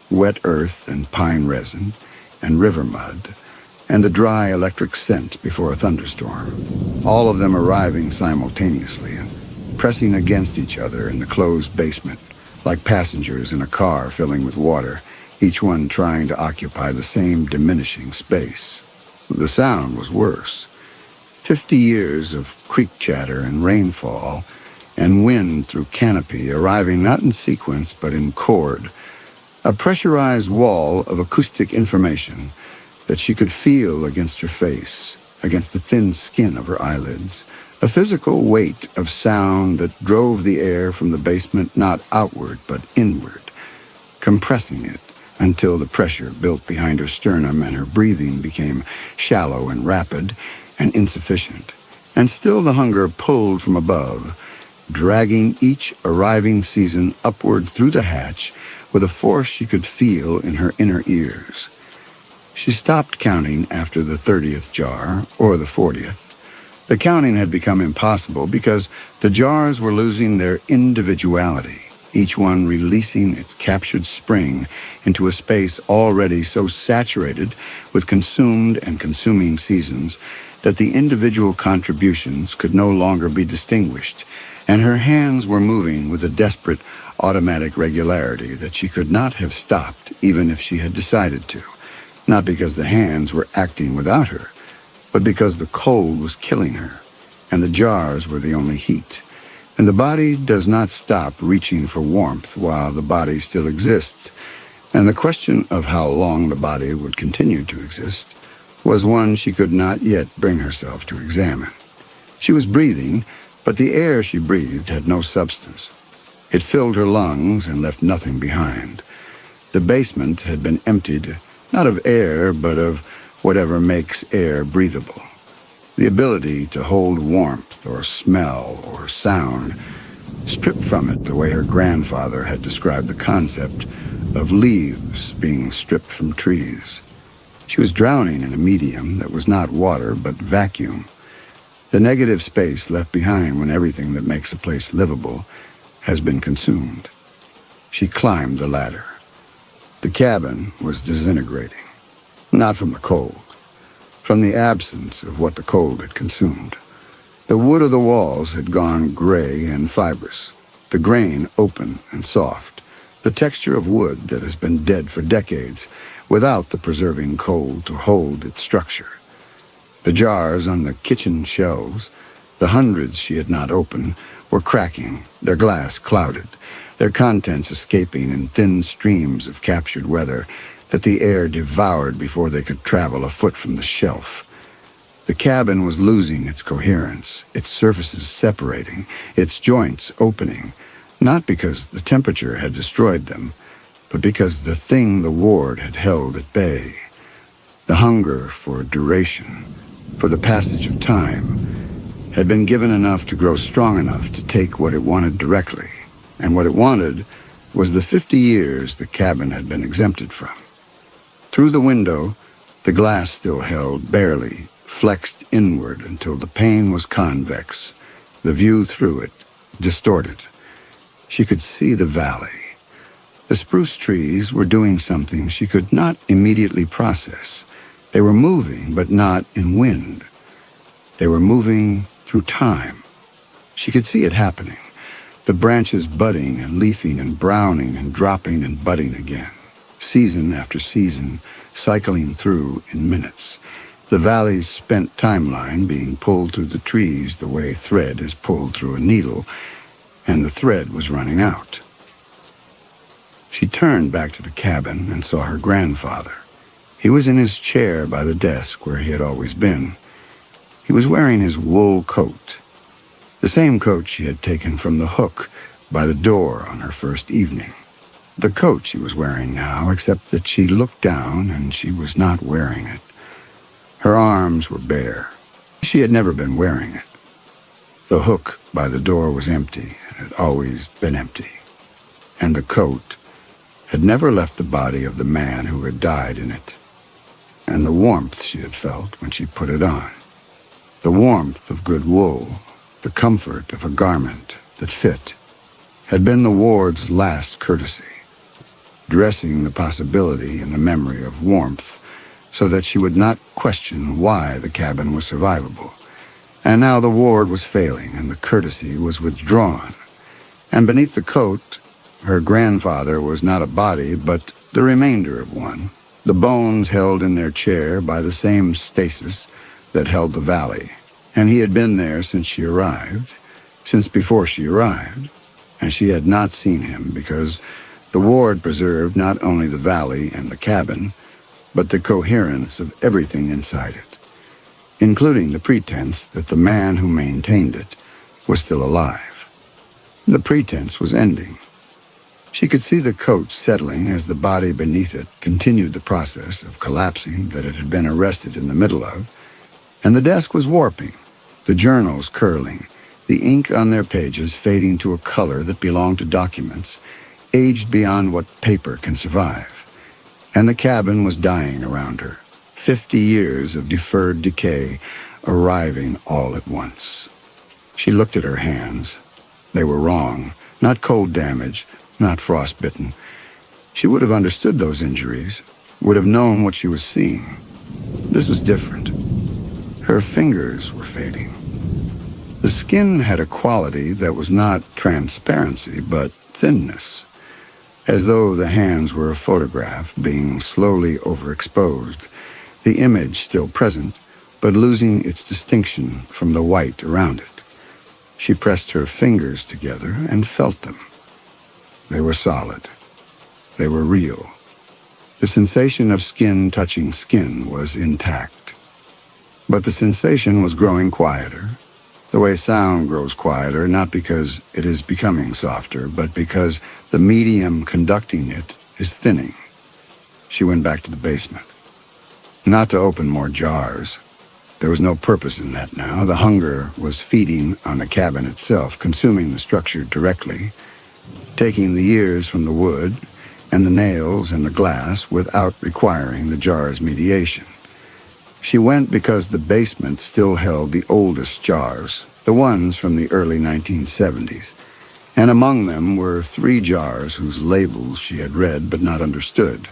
Wet earth and pine resin and river mud and the dry electric scent before a thunderstorm, all of them arriving simultaneously and pressing against each other in the closed basement, like passengers in a car filling with water, each one trying to occupy the same diminishing space. The sound was worse. 50 years of creek chatter and rainfall and wind through canopy arriving not in sequence but in chord, a pressurized wall of acoustic information that she could feel against her face, against the thin skin of her eyelids, a physical weight of sound that drove the air from the basement not outward but inward, compressing it until the pressure built behind her sternum and her breathing became shallow and rapid and insufficient. And still the hunger pulled from above, dragging each arriving season upward through the hatch with a force she could feel in her inner ears. She stopped counting after the 30th jar, or the 40th. The counting had become impossible because the jars were losing their individuality, each one releasing its captured spring into a space already so saturated with consumed and consuming seasons that the individual contributions could no longer be distinguished, and her hands were moving with a desperate automatic regularity that she could not have stopped even if she had decided to, not because the hands were acting without her, but because the cold was killing her, and the jars were the only heat. And the body does not stop reaching for warmth while the body still exists, and the question of how long the body would continue to exist was one she could not yet bring herself to examine. She was breathing, but the air she breathed had no substance. It filled her lungs and left nothing behind. The basement had been emptied, not of air, but of whatever makes air breathable. The ability to hold warmth or smell or sound, stripped from it the way her grandfather had described the concept of leaves being stripped from trees. She was drowning in a medium that was not water but vacuum, the negative space left behind when everything that makes a place livable has been consumed. She climbed the ladder. The cabin was disintegrating, not from the cold, from the absence of what the cold had consumed. The wood of the walls had gone gray and fibrous, the grain open and soft, the texture of wood that has been dead for decades without the preserving cold to hold its structure. The jars on the kitchen shelves, the hundreds she had not opened, were cracking, their glass clouded, their contents escaping in thin streams of captured weather that the air devoured before they could travel a foot from the shelf. The cabin was losing its coherence, its surfaces separating, its joints opening, not because the temperature had destroyed them, but because the thing the ward had held at bay, the hunger for duration, for the passage of time, had been given enough to grow strong enough to take what it wanted directly, and what it wanted was the 50 years the cabin had been exempted from. Through the window, the glass still held, barely, flexed inward until the pane was convex, the view through it distorted. She could see the valley. The spruce trees were doing something she could not immediately process. They were moving, but not in wind. They were moving through time. She could see it happening, the branches budding and leafing and browning and dropping and budding again, season after season, cycling through in minutes, the valley's spent timeline being pulled through the trees the way thread is pulled through a needle, and the thread was running out. She turned back to the cabin and saw her grandfather. He was in his chair by the desk where he had always been. He was wearing his wool coat, the same coat she had taken from the hook by the door on her first evening. The coat she was wearing now, except that she looked down and she was not wearing it. Her arms were bare. She had never been wearing it. The hook by the door was empty and had always been empty. And the coat had never left the body of the man who had died in it. And the warmth she had felt when she put it on. The warmth of good wool, the comfort of a garment that fit, had been the ward's last courtesy, dressing the possibility in the memory of warmth so that she would not question why the cabin was survivable. And now the ward was failing and the courtesy was withdrawn. And beneath the coat, her grandfather was not a body, but the remainder of one, the bones held in their chair by the same stasis that held the valley. And he had been there since she arrived, since before she arrived, and she had not seen him because the ward preserved not only the valley and the cabin, but the coherence of everything inside it, including the pretense that the man who maintained it was still alive. The pretense was ending. She could see the coat settling as the body beneath it continued the process of collapsing that it had been arrested in the middle of, and the desk was warping, the journals curling, the ink on their pages fading to a color that belonged to documents, aged beyond what paper can survive. And the cabin was dying around her, 50 years of deferred decay arriving all at once. She looked at her hands. They were wrong, not cold damage, not frostbitten. She would have understood those injuries, would have known what she was seeing. This was different. Her fingers were fading. The skin had a quality that was not transparency, but thinness, as though the hands were a photograph being slowly overexposed, the image still present, but losing its distinction from the white around it. She pressed her fingers together and felt them. They were solid. They were real. The sensation of skin touching skin was intact. But the sensation was growing quieter, the way sound grows quieter, not because it is becoming softer, but because the medium conducting it is thinning. She went back to the basement. Not to open more jars. There was no purpose in that now. The hunger was feeding on the cabin itself, consuming the structure directly, taking the years from the wood and the nails and the glass without requiring the jar's mediation. She went because the basement still held the oldest jars, the ones from the early 1970s, and among them were 3 jars whose labels she had read but not understood.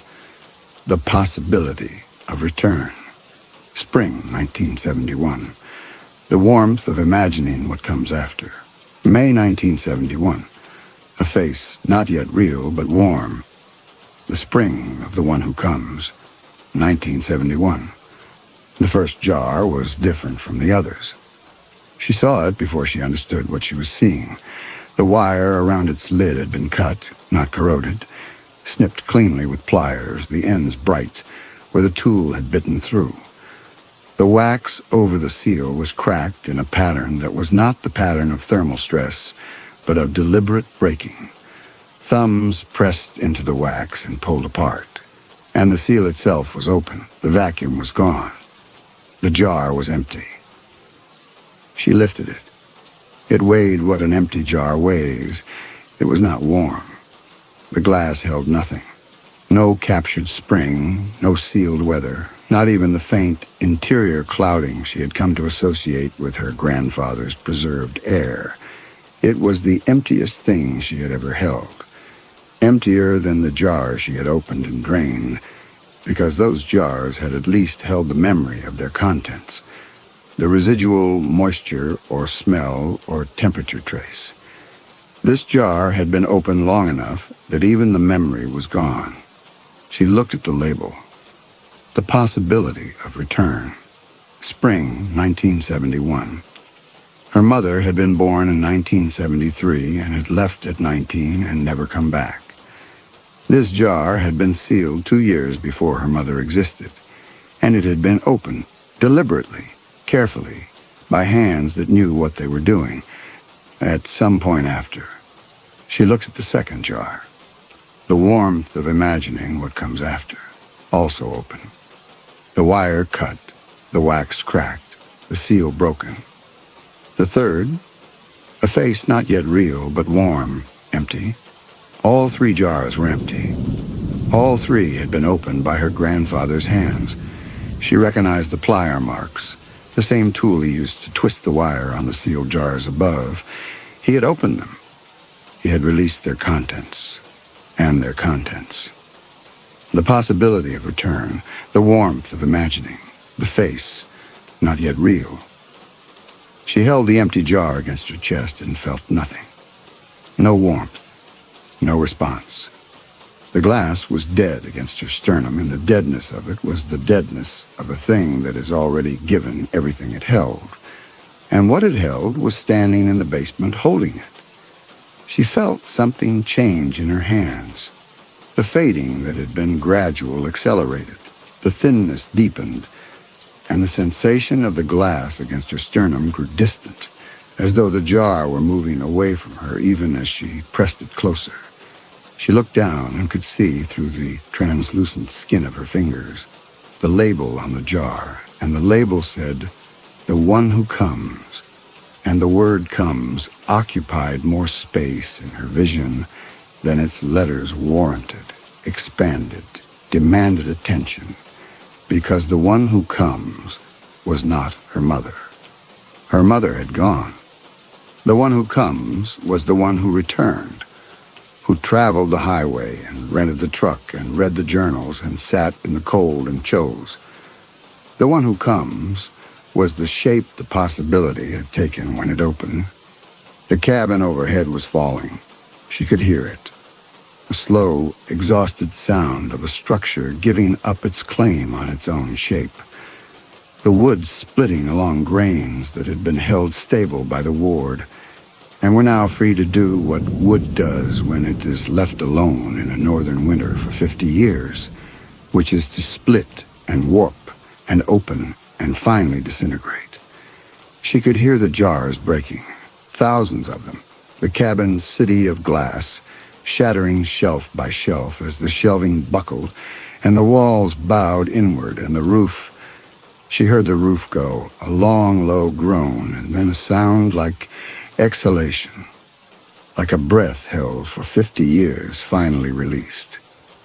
The possibility of return. Spring 1971. The warmth of imagining what comes after. May 1971. A face not yet real but warm. The spring of the one who comes. 1971. The first jar was different from the others. She saw it before she understood what she was seeing. The wire around its lid had been cut, not corroded, snipped cleanly with pliers, the ends bright, where the tool had bitten through. The wax over the seal was cracked in a pattern that was not the pattern of thermal stress, but of deliberate breaking. Thumbs pressed into the wax and pulled apart, and the seal itself was open. The vacuum was gone. The jar was empty. She lifted it. It weighed what an empty jar weighs. It was not warm. The glass held nothing. No captured spring, no sealed weather, not even the faint interior clouding she had come to associate with her grandfather's preserved air. It was the emptiest thing she had ever held, emptier than the jar she had opened and drained, because those jars had at least held the memory of their contents, the residual moisture or smell or temperature trace. This jar had been open long enough that even the memory was gone. She looked at the label. The possibility of return. Spring 1971. Her mother had been born in 1973 and had left at 19 and never come back. This jar had been sealed 2 years before her mother existed, and it had been opened deliberately, carefully, by hands that knew what they were doing. At some point after, she looked at the second jar, the warmth of imagining what comes after, also open. The wire cut, the wax cracked, the seal broken. The third, a face not yet real but warm, empty. All 3 jars were empty. All 3 had been opened by her grandfather's hands. She recognized the plier marks, the same tool he used to twist the wire on the sealed jars above. He had opened them. He had released their contents, and their contents. The possibility of return, the warmth of imagining, the face, not yet real. She held the empty jar against her chest and felt nothing. No warmth, no response. The glass was dead against her sternum, and the deadness of it was the deadness of a thing that has already given everything it held. And what it held was standing in the basement holding it. She felt something change in her hands. The fading that had been gradual accelerated. The thinness deepened, and the sensation of the glass against her sternum grew distant, as though the jar were moving away from her even as she pressed it closer. She looked down and could see through the translucent skin of her fingers the label on the jar, and the label said, "The one who comes." And the word "comes" occupied more space in her vision than its letters warranted, expanded, demanded attention, because the one who comes was not her mother. Her mother had gone. The one who comes was the one who returned, who traveled the highway and rented the truck and read the journals and sat in the cold and chose. The one who comes was the shape the possibility had taken when it opened. The cabin overhead was falling. She could hear it. The slow, exhausted sound of a structure giving up its claim on its own shape. The wood splitting along grains that had been held stable by the ward, and were now free to do what wood does when it is left alone in a northern winter for 50 years, which is to split and warp and open and finally disintegrate. She could hear the jars breaking, thousands of them, the cabin's city of glass, shattering shelf by shelf as the shelving buckled and the walls bowed inward and the roof. She heard the roof go, a long, low groan, and then a sound like exhalation, like a breath held for 50 years finally released.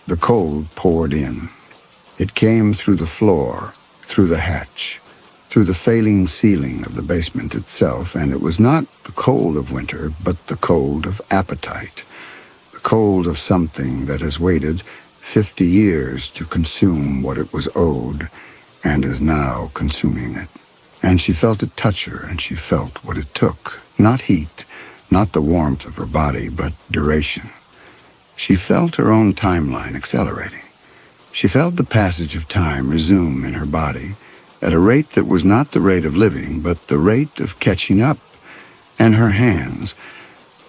The cold poured in. It came through the floor, through the hatch, through the failing ceiling of the basement itself, and it was not the cold of winter, but the cold of appetite, the cold of something that has waited 50 years to consume what it was owed and is now consuming it. And she felt it touch her, and she felt what it took. Not heat, not the warmth of her body, but duration. She felt her own timeline accelerating. She felt the passage of time resume in her body at a rate that was not the rate of living, but the rate of catching up. And her hands,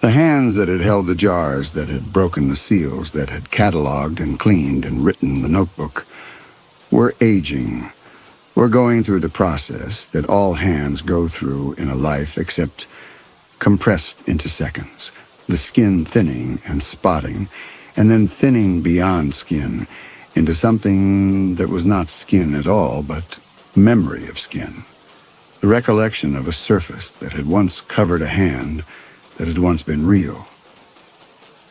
the hands that had held the jars, that had broken the seals, that had cataloged and cleaned and written the notebook, were aging, were going through the process that all hands go through in a life except compressed into seconds, the skin thinning and spotting, and then thinning beyond skin into something that was not skin at all, but memory of skin, the recollection of a surface that had once covered a hand that had once been real.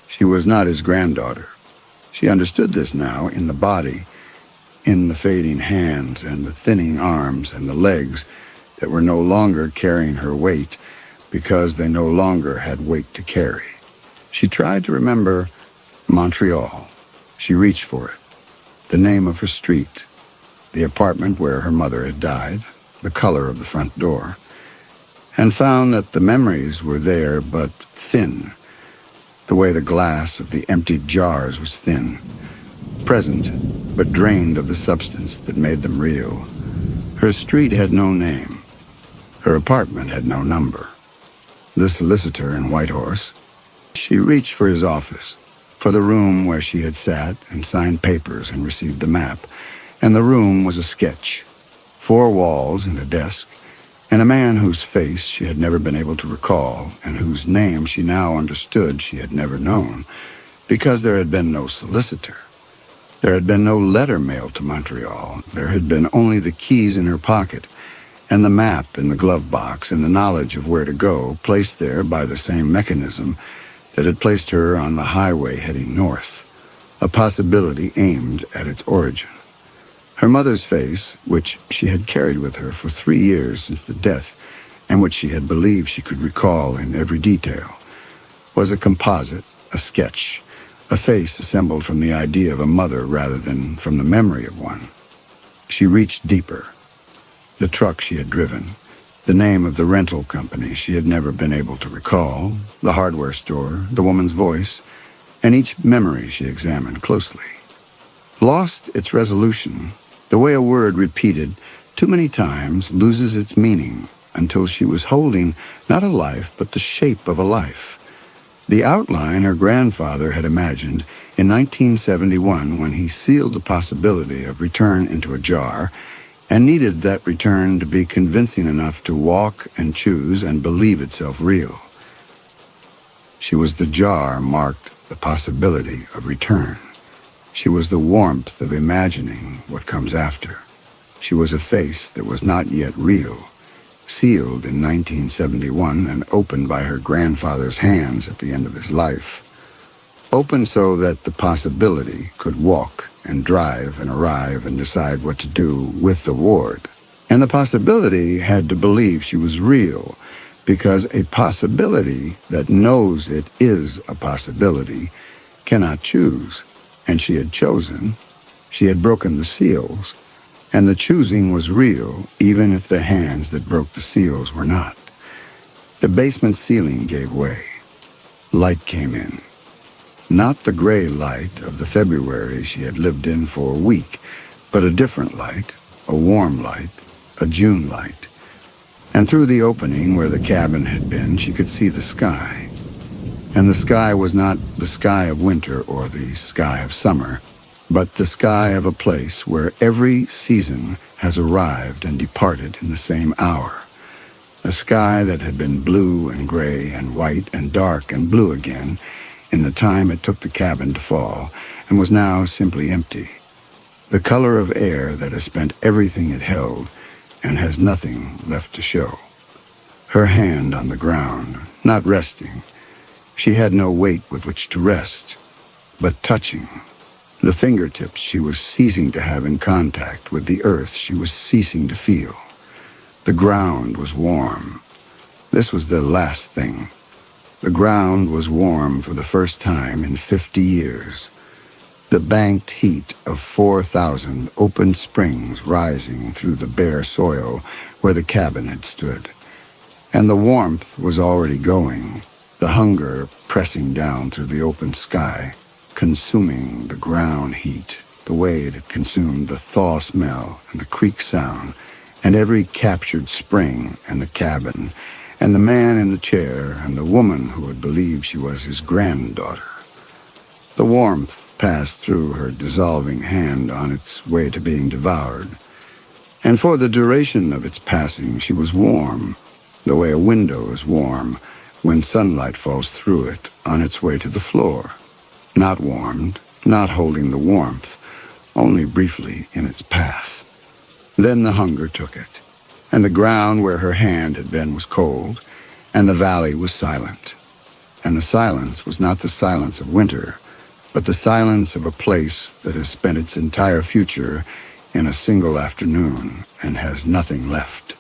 She was not his granddaughter. She understood this now in the body, in the fading hands and the thinning arms and the legs that were no longer carrying her weight because they no longer had weight to carry. She tried to remember Montreal. She reached for it, the name of her street, the apartment where her mother had died, the color of the front door, and found that the memories were there but thin, the way the glass of the emptied jars was thin, present but drained of the substance that made them real. Her street had no name. Her apartment had no number. The solicitor in Whitehorse. She reached for his office, for the room where she had sat and signed papers and received the map, and the room was a sketch. 4 walls and a desk, and a man whose face she had never been able to recall, and whose name she now understood she had never known, because there had been no solicitor. There had been no letter mailed to Montreal. There had been only the keys in her pocket, and the map in the glove box, and the knowledge of where to go, placed there by the same mechanism that had placed her on the highway heading north, a possibility aimed at its origin. Her mother's face, which she had carried with her for 3 years since the death, and which she had believed she could recall in every detail, was a composite, a sketch, a face assembled from the idea of a mother rather than from the memory of one. She reached deeper. The truck she had driven, the name of the rental company she had never been able to recall, the hardware store, the woman's voice, and each memory she examined closely. Lost its resolution, the way a word repeated too many times loses its meaning, until she was holding not a life but the shape of a life. The outline her grandfather had imagined in 1971 when he sealed the possibility of return into a jar, and needed that return to be convincing enough to walk and choose and believe itself real. She was the jar marked the possibility of return. She was the warmth of imagining what comes after. She was a face that was not yet real, sealed in 1971 and opened by her grandfather's hands at the end of his life. Open so that the possibility could walk and drive and arrive and decide what to do with the ward. And the possibility had to believe she was real, because a possibility that knows it is a possibility cannot choose. And she had chosen. She had broken the seals, and the choosing was real, even if the hands that broke the seals were not. The basement ceiling gave way. Light came in. Not the gray light of the February she had lived in for a week, but a different light, a warm light, a June light. And through the opening where the cabin had been, she could see the sky. And the sky was not the sky of winter or the sky of summer, but the sky of a place where every season has arrived and departed in the same hour. A sky that had been blue and gray and white and dark and blue again in the time it took the cabin to fall, and was now simply empty. The color of air that has spent everything it held and has nothing left to show. Her hand on the ground, not resting. She had no weight with which to rest, but touching. The fingertips she was ceasing to have in contact with the earth she was ceasing to feel. The ground was warm. This was the last thing. The ground was warm for the first time in 50 years. The banked heat of 4,000 open springs rising through the bare soil where the cabin had stood. And the warmth was already going, the hunger pressing down through the open sky, consuming the ground heat, the way it had consumed the thaw smell and the creek sound, and every captured spring and the cabin, and the man in the chair, and the woman who had believed she was his granddaughter. The warmth passed through her dissolving hand on its way to being devoured, and for the duration of its passing she was warm, the way a window is warm when sunlight falls through it on its way to the floor. Not warmed, not holding the warmth, only briefly in its path. Then the hunger took it, and the ground where her hand had been was cold, and the valley was silent. And the silence was not the silence of winter, but the silence of a place that has spent its entire future in a single afternoon and has nothing left.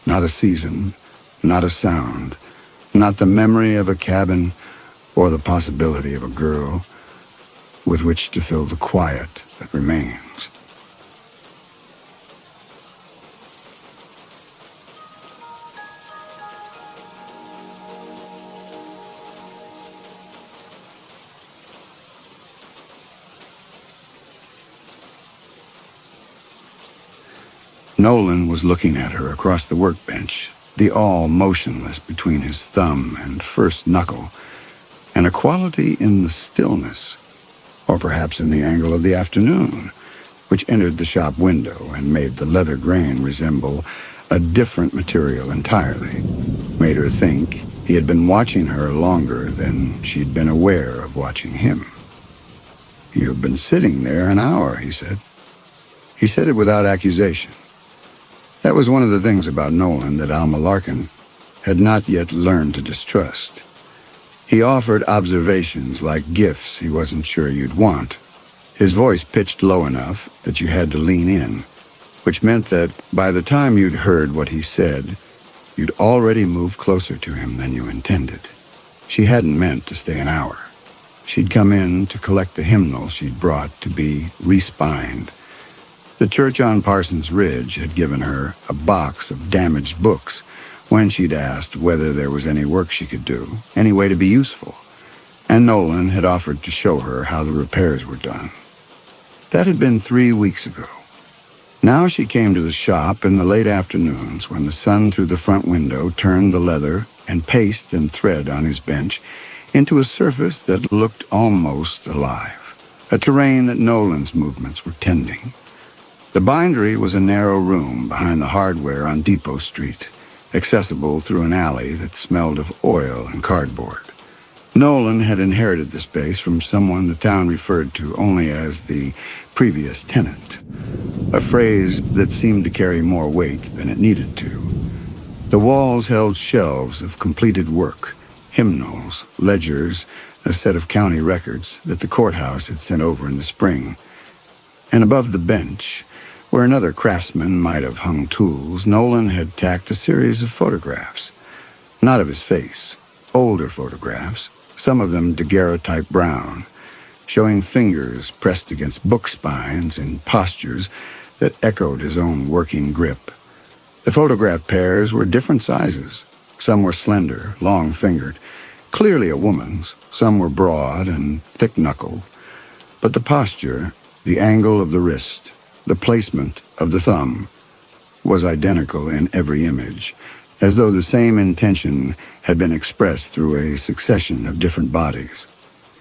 Not a season, not a sound, not the memory of a cabin or the possibility of a girl with which to fill the quiet that remains. Nolan was looking at her across the workbench, the awl motionless between his thumb and first knuckle, and a quality in the stillness, or perhaps in the angle of the afternoon, which entered the shop window and made the leather grain resemble a different material entirely, made her think he had been watching her longer than she'd been aware of watching him. "You've been sitting there an hour," he said. He said it without accusation. That was one of the things about Nolan that Alma Larkin had not yet learned to distrust. He offered observations like gifts he wasn't sure you'd want. His voice pitched low enough that you had to lean in, which meant that by the time you'd heard what he said, you'd already moved closer to him than you intended. She hadn't meant to stay an hour. She'd come in to collect the hymnal she'd brought to be re-spined. The church on Parsons Ridge had given her a box of damaged books when she'd asked whether there was any work she could do, any way to be useful, and Nolan had offered to show her how the repairs were done. That had been 3 weeks ago. Now she came to the shop in the late afternoons when the sun through the front window turned the leather and paste and thread on his bench into a surface that looked almost alive, a terrain that Nolan's movements were tending. The bindery was a narrow room behind the hardware on Depot Street, accessible through an alley that smelled of oil and cardboard. Nolan had inherited the space from someone the town referred to only as the previous tenant, a phrase that seemed to carry more weight than it needed to. The walls held shelves of completed work, hymnals, ledgers, a set of county records that the courthouse had sent over in the spring. And above the bench, where another craftsman might have hung tools, Nolan had tacked a series of photographs. Not of his face, older photographs, some of them daguerreotype brown, showing fingers pressed against book spines in postures that echoed his own working grip. The photograph pairs were different sizes. Some were slender, long-fingered, clearly a woman's. Some were broad and thick-knuckled. But the posture, the angle of the wrist, the placement of the thumb, was identical in every image, as though the same intention had been expressed through a succession of different bodies.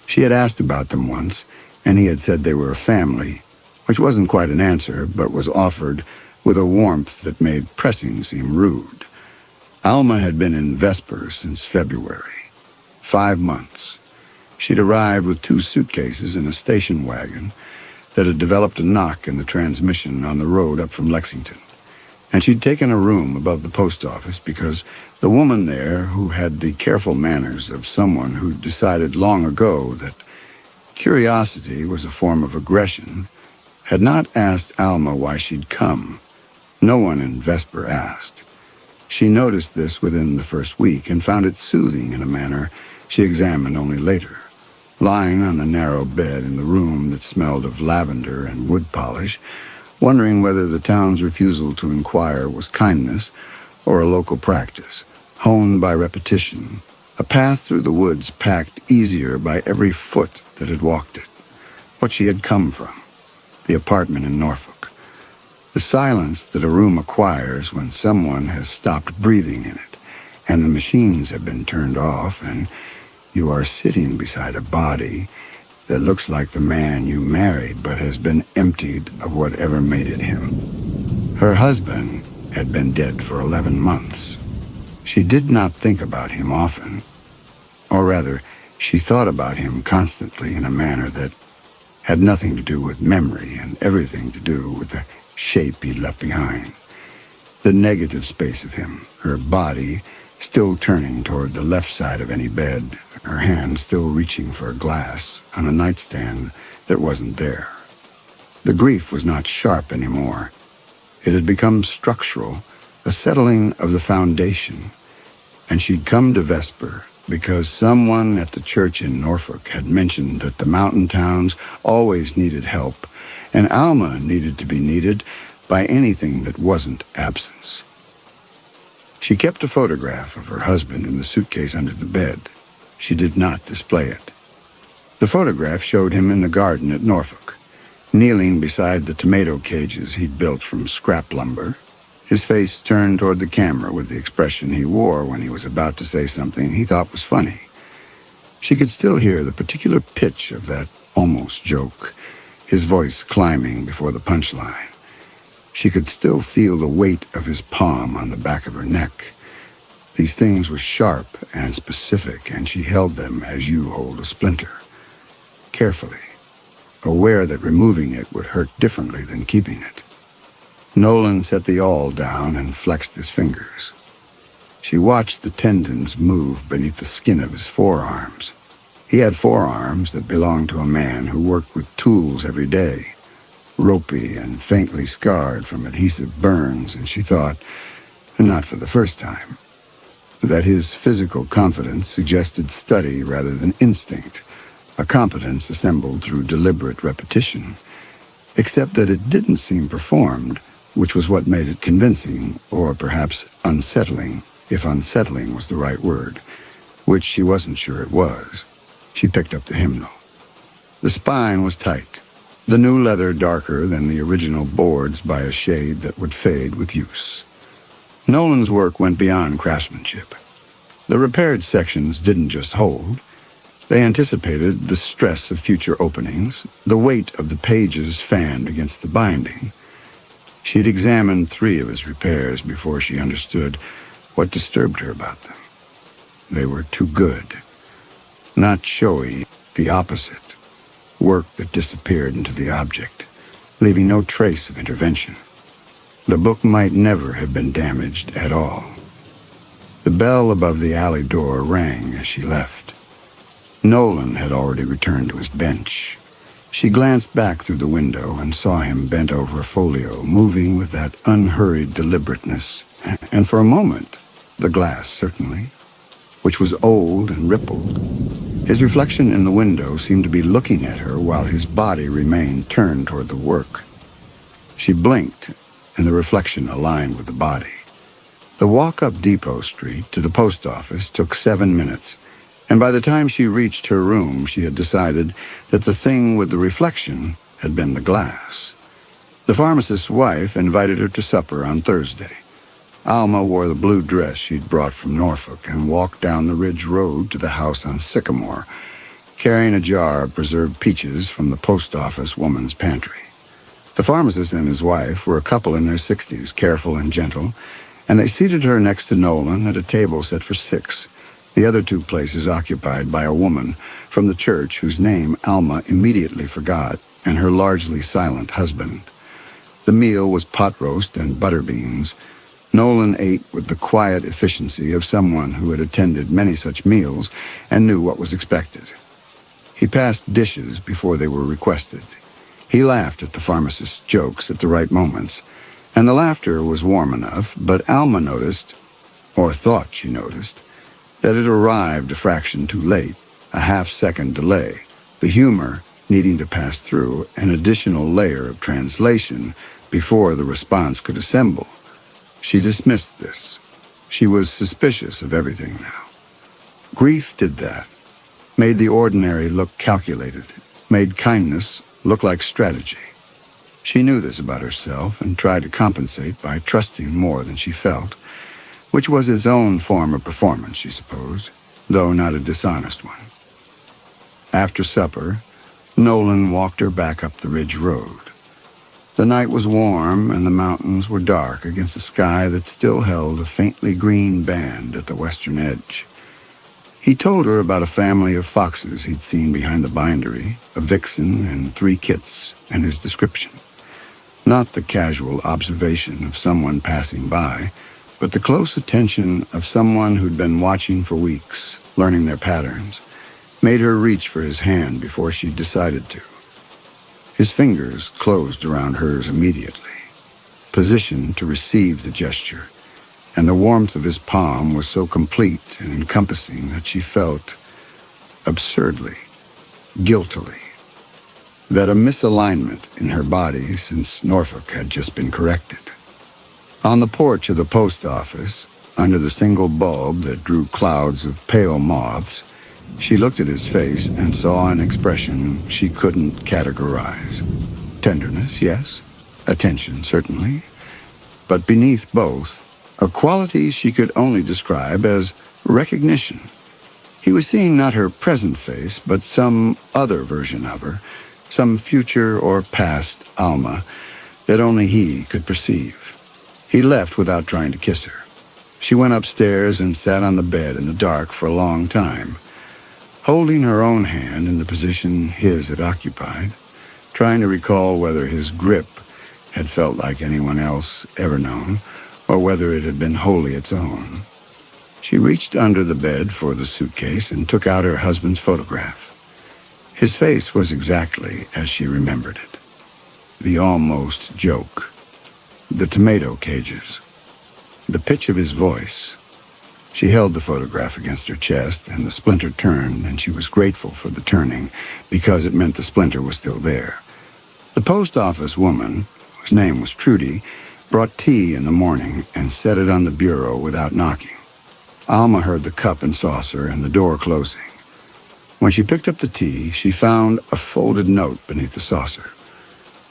She had asked about them once, and he had said they were a family, which wasn't quite an answer, but was offered with a warmth that made pressing seem rude. Alma had been in Vesper since February. 5 months. She'd arrived with 2 suitcases and a station wagon that had developed a knock in the transmission on the road up from Lexington. And she'd taken a room above the post office because the woman there, who had the careful manners of someone who'd decided long ago that curiosity was a form of aggression, had not asked Alma why she'd come. No one in Vesper asked. She noticed this within the first week and found it soothing in a manner she examined only later. Lying on the narrow bed in the room that smelled of lavender and wood polish, wondering whether the town's refusal to inquire was kindness or a local practice, honed by repetition, a path through the woods packed easier by every foot that had walked it. What she had come from, the apartment in Norfolk. The silence that a room acquires when someone has stopped breathing in it, and the machines have been turned off, and you are sitting beside a body that looks like the man you married but has been emptied of whatever made it him. Her husband had been dead for 11 months. She did not think about him often, or rather, she thought about him constantly in a manner that had nothing to do with memory and everything to do with the shape he'd left behind. The negative space of him, her body still turning toward the left side of any bed, her hand still reaching for a glass on a nightstand that wasn't there. The grief was not sharp anymore. It had become structural, a settling of the foundation, and she'd come to Vesper because someone at the church in Norfolk had mentioned that the mountain towns always needed help, and Alma needed to be needed by anything that wasn't absence. She kept a photograph of her husband in the suitcase under the bed. She did not display it. The photograph showed him in the garden at Norfolk, kneeling beside the tomato cages he'd built from scrap lumber, his face turned toward the camera with the expression he wore when he was about to say something he thought was funny. She could still hear the particular pitch of that almost joke, his voice climbing before the punchline. She could still feel the weight of his palm on the back of her neck. These things were sharp and specific, and she held them as you hold a splinter, carefully, aware that removing it would hurt differently than keeping it. Nolan set the awl down and flexed his fingers. She watched the tendons move beneath the skin of his forearms. He had forearms that belonged to a man who worked with tools every day, ropey and faintly scarred from adhesive burns, and she thought, not for the first time, that his physical confidence suggested study rather than instinct, a competence assembled through deliberate repetition, except that it didn't seem performed, which was what made it convincing, or perhaps unsettling, if unsettling was the right word, which she wasn't sure it was. She picked up the hymnal. The spine was tight, the new leather darker than the original boards by a shade that would fade with use. Nolan's work went beyond craftsmanship. The repaired sections didn't just hold. They anticipated the stress of future openings, the weight of the pages fanned against the binding. She'd examined 3 of his repairs before she understood what disturbed her about them. They were too good. Not showy, the opposite. Work that disappeared into the object, leaving no trace of intervention. The book might never have been damaged at all. The bell above the alley door rang as she left. Nolan had already returned to his bench. She glanced back through the window and saw him bent over a folio, moving with that unhurried deliberateness, and for a moment, the glass certainly, which was old and rippled. His reflection in the window seemed to be looking at her while his body remained turned toward the work. She blinked, and the reflection aligned with the body. The walk up Depot Street to the post office took 7 minutes, and by the time she reached her room, she had decided that the thing with the reflection had been the glass. The pharmacist's wife invited her to supper on Thursday. Alma wore the blue dress she'd brought from Norfolk and walked down the ridge road to the house on Sycamore, carrying a jar of preserved peaches from the post office woman's pantry. The pharmacist and his wife were a couple in their 60s, careful and gentle, and they seated her next to Nolan at a table set for 6, the other 2 places occupied by a woman from the church whose name Alma immediately forgot, and her largely silent husband. The meal was pot roast and butter beans. Nolan ate with the quiet efficiency of someone who had attended many such meals and knew what was expected. He passed dishes before they were requested. He laughed at the pharmacist's jokes at the right moments, and the laughter was warm enough, but Alma noticed, or thought she noticed, that it arrived a fraction too late, a half-second delay, the humor needing to pass through an additional layer of translation before the response could assemble. She dismissed this. She was suspicious of everything now. Grief did that, made the ordinary look calculated, made kindness look like strategy. She knew this about herself and tried to compensate by trusting more than she felt, which was its own form of performance, she supposed, though not a dishonest one. After supper, Nolan walked her back up the ridge road. The night was warm, and the mountains were dark against a sky that still held a faintly green band at the western edge. He told her about a family of foxes he'd seen behind the bindery, a vixen and 3 kits, and his description. Not the casual observation of someone passing by, but the close attention of someone who'd been watching for weeks, learning their patterns, made her reach for his hand before she decided to. His fingers closed around hers immediately, positioned to receive the gesture, and the warmth of his palm was so complete and encompassing that she felt, absurdly, guiltily, that a misalignment in her body since Norfolk had just been corrected. On the porch of the post office, under the single bulb that drew clouds of pale moths, she looked at his face and saw an expression she couldn't categorize. Tenderness, yes. Attention, certainly. But beneath both, a quality she could only describe as recognition. He was seeing not her present face, but some other version of her, some future or past Alma that only he could perceive. He left without trying to kiss her. She went upstairs and sat on the bed in the dark for a long time, holding her own hand in the position his had occupied, trying to recall whether his grip had felt like anyone else ever known, or whether it had been wholly its own. She reached under the bed for the suitcase and took out her husband's photograph. His face was exactly as she remembered it. The almost joke, the tomato cages, the pitch of his voice. She held the photograph against her chest, and the splinter turned, and she was grateful for the turning, because it meant the splinter was still there. The post office woman, whose name was Trudy, brought tea in the morning and set it on the bureau without knocking. Alma heard the cup and saucer and the door closing. When she picked up the tea, she found a folded note beneath the saucer,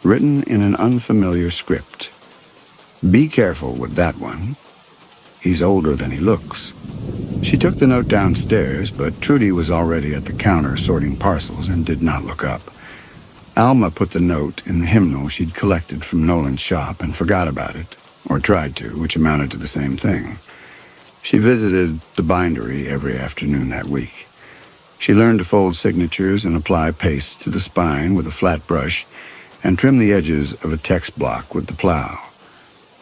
written in an unfamiliar script. "Be careful with that one. He's older than he looks." She took the note downstairs, but Trudy was already at the counter sorting parcels and did not look up. Alma put the note in the hymnal she'd collected from Nolan's shop and forgot about it, or tried to, which amounted to the same thing. She visited the bindery every afternoon that week. She learned to fold signatures and apply paste to the spine with a flat brush and trim the edges of a text block with the plow.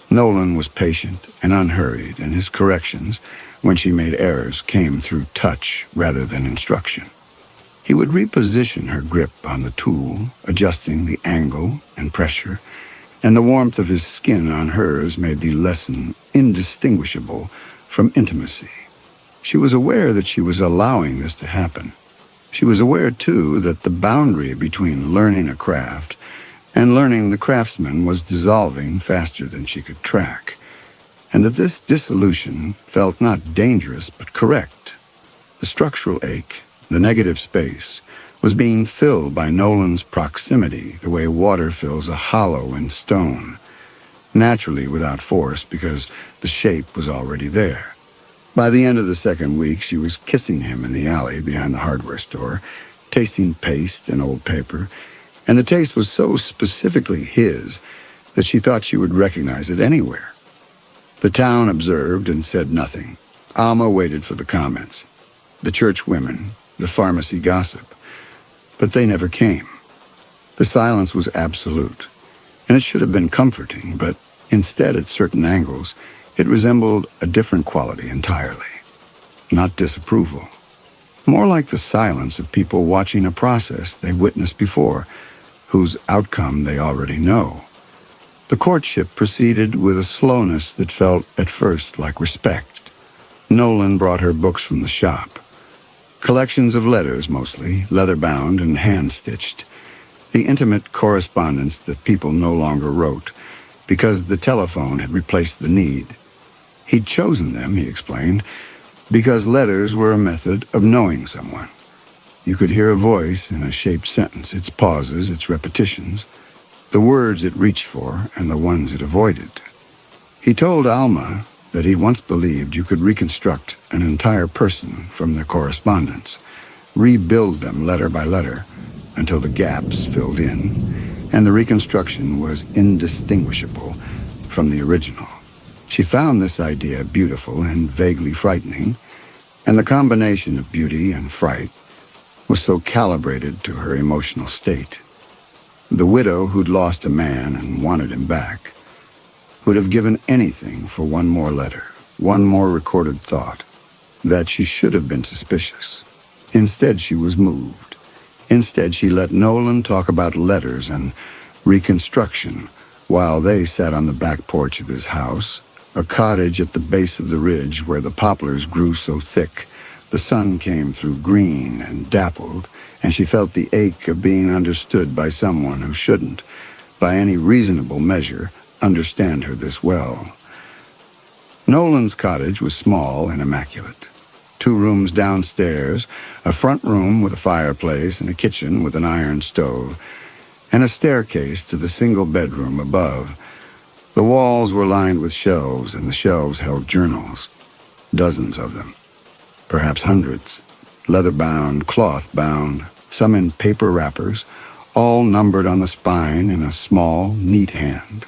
Nolan was patient and unhurried, and his corrections, when she made errors, came through touch rather than instruction. He would reposition her grip on the tool, adjusting the angle and pressure, and the warmth of his skin on hers made the lesson indistinguishable from intimacy. She was aware that she was allowing this to happen. She was aware, too, that the boundary between learning a craft and learning the craftsman was dissolving faster than she could track, and that this dissolution felt not dangerous but correct. The structural ache, the negative space, was being filled by Nolan's proximity the way water fills a hollow in stone, naturally without force because the shape was already there. By the end of the second week, she was kissing him in the alley behind the hardware store, tasting paste and old paper, and the taste was so specifically his that she thought she would recognize it anywhere. The town observed and said nothing. Alma waited for the comments, the church women, the pharmacy gossip, but they never came. The silence was absolute, and it should have been comforting, but instead, at certain angles, it resembled a different quality entirely. Not disapproval. More like the silence of people watching a process they've witnessed before, whose outcome they already know. The courtship proceeded with a slowness that felt at first like respect. Nolan brought her books from the shop. Collections of letters, mostly, leather-bound and hand-stitched. The intimate correspondence that people no longer wrote, because the telephone had replaced the need. He'd chosen them, he explained, because letters were a method of knowing someone. You could hear a voice in a shaped sentence, its pauses, its repetitions, the words it reached for and the ones it avoided. He told Alma that he once believed you could reconstruct an entire person from their correspondence, rebuild them letter by letter until the gaps filled in, and the reconstruction was indistinguishable from the original. She found this idea beautiful and vaguely frightening, and the combination of beauty and fright was so calibrated to her emotional state. The widow who'd lost a man and wanted him back would have given anything for one more letter, one more recorded thought, that she should have been suspicious. Instead, she was moved. Instead, she let Nolan talk about letters and reconstruction while they sat on the back porch of his house, a cottage at the base of the ridge where the poplars grew so thick the sun came through green and dappled, and she felt the ache of being understood by someone who shouldn't, by any reasonable measure, understand her this well. Nolan's cottage was small and immaculate. 2 rooms downstairs, a front room with a fireplace and a kitchen with an iron stove, and a staircase to the single bedroom above. The walls were lined with shelves, and the shelves held journals, dozens of them, perhaps hundreds. leather-bound, cloth-bound, some in paper wrappers, all numbered on the spine in a small, neat hand.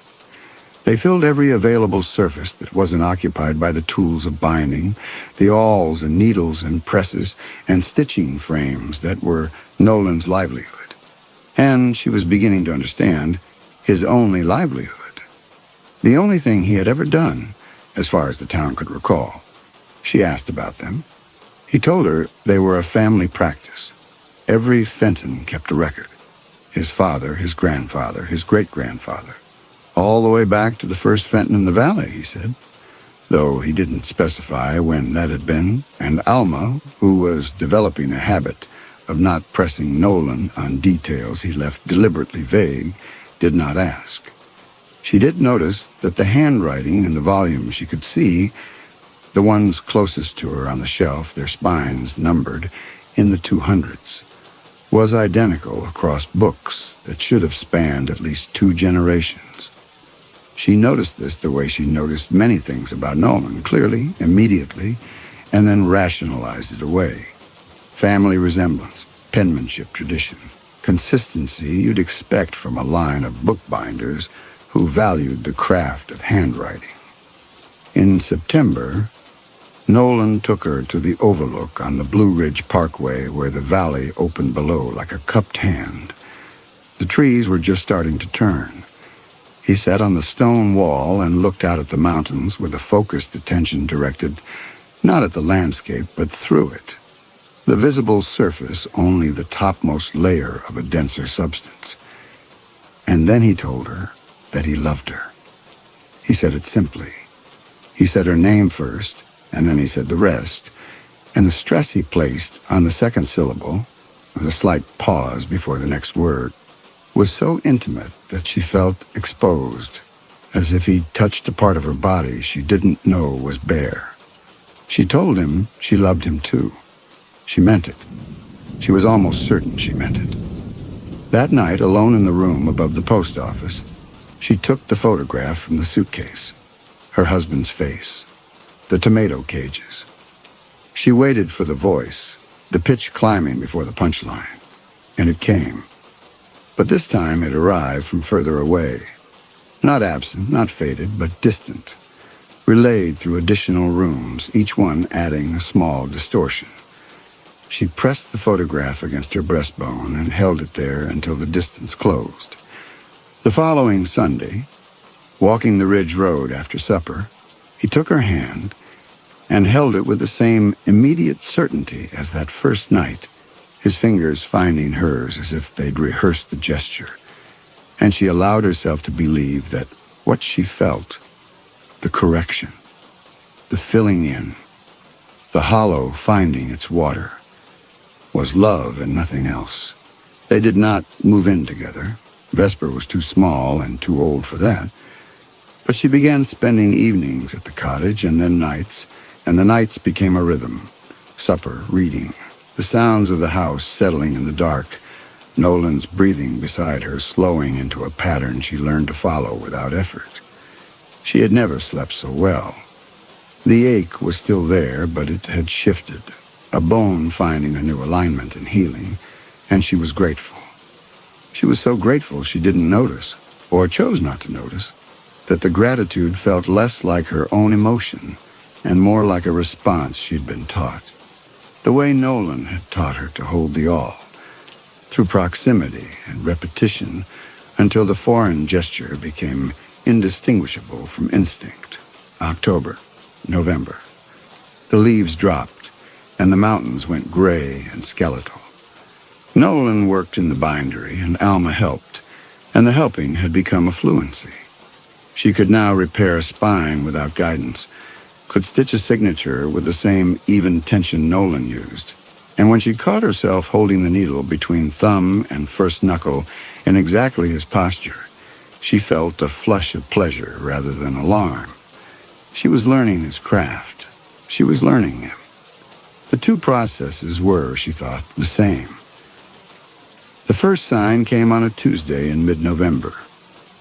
They filled every available surface that wasn't occupied by the tools of binding, the awls and needles and presses and stitching frames that were Nolan's livelihood. And she was beginning to understand his only livelihood. The only thing he had ever done, as far as the town could recall. She asked about them. He told her they were a family practice. Every Fenton kept a record. His father, his grandfather, his great-grandfather. All the way back to the first Fenton in the valley, he said, though he didn't specify when that had been, and Alma, who was developing a habit of not pressing Nolan on details he left deliberately vague, did not ask. She did notice that the handwriting in the volumes she could see, the ones closest to her on the shelf, their spines numbered in the 200s, was identical across books that should have spanned at least 2 generations. She noticed this the way she noticed many things about Nolan, clearly, immediately, and then rationalized it away. Family resemblance, penmanship tradition, consistency you'd expect from a line of bookbinders who valued the craft of handwriting. In September, Nolan took her to the overlook on the Blue Ridge Parkway where the valley opened below like a cupped hand. The trees were just starting to turn. He sat on the stone wall and looked out at the mountains with a focused attention directed not at the landscape, but through it. The visible surface only the topmost layer of a denser substance. And then he told her that he loved her. He said it simply. He said her name first, and then he said the rest, and the stress he placed on the second syllable, with a slight pause before the next word, was so intimate that she felt exposed, as if he'd touched a part of her body she didn't know was bare. She told him she loved him too. She meant it. She was almost certain she meant it. That night, alone in the room above the post office, she took the photograph from the suitcase, her husband's face, the tomato cages. She waited for the voice, the pitch climbing before the punchline, and it came. But this time it arrived from further away, not absent, not faded, but distant, relayed through additional rooms, each one adding a small distortion. She pressed the photograph against her breastbone and held it there until the distance closed. The following Sunday, walking the Ridge Road after supper, he took her hand and held it with the same immediate certainty as that first night, his fingers finding hers as if they'd rehearsed the gesture, and she allowed herself to believe that what she felt, the correction, the filling in, the hollow finding its water, was love and nothing else. They did not move in together. Vesper was too small and too old for that. But she began spending evenings at the cottage and then nights, and the nights became a rhythm. Supper, reading, the sounds of the house settling in the dark, Nolan's breathing beside her slowing into a pattern she learned to follow without effort. She had never slept so well. The ache was still there, but it had shifted, a bone finding a new alignment and healing, and she was grateful. She was so grateful she didn't notice, or chose not to notice, that the gratitude felt less like her own emotion and more like a response she'd been taught. The way Nolan had taught her to hold the all, through proximity and repetition, until the foreign gesture became indistinguishable from instinct. October, November. The leaves dropped, and the mountains went gray and skeletal. Nolan worked in the bindery, and Alma helped, and the helping had become a fluency. She could now repair a spine without guidance, could stitch a signature with the same even tension Nolan used, and when she caught herself holding the needle between thumb and first knuckle in exactly his posture, she felt a flush of pleasure rather than alarm. She was learning his craft. She was learning him. The two processes were, she thought, the same. The first sign came on a Tuesday in mid-November.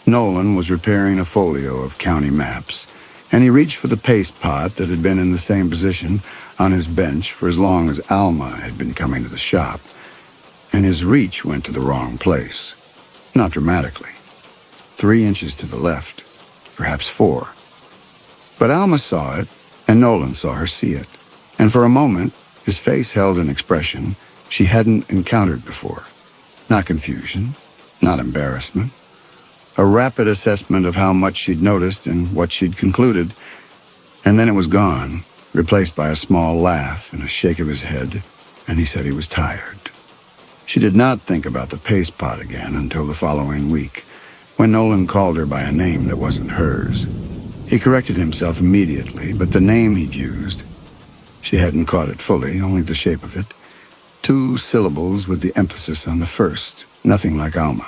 Nolan was repairing a folio of county maps, and he reached for the paste pot that had been in the same position on his bench for as long as Alma had been coming to the shop, and his reach went to the wrong place. Not dramatically. 3 inches to the left, perhaps 4. But Alma saw it, and Nolan saw her see it, and for a moment his face held an expression she hadn't encountered before. Not confusion, not embarrassment. A rapid assessment of how much she'd noticed and what she'd concluded, and then it was gone, replaced by a small laugh and a shake of his head, and he said he was tired. She did not think about the paste pot again until the following week, when Nolan called her by a name that wasn't hers. He corrected himself immediately, but the name he'd used, she hadn't caught it fully, only the shape of it. 2 syllables with the emphasis on the first, nothing like Alma,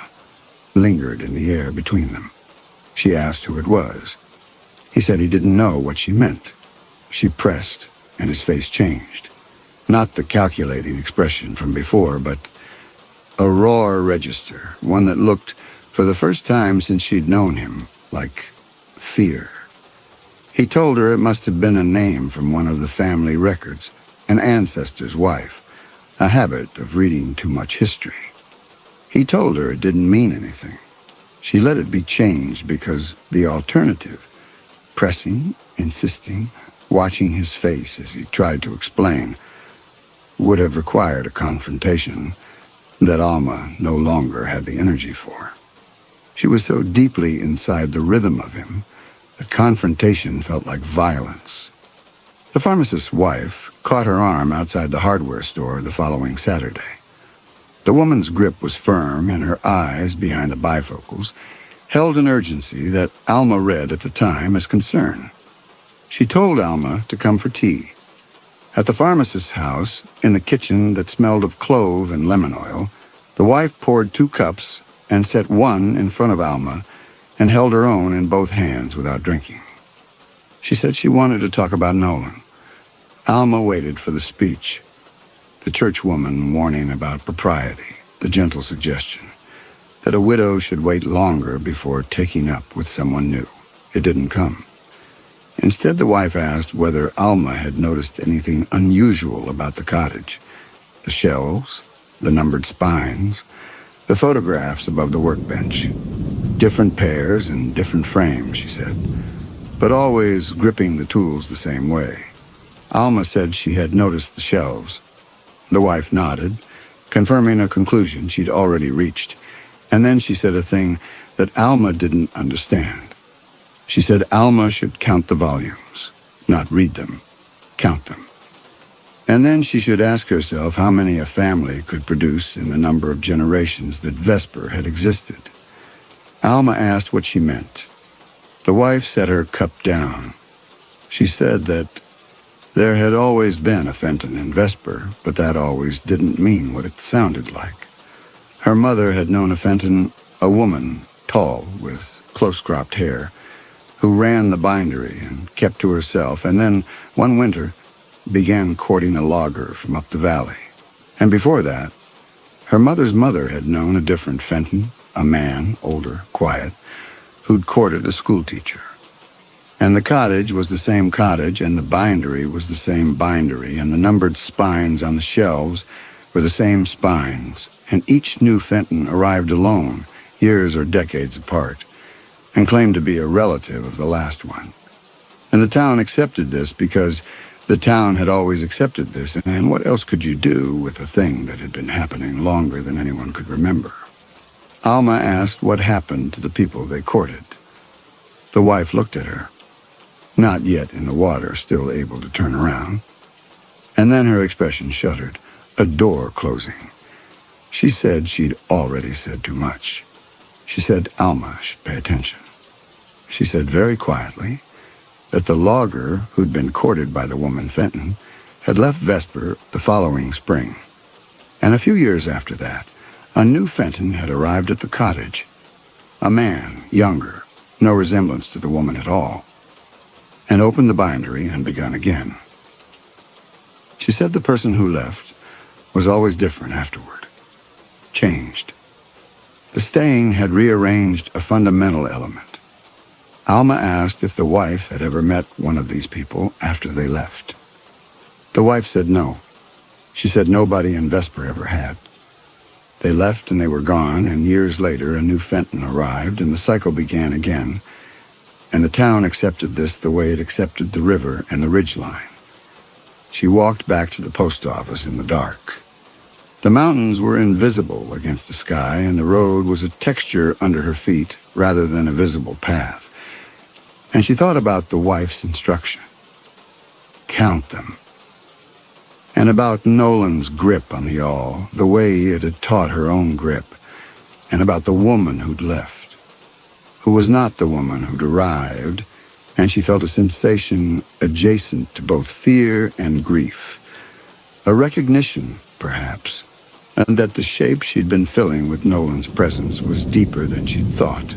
lingered in the air between them. She asked who it was. He said he didn't know what she meant. She pressed, and his face changed. Not the calculating expression from before, but a raw register, one that looked, for the first time since she'd known him, like fear. He told her it must have been a name from one of the family records, an ancestor's wife, a habit of reading too much history. He told her it didn't mean anything. She let it be changed because the alternative, pressing, insisting, watching his face as he tried to explain, would have required a confrontation that Alma no longer had the energy for. She was so deeply inside the rhythm of him that confrontation felt like violence. The pharmacist's wife caught her arm outside the hardware store the following Saturday. The woman's grip was firm, and her eyes, behind the bifocals, held an urgency that Alma read at the time as concern. She told Alma to come for tea. At the pharmacist's house, in the kitchen that smelled of clove and lemon oil, the wife poured 2 cups and set one in front of Alma and held her own in both hands without drinking. She said she wanted to talk about Nolan. Alma waited for the speech. The churchwoman warning about propriety, the gentle suggestion that a widow should wait longer before taking up with someone new. It didn't come. Instead, the wife asked whether Alma had noticed anything unusual about the cottage. The shelves, the numbered spines, the photographs above the workbench. Different pairs and different frames, she said, but always gripping the tools the same way. Alma said she had noticed the shelves. The wife nodded, confirming a conclusion she'd already reached, and then she said a thing that Alma didn't understand. She said Alma should count the volumes, not read them, count them. And then she should ask herself how many a family could produce in the number of generations that Vesper had existed. Alma asked what she meant. The wife set her cup down. She said that there had always been a Fenton in Vesper, but that always didn't mean what it sounded like. Her mother had known a Fenton, a woman, tall, with close-cropped hair, who ran the bindery and kept to herself, and then, one winter, began courting a logger from up the valley. And before that, her mother's mother had known a different Fenton, a man, older, quiet, who'd courted a schoolteacher. And the cottage was the same cottage, and the bindery was the same bindery, and the numbered spines on the shelves were the same spines, and each new Fenton arrived alone, years or decades apart, and claimed to be a relative of the last one. And the town accepted this because the town had always accepted this, and what else could you do with a thing that had been happening longer than anyone could remember? Alma asked what happened to the people they courted. The wife looked at her, not yet in the water, still able to turn around. And then her expression shuddered, a door closing. She said she'd already said too much. She said Alma should pay attention. She said very quietly that the logger who'd been courted by the woman Fenton had left Vesper the following spring. And a few years after that, a new Fenton had arrived at the cottage. A man, younger, no resemblance to the woman at all, and opened the bindery and begun again. She said the person who left was always different afterward, changed. The staying had rearranged a fundamental element. Alma asked if the wife had ever met one of these people after they left. The wife said no. She said nobody in Vesper ever had. They left and they were gone, and years later a new Fenton arrived, and the cycle began again, and the town accepted this the way it accepted the river and the ridgeline. She walked back to the post office in the dark. The mountains were invisible against the sky, and the road was a texture under her feet rather than a visible path. And she thought about the wife's instruction. Count them. And about Nolan's grip on the yawl, the way it had taught her own grip, and about the woman who'd left, who was not the woman who'd arrived, and she felt a sensation adjacent to both fear and grief, a recognition, perhaps, and that the shape she'd been filling with Nolan's presence was deeper than she'd thought,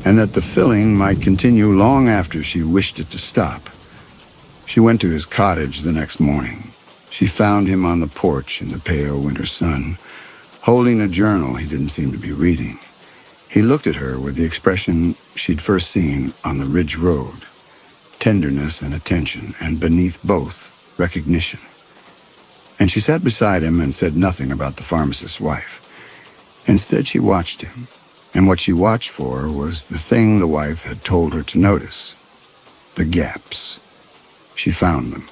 and that the filling might continue long after she wished it to stop. She went to his cottage the next morning. She found him on the porch in the pale winter sun, holding a journal he didn't seem to be reading. He looked at her with the expression she'd first seen on the ridge road, tenderness and attention, and beneath both, recognition. And she sat beside him and said nothing about the pharmacist's wife. Instead, she watched him, and what she watched for was the thing the wife had told her to notice, the gaps. She found them.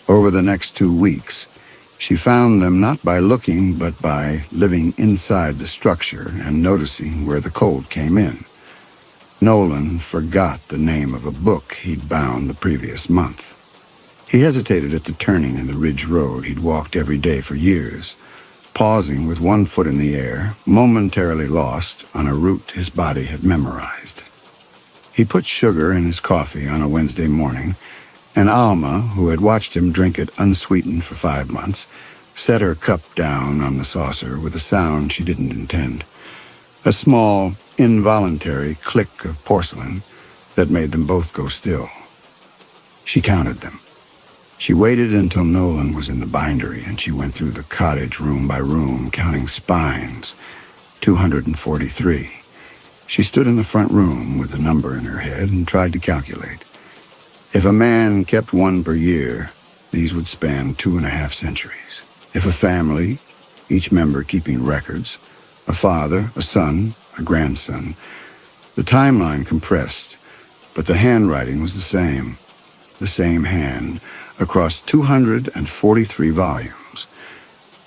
Over the next 2 weeks, she found them not by looking, but by living inside the structure and noticing where the cold came in. Nolan forgot the name of a book he'd bound the previous month. He hesitated at the turning in the ridge road he'd walked every day for years, pausing with one foot in the air, momentarily lost on a route his body had memorized. He put sugar in his coffee on a Wednesday morning, and Alma, who had watched him drink it unsweetened for 5 months, set her cup down on the saucer with a sound she didn't intend, a small, involuntary click of porcelain that made them both go still. She counted them. She waited until Nolan was in the bindery, and she went through the cottage room by room, counting spines, 243. She stood in the front room with the number in her head and tried to calculate. If a man kept one per year, these would span 2.5 centuries. If a family, each member keeping records, a father, a son, a grandson, the timeline compressed, but the handwriting was the same hand, across 243 volumes.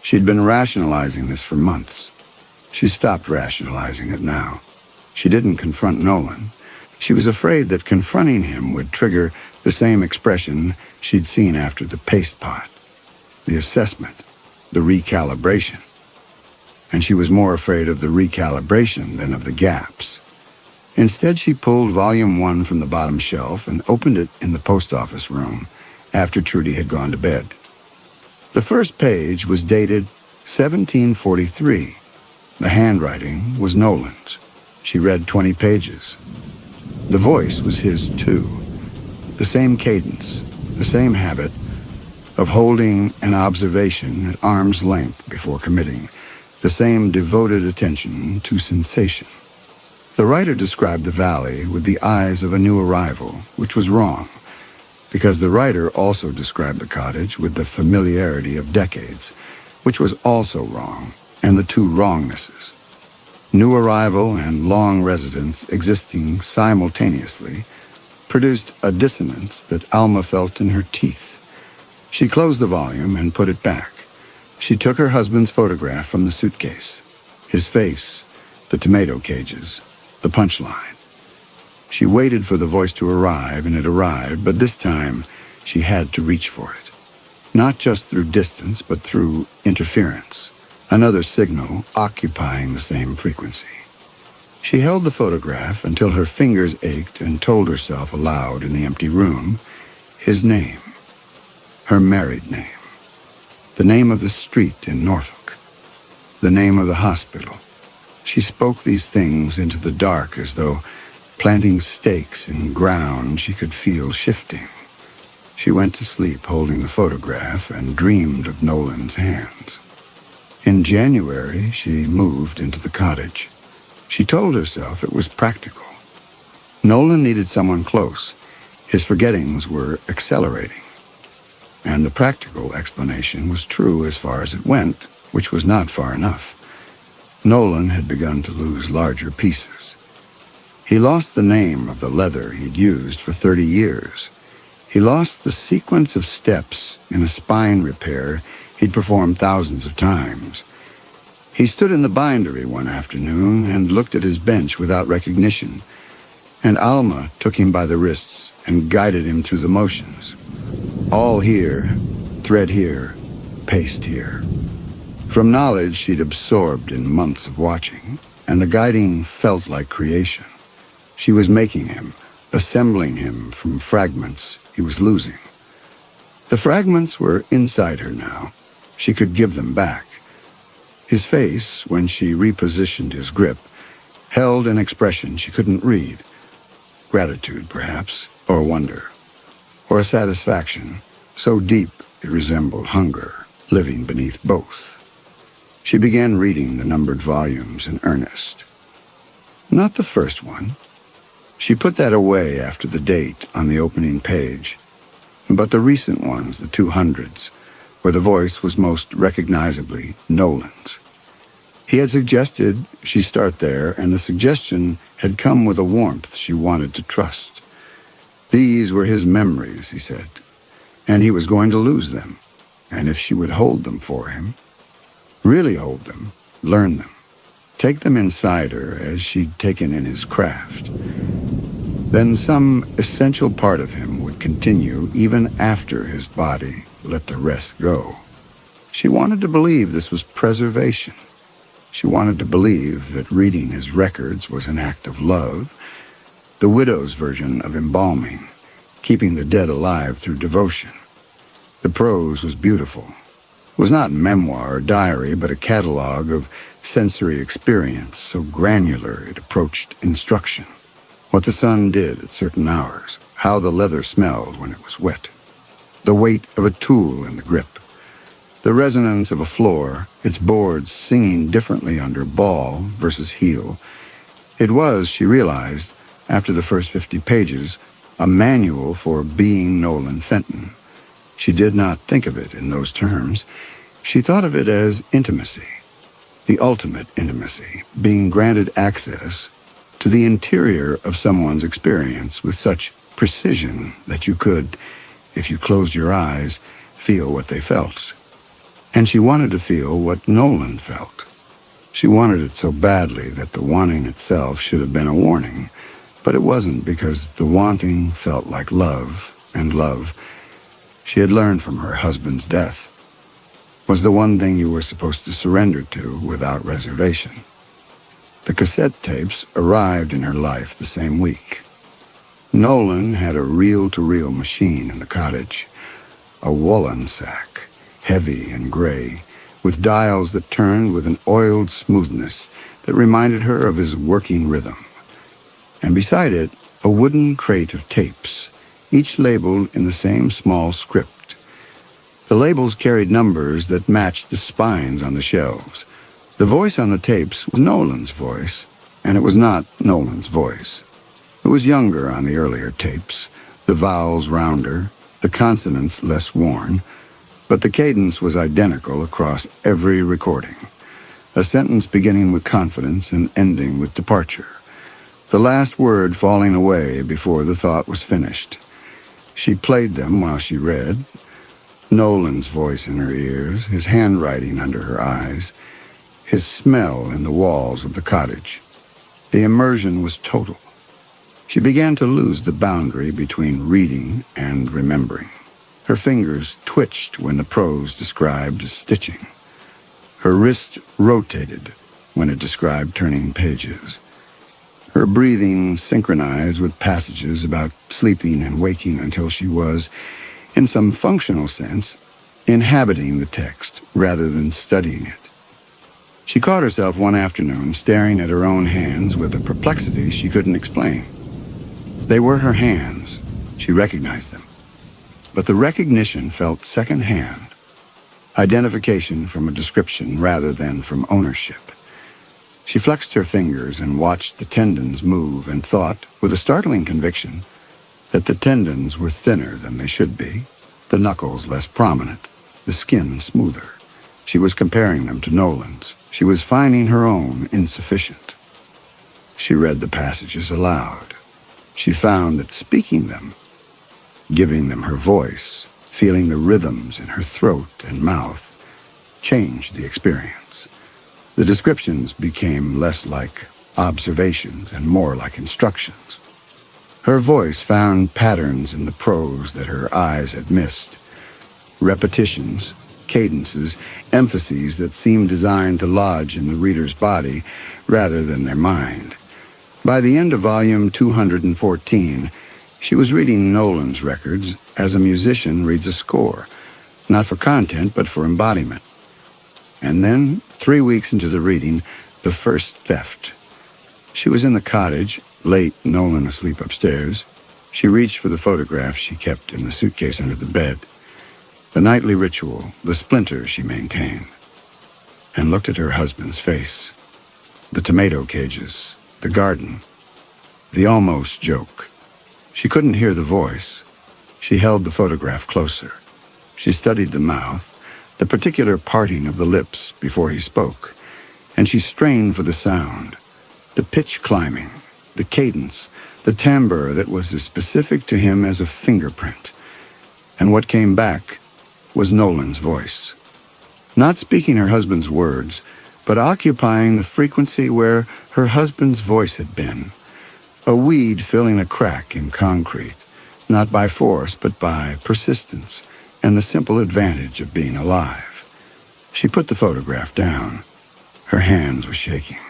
She'd been rationalizing this for months. She stopped rationalizing it now. She didn't confront Nolan. She was afraid that confronting him would trigger the same expression she'd seen after the paste pot, the assessment, the recalibration. And she was more afraid of the recalibration than of the gaps. Instead, she pulled volume 1 from the bottom shelf and opened it in the post office room after Trudy had gone to bed. The first page was dated 1743. The handwriting was Nolan's. She read 20 pages. The voice was his, too. The same cadence, the same habit of holding an observation at arm's length before committing, the same devoted attention to sensation. The writer described the valley with the eyes of a new arrival, which was wrong, because the writer also described the cottage with the familiarity of decades, which was also wrong, and the two wrongnesses. New arrival and long residence existing simultaneously produced a dissonance that Alma felt in her teeth. She closed the volume and put it back. She took her husband's photograph from the suitcase, his face, the tomato cages, the punchline. She waited for the voice to arrive, and it arrived, but this time she had to reach for it. Not just through distance, but through interference, another signal occupying the same frequency. She held the photograph until her fingers ached and told herself aloud in the empty room his name, her married name, the name of the street in Norfolk, the name of the hospital. She spoke these things into the dark as though planting stakes in ground she could feel shifting. She went to sleep holding the photograph and dreamed of Nolan's hands. In January, she moved into the cottage. She told herself it was practical. Nolan needed someone close. His forgettings were accelerating. And the practical explanation was true as far as it went, which was not far enough. Nolan had begun to lose larger pieces. He lost the name of the leather he'd used for 30 years. He lost the sequence of steps in a spine repair he'd performed thousands of times. He stood in the bindery one afternoon and looked at his bench without recognition, and Alma took him by the wrists and guided him through the motions. All here, thread here, paste here. From knowledge she'd absorbed in months of watching, and the guiding felt like creation. She was making him, assembling him from fragments he was losing. The fragments were inside her now. She could give them back. His face, when she repositioned his grip, held an expression she couldn't read. Gratitude, perhaps, or wonder, or a satisfaction so deep it resembled hunger, living beneath both. She began reading the numbered volumes in earnest. Not the first one. She put that away after the date on the opening page, but the recent ones, the 200s, where the voice was most recognizably Nolan's. He had suggested she start there, and the suggestion had come with a warmth she wanted to trust. These were his memories, he said, and he was going to lose them, and if she would hold them for him, really hold them, learn them, take them inside her as she'd taken in his craft, then some essential part of him would continue even after his body let the rest go. She wanted to believe this was preservation. She wanted to believe that reading his records was an act of love, the widow's version of embalming, keeping the dead alive through devotion. The prose was beautiful. It was not memoir or diary, but a catalog of sensory experience so granular it approached instruction. What the sun did at certain hours, how the leather smelled when it was wet, the weight of a tool in the grip, the resonance of a floor, its boards singing differently under ball versus heel. It was, she realized, after the first 50 pages, a manual for being Nolan Fenton. She did not think of it in those terms. She thought of it as intimacy, the ultimate intimacy, being granted access to the interior of someone's experience with such precision that you could, if you closed your eyes, feel what they felt. And she wanted to feel what Nolan felt. She wanted it so badly that the wanting itself should have been a warning, but it wasn't, because the wanting felt like love, and love, she had learned from her husband's death, was the one thing you were supposed to surrender to without reservation. The cassette tapes arrived in her life the same week. Nolan had a reel-to-reel machine in the cottage, a woolen sack, heavy and gray, with dials that turned with an oiled smoothness that reminded her of his working rhythm. And beside it, a wooden crate of tapes, each labeled in the same small script. The labels carried numbers that matched the spines on the shelves. The voice on the tapes was Nolan's voice, and it was not Nolan's voice. It was younger on the earlier tapes, the vowels rounder, the consonants less worn, but the cadence was identical across every recording, a sentence beginning with confidence and ending with departure, the last word falling away before the thought was finished. She played them while she read, Nolan's voice in her ears, his handwriting under her eyes, his smell in the walls of the cottage. The immersion was total. She began to lose the boundary between reading and remembering. Her fingers twitched when the prose described stitching. Her wrist rotated when it described turning pages. Her breathing synchronized with passages about sleeping and waking until she was, in some functional sense, inhabiting the text rather than studying it. She caught herself one afternoon staring at her own hands with a perplexity she couldn't explain. They were her hands. She recognized them. But the recognition felt second-hand, identification from a description rather than from ownership. She flexed her fingers and watched the tendons move and thought, with a startling conviction, that the tendons were thinner than they should be, the knuckles less prominent, the skin smoother. She was comparing them to Nolan's. She was finding her own insufficient. She read the passages aloud. She found that speaking them, giving them her voice, feeling the rhythms in her throat and mouth, changed the experience. The descriptions became less like observations and more like instructions. Her voice found patterns in the prose that her eyes had missed. Repetitions, cadences, emphases that seemed designed to lodge in the reader's body rather than their mind. By the end of volume 214, she was reading Nolan's records as a musician reads a score, not for content but for embodiment. And then, 3 weeks into the reading, the first theft. She was in the cottage, late, Nolan asleep upstairs. She reached for the photograph she kept in the suitcase under the bed. The nightly ritual, the splinter she maintained, and looked at her husband's face. The tomato cages, the garden, the almost joke. She couldn't hear the voice. She held the photograph closer. She studied the mouth, the particular parting of the lips before he spoke, and she strained for the sound, the pitch climbing, the cadence, the timbre that was as specific to him as a fingerprint. And what came back was Nolan's voice. Not speaking her husband's words, but occupying the frequency where her husband's voice had been. A weed filling a crack in concrete, not by force but by persistence and the simple advantage of being alive. She put the photograph down. Her hands were shaking.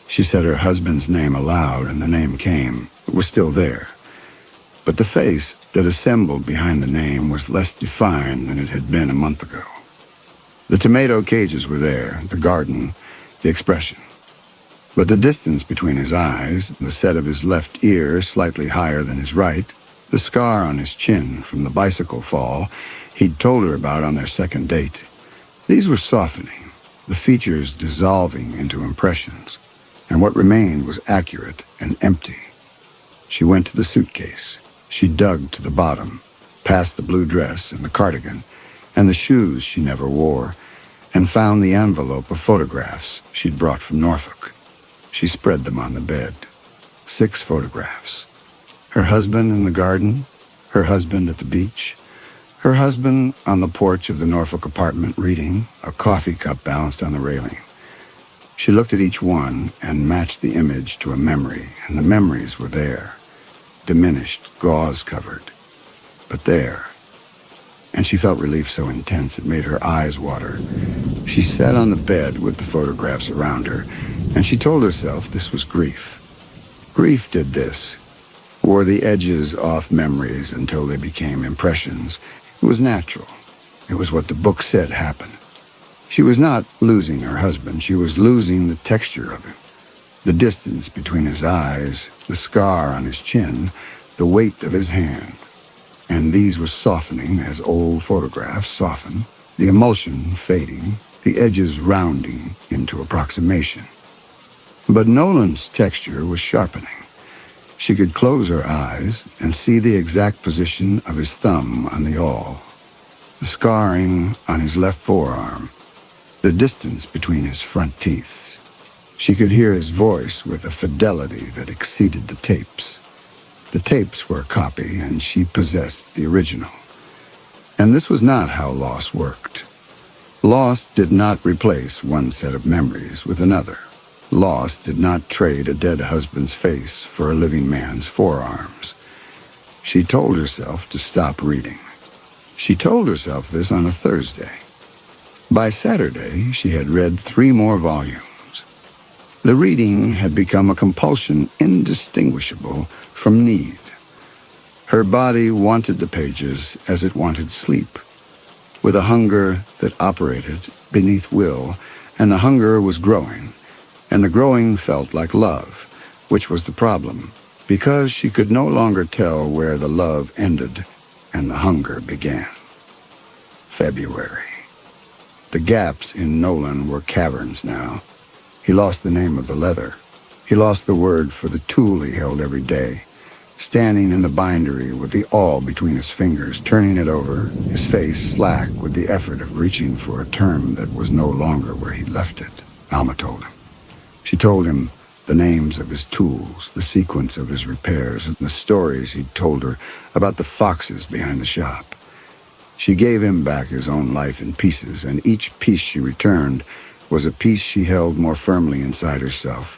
She said her husband's name aloud, and the name came. It was still there. But the face that assembled behind the name was less defined than it had been a month ago. The tomato cages were there, the garden, the expression. But the distance between his eyes, the set of his left ear slightly higher than his right, the scar on his chin from the bicycle fall he'd told her about on their second date, these were softening, the features dissolving into impressions, and what remained was accurate and empty. She went to the suitcase. She dug to the bottom, past the blue dress and the cardigan, and the shoes she never wore, and found the envelope of photographs she'd brought from Norfolk. She spread them on the bed. 6 photographs. Her husband in the garden, her husband at the beach, her husband on the porch of the Norfolk apartment reading, a coffee cup balanced on the railing. She looked at each one and matched the image to a memory, and the memories were there, diminished, gauze-covered, but there. And she felt relief so intense it made her eyes water. She sat on the bed with the photographs around her, and she told herself this was grief. Grief did this, wore the edges off memories until they became impressions. It was natural. It was what the book said happened. She was not losing her husband. She was losing the texture of him, the distance between his eyes, the scar on his chin, the weight of his hand. And these were softening as old photographs soften, the emulsion fading, the edges rounding into approximation. But Nolan's texture was sharpening. She could close her eyes and see the exact position of his thumb on the awl, the scarring on his left forearm, the distance between his front teeth. She could hear his voice with a fidelity that exceeded the tapes. The tapes were a copy, and she possessed the original. And this was not how loss worked. Loss did not replace one set of memories with another. Loss did not trade a dead husband's face for a living man's forearms. She told herself to stop reading. She told herself this on a Thursday. By Saturday, she had read 3 more volumes. The reading had become a compulsion indistinguishable from need. Her body wanted the pages as it wanted sleep, with a hunger that operated beneath will, and the hunger was growing, and the growing felt like love, which was the problem, because she could no longer tell where the love ended and the hunger began. February. The gaps in Nolan were caverns now. He lost the name of the leather. He lost the word for the tool he held every day, standing in the bindery with the awl between his fingers, turning it over, his face slack with the effort of reaching for a term that was no longer where he'd left it. Alma told him. She told him the names of his tools, the sequence of his repairs, and the stories he'd told her about the foxes behind the shop. She gave him back his own life in pieces, and each piece she returned was a piece she held more firmly inside herself,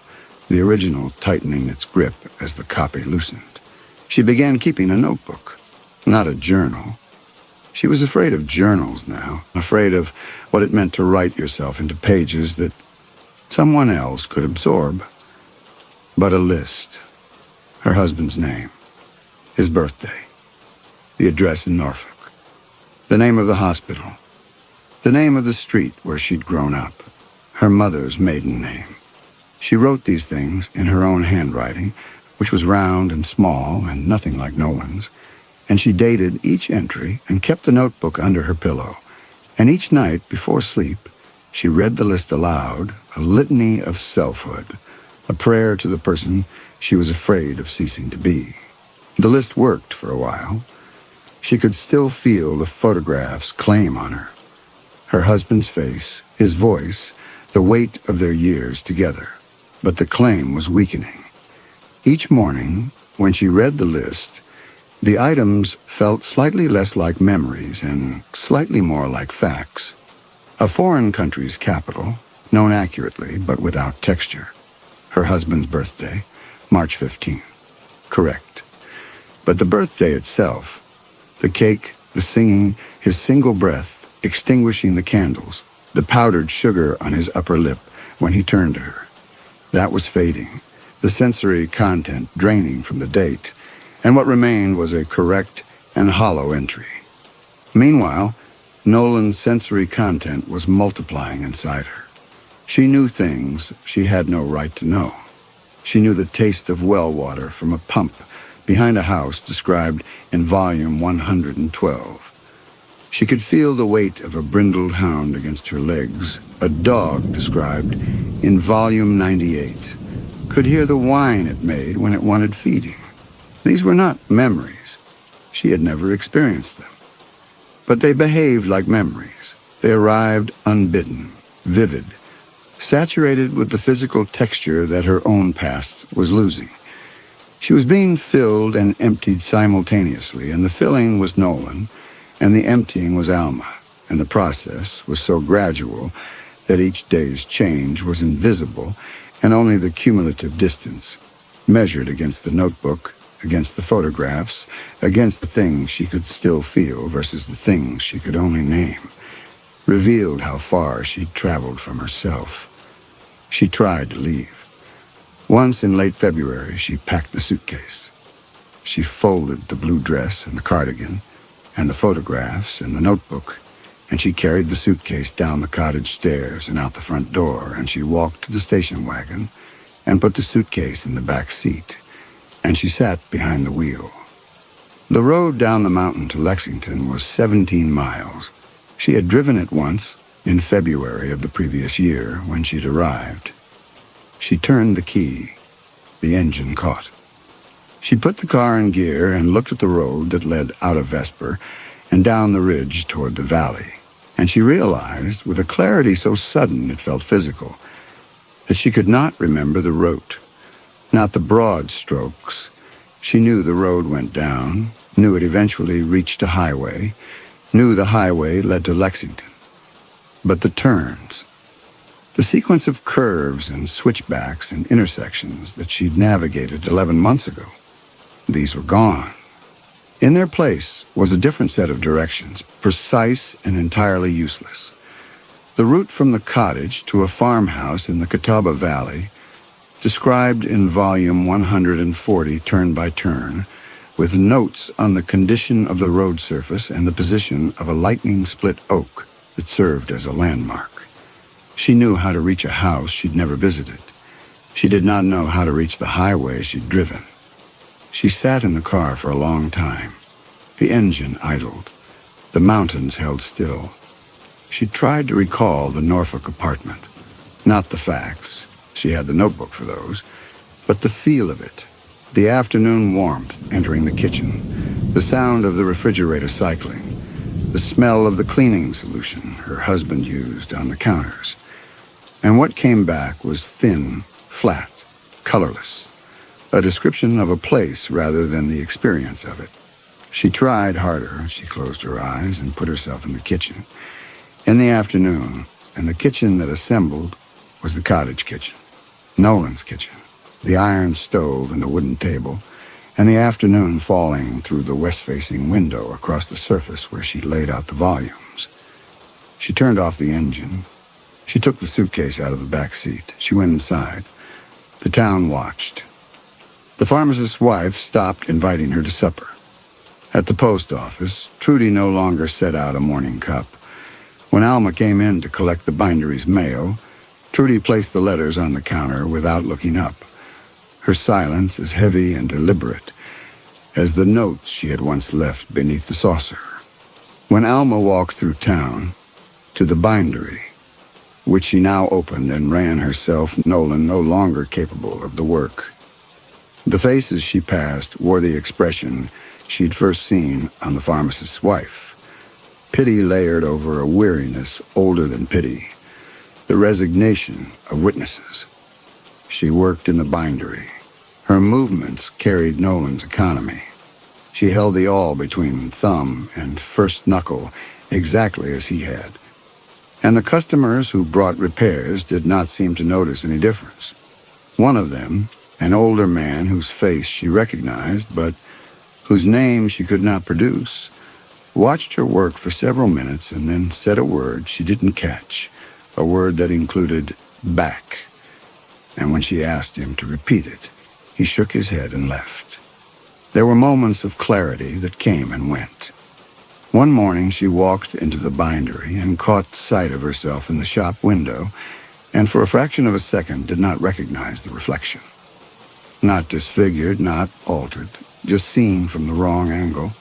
the original tightening its grip as the copy loosened. She began keeping a notebook, not a journal. She was afraid of journals now, afraid of what it meant to write yourself into pages that someone else could absorb. But a list, her husband's name, his birthday, the address in Norfolk, the name of the hospital, the name of the street where she'd grown up, her mother's maiden name. She wrote these things in her own handwriting, which was round and small and nothing like Nolan's, and she dated each entry and kept the notebook under her pillow. And each night before sleep, she read the list aloud, a litany of selfhood, a prayer to the person she was afraid of ceasing to be. The list worked for a while. She could still feel the photograph's claim on her. Her husband's face, his voice, the weight of their years together. But the claim was weakening. Each morning, when she read the list, the items felt slightly less like memories and slightly more like facts. A foreign country's capital, known accurately but without texture. Her husband's birthday, March 15th. Correct. But the birthday itself, the cake, the singing, his single breath, extinguishing the candles, the powdered sugar on his upper lip when he turned to her. That was fading, the sensory content draining from the date, and what remained was a correct and hollow entry. Meanwhile, Nolan's sensory content was multiplying inside her. She knew things she had no right to know. She knew the taste of well water from a pump behind a house described in volume 112. She could feel the weight of a brindled hound against her legs, a dog described in volume 98. Could hear the whine it made when it wanted feeding. These were not memories. She had never experienced them. But they behaved like memories. They arrived unbidden, vivid, saturated with the physical texture that her own past was losing. She was being filled and emptied simultaneously, and the filling was Nolan, and the emptying was Alma, and the process was so gradual that each day's change was invisible, and only the cumulative distance, measured against the notebook, against the photographs, against the things she could still feel versus the things she could only name, revealed how far she'd traveled from herself. She tried to leave. Once in late February, she packed the suitcase. She folded the blue dress and the cardigan, and the photographs and the notebook, and she carried the suitcase down the cottage stairs and out the front door, and she walked to the station wagon and put the suitcase in the back seat, and she sat behind the wheel. The road down the mountain to Lexington was 17 miles. She had driven it once, in February of the previous year, when she'd arrived. She turned the key. The engine caught. She put the car in gear and looked at the road that led out of Vesper and down the ridge toward the valley, and she realized, with a clarity so sudden it felt physical, that she could not remember the route, not the broad strokes. She knew the road went down, knew it eventually reached a highway, knew the highway led to Lexington. But the turns, the sequence of curves and switchbacks and intersections that she'd navigated 11 months ago, these were gone. In their place was a different set of directions, precise and entirely useless. The route from the cottage to a farmhouse in the Catawba Valley, described in volume 140 turn by turn, with notes on the condition of the road surface and the position of a lightning-split oak that served as a landmark. She knew how to reach a house she'd never visited. She did not know how to reach the highway she'd driven. She sat in the car for a long time. The engine idled. The mountains held still. She tried to recall the Norfolk apartment. Not the facts, She had the notebook for those. But the feel of it, the afternoon warmth entering the kitchen, the sound of the refrigerator cycling, the smell of the cleaning solution her husband used on the counters. And what came back was thin, flat, colorless, a description of a place rather than the experience of it. She tried harder. She closed her eyes and put herself in the kitchen. In the afternoon, and the kitchen that assembled was the cottage kitchen, Nolan's kitchen, the iron stove and the wooden table, and the afternoon falling through the west-facing window across the surface where she laid out the volumes. She turned off the engine. She took the suitcase out of the back seat. She went inside. The town watched. The pharmacist's wife stopped inviting her to supper. At the post office, Trudy no longer set out a morning cup. When Alma came in to collect the bindery's mail, Trudy placed the letters on the counter without looking up, her silence as heavy and deliberate as the notes she had once left beneath the saucer. When Alma walked through town to the bindery, which she now opened and ran herself, Nolan no longer capable of the work. The faces she passed wore the expression she'd first seen on the pharmacist's wife. Pity layered over a weariness older than pity, the resignation of witnesses. She worked in the bindery. Her movements carried Nolan's economy. She held the awl between thumb and first knuckle exactly as he had. And the customers who brought repairs did not seem to notice any difference. One of them, an older man whose face she recognized, but whose name she could not produce, watched her work for several minutes and then said a word she didn't catch, a word that included back. And when she asked him to repeat it, he shook his head and left. There were moments of clarity that came and went. One morning she walked into the bindery and caught sight of herself in the shop window, and for a fraction of a second did not recognize the reflection. Not disfigured, not altered, just seen from the wrong angle.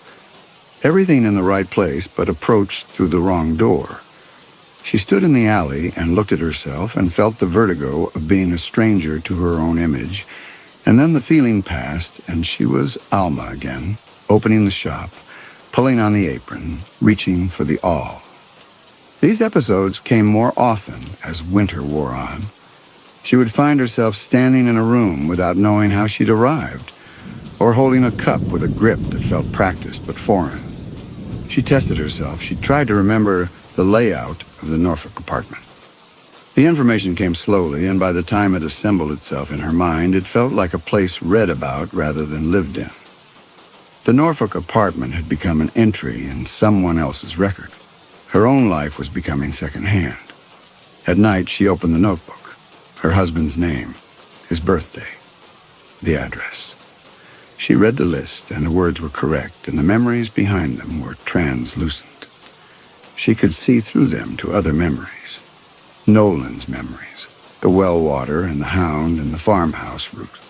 Everything in the right place, but approached through the wrong door. She stood in the alley and looked at herself and felt the vertigo of being a stranger to her own image, and then the feeling passed and she was Alma again, opening the shop, pulling on the apron, reaching for the awl. These episodes came more often as winter wore on. She would find herself standing in a room without knowing how she'd arrived, or holding a cup with a grip that felt practiced but foreign. She tested herself. She tried to remember the layout of the Norfolk apartment. The information came slowly, and by the time it assembled itself in her mind, it felt like a place read about rather than lived in. The Norfolk apartment had become an entry in someone else's record. Her own life was becoming secondhand. At night, she opened the notebook. Her husband's name, his birthday, the address. She read the list, and the words were correct, and the memories behind them were translucent. She could see through them to other memories. Nolan's memories, the well water and the hound and the farmhouse route.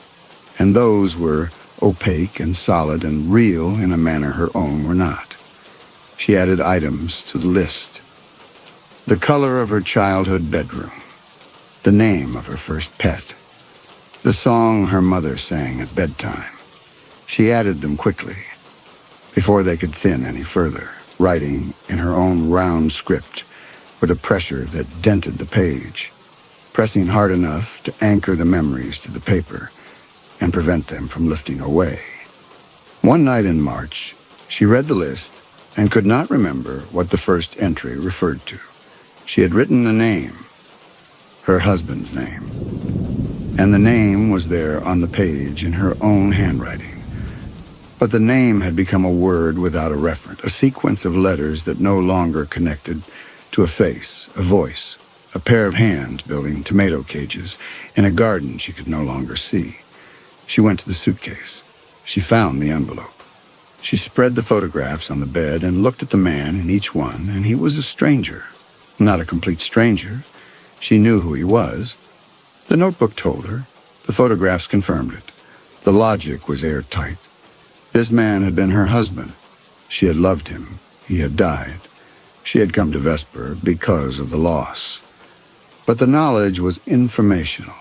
And those were opaque and solid and real in a manner her own were not. She added items to the list. The color of her childhood bedroom, the name of her first pet, the song her mother sang at bedtime. She added them quickly, before they could thin any further, writing in her own round script with a pressure that dented the page, pressing hard enough to anchor the memories to the paper and prevent them from lifting away. One night in March, she read the list and could not remember what the first entry referred to. She had written a name, her husband's name, and the name was there on the page in her own handwriting. But the name had become a word without a referent, a sequence of letters that no longer connected to a face, a voice, a pair of hands building tomato cages in a garden she could no longer see. She went to the suitcase. She found the envelope. She spread the photographs on the bed and looked at the man in each one, and he was a stranger. Not a complete stranger. She knew who he was. The notebook told her. The photographs confirmed it. The logic was airtight. This man had been her husband. She had loved him. He had died. She had come to Vesper because of the loss. But the knowledge was informational.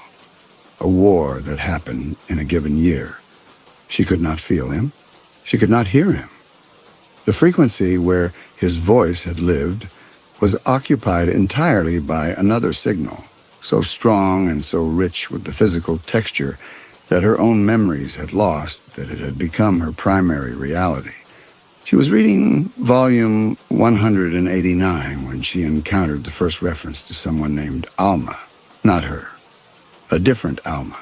a war that happened in a given year. She could not feel him. She could not hear him. The frequency where his voice had lived was occupied entirely by another signal, so strong and so rich with the physical texture that her own memories had lost that it had become her primary reality. She was reading volume 189 when she encountered the first reference to someone named Alma. Not her. A different Alma.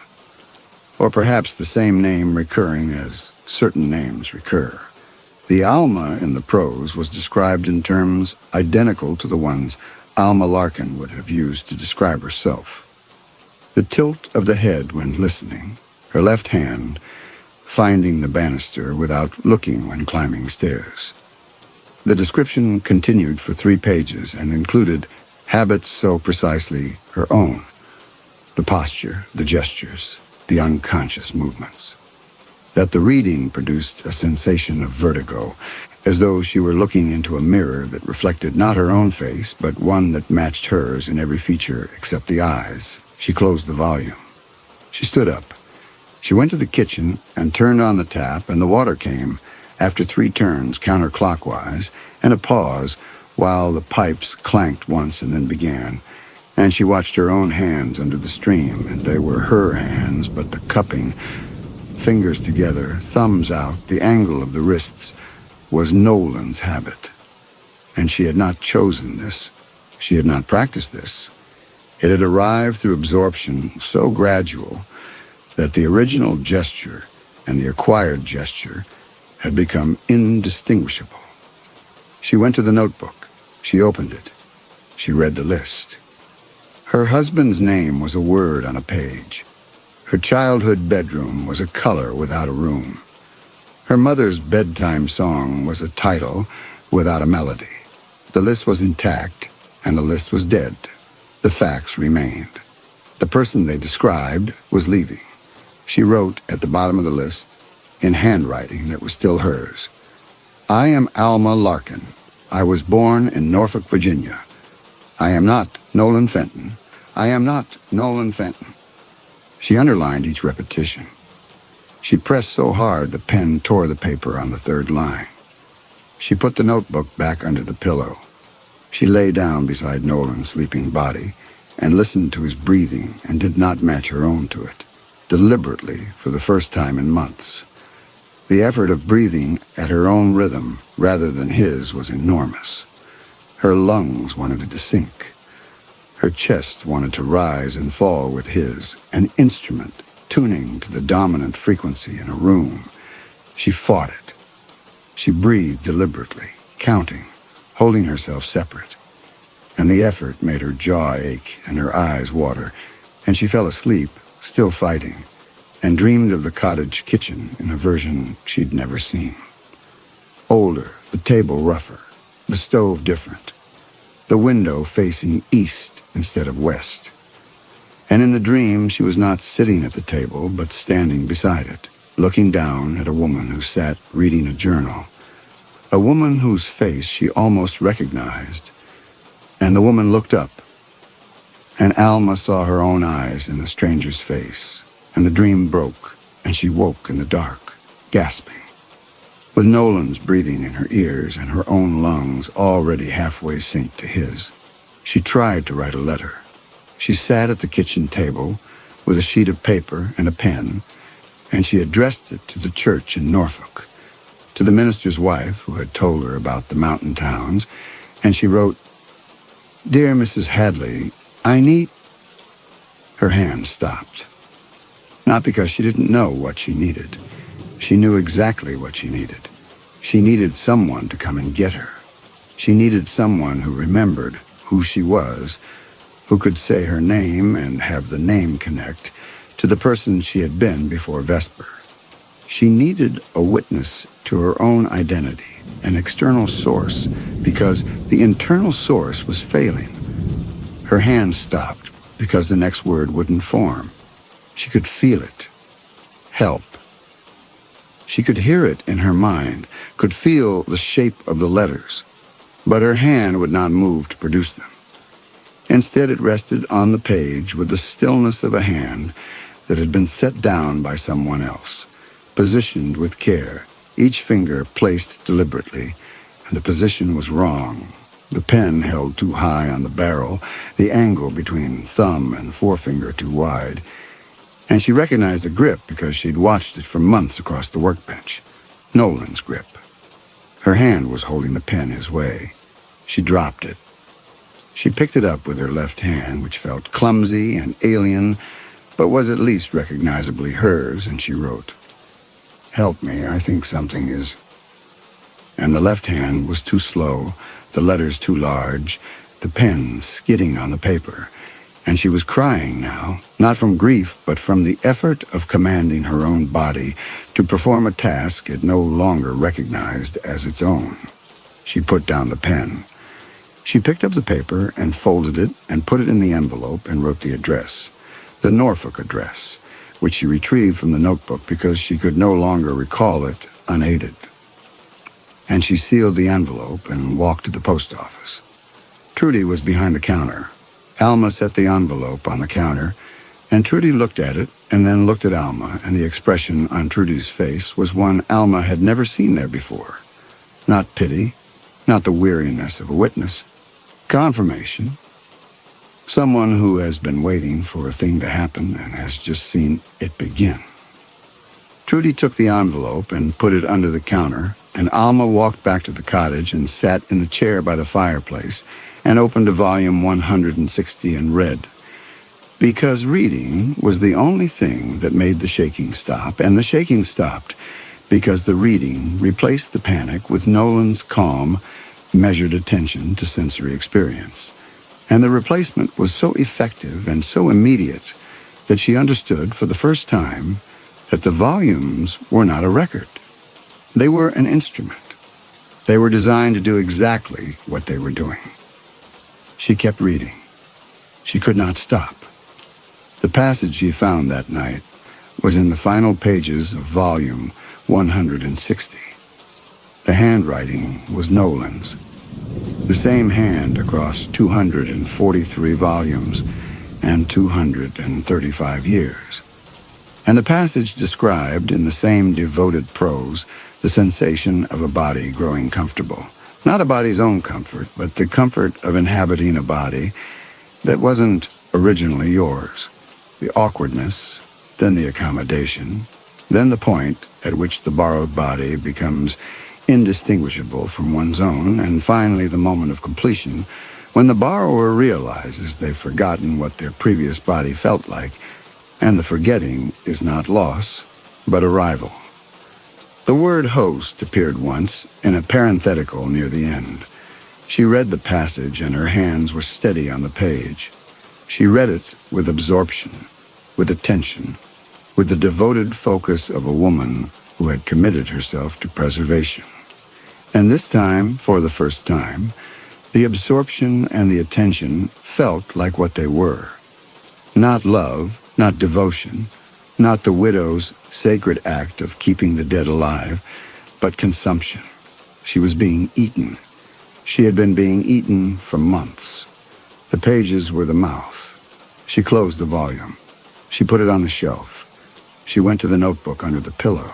Or perhaps the same name recurring as certain names recur. The Alma in the prose was described in terms identical to the ones Alma Larkin would have used to describe herself. The tilt of the head when listening, her left hand finding the banister without looking when climbing stairs. The description continued for 3 pages and included habits so precisely her own, the posture, the gestures, the unconscious movements, that the reading produced a sensation of vertigo, as though she were looking into a mirror that reflected not her own face, but one that matched hers in every feature except the eyes. She closed the volume. She stood up. She went to the kitchen and turned on the tap, and the water came, after 3 turns counterclockwise, and a pause while the pipes clanked once and then began, and she watched her own hands under the stream, and they were her hands, but the cupping, fingers together, thumbs out, the angle of the wrists, was Nolan's habit. And she had not chosen this. She had not practiced this. It had arrived through absorption so gradual that the original gesture and the acquired gesture had become indistinguishable. She went to the notebook. She opened it. She read the list. Her husband's name was a word on a page. Her childhood bedroom was a color without a room. Her mother's bedtime song was a title without a melody. The list was intact, and the list was dead. The facts remained. The person they described was leaving. She wrote at the bottom of the list, in handwriting that was still hers, "I am Alma Larkin. I was born in Norfolk, Virginia. I am not Nolan Fenton. I am not Nolan Fenton." She underlined each repetition. She pressed so hard the pen tore the paper on the 3rd line. She put the notebook back under the pillow. She lay down beside Nolan's sleeping body and listened to his breathing and did not match her own to it, deliberately for the first time in months. The effort of breathing at her own rhythm rather than his was enormous. Her lungs wanted to sink. Her chest wanted to rise and fall with his, an instrument tuning to the dominant frequency in a room. She fought it. She breathed deliberately, counting, holding herself separate. And the effort made her jaw ache and her eyes water, and she fell asleep, still fighting, and dreamed of the cottage kitchen in a version she'd never seen. Older, the table rougher, the stove different, the window facing east instead of west. And in the dream, she was not sitting at the table, but standing beside it, looking down at a woman who sat reading a journal, a woman whose face she almost recognized. And the woman looked up, and Alma saw her own eyes in the stranger's face, and the dream broke, and she woke in the dark, gasping, with Nolan's breathing in her ears and her own lungs already halfway synced to his. She tried to write a letter. She sat at the kitchen table with a sheet of paper and a pen, and she addressed it to the church in Norfolk, to the minister's wife who had told her about the mountain towns, and she wrote, "Dear Mrs. Hadley, I need..." Her hand stopped. Not because she didn't know what she needed. She knew exactly what she needed. She needed someone to come and get her. She needed someone who remembered who she was, who could say her name and have the name connect to the person she had been before Vesper. She needed a witness to her own identity, an external source, because the internal source was failing. Her hand stopped because the next word wouldn't form. She could feel it. Help. She could hear it in her mind, could feel the shape of the letters, but her hand would not move to produce them. Instead, it rested on the page with the stillness of a hand that had been set down by someone else, positioned with care, each finger placed deliberately, and the position was wrong. The pen held too high on the barrel, the angle between thumb and forefinger too wide, and she recognized the grip because she'd watched it for months across the workbench. Nolan's grip. Her hand was holding the pen his way. She dropped it. She picked it up with her left hand, which felt clumsy and alien, but was at least recognizably hers, and she wrote, "Help me, I think something is..." And the left hand was too slow, the letters too large, the pen skidding on the paper, and she was crying now, not from grief, but from the effort of commanding her own body to perform a task it no longer recognized as its own. She put down the pen. She picked up the paper and folded it and put it in the envelope and wrote the address, the Norfolk address, which she retrieved from the notebook because she could no longer recall it unaided. And she sealed the envelope and walked to the post office. Trudy was behind the counter. Alma set the envelope on the counter, and Trudy looked at it and then looked at Alma, and the expression on Trudy's face was one Alma had never seen there before. Not pity, not the weariness of a witness. Confirmation. Someone who has been waiting for a thing to happen and has just seen it begin. Trudy took the envelope and put it under the counter, and Alma walked back to the cottage and sat in the chair by the fireplace and opened to volume 160 and read. Because reading was the only thing that made the shaking stop, and the shaking stopped because the reading replaced the panic with Nolan's calm, measured attention to sensory experience. And the replacement was so effective and so immediate that she understood for the first time that the volumes were not a record. They were an instrument. They were designed to do exactly what they were doing. She kept reading. She could not stop. The passage she found that night was in the final pages of volume 160. The handwriting was Nolan's. The same hand across 243 volumes and 235 years. And the passage described in the same devoted prose the sensation of a body growing comfortable. Not a body's own comfort, but the comfort of inhabiting a body that wasn't originally yours. The awkwardness, then the accommodation, then the point at which the borrowed body becomes indistinguishable from one's own, and finally the moment of completion, when the borrower realizes they've forgotten what their previous body felt like, and the forgetting is not loss, but arrival. The word host appeared once in a parenthetical near the end. She read the passage, and her hands were steady on the page. She read it with absorption, with attention, with the devoted focus of a woman who had committed herself to preservation. And this time, for the first time, the absorption and the attention felt like what they were. Not love, not devotion, not the widow's sacred act of keeping the dead alive, but consumption. She was being eaten. She had been being eaten for months. The pages were the mouth. She closed the volume. She put it on the shelf. She went to the notebook under the pillow.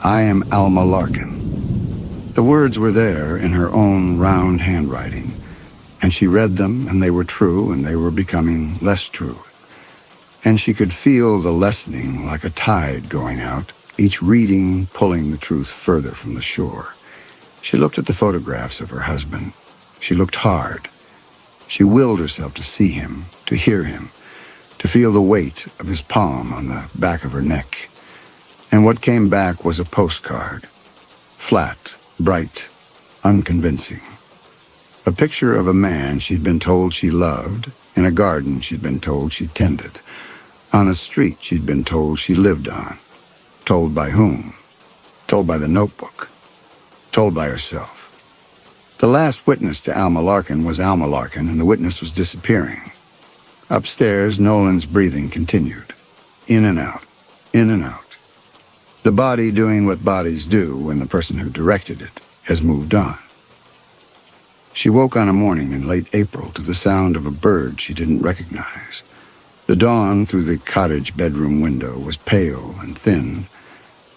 I am Alma Larkin. The words were there in her own round handwriting, and she read them, and they were true, and they were becoming less true. And she could feel the lessening like a tide going out, each reading pulling the truth further from the shore. She looked at the photographs of her husband. She looked hard. She willed herself to see him, to hear him, to feel the weight of his palm on the back of her neck. And what came back was a postcard. Flat, bright, unconvincing. A picture of a man she'd been told she loved, in a garden she'd been told she tended, on a street she'd been told she lived on. Told by whom? Told by the notebook. Told by herself. The last witness to Alma Larkin was Alma Larkin, and the witness was disappearing. Upstairs, Nolan's breathing continued. In and out. In and out. The body doing what bodies do when the person who directed it has moved on. She woke on a morning in late April to the sound of a bird she didn't recognize. The dawn through the cottage bedroom window was pale and thin,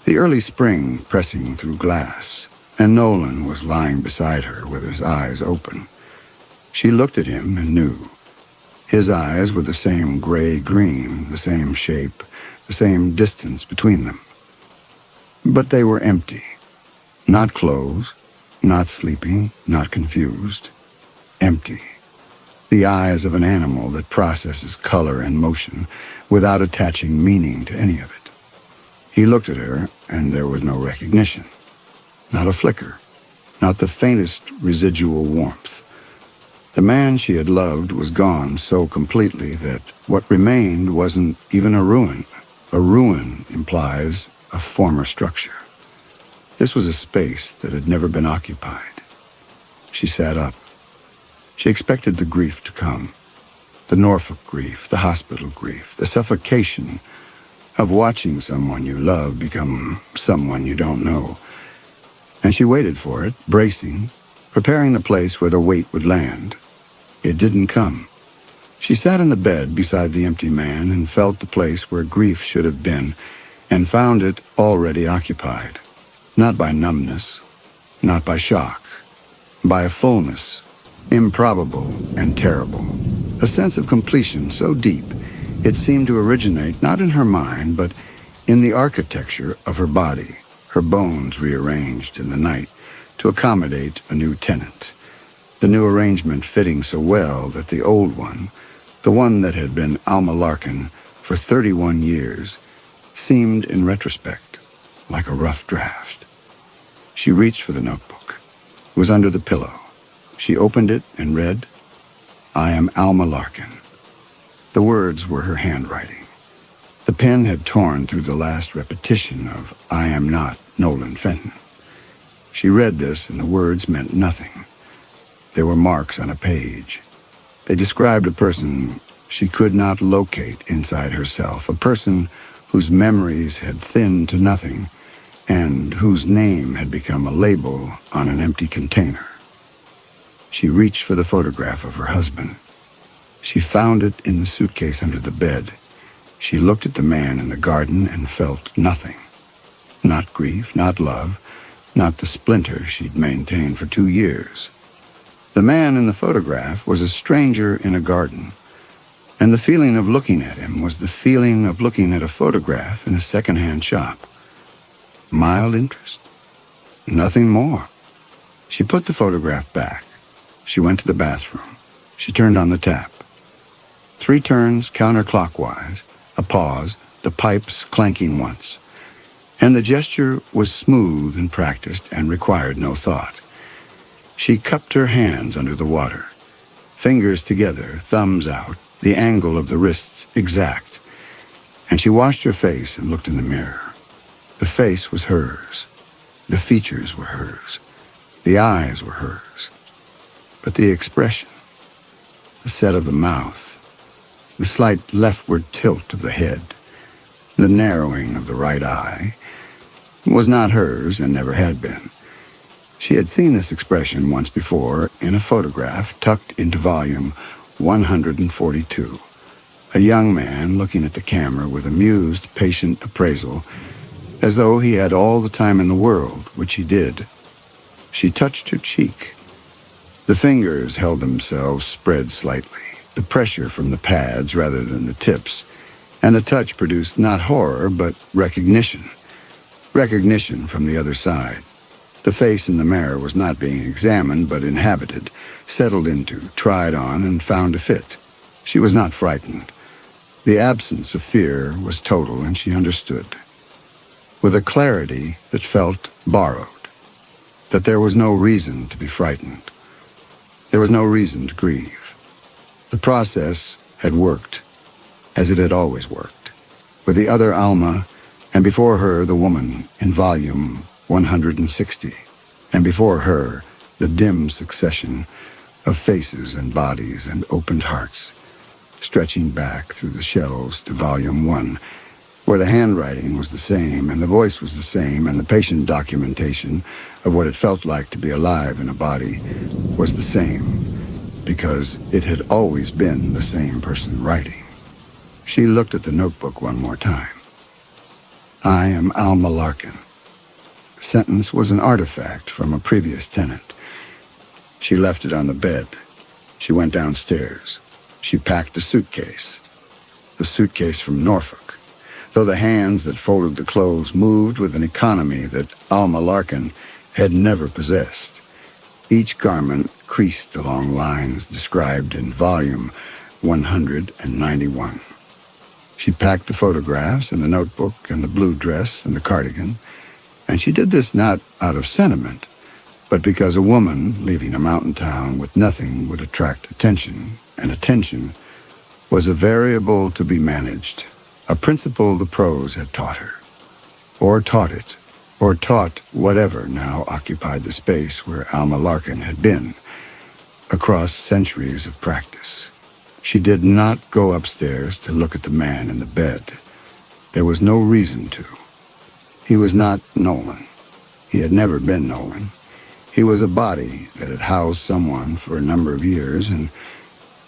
the early spring pressing through glass, and Nolan was lying beside her with his eyes open. She looked at him and knew. His eyes were the same gray-green, the same shape, the same distance between them. But they were empty. Not closed, not sleeping, not confused. Empty. The eyes of an animal that processes color and motion without attaching meaning to any of it. He looked at her, and there was no recognition. Not a flicker. Not the faintest residual warmth. The man she had loved was gone so completely that what remained wasn't even a ruin. A ruin implies a former structure. This was a space that had never been occupied. She sat up. She expected the grief to come. The Norfolk grief, the hospital grief, the suffocation of watching someone you love become someone you don't know. And she waited for it, bracing, preparing the place where the weight would land. It didn't come. She sat in the bed beside the empty man and felt the place where grief should have been, and found it already occupied. Not by numbness, not by shock, by a fullness, improbable and terrible. A sense of completion so deep, it seemed to originate not in her mind, but in the architecture of her body, her bones rearranged in the night to accommodate a new tenant. The new arrangement fitting so well that the old one, the one that had been Alma Larkin for 31 years, seemed in retrospect like a rough draft. She reached for the notebook. It was under the pillow. She opened it and read, "I am Alma Larkin." The words were her handwriting. The pen had torn through the last repetition of "I am not Nolan Fenton." She read this, and the words meant nothing. They were marks on a page. They described a person she could not locate inside herself, a person whose memories had thinned to nothing, and whose name had become a label on an empty container. She reached for the photograph of her husband. She found it in the suitcase under the bed. She looked at the man in the garden and felt nothing. Not grief, not love, not the splinter she'd maintained for 2 years. The man in the photograph was a stranger in a garden, and the feeling of looking at him was the feeling of looking at a photograph in a second-hand shop. Mild interest. Nothing more. She put the photograph back. She went to the bathroom. She turned on the tap. 3 turns counterclockwise, a pause, the pipes clanking once. And the gesture was smooth and practiced and required no thought. She cupped her hands under the water, fingers together, thumbs out, the angle of the wrists exact, and she washed her face and looked in the mirror. The face was hers. The features were hers. The eyes were hers. But the expression, the set of the mouth, the slight leftward tilt of the head, the narrowing of the right eye, was not hers and never had been. She had seen this expression once before in a photograph tucked into volume 142. A young man looking at the camera with amused, patient appraisal, as though he had all the time in the world, which he did. She touched her cheek. The fingers held themselves spread slightly, the pressure from the pads rather than the tips, and the touch produced not horror, but recognition. Recognition from the other side. The face in the mirror was not being examined, but inhabited, settled into, tried on, and found a fit. She was not frightened. The absence of fear was total, and she understood. With a clarity that felt borrowed, that there was no reason to be frightened. There was no reason to grieve. The process had worked, as it had always worked, with the other Alma, and before her the woman in volume 160, and before her the dim succession of faces and bodies and opened hearts, stretching back through the shelves to volume 1, where the handwriting was the same and the voice was the same and the patient documentation of what it felt like to be alive in a body was the same, because it had always been the same person writing. She looked at the notebook one more time. I am Alma Larkin. The sentence was an artifact from a previous tenant. She left it on the bed. She went downstairs. She packed a suitcase. The suitcase from Norfolk, though the hands that folded the clothes moved with an economy that Alma Larkin had never possessed. Each garment creased along lines described in volume 191. She packed the photographs and the notebook and the blue dress and the cardigan, and she did this not out of sentiment, but because a woman leaving a mountain town with nothing would attract attention, and attention was a variable to be managed, a principle the pros had taught her, or taught it, or taught whatever now occupied the space where Alma Larkin had been, across centuries of practice. She did not go upstairs to look at the man in the bed. There was no reason to. He was not Nolan. He had never been Nolan. He was a body that had housed someone for a number of years, and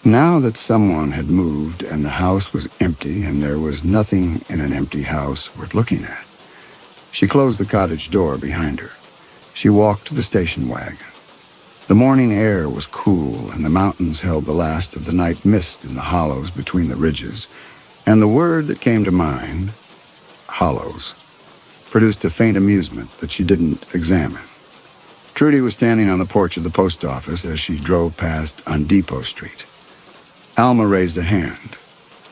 now that someone had moved and the house was empty and there was nothing in an empty house worth looking at, she closed the cottage door behind her. She walked to the station wagon. The morning air was cool, and the mountains held the last of the night mist in the hollows between the ridges, and the word that came to mind, hollows, produced a faint amusement that she didn't examine. Trudy was standing on the porch of the post office as she drove past on Depot Street. Alma raised a hand.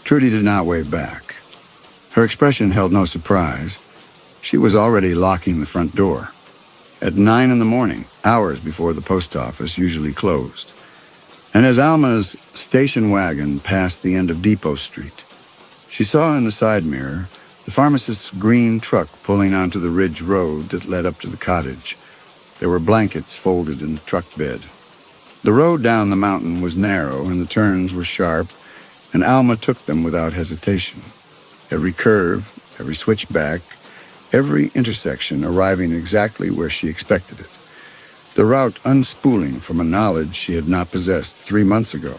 Trudy did not wave back. Her expression held no surprise. She was already locking the front door. At 9 in the morning, hours before the post office usually closed. And as Alma's station wagon passed the end of Depot Street, she saw in the side mirror the pharmacist's green truck pulling onto the ridge road that led up to the cottage. There were blankets folded in the truck bed. The road down the mountain was narrow and the turns were sharp, and Alma took them without hesitation. Every curve, every switchback, every intersection arriving exactly where she expected it. The route unspooling from a knowledge she had not possessed 3 months ago.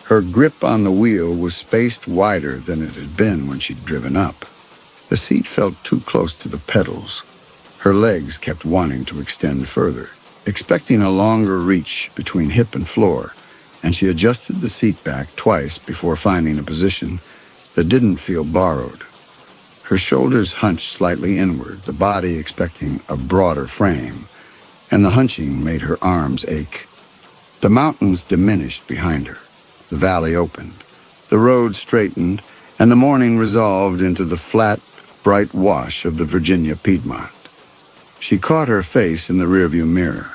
Her grip on the wheel was spaced wider than it had been when she'd driven up. The seat felt too close to the pedals. Her legs kept wanting to extend further, expecting a longer reach between hip and floor, and she adjusted the seat back twice before finding a position that didn't feel borrowed. Her shoulders hunched slightly inward, the body expecting a broader frame, and the hunching made her arms ache. The mountains diminished behind her. The valley opened. The road straightened, and the morning resolved into the flat, bright wash of the Virginia Piedmont. She caught her face in the rearview mirror.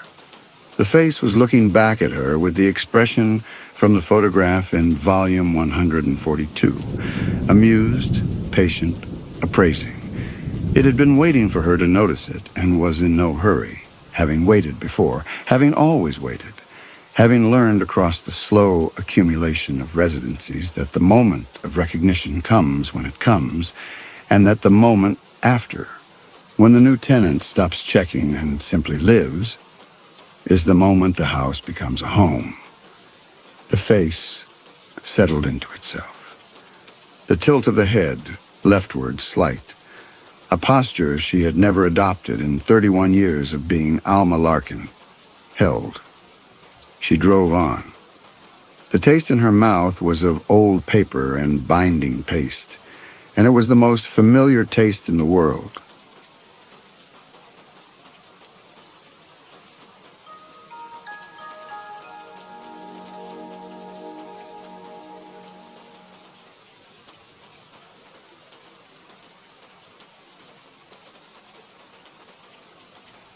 The face was looking back at her with the expression from the photograph in volume 142, amused, patient, appraising. It had been waiting for her to notice it and was in no hurry, having waited before, having always waited, having learned across the slow accumulation of residencies that the moment of recognition comes when it comes, and that the moment after, when the new tenant stops checking and simply lives, is the moment the house becomes a home. The face settled into itself. The tilt of the head, leftward slight, a posture she had never adopted in 31 years of being Alma Larkin, held. She drove on. The taste in her mouth was of old paper and binding paste, and it was the most familiar taste in the world.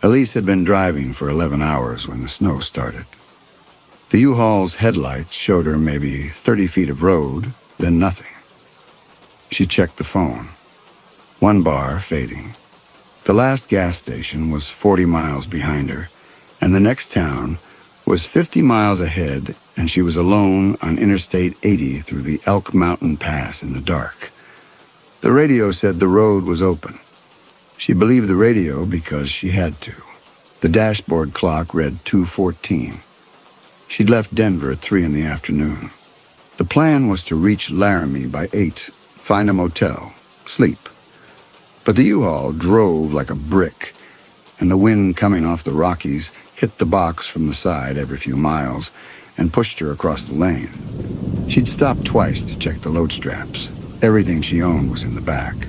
Elise had been driving for 11 hours when the snow started. The U-Haul's headlights showed her maybe 30 feet of road, then nothing. She checked the phone. 1 bar fading. The last gas station was 40 miles behind her, and the next town was 50 miles ahead, and she was alone on Interstate 80 through the Elk Mountain Pass in the dark. The radio said the road was open. She believed the radio because she had to. The dashboard clock read 2:14. She'd left Denver at 3 in the afternoon. The plan was to reach Laramie by 8, find a motel, sleep. But the U-Haul drove like a brick, and the wind coming off the Rockies hit the box from the side every few miles and pushed her across the lane. She'd stopped twice to check the load straps. Everything she owned was in the back.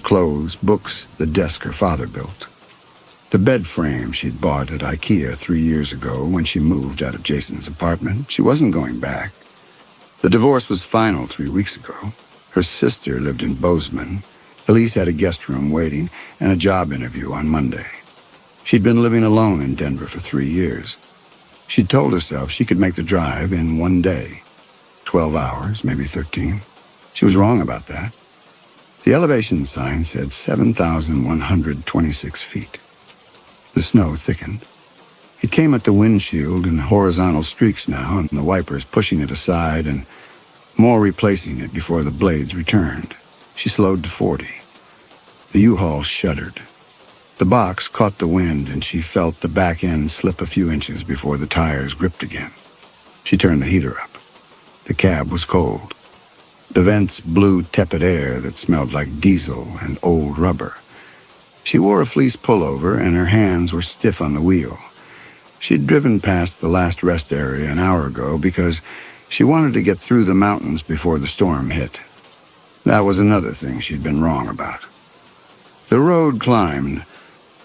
Clothes, books, the desk her father built. The bed frame she'd bought at IKEA 3 years ago when she moved out of Jason's apartment. She wasn't going back. The divorce was final 3 weeks ago. Her sister lived in Bozeman. Elise had a guest room waiting and a job interview on Monday. She'd been living alone in Denver for 3 years. She'd told herself she could make the drive in 1 day. 12 hours, maybe 13. She was wrong about that. The elevation sign said 7,126 feet. The snow thickened. It came at the windshield in horizontal streaks now, and the wipers pushing it aside and more replacing it before the blades returned. She slowed to 40. The U-Haul shuddered. The box caught the wind, and she felt the back end slip a few inches before the tires gripped again. She turned the heater up. The cab was cold. The vents blew tepid air that smelled like diesel and old rubber. She wore a fleece pullover, and her hands were stiff on the wheel. She'd driven past the last rest area an hour ago because she wanted to get through the mountains before the storm hit. That was another thing she'd been wrong about. The road climbed.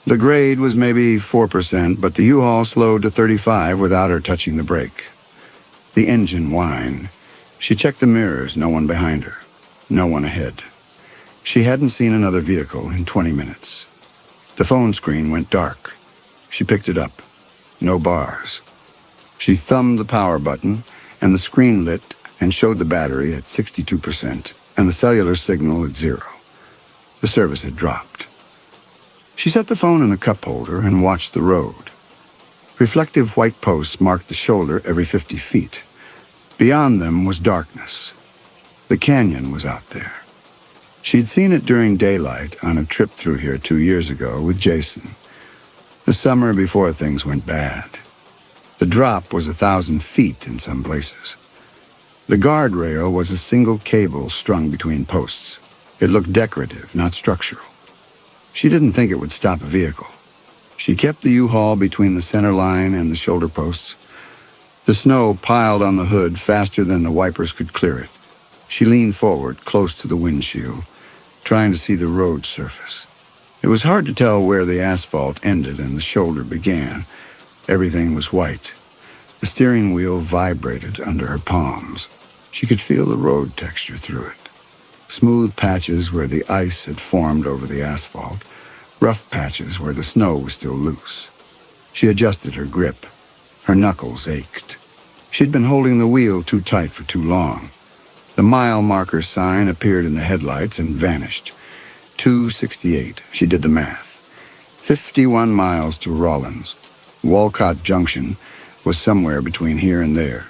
The grade was maybe 4%, but the U-Haul slowed to 35 without her touching the brake. The engine whined. She checked the mirrors, no one behind her, no one ahead. She hadn't seen another vehicle in 20 minutes. The phone screen went dark. She picked it up. No bars. She thumbed the power button, and the screen lit and showed the battery at 62% and the cellular signal at 0. The service had dropped. She set the phone in the cup holder and watched the road. Reflective white posts marked the shoulder every 50 feet. Beyond them was darkness. The canyon was out there. She'd seen it during daylight on a trip through here 2 years ago with Jason. The summer before things went bad. The drop was 1,000 feet in some places. The guardrail was a single cable strung between posts. It looked decorative, not structural. She didn't think it would stop a vehicle. She kept the U-Haul between the center line and the shoulder posts. The snow piled on the hood faster than the wipers could clear it. She leaned forward, close to the windshield, trying to see the road surface. It was hard to tell where the asphalt ended and the shoulder began. Everything was white. The steering wheel vibrated under her palms. She could feel the road texture through it. Smooth patches where the ice had formed over the asphalt, rough patches where the snow was still loose. She adjusted her grip. Her knuckles ached. She'd been holding the wheel too tight for too long. The mile marker sign appeared in the headlights and vanished. 268. She did the math. 51 miles to Rawlins. Walcott Junction was somewhere between here and there.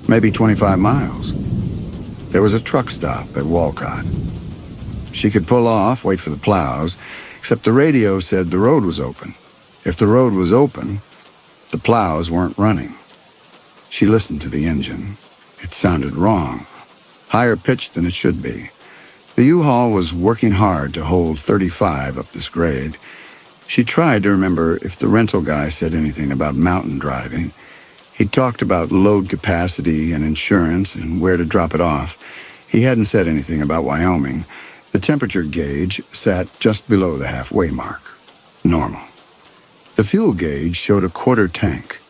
Maybe 25 miles. There was a truck stop at Walcott. She could pull off, wait for the plows, except the radio said the road was open. If the road was open, the plows weren't running. She listened to the engine. It sounded wrong, higher pitched than it should be. The U-Haul was working hard to hold 35 up this grade. She tried to remember if the rental guy said anything about mountain driving. He talked about load capacity and insurance and where to drop it off. He hadn't said anything about Wyoming. The temperature gauge sat just below the halfway mark. Normal. The fuel gauge showed a quarter tank,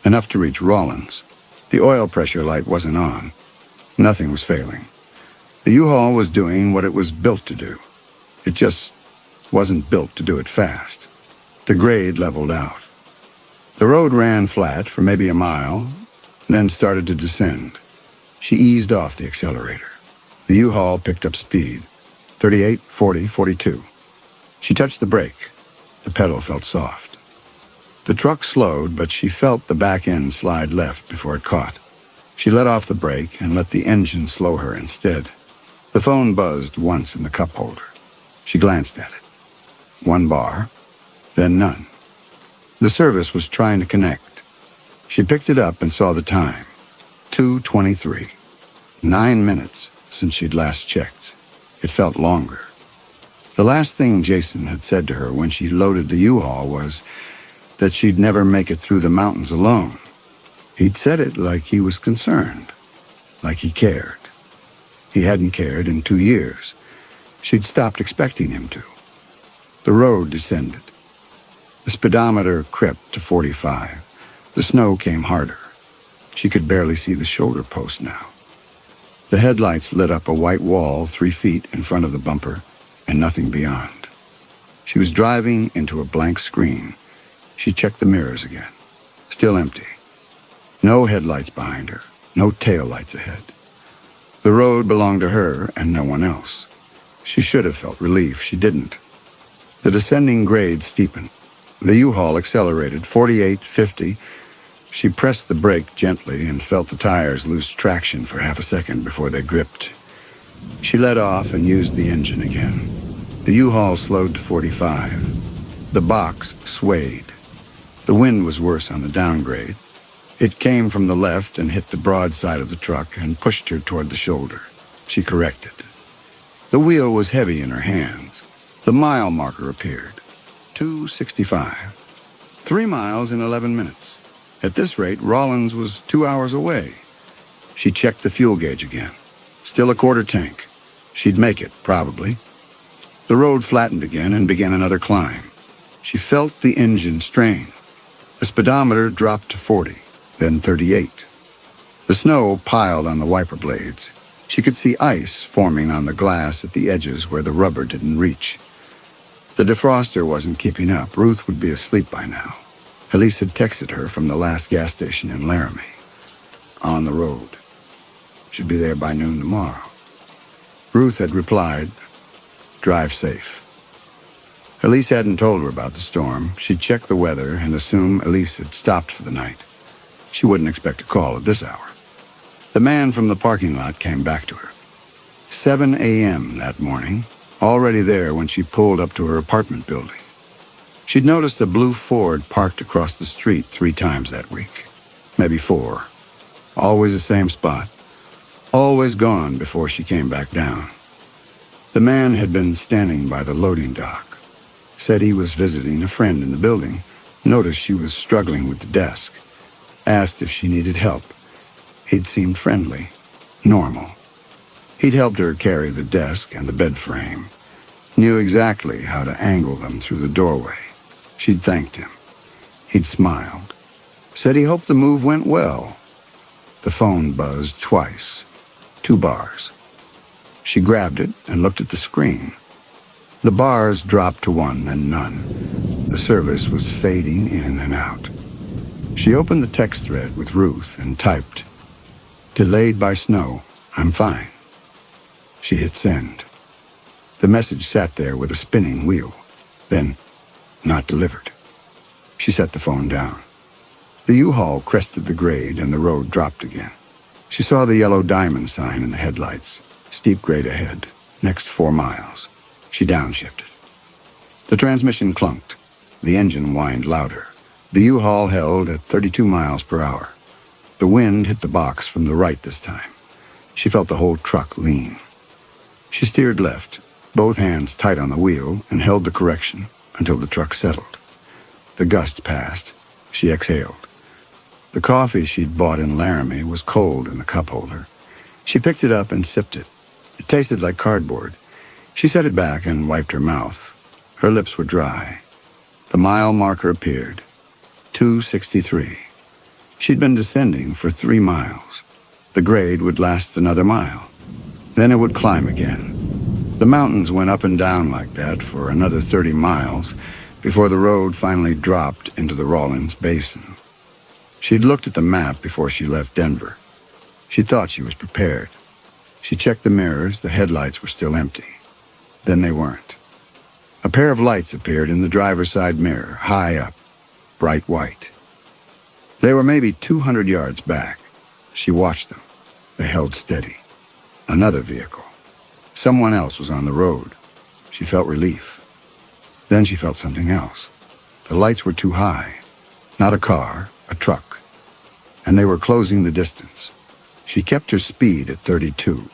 enough to reach Rawlins. The oil pressure light wasn't on. Nothing was failing. The U-Haul was doing what it was built to do. It just wasn't built to do it fast. The grade leveled out. The road ran flat for maybe a mile, then started to descend. She eased off the accelerator. The U-Haul picked up speed. 38, 40, 42. She touched the brake. The pedal felt soft. The truck slowed, but she felt the back end slide left before it caught. She let off the brake and let the engine slow her instead. The phone buzzed once in the cup holder. She glanced at it. 1 bar, then none. The service was trying to connect. She picked it up and saw the time. 2:23. 9 minutes since she'd last checked. It felt longer. The last thing Jason had said to her when she loaded the U-Haul was that she'd never make it through the mountains alone. He'd said it like he was concerned, like he cared. He hadn't cared in 2 years. She'd stopped expecting him to. The road descended. The speedometer crept to 45. The snow came harder. She could barely see the shoulder post now. The headlights lit up a white wall 3 feet in front of the bumper and nothing beyond. She was driving into a blank screen. She checked the mirrors again. Still empty. No headlights behind her. No taillights ahead. The road belonged to her and no one else. She should have felt relief. She didn't. The descending grade steepened. The U-Haul accelerated 48, 50. She pressed the brake gently and felt the tires lose traction for half a second before they gripped. She let off and used the engine again. The U-Haul slowed to 45. The box swayed. The wind was worse on the downgrade. It came from the left and hit the broad side of the truck and pushed her toward the shoulder. She corrected. The wheel was heavy in her hands. The mile marker appeared. 265. 3 miles in 11 minutes. At this rate, Rollins was 2 hours away. She checked the fuel gauge again. Still a quarter tank. She'd make it, probably. The road flattened again and began another climb. She felt the engine strain. The speedometer dropped to 40, then 38. The snow piled on the wiper blades. She could see ice forming on the glass at the edges where the rubber didn't reach. The defroster wasn't keeping up. Ruth would be asleep by now. Elise had texted her from the last gas station in Laramie. On the road. Should be there by noon tomorrow. Ruth had replied, "Drive safe." Elise hadn't told her about the storm. She'd checked the weather and assumed Elise had stopped for the night. She wouldn't expect a call at this hour. The man from the parking lot came back to her. 7 a.m. that morning, already there when she pulled up to her apartment building. She'd noticed a blue Ford parked across the street 3 times that week. Maybe 4. Always the same spot. Always gone before she came back down. The man had been standing by the loading dock. Said he was visiting a friend in the building. Noticed she was struggling with the desk. Asked if she needed help. He'd seemed friendly. Normal. He'd helped her carry the desk and the bed frame. Knew exactly how to angle them through the doorway. She'd thanked him. He'd smiled. Said he hoped the move went well. The phone buzzed twice. 2 bars. She grabbed it and looked at the screen. The bars dropped to 1, then none. The service was fading in and out. She opened the text thread with Ruth and typed, "Delayed by snow. I'm fine." She hit send. The message sat there with a spinning wheel. Then, not delivered. She set the phone down. The U-Haul crested the grade and the road dropped again. She saw the yellow diamond sign in the headlights. Steep grade ahead. Next 4 miles. She downshifted. The transmission clunked. The engine whined louder. The U-Haul held at 32 miles per hour. The wind hit the box from the right this time. She felt the whole truck lean. She steered left, both hands tight on the wheel, and held the correction until the truck settled. The gust passed. She exhaled. The coffee she'd bought in Laramie was cold in the cup holder. She picked it up and sipped it. It tasted like cardboard. She set it back and wiped her mouth. Her lips were dry. The mile marker appeared. 263. She'd been descending for 3 miles. The grade would last another mile. Then it would climb again. The mountains went up and down like that for another 30 miles before the road finally dropped into the Rawlins Basin. She'd looked at the map before she left Denver. She thought she was prepared. She checked the mirrors. The headlights were still empty. Then they weren't. A pair of lights appeared in the driver's side mirror, high up, bright white. They were maybe 200 yards back. She watched them. They held steady. Another vehicle. Someone else was on the road. She felt relief. Then she felt something else. The lights were too high. Not a car, a truck. And they were closing the distance. She kept her speed at 32.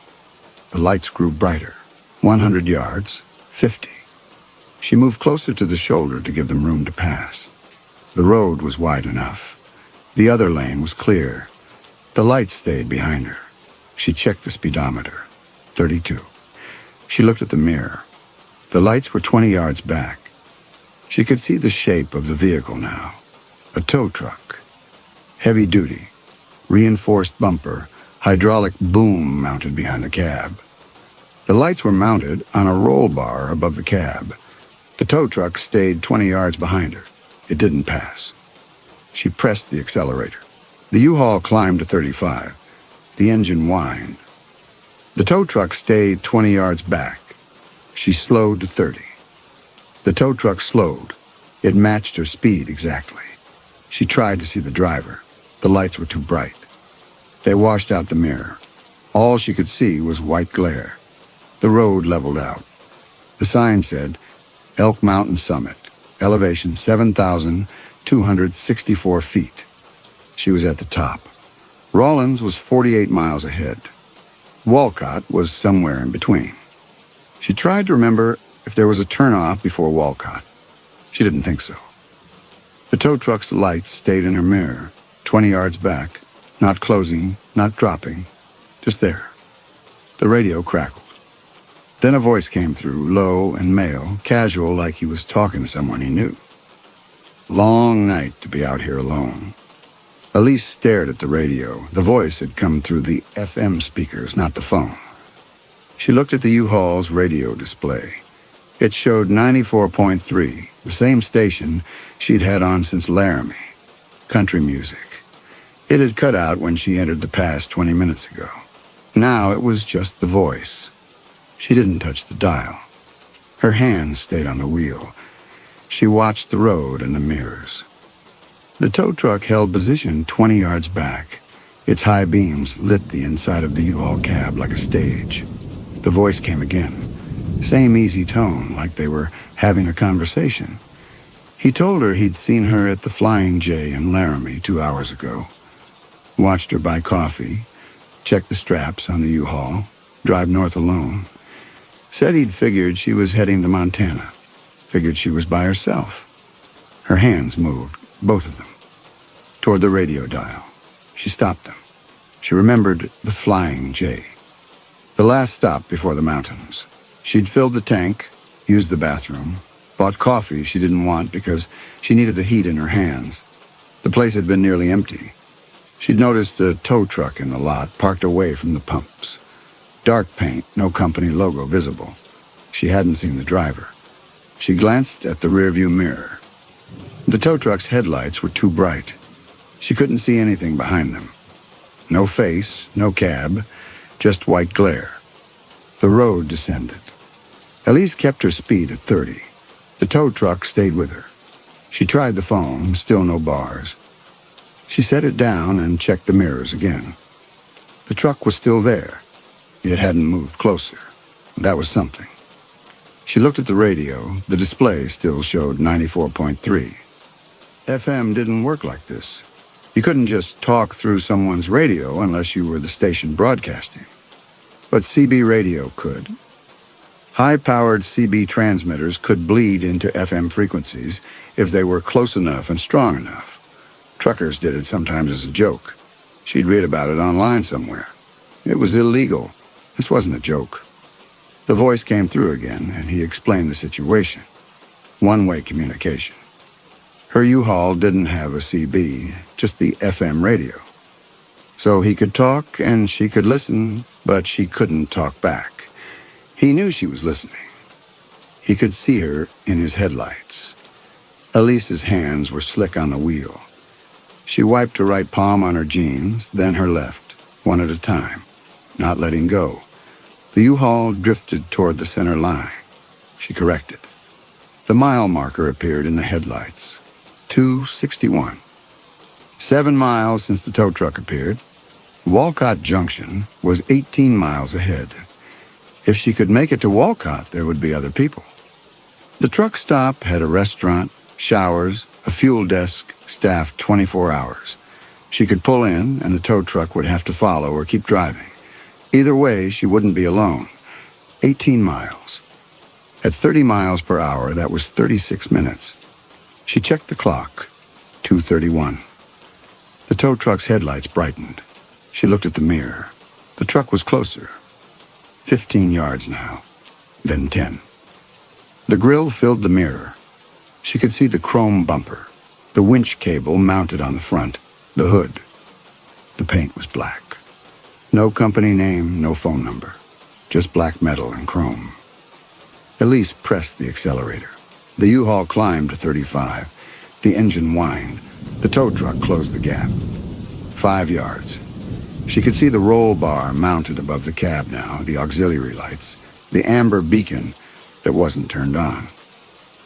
The lights grew brighter. 100 yards, 50. She moved closer to the shoulder to give them room to pass. The road was wide enough. The other lane was clear. The lights stayed behind her. She checked the speedometer. 32. She looked at the mirror. The lights were 20 yards back. She could see the shape of the vehicle now. A tow truck. Heavy duty. Reinforced bumper. Hydraulic boom mounted behind the cab. The lights were mounted on a roll bar above the cab. The tow truck stayed 20 yards behind her. It didn't pass. She pressed the accelerator. The U-Haul climbed to 35. The engine whined. The tow truck stayed 20 yards back. She slowed to 30. The tow truck slowed. It matched her speed exactly. She tried to see the driver. The lights were too bright. They washed out the mirror. All she could see was white glare. The road leveled out. The sign said, Elk Mountain Summit, elevation 7,264 feet. She was at the top. Rawlins was 48 miles ahead. Walcott was somewhere in between. She tried to remember if there was a turnoff before Walcott. She didn't think so. The tow truck's lights stayed in her mirror, 20 yards back, not closing, not dropping, just there. The radio crackled. Then a voice came through, low and male, casual like he was talking to someone he knew. Long night to be out here alone. Elise stared at the radio. The voice had come through the FM speakers, not the phone. She looked at the U-Haul's radio display. It showed 94.3, the same station she'd had on since Laramie. Country music. It had cut out when she entered the pass 20 minutes ago. Now it was just the voice. She didn't touch the dial. Her hands stayed on the wheel. She watched the road and the mirrors. The tow truck held position 20 yards back. Its high beams lit the inside of the U-Haul cab like a stage. The voice came again. Same easy tone, like they were having a conversation. He told her he'd seen her at the Flying J in Laramie 2 hours ago. Watched her buy coffee, check the straps on the U-Haul, drive north alone. Said he'd figured she was heading to Montana. Figured she was by herself. Her hands moved, both of them, toward the radio dial. She stopped them. She remembered the Flying J. The last stop before the mountains. She'd filled the tank, used the bathroom, bought coffee she didn't want because she needed the heat in her hands. The place had been nearly empty. She'd noticed a tow truck in the lot, parked away from the pumps. Dark paint, no company logo visible. She hadn't seen the driver. She glanced at the rearview mirror. The tow truck's headlights were too bright. She couldn't see anything behind them. No face, no cab, just white glare. The road descended. Elise kept her speed at 30. The tow truck stayed with her. She tried the phone, still no bars. She set it down and checked the mirrors again. The truck was still there. It hadn't moved closer. That was something. She looked at the radio. The display still showed 94.3. FM didn't work like this. You couldn't just talk through someone's radio unless you were the station broadcasting. But CB radio could. High-powered CB transmitters could bleed into FM frequencies if they were close enough and strong enough. Truckers did it sometimes as a joke. She'd read about it online somewhere. It was illegal. This wasn't a joke. The voice came through again, and he explained the situation. One-way communication. Her U-Haul didn't have a CB, just the FM radio. So he could talk and she could listen, but she couldn't talk back. He knew she was listening. He could see her in his headlights. Elise's hands were slick on the wheel. She wiped her right palm on her jeans, then her left, one at a time, not letting go. The U-Haul drifted toward the center line. She corrected. The mile marker appeared in the headlights. 261. 7 miles since the tow truck appeared. Walcott Junction was 18 miles ahead. If she could make it to Walcott, there would be other people. The truck stop had a restaurant, showers, a fuel desk staffed 24 hours. She could pull in, and the tow truck would have to follow or keep driving. Either way, she wouldn't be alone. 18 miles. At 30 miles per hour, that was 36 minutes. She checked the clock. 2:31. The tow truck's headlights brightened. She looked at the mirror. The truck was closer. 15 yards now, then 10. The grill filled the mirror. She could see the chrome bumper, the winch cable mounted on the front, the hood. The paint was black. No company name, no phone number. Just black metal and chrome. Elise pressed the accelerator. The U-Haul climbed to 35. The engine whined. The tow truck closed the gap. 5 yards. She could see the roll bar mounted above the cab now, the auxiliary lights, the amber beacon that wasn't turned on.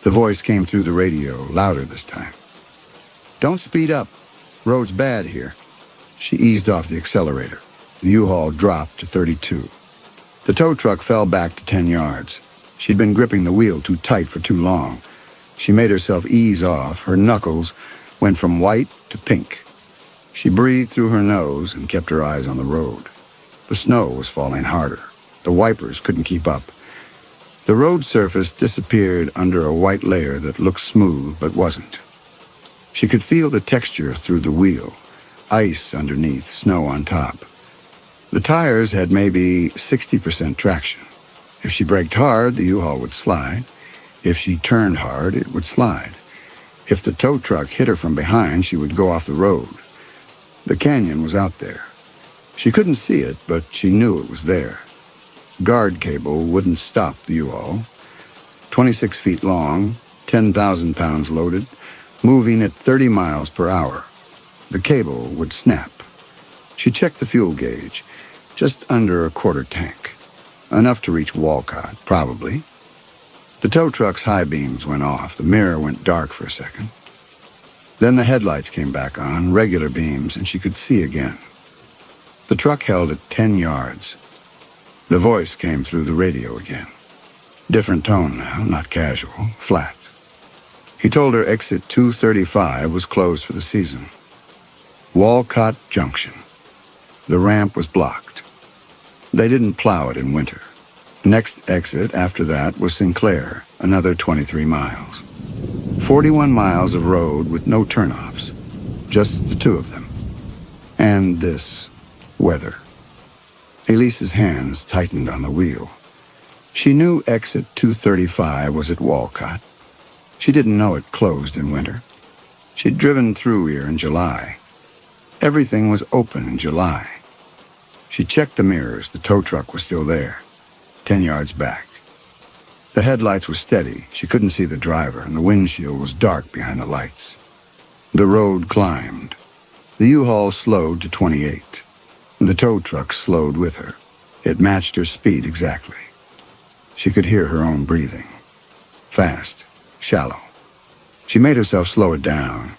The voice came through the radio, louder this time. "Don't speed up. Road's bad here." She eased off the accelerator. The U-Haul dropped to 32. The tow truck fell back to 10 yards. She'd been gripping the wheel too tight for too long. She made herself ease off. Her knuckles went from white to pink. She breathed through her nose and kept her eyes on the road. The snow was falling harder. The wipers couldn't keep up. The road surface disappeared under a white layer that looked smooth but wasn't. She could feel the texture through the wheel. Ice underneath, snow on top. The tires had maybe 60% traction. If she braked hard, the U-Haul would slide. If she turned hard, it would slide. If the tow truck hit her from behind, she would go off the road. The canyon was out there. She couldn't see it, but she knew it was there. Guard cable wouldn't stop the U-Haul. 26 feet long, 10,000 pounds loaded, moving at 30 miles per hour. The cable would snap. She checked the fuel gauge, just under a quarter tank. Enough to reach Walcott, probably. The tow truck's high beams went off. The mirror went dark for a second. Then the headlights came back on, regular beams, and she could see again. The truck held at 10 yards. The voice came through the radio again. Different tone now, not casual, flat. He told her exit 235 was closed for the season. Walcott Junction. The ramp was blocked. They didn't plow it in winter. Next exit after that was Sinclair, another 23 miles. 41 miles of road with no turnoffs. Just the two of them. And this weather. Elise's hands tightened on the wheel. She knew exit 235 was at Walcott. She didn't know it closed in winter. She'd driven through here in July. Everything was open in July. She checked the mirrors. The tow truck was still there, 10 yards back. The headlights were steady. She couldn't see the driver, and the windshield was dark behind the lights. The road climbed. The U-Haul slowed to 28. The tow truck slowed with her. It matched her speed exactly. She could hear her own breathing. Fast, shallow. She made herself slow it down.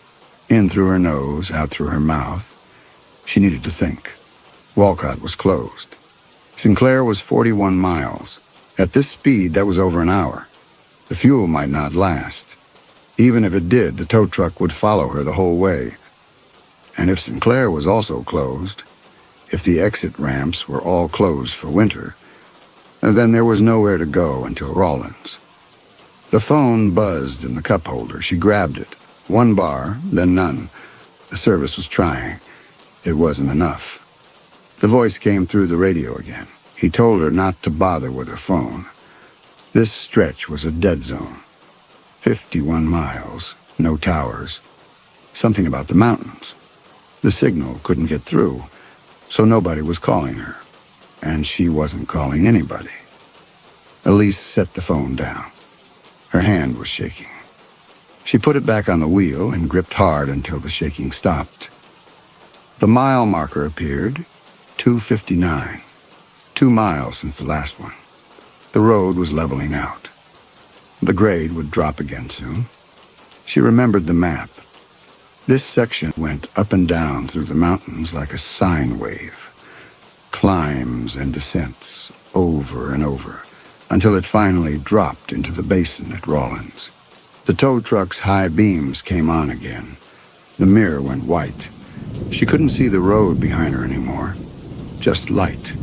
In through her nose, out through her mouth. She needed to think. Walcott was closed. Sinclair was 41 miles. At this speed, that was over an hour. The fuel might not last. Even if it did, the tow truck would follow her the whole way. And if Sinclair was also closed, if the exit ramps were all closed for winter, then there was nowhere to go until Rawlins. The phone buzzed in the cup holder. She grabbed it. One bar, then none. The service was trying. It wasn't enough. The voice came through the radio again. He told her not to bother with her phone. This stretch was a dead zone. 51 miles, no towers. Something about the mountains. The signal couldn't get through, so nobody was calling her. And she wasn't calling anybody. Elise set the phone down. Her hand was shaking. She put it back on the wheel and gripped hard until the shaking stopped. The mile marker appeared, 2:59. 2 miles since the last one. The road was leveling out. The grade would drop again soon. She remembered the map. This section went up and down through the mountains like a sine wave. Climbs and descents, over and over, until it finally dropped into the basin at Rawlins. The tow truck's high beams came on again. The mirror went white. She couldn't see the road behind her anymore, just light.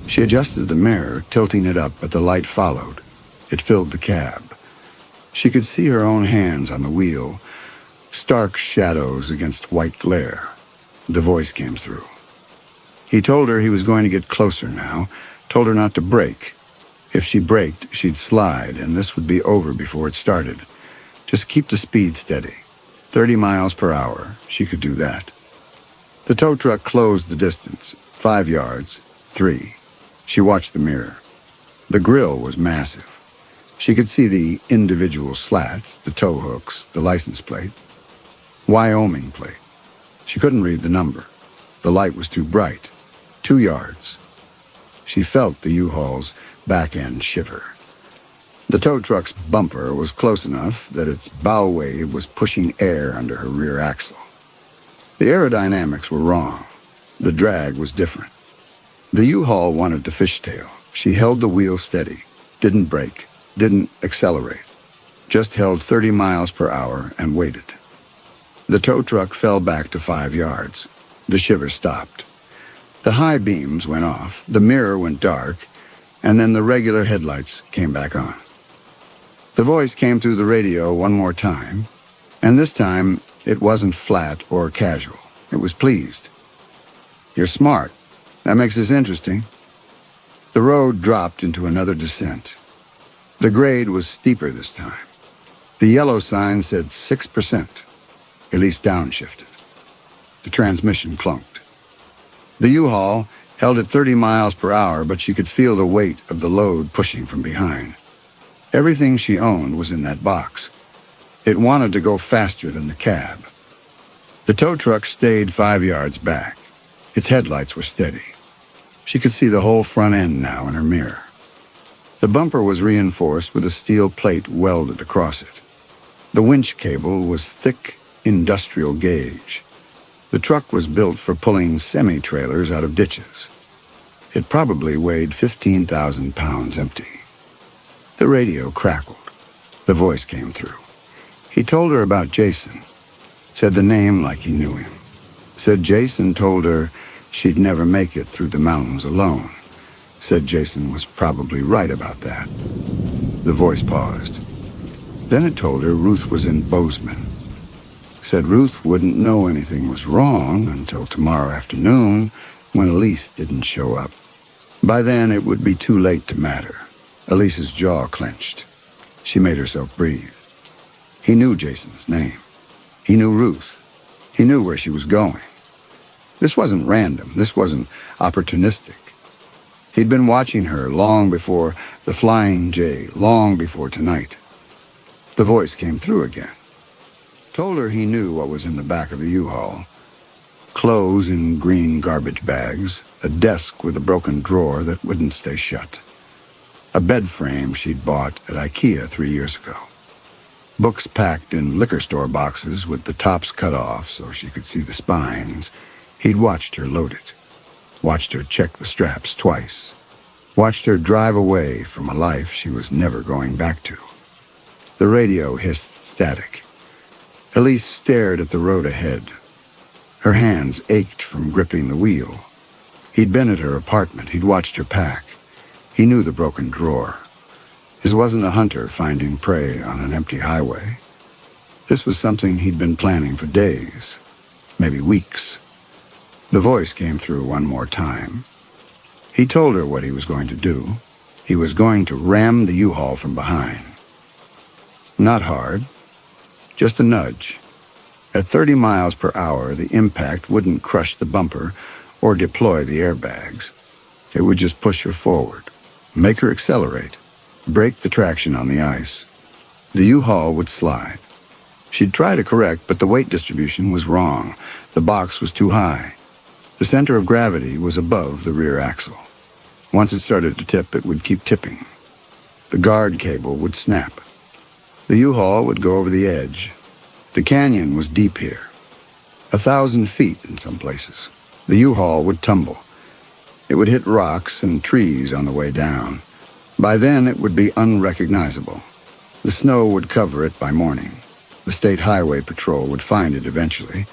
She adjusted the mirror, tilting it up, but the light followed. It filled the cab. She could see her own hands on the wheel, stark shadows against white glare. The voice came through. He told her he was going to get closer now, told her not to brake. If she braked, she'd slide, and this would be over before it started. Just keep the speed steady. 30 miles per hour. She could do that. The tow truck closed the distance. 5 yards. 3. She watched the mirror. The grille was massive. She could see the individual slats, the tow hooks, the license plate. Wyoming plate. She couldn't read the number. The light was too bright. 2 yards. She felt the U-Haul's back end shiver. The tow truck's bumper was close enough that its bow wave was pushing air under her rear axle. The aerodynamics were wrong. The drag was different. The U-Haul wanted to fishtail. She held the wheel steady, didn't brake, didn't accelerate, just held 30 miles per hour and waited. The tow truck fell back to 5 yards. The shiver stopped. The high beams went off, the mirror went dark, and then the regular headlights came back on. The voice came through the radio one more time, and this time it wasn't flat or casual. It was pleased. "You're smart. That makes this interesting." The road dropped into another descent. The grade was steeper this time. The yellow sign said 6%, at least downshifted. The transmission clunked. The U-Haul held at 30 miles per hour, but she could feel the weight of the load pushing from behind. Everything she owned was in that box. It wanted to go faster than the cab. The tow truck stayed 5 yards back. Its headlights were steady. She could see the whole front end now in her mirror. The bumper was reinforced with a steel plate welded across it. The winch cable was thick industrial gauge. The truck was built for pulling semi-trailers out of ditches. It probably weighed 15,000 pounds empty. The radio crackled. The voice came through. He told her about Jason. Said the name like he knew him. Said Jason told her she'd never make it through the mountains alone. Said Jason was probably right about that. The voice paused. Then it told her Ruth was in Bozeman. Said Ruth wouldn't know anything was wrong until tomorrow afternoon when Elise didn't show up. By then it would be too late to matter. Elise's jaw clenched. She made herself breathe. He knew Jason's name. He knew Ruth. He knew where she was going. This wasn't random. This wasn't opportunistic. He'd been watching her long before the Flying J, long before tonight. The voice came through again. Told her he knew what was in the back of the U-Haul. Clothes in green garbage bags, a desk with a broken drawer that wouldn't stay shut, a bed frame she'd bought at IKEA 3 years ago, books packed in liquor store boxes with the tops cut off so she could see the spines. He'd watched her load it, watched her check the straps twice, watched her drive away from a life she was never going back to. The radio hissed static. Elise stared at the road ahead. Her hands ached from gripping the wheel. He'd been at her apartment. He'd watched her pack. He knew the broken drawer. This wasn't a hunter finding prey on an empty highway. This was something he'd been planning for days, maybe weeks. The voice came through one more time. He told her what he was going to do. He was going to ram the U-Haul from behind. Not hard. Just a nudge. At 30 miles per hour, the impact wouldn't crush the bumper or deploy the airbags. It would just push her forward, make her accelerate, break the traction on the ice. The U-Haul would slide. She'd try to correct, but the weight distribution was wrong. The box was too high. The center of gravity was above the rear axle. Once it started to tip, it would keep tipping. The guard cable would snap. The U-Haul would go over the edge. The canyon was deep here, 1,000 feet in some places. The U-Haul would tumble. It would hit rocks and trees on the way down. By then, it would be unrecognizable. The snow would cover it by morning. The State Highway Patrol would find it eventually.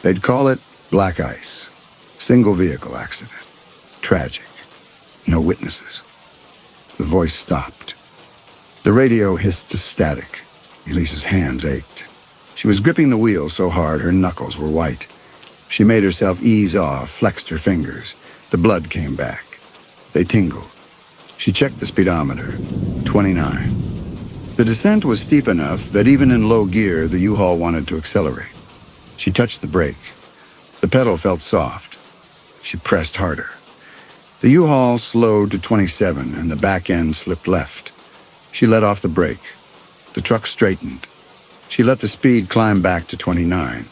They'd call it Black ice. Single vehicle accident. Tragic. No witnesses. The voice stopped. The radio hissed to static. Elise's hands ached. She was gripping the wheel so hard her knuckles were white. She made herself ease off, flexed her fingers. The blood came back. They tingled. She checked the speedometer. 29. The descent was steep enough that even in low gear, the U-Haul wanted to accelerate. She touched the brake. The pedal felt soft. She pressed harder. The U-Haul slowed to 27, and the back end slipped left. She let off the brake. The truck straightened. She let the speed climb back to 29.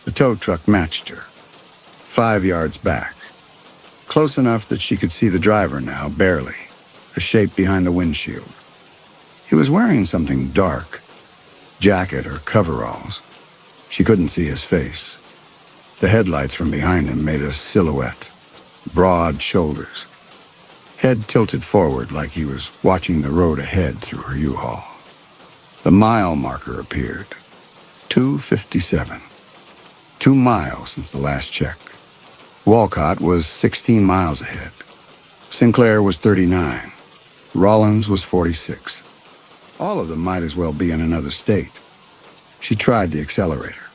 The tow truck matched her. 5 yards back. Close enough that she could see the driver now, barely, a shape behind the windshield. He was wearing something dark, jacket or coveralls. She couldn't see his face. The headlights from behind him made a silhouette, broad shoulders. Head tilted forward like he was watching the road ahead through her U-Haul. The mile marker appeared. 2:57. 2 miles since the last check. Walcott was 16 miles ahead. Sinclair was 39. Rollins was 46. All of them might as well be in another state. She tried the accelerator.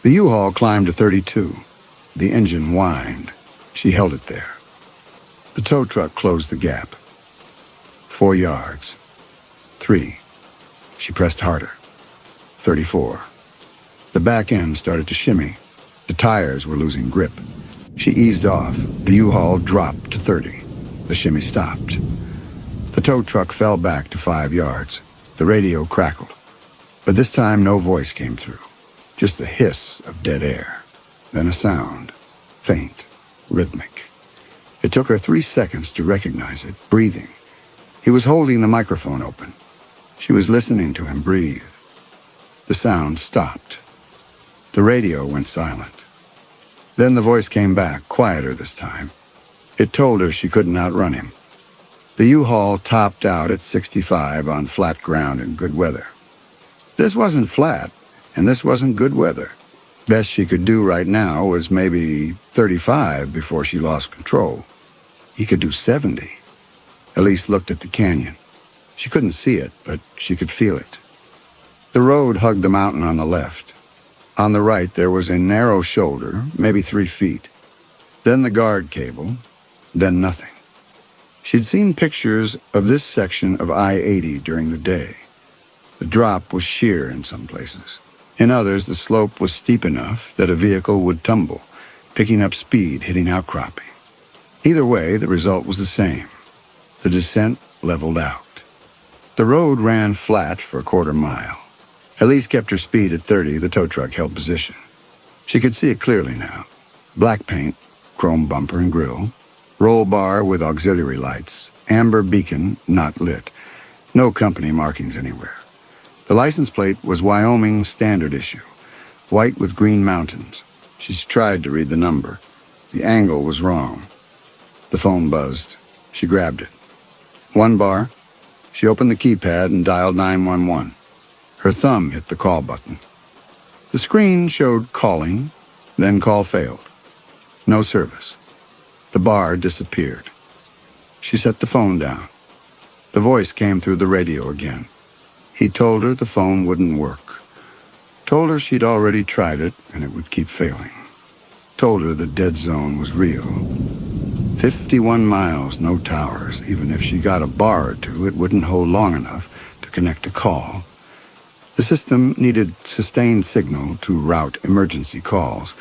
The U-Haul climbed to 32. The engine whined. She held it there. The tow truck closed the gap. 4 yards. 3. She pressed harder. 34. The back end started to shimmy. The tires were losing grip. She eased off. The U-Haul dropped to 30. The shimmy stopped. The tow truck fell back to 5 yards. The radio crackled. But this time no voice came through. Just the hiss of dead air. Then a sound. Faint. Rhythmic. It took her 3 seconds to recognize it. Breathing. He was holding the microphone open. She was listening to him breathe. The sound stopped. The radio went silent. Then the voice came back, quieter this time. It told her she couldn't outrun him. The U-Haul topped out at 65 on flat ground in good weather. This wasn't flat, and this wasn't good weather. Best she could do right now was maybe 35 before she lost control. He could do 70. Elise looked at the canyon. She couldn't see it, but she could feel it. The road hugged the mountain on the left. On the right, there was a narrow shoulder, maybe 3 feet. Then the guard cable, then nothing. She'd seen pictures of this section of I-80 during the day. The drop was sheer in some places. In others, the slope was steep enough that a vehicle would tumble, picking up speed, hitting outcropping. Either way, the result was the same. The descent leveled out. The road ran flat for a quarter mile. Elise kept her speed at 30. The tow truck held position. She could see it clearly now. Black paint, chrome bumper and grille, roll bar with auxiliary lights, amber beacon not lit, no company markings anywhere. The license plate was Wyoming standard issue, white with green mountains. She tried to read the number. The angle was wrong. The phone buzzed. She grabbed it. 1 bar. She opened the keypad and dialed 911. Her thumb hit the call button. The screen showed calling, then call failed. No service. The bar disappeared. She set the phone down. The voice came through the radio again. He told her the phone wouldn't work. Told her she'd already tried it and it would keep failing. Told her the dead zone was real. 51 miles, no towers. Even if she got a bar or two, it wouldn't hold long enough to connect a call. The system needed sustained signal to route emergency calls.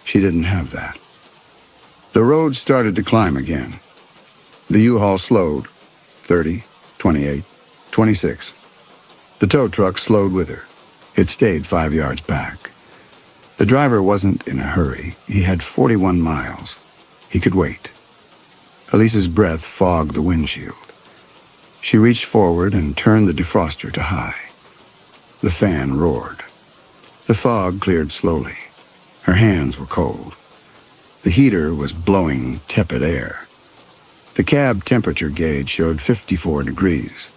She didn't have that. The road started to climb again. The U-Haul slowed. 30, 28, 26. The tow truck slowed with her. It stayed 5 yards back. The driver wasn't in a hurry. He had 41 miles. He could wait. Elise's breath fogged the windshield. She reached forward and turned the defroster to high. The fan roared. The fog cleared slowly. Her hands were cold. The heater was blowing tepid air. The cab temperature gauge showed 54 degrees.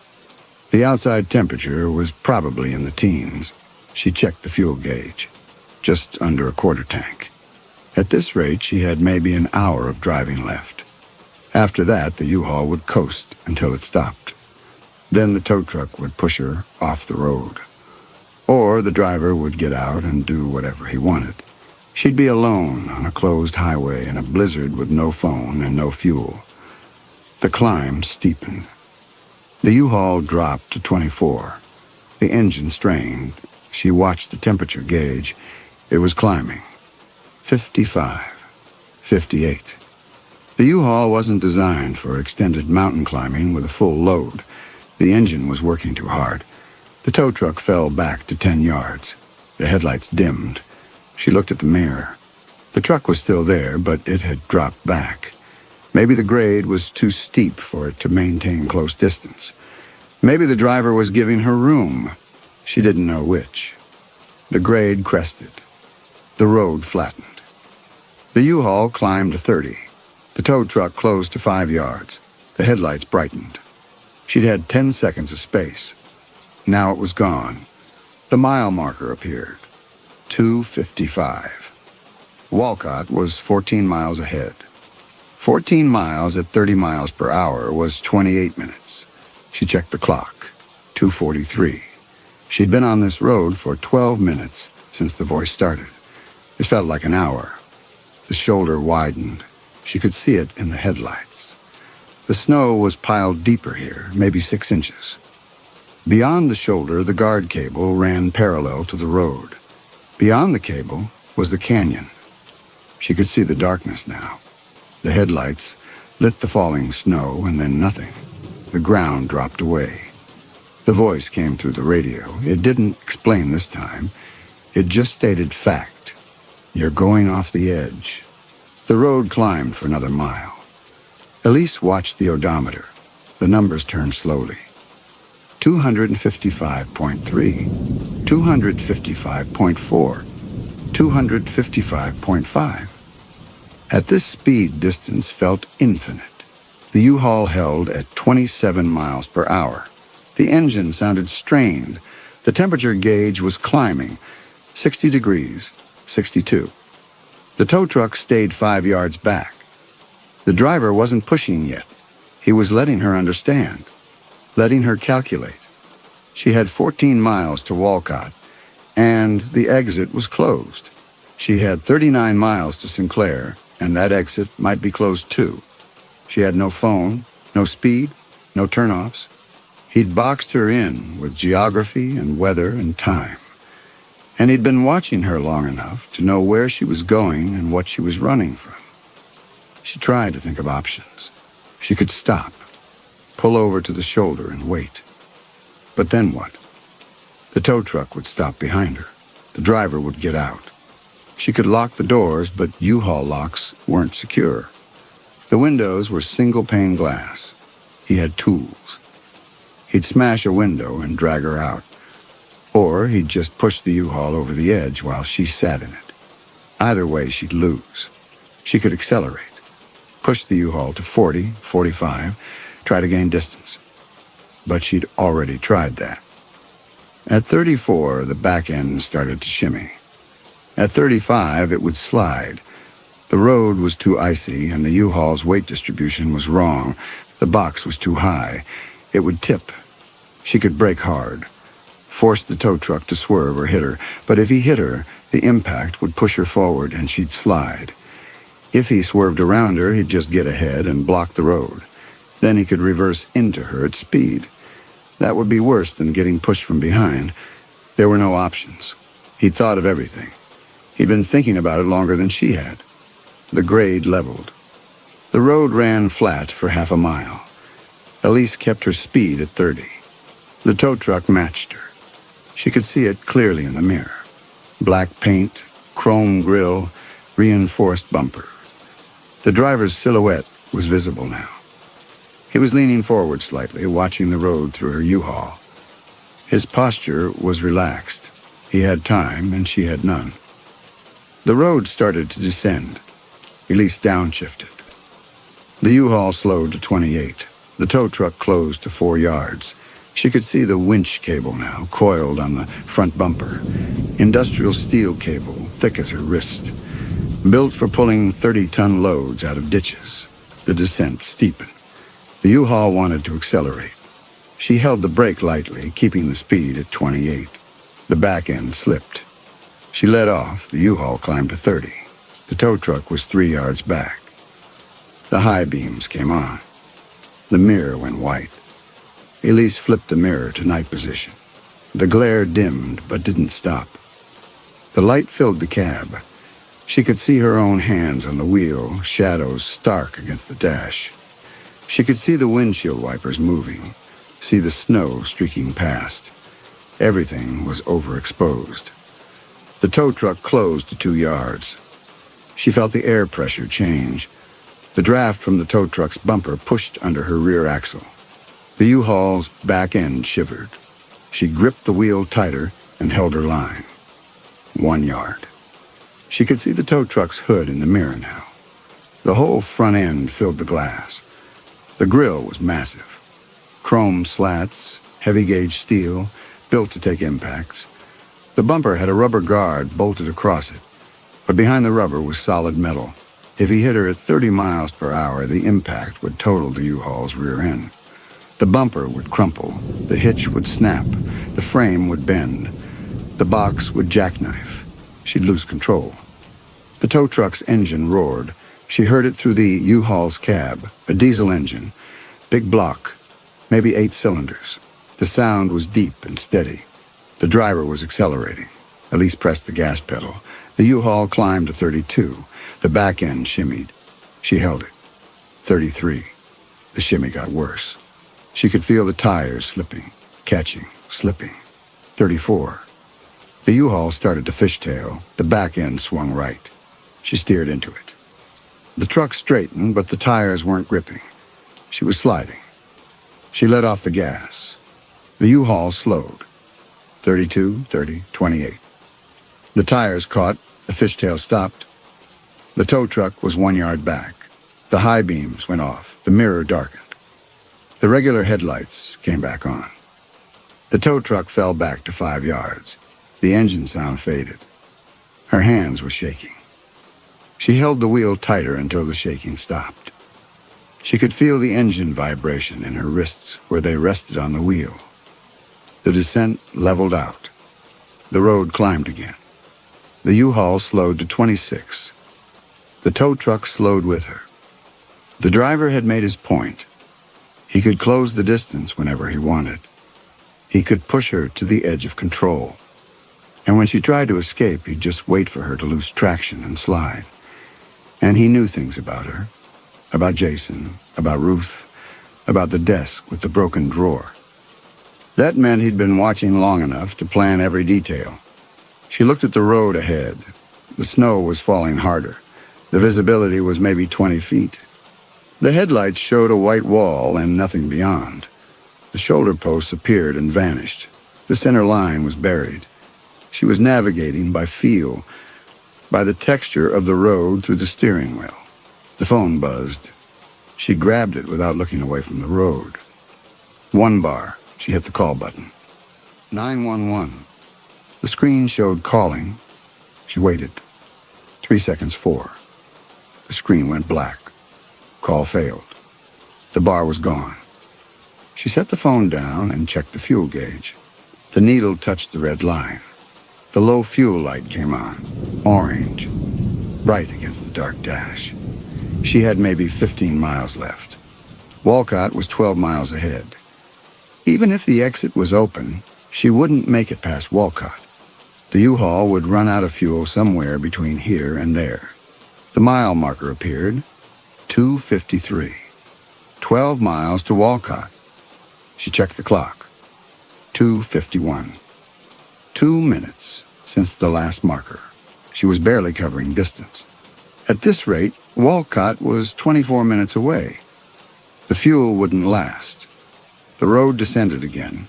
The outside temperature was probably in the teens. She checked the fuel gauge. Just under a quarter tank. At this rate, she had maybe an hour of driving left. After that, the U-Haul would coast until it stopped. Then the tow truck would push her off the road. Or the driver would get out and do whatever he wanted. She'd be alone on a closed highway in a blizzard with no phone and no fuel. The climb steepened. The U-Haul dropped to 24. The engine strained. She watched the temperature gauge. It was climbing. 55. 58. The U-Haul wasn't designed for extended mountain climbing with a full load. The engine was working too hard. The tow truck fell back to 10 yards. The headlights dimmed. She looked at the mirror. The truck was still there, but it had dropped back. Maybe the grade was too steep for it to maintain close distance. Maybe the driver was giving her room. She didn't know which. The grade crested. The road flattened. The U-Haul climbed to 30. The tow truck closed to 5 yards. The headlights brightened. She'd had 10 seconds of space. Now it was gone. The mile marker appeared. 2:55. Walcott was 14 miles ahead. 14 miles at 30 miles per hour was 28 minutes. She checked the clock. 2:43. She'd been on this road for 12 minutes since the voice started. It felt like an hour. The shoulder widened. She could see it in the headlights. The snow was piled deeper here, maybe 6 inches. Beyond the shoulder, the guard cable ran parallel to the road. Beyond the cable was the canyon. She could see the darkness now. The headlights lit the falling snow and then nothing. The ground dropped away. The voice came through the radio. It didn't explain this time. It just stated fact. You're going off the edge. The road climbed for another mile. Elise watched the odometer. The numbers turned slowly. 255.3, 255.4, 255.5. At this speed, distance felt infinite. The U-Haul held at 27 miles per hour. The engine sounded strained. The temperature gauge was climbing. 60 degrees, 62. The tow truck stayed 5 yards back. The driver wasn't pushing yet. He was letting her understand, letting her calculate. She had 14 miles to Walcott, and the exit was closed. She had 39 miles to Sinclair, and that exit might be closed too. She had no phone, no speed, no turnoffs. He'd boxed her in with geography and weather and time. And he'd been watching her long enough to know where she was going and what she was running from. She tried to think of options. She could stop, pull over to the shoulder and wait. But then what? The tow truck would stop behind her. The driver would get out. She could lock the doors, but U-Haul locks weren't secure. The windows were single-pane glass. He had tools. He'd smash a window and drag her out. Or he'd just push the U-Haul over the edge while she sat in it. Either way, she'd lose. She could accelerate. Push the U-Haul to 40, 45, try to gain distance. But she'd already tried that. At 34, the back end started to shimmy. At 35, it would slide. The road was too icy, and the U-Haul's weight distribution was wrong. The box was too high. It would tip. She could brake hard, force the tow truck to swerve or hit her. But if he hit her, the impact would push her forward, and she'd slide. If he swerved around her, he'd just get ahead and block the road. Then he could reverse into her at speed. That would be worse than getting pushed from behind. There were no options. He'd thought of everything. He'd been thinking about it longer than she had. The grade leveled. The road ran flat for half a mile. Elise kept her speed at 30. The tow truck matched her. She could see it clearly in the mirror. Black paint, chrome grille, reinforced bumper. The driver's silhouette was visible now. He was leaning forward slightly, watching the road through her U-Haul. His posture was relaxed. He had time, and she had none. The road started to descend. Elise downshifted. The U-Haul slowed to 28. The tow truck closed to 4 yards. She could see the winch cable now, coiled on the front bumper. Industrial steel cable, thick as her wrist. Built for pulling 30-ton loads out of ditches, the descent steepened. The U-Haul wanted to accelerate. She held the brake lightly, keeping the speed at 28. The back end slipped. She let off. The U-Haul climbed to 30. The tow truck was 3 yards back. The high beams came on. The mirror went white. Elise flipped the mirror to night position. The glare dimmed, but didn't stop. The light filled the cab. She could see her own hands on the wheel, shadows stark against the dash. She could see the windshield wipers moving, see the snow streaking past. Everything was overexposed. The tow truck closed to 2 yards. She felt the air pressure change. The draft from the tow truck's bumper pushed under her rear axle. The U-Haul's back end shivered. She gripped the wheel tighter and held her line. 1 yard. She could see the tow truck's hood in the mirror now. The whole front end filled the glass. The grille was massive. Chrome slats, heavy-gauge steel, built to take impacts. The bumper had a rubber guard bolted across it, but behind the rubber was solid metal. If he hit her at 30 miles per hour, the impact would total the U-Haul's rear end. The bumper would crumple, the hitch would snap, the frame would bend, the box would jackknife. She'd lose control. The tow truck's engine roared. She heard it through the U-Haul's cab, a diesel engine, big block, maybe 8 cylinders. The sound was deep and steady. The driver was accelerating. Elise pressed the gas pedal. The U-Haul climbed to 32. The back end shimmied. She held it. 33. The shimmy got worse. She could feel the tires slipping, catching, slipping. 34. The U-Haul started to fishtail. The back end swung right. She steered into it. The truck straightened, but the tires weren't gripping. She was sliding. She let off the gas. The U-Haul slowed. 32, 30, 28. The tires caught. The fishtail stopped. The tow truck was 1 yard back. The high beams went off. The mirror darkened. The regular headlights came back on. The tow truck fell back to 5 yards. The engine sound faded. Her hands were shaking. She held the wheel tighter until the shaking stopped. She could feel the engine vibration in her wrists where they rested on the wheel. The descent leveled out. The road climbed again. The U-Haul slowed to 26. The tow truck slowed with her. The driver had made his point. He could close the distance whenever he wanted. He could push her to the edge of control. And when she tried to escape, he'd just wait for her to lose traction and slide. And he knew things about her. About Jason, about Ruth, about the desk with the broken drawer. That meant he'd been watching long enough to plan every detail. She looked at the road ahead. The snow was falling harder. The visibility was maybe 20 feet. The headlights showed a white wall and nothing beyond. The shoulder posts appeared and vanished. The center line was buried. She was navigating by feel, by the texture of the road through the steering wheel. The phone buzzed. She grabbed it without looking away from the road. 1 bar. She hit the call button. 911. The screen showed calling. She waited. 3 seconds, 4. The screen went black. Call failed. The bar was gone. She set the phone down and checked the fuel gauge. The needle touched the red line. The low fuel light came on, orange, bright against the dark dash. She had maybe 15 miles left. Walcott was 12 miles ahead. Even if the exit was open, she wouldn't make it past Walcott. The U-Haul would run out of fuel somewhere between here and there. The mile marker appeared, 2:53. 12 miles to Walcott. She checked the clock. 2:51. 2 minutes since the last marker. She was barely covering distance. At this rate, Walcott was 24 minutes away. The fuel wouldn't last. The road descended again.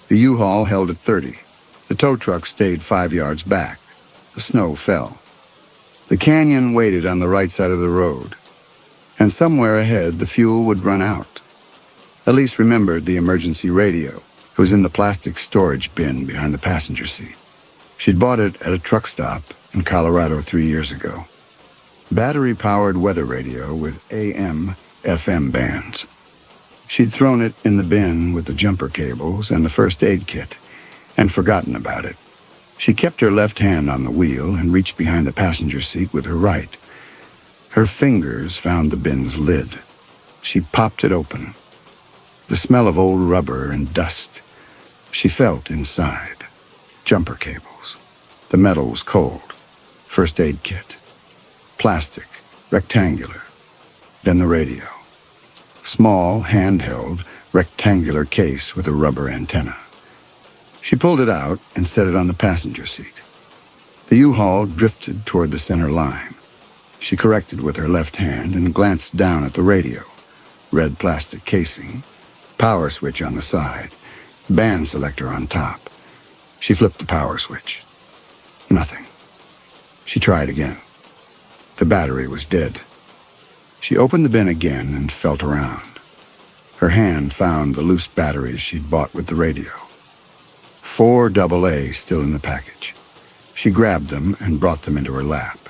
The U-Haul held at 30. The tow truck stayed 5 yards back. The snow fell. The canyon waited on the right side of the road. And somewhere ahead, the fuel would run out. Elise remembered the emergency radio. It was in the plastic storage bin behind the passenger seat. She'd bought it at a truck stop in Colorado 3 years ago. battery-powered weather radio with AM/FM bands. She'd thrown it in the bin with the jumper cables and the first aid kit, and forgotten about it. She kept her left hand on the wheel and reached behind the passenger seat with her right. Her fingers found the bin's lid. She popped it open. The smell of old rubber and dust. She felt inside. Jumper cables. The metal was cold. First aid kit. Plastic. Rectangular. Then the radio. Small, handheld, rectangular case with a rubber antenna. She pulled it out and set it on the passenger seat. The U-Haul drifted toward the center line. She corrected with her left hand and glanced down at the radio. Red plastic casing, power switch on the side, band selector on top. She flipped the power switch. Nothing. She tried again. The battery was dead. She opened the bin again and felt around. Her hand found the loose batteries she'd bought with the radio. 4 AA still in the package. She grabbed them and brought them into her lap.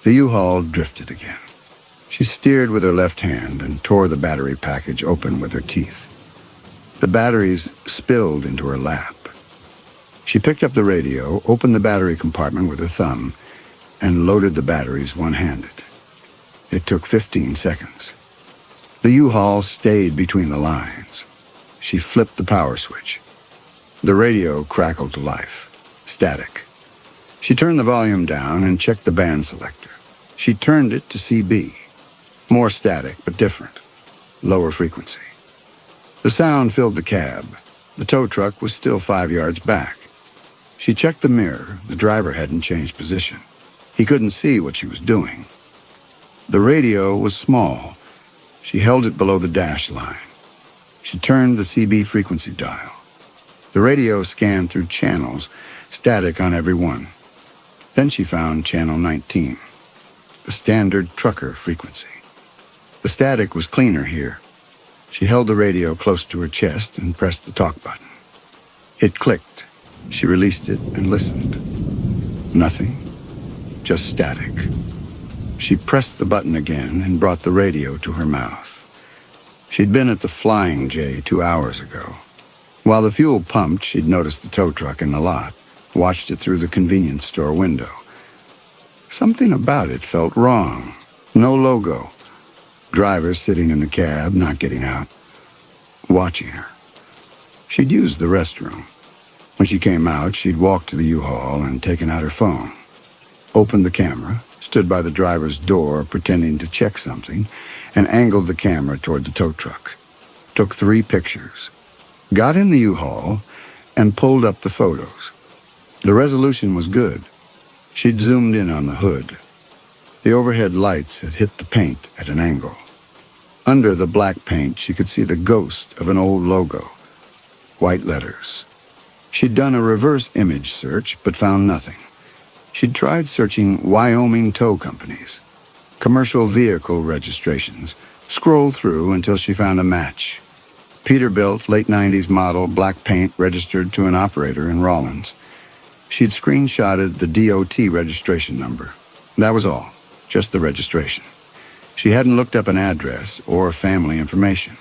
The U-Haul drifted again. She steered with her left hand and tore the battery package open with her teeth. The batteries spilled into her lap. She picked up the radio, opened the battery compartment with her thumb, and loaded the batteries one-handed. It took 15 seconds. The U-Haul stayed between the lines. She flipped the power switch. The radio crackled to life. Static. She turned the volume down and checked the band selector. She turned it to CB. More static, but different. Lower frequency. The sound filled the cab. The tow truck was still 5 yards back. She checked the mirror. The driver hadn't changed position. He couldn't see what she was doing. The radio was small. She held it below the dash line. She turned the CB frequency dial. The radio scanned through channels, static on every one. Then she found channel 19, the standard trucker frequency. The static was cleaner here. She held the radio close to her chest and pressed the talk button. It clicked. She released it and listened. Nothing, just static. She pressed the button again and brought the radio to her mouth. She'd been at the Flying J 2 hours ago. While the fuel pumped, she'd noticed the tow truck in the lot, watched it through the convenience store window. Something about it felt wrong. No logo. Driver sitting in the cab, not getting out. Watching her. She'd used the restroom. When she came out, she'd walked to the U-Haul and taken out her phone. Opened the camera, stood by the driver's door pretending to check something, and angled the camera toward the tow truck. Took 3 pictures. Got in the U-Haul and pulled up the photos. The resolution was good. She'd zoomed in on the hood. The overhead lights had hit the paint at an angle. Under the black paint, she could see the ghost of an old logo. White letters. She'd done a reverse image search, but found nothing. She'd tried searching Wyoming tow companies, commercial vehicle registrations, scrolled through until she found a match. Peterbilt, late 90s model, black paint, registered to an operator in Rawlins. She'd screenshotted the DOT registration number. That was all, just the registration. She hadn't looked up an address or family information.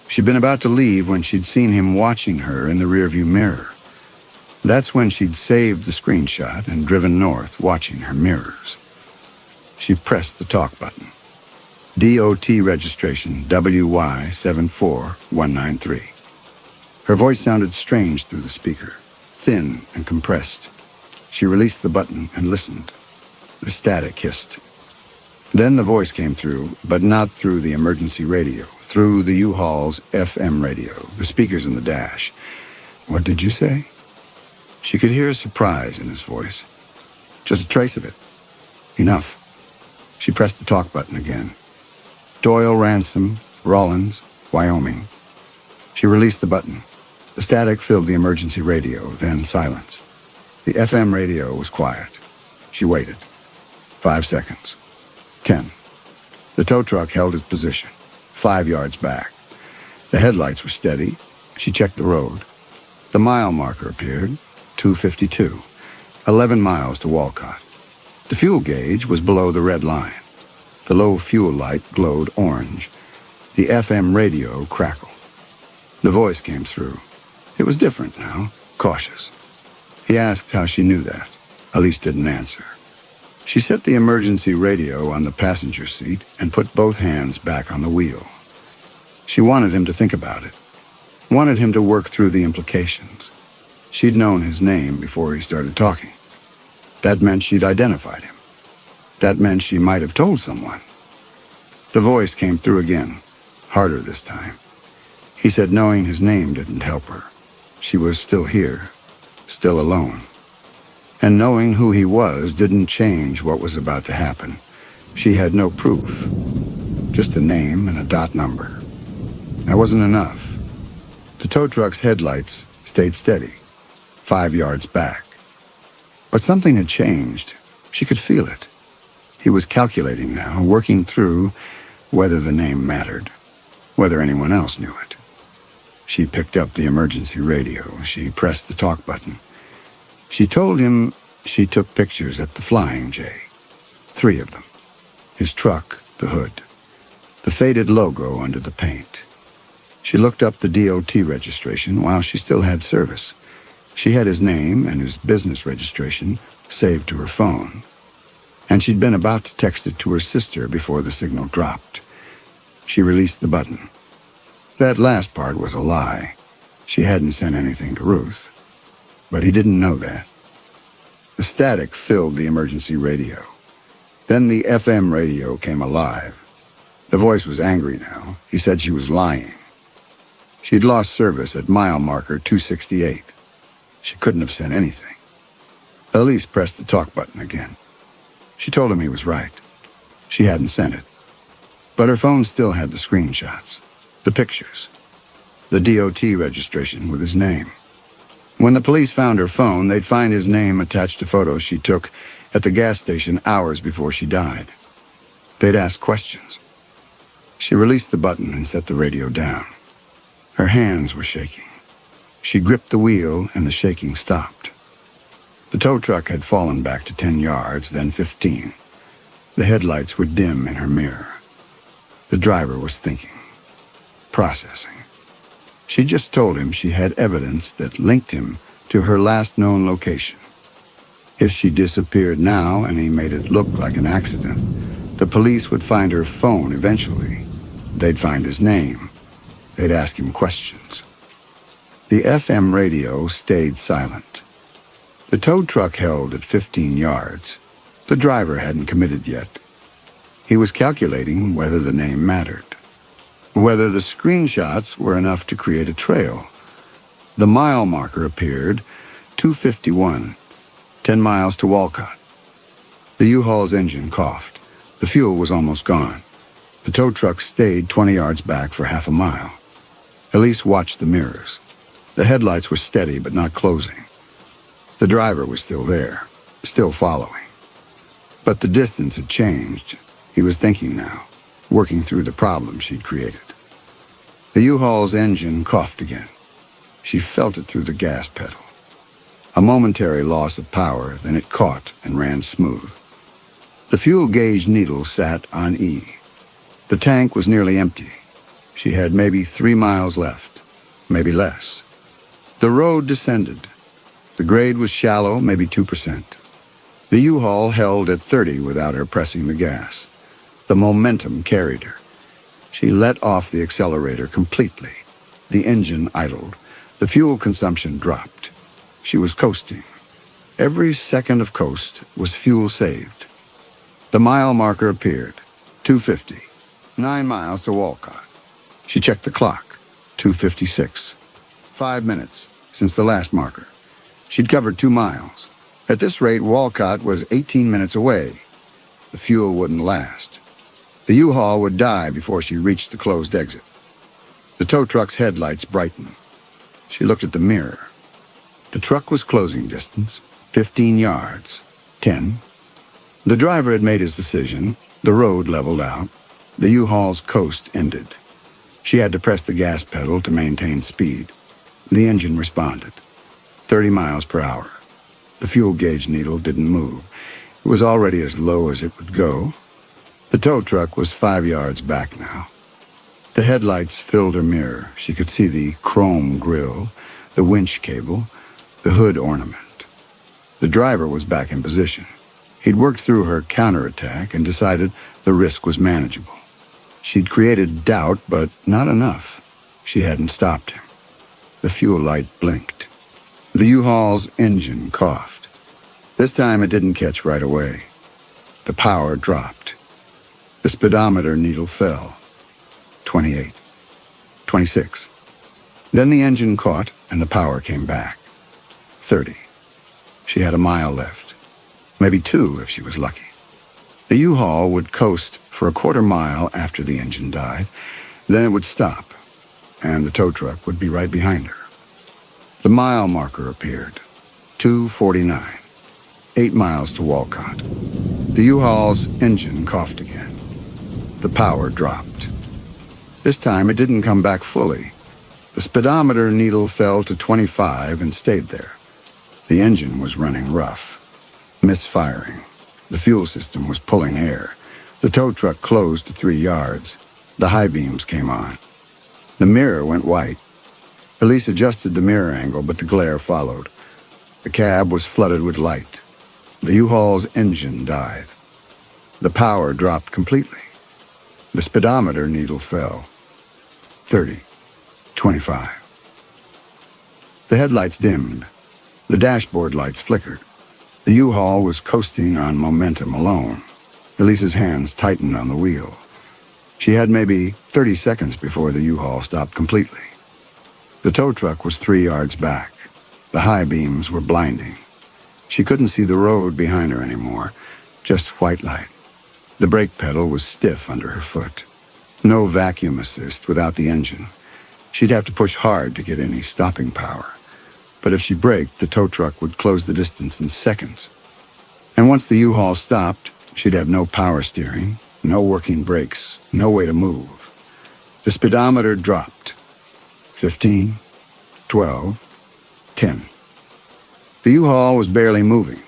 She'd been about to leave when she'd seen him watching her in the rearview mirror. That's when she'd saved the screenshot and driven north, watching her mirrors. She pressed the talk button. DOT registration WY74193. Her voice sounded strange through the speaker, thin and compressed. She released the button and listened. The static hissed. Then the voice came through, but not through the emergency radio, through the U-Haul's FM radio, the speakers in the dash. What did you say? She could hear surprise in his voice. Just a trace of it. Enough. She pressed the talk button again. Doyle Ransom, Rawlins, Wyoming. She released the button. The static filled the emergency radio, then silence. The FM radio was quiet. She waited. 5 seconds. 10. The tow truck held its position, 5 yards back. The headlights were steady. She checked the road. The mile marker appeared, 252. 11 miles to Walcott. The fuel gauge was below the red line. The low fuel light glowed orange. The FM radio crackled. The voice came through. It was different now, cautious. He asked how she knew that. Elise didn't answer. She set the emergency radio on the passenger seat and put both hands back on the wheel. She wanted him to think about it, wanted him to work through the implications. She'd known his name before he started talking. That meant she'd identified him. That meant she might have told someone. The voice came through again, harder this time. He said knowing his name didn't help her. She was still here, still alone. And knowing who he was didn't change what was about to happen. She had no proof, just a name and a dot number. That wasn't enough. The tow truck's headlights stayed steady, 5 yards back. But something had changed. She could feel it. He was calculating now, working through whether the name mattered, whether anyone else knew it. She picked up the emergency radio. She pressed the talk button. She told him she took pictures at the Flying J. 3 of them. His truck, the hood, the faded logo under the paint. She looked up the DOT registration while she still had service. She had his name and his business registration saved to her phone. And she'd been about to text it to her sister before the signal dropped. She released the button. That last part was a lie. She hadn't sent anything to Ruth. But he didn't know that. The static filled the emergency radio. Then the FM radio came alive. The voice was angry now. He said she was lying. She'd lost service at mile marker 268. She couldn't have sent anything. Elise pressed the talk button again. She told him he was right. She hadn't sent it. But her phone still had the screenshots, the pictures, the DOT registration with his name. When the police found her phone, they'd find his name attached to photos she took at the gas station hours before she died. They'd ask questions. She released the button and set the radio down. Her hands were shaking. She gripped the wheel and the shaking stopped. The tow truck had fallen back to 10 yards, then 15. The headlights were dim in her mirror. The driver was thinking, processing. She just told him she had evidence that linked him to her last known location. If she disappeared now and he made it look like an accident, the police would find her phone eventually. They'd find his name. They'd ask him questions. The FM radio stayed silent. The tow truck held at 15 yards. The driver hadn't committed yet. He was calculating whether the name mattered, whether the screenshots were enough to create a trail. The mile marker appeared, 251, 10 miles to Walcott. The U-Haul's engine coughed. The fuel was almost gone. The tow truck stayed 20 yards back for half a mile. Elise watched the mirrors. The headlights were steady but not closing. The driver was still there, still following. But the distance had changed. He was thinking now, working through the problem she'd created. The U-Haul's engine coughed again. She felt it through the gas pedal. A momentary loss of power, then it caught and ran smooth. The fuel gauge needle sat on E. The tank was nearly empty. She had maybe 3 miles left, maybe less. The road descended. The grade was shallow, maybe 2%. The U-Haul held at 30 without her pressing the gas. The momentum carried her. She let off the accelerator completely. The engine idled. The fuel consumption dropped. She was coasting. Every second of coast was fuel saved. The mile marker appeared, 250, 9 miles to Walcott. She checked the clock, 2:56. 5 minutes since the last marker. She'd covered 2 miles. At this rate, Walcott was 18 minutes away. The fuel wouldn't last. The U-Haul would die before she reached the closed exit. The tow truck's headlights brightened. She looked at the mirror. The truck was closing distance, 15 yards, 10. The driver had made his decision. The road leveled out. The U-Haul's coast ended. She had to press the gas pedal to maintain speed. The engine responded. 30 miles per hour. The fuel gauge needle didn't move. It was already as low as it would go. The tow truck was 5 yards back now. The headlights filled her mirror. She could see the chrome grille, the winch cable, the hood ornament. The driver was back in position. He'd worked through her counterattack and decided the risk was manageable. She'd created doubt, but not enough. She hadn't stopped him. The fuel light blinked. The U-Haul's engine coughed. This time it didn't catch right away. The power dropped. The speedometer needle fell. 28. 26. Then the engine caught and the power came back. 30. She had a mile left. Maybe 2 if she was lucky. The U-Haul would coast for a quarter mile after the engine died. Then it would stop, and the tow truck would be right behind her. The mile marker appeared. 2:49. 8 miles to Walcott. The U-Haul's engine coughed again. The power dropped. This time it didn't come back fully. The speedometer needle fell to 25 and stayed there. The engine was running rough, misfiring. The fuel system was pulling air. The tow truck closed to 3 yards. The high beams came on. The mirror went white. Elise adjusted the mirror angle, but the glare followed. The cab was flooded with light. The U-Haul's engine died. The power dropped completely. The speedometer needle fell. 30. 25. The headlights dimmed. The dashboard lights flickered. The U-Haul was coasting on momentum alone. Elise's hands tightened on the wheel. She had maybe 30 seconds before the U-Haul stopped completely. The tow truck was 3 yards back. The high beams were blinding. She couldn't see the road behind her anymore, just white light. The brake pedal was stiff under her foot. No vacuum assist without the engine. She'd have to push hard to get any stopping power. But if she braked, the tow truck would close the distance in seconds. And once the U-Haul stopped, she'd have no power steering, no working brakes, no way to move. The speedometer dropped. 15, 12, 10. The U-Haul was barely moving.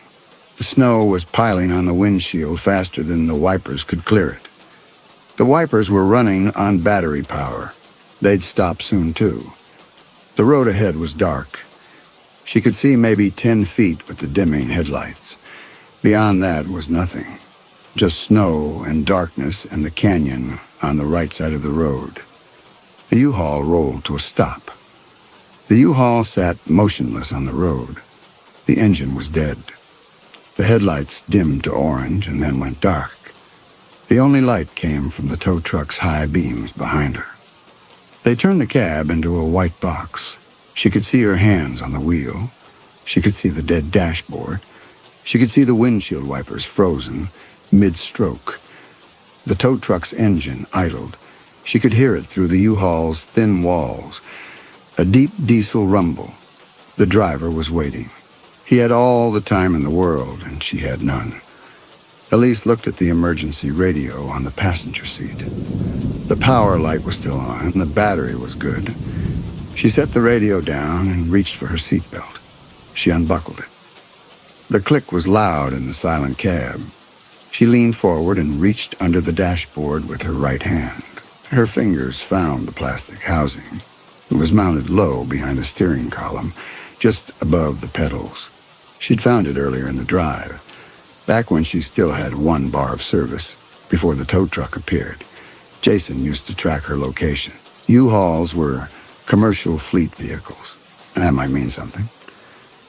The snow was piling on the windshield faster than the wipers could clear it. The wipers were running on battery power. They'd stop soon, too. The road ahead was dark. She could see maybe 10 feet with the dimming headlights. Beyond that was nothing. Just snow and darkness and the canyon on the right side of the road. The U-Haul rolled to a stop. The U-Haul sat motionless on the road. The engine was dead. The headlights dimmed to orange and then went dark. The only light came from the tow truck's high beams behind her. They turned the cab into a white box. She could see her hands on the wheel. She could see the dead dashboard. She could see the windshield wipers frozen, mid-stroke. The tow truck's engine idled. She could hear it through the U-Haul's thin walls. A deep diesel rumble. The driver was waiting. He had all the time in the world, and she had none. Elise looked at the emergency radio on the passenger seat. The power light was still on, and the battery was good. She set the radio down and reached for her seatbelt. She unbuckled it. The click was loud in the silent cab. She leaned forward and reached under the dashboard with her right hand. Her fingers found the plastic housing. It was mounted low behind the steering column, just above the pedals. She'd found it earlier in the drive, back when she still had 1 bar of service, before the tow truck appeared. Jason used to track her location. U-Hauls were commercial fleet vehicles. That might mean something.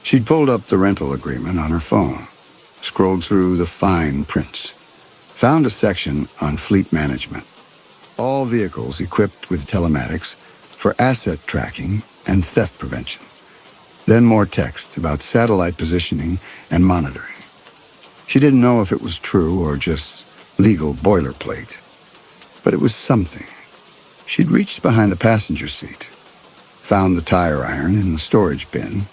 She'd pulled up the rental agreement on her phone, scrolled through the fine print, found a section on fleet management. All vehicles equipped with telematics for asset tracking and theft prevention. Then more text about satellite positioning and monitoring. She didn't know if it was true or just legal boilerplate, but it was something. She'd reached behind the passenger seat, found the tire iron in the storage bin,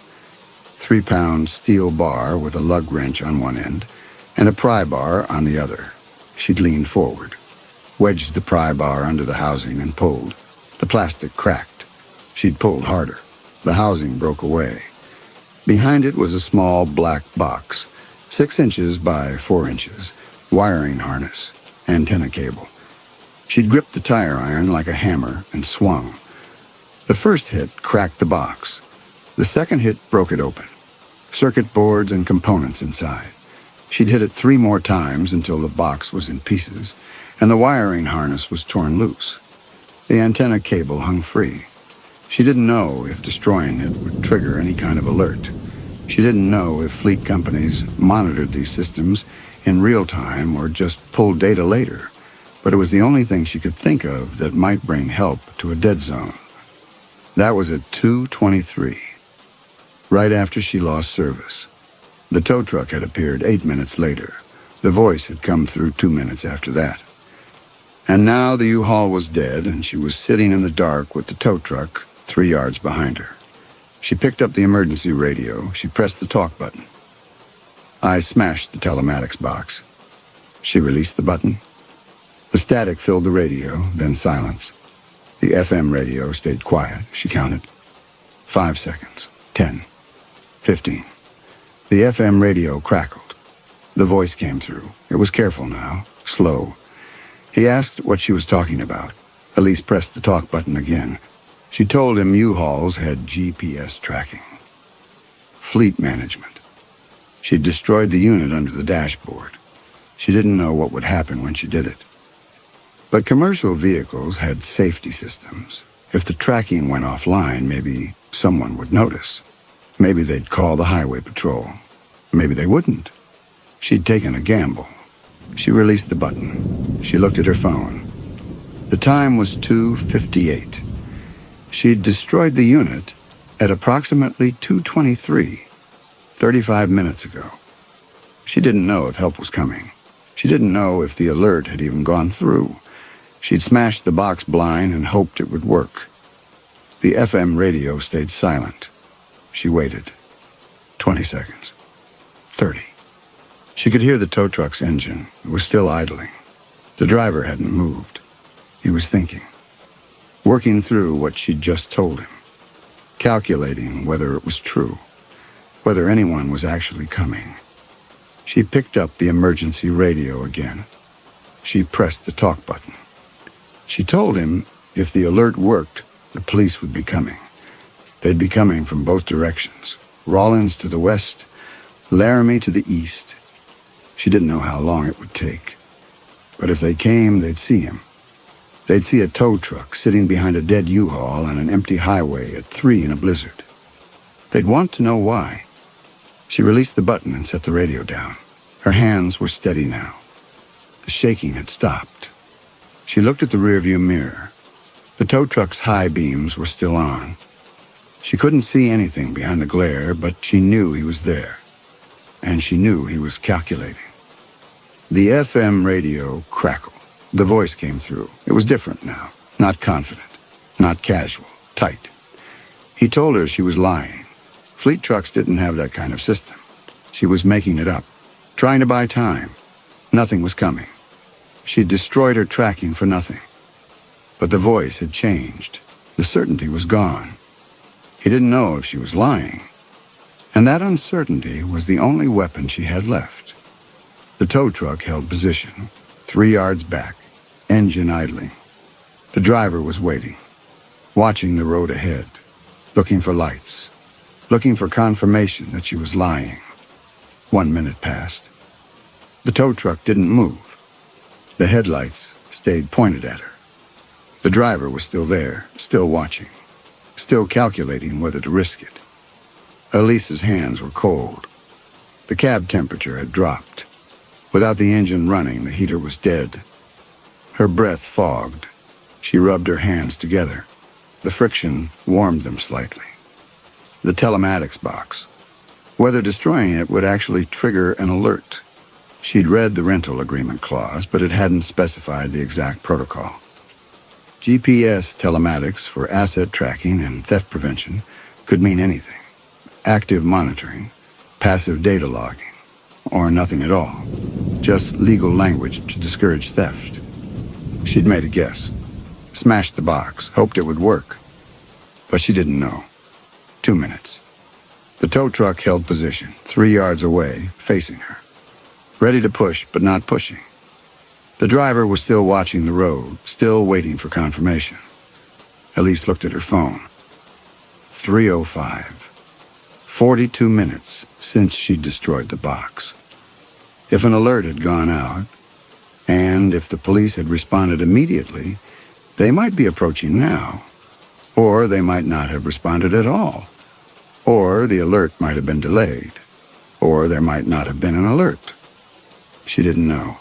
3-pound steel bar with a lug wrench on one end and a pry bar on the other. She'd leaned forward, wedged the pry bar under the housing and pulled. The plastic cracked. She'd pulled harder. The housing broke away. Behind it was a small black box, 6 inches by 4 inches, wiring harness, antenna cable. She'd gripped the tire iron like a hammer and swung. The first hit cracked the box. The second hit broke it open. Circuit boards and components inside. She'd hit it 3 more times until the box was in pieces, and the wiring harness was torn loose. The antenna cable hung free. She didn't know if destroying it would trigger any kind of alert. She didn't know if fleet companies monitored these systems in real time or just pulled data later, but it was the only thing she could think of that might bring help to a dead zone. That was at 2:23, right after she lost service. The tow truck had appeared 8 minutes later. The voice had come through 2 minutes after that. And now the U-Haul was dead, and she was sitting in the dark with the tow truck 3 yards behind her. She picked up the emergency radio. She pressed the talk button. I smashed the telematics box. She released the button. The static filled the radio, then silence. The FM radio stayed quiet. She counted. 5 seconds. 10. 15. The FM radio crackled. The voice came through. It was careful now, slow. He asked what she was talking about. Elise pressed the talk button again. She told him U-Hauls had GPS tracking. Fleet management. She'd destroyed the unit under the dashboard. She didn't know what would happen when she did it. But commercial vehicles had safety systems. If the tracking went offline, maybe someone would notice. Maybe they'd call the highway patrol. Maybe they wouldn't. She'd taken a gamble. She released the button. She looked at her phone. The time was 2:58. She'd destroyed the unit at approximately 2:23, 35 minutes ago. She didn't know if help was coming. She didn't know if the alert had even gone through. She'd smashed the box blind and hoped it would work. The FM radio stayed silent. She waited. 20 seconds. 30. She could hear the tow truck's engine. It was still idling. The driver hadn't moved. He was thinking, working through what she'd just told him, calculating whether it was true, whether anyone was actually coming. She picked up the emergency radio again. She pressed the talk button. She told him if the alert worked, the police would be coming. They'd be coming from both directions, Rawlins to the west, Laramie to the east. She didn't know how long it would take. But if they came, they'd see him. They'd see a tow truck sitting behind a dead U-Haul on an empty highway at 3 in a blizzard. They'd want to know why. She released the button and set the radio down. Her hands were steady now. The shaking had stopped. She looked at the rearview mirror. The tow truck's high beams were still on. She couldn't see anything behind the glare, but she knew he was there. And she knew he was calculating. The FM radio crackled. The voice came through. It was different now. Not confident. Not casual. Tight. He told her she was lying. Fleet trucks didn't have that kind of system. She was making it up. Trying to buy time. Nothing was coming. She'd destroyed her tracking for nothing. But the voice had changed. The certainty was gone. He didn't know if she was lying. And that uncertainty was the only weapon she had left. The tow truck held position, 3 yards back, engine idling. The driver was waiting, watching the road ahead, looking for lights, looking for confirmation that she was lying. 1 minute passed. The tow truck didn't move. The headlights stayed pointed at her. The driver was still there, still watching, still calculating whether to risk it. Elise's hands were cold. The cab temperature had dropped. Without the engine running, the heater was dead. Her breath fogged. She rubbed her hands together. The friction warmed them slightly. The telematics box. Whether destroying it would actually trigger an alert. She'd read the rental agreement clause, but it hadn't specified the exact protocol. GPS telematics for asset tracking and theft prevention could mean anything. Active monitoring, passive data logging, or nothing at all. Just legal language to discourage theft. She'd made a guess. Smashed the box, hoped it would work. But she didn't know. 2 minutes. The tow truck held position, 3 yards away, facing her. ready to push but not pushing. The driver was still watching the road, still waiting for confirmation. Elise looked at her phone. 3:05. 42 minutes since she'd destroyed the box. If an alert had gone out, and if the police had responded immediately, they might be approaching now. Or they might not have responded at all. Or the alert might have been delayed. Or there might not have been an alert. She didn't know.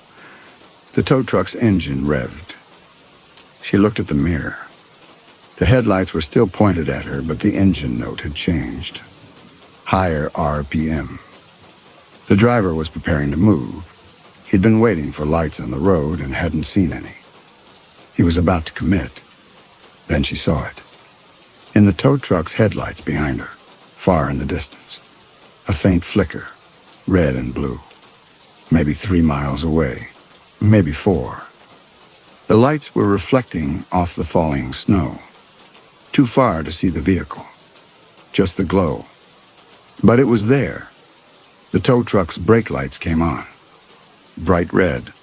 The tow truck's engine revved. She looked at the mirror. The headlights were still pointed at her, but the engine note had changed. Higher RPM. The driver was preparing to move. He'd been waiting for lights on the road and hadn't seen any. He was about to commit. Then she saw it. In the tow truck's headlights behind her, far in the distance. A faint flicker, red and blue. Maybe 3 miles away, maybe 4. The lights were reflecting off the falling snow. Too far to see the vehicle. Just the glow. But it was there. The tow truck's brake lights came on. Bright red.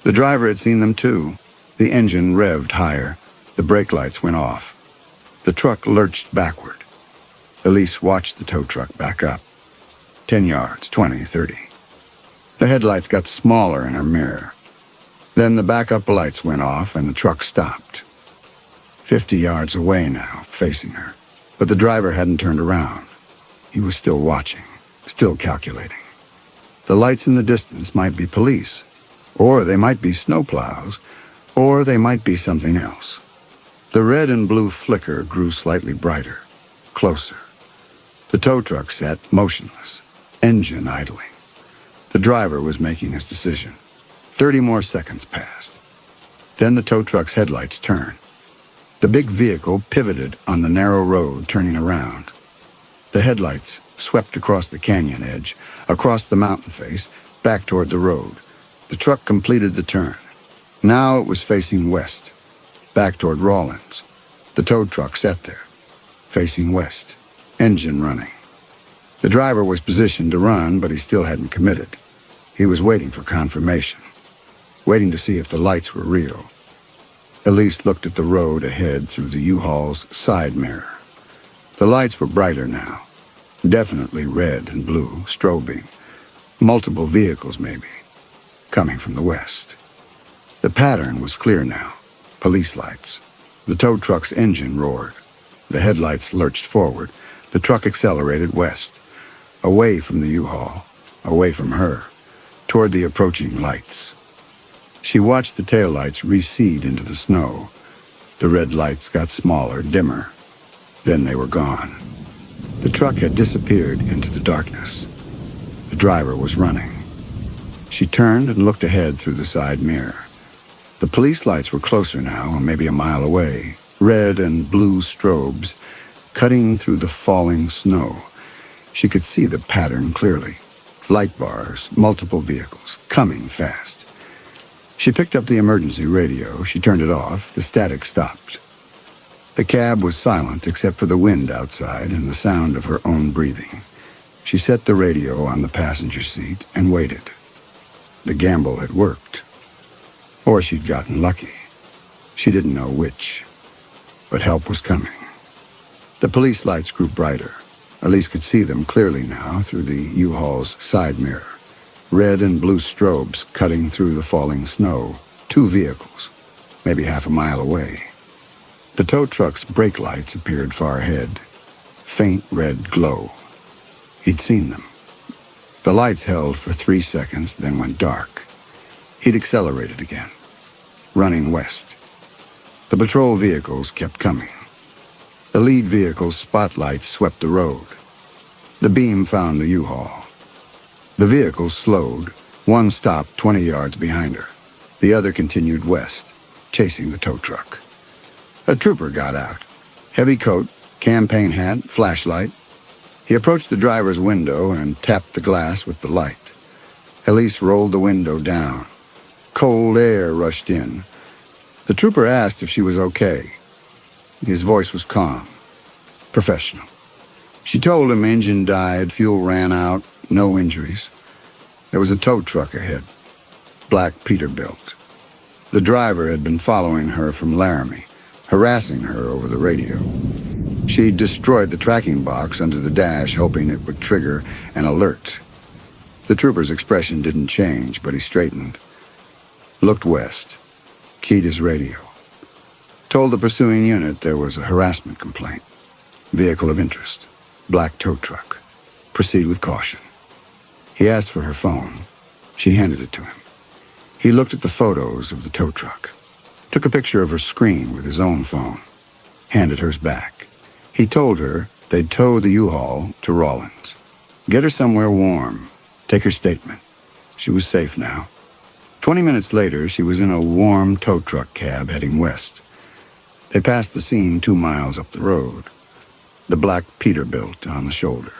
The driver had seen them too. The engine revved higher. The brake lights went off. The truck lurched backward. Elise watched the tow truck back up. 10 yards, 20, 30. The headlights got smaller in her mirror. Then the backup lights went off and the truck stopped. 50 yards away now, facing her. But the driver hadn't turned around. He was still watching, still calculating. The lights in the distance might be police, or they might be snowplows, or they might be something else. The red and blue flicker grew slightly brighter, closer. The tow truck sat motionless, engine idling. The driver was making his decision. 30 more seconds passed. Then the tow truck's headlights turned. The big vehicle pivoted on the narrow road, turning around. The headlights swept across the canyon edge, across the mountain face, back toward the road. The truck completed the turn. Now it was facing west, back toward Rawlins. The tow truck sat there, facing west, engine running. The driver was positioned to run, but he still hadn't committed. He was waiting for confirmation, waiting to see if the lights were real. Elise looked at the road ahead through the U-Haul's side mirror. The lights were brighter now, definitely red and blue, strobing. Multiple vehicles, maybe, coming from the west. The pattern was clear now. Police lights. The tow truck's engine roared. The headlights lurched forward. The truck accelerated west, away from the U-Haul, away from her, toward the approaching lights. She watched the taillights recede into the snow. The red lights got smaller, dimmer. Then they were gone. The truck had disappeared into the darkness. The driver was running. She turned and looked ahead through the side mirror. The police lights were closer now, maybe a mile away, red and blue strobes, cutting through the falling snow. She could see the pattern clearly. Light bars, multiple vehicles, coming fast. She picked up the emergency radio. She turned it off. The static stopped. The cab was silent except for the wind outside and the sound of her own breathing. She set the radio on the passenger seat and waited. The gamble had worked. Or she'd gotten lucky. She didn't know which. But help was coming. The police lights grew brighter. Elise could see them clearly now through the U-Haul's side mirror. Red and blue strobes cutting through the falling snow. 2 vehicles, maybe half a mile away. The tow truck's brake lights appeared far ahead. Faint red glow. He'd seen them. The lights held for 3 seconds, then went dark. He'd accelerated again, running west. The patrol vehicles kept coming. The lead vehicle's spotlights swept the road. The beam found the U-Haul. The vehicle slowed. One stopped 20 yards behind her. The other continued west, chasing the tow truck. A trooper got out. Heavy coat, campaign hat, flashlight. He approached the driver's window and tapped the glass with the light. Elise rolled the window down. Cold air rushed in. The trooper asked if she was okay. His voice was calm, professional. She told him engine died, fuel ran out, no injuries. There was a tow truck ahead, black Peterbilt. The driver had been following her from Laramie, harassing her over the radio. She destroyed the tracking box under the dash, hoping it would trigger an alert. The trooper's expression didn't change, but he straightened, looked west, keyed his radio, told the pursuing unit there was a harassment complaint. Vehicle of interest, black tow truck. Proceed with caution. He asked for her phone. She handed it to him. He looked at the photos of the tow truck, took a picture of her screen with his own phone, handed hers back. He told her they'd tow the U-Haul to Rawlins. Get her somewhere warm. Take her statement. She was safe now. 20 minutes later, she was in a warm tow truck cab heading west. They passed the scene 2 miles up the road. The black Peterbilt on the shoulder.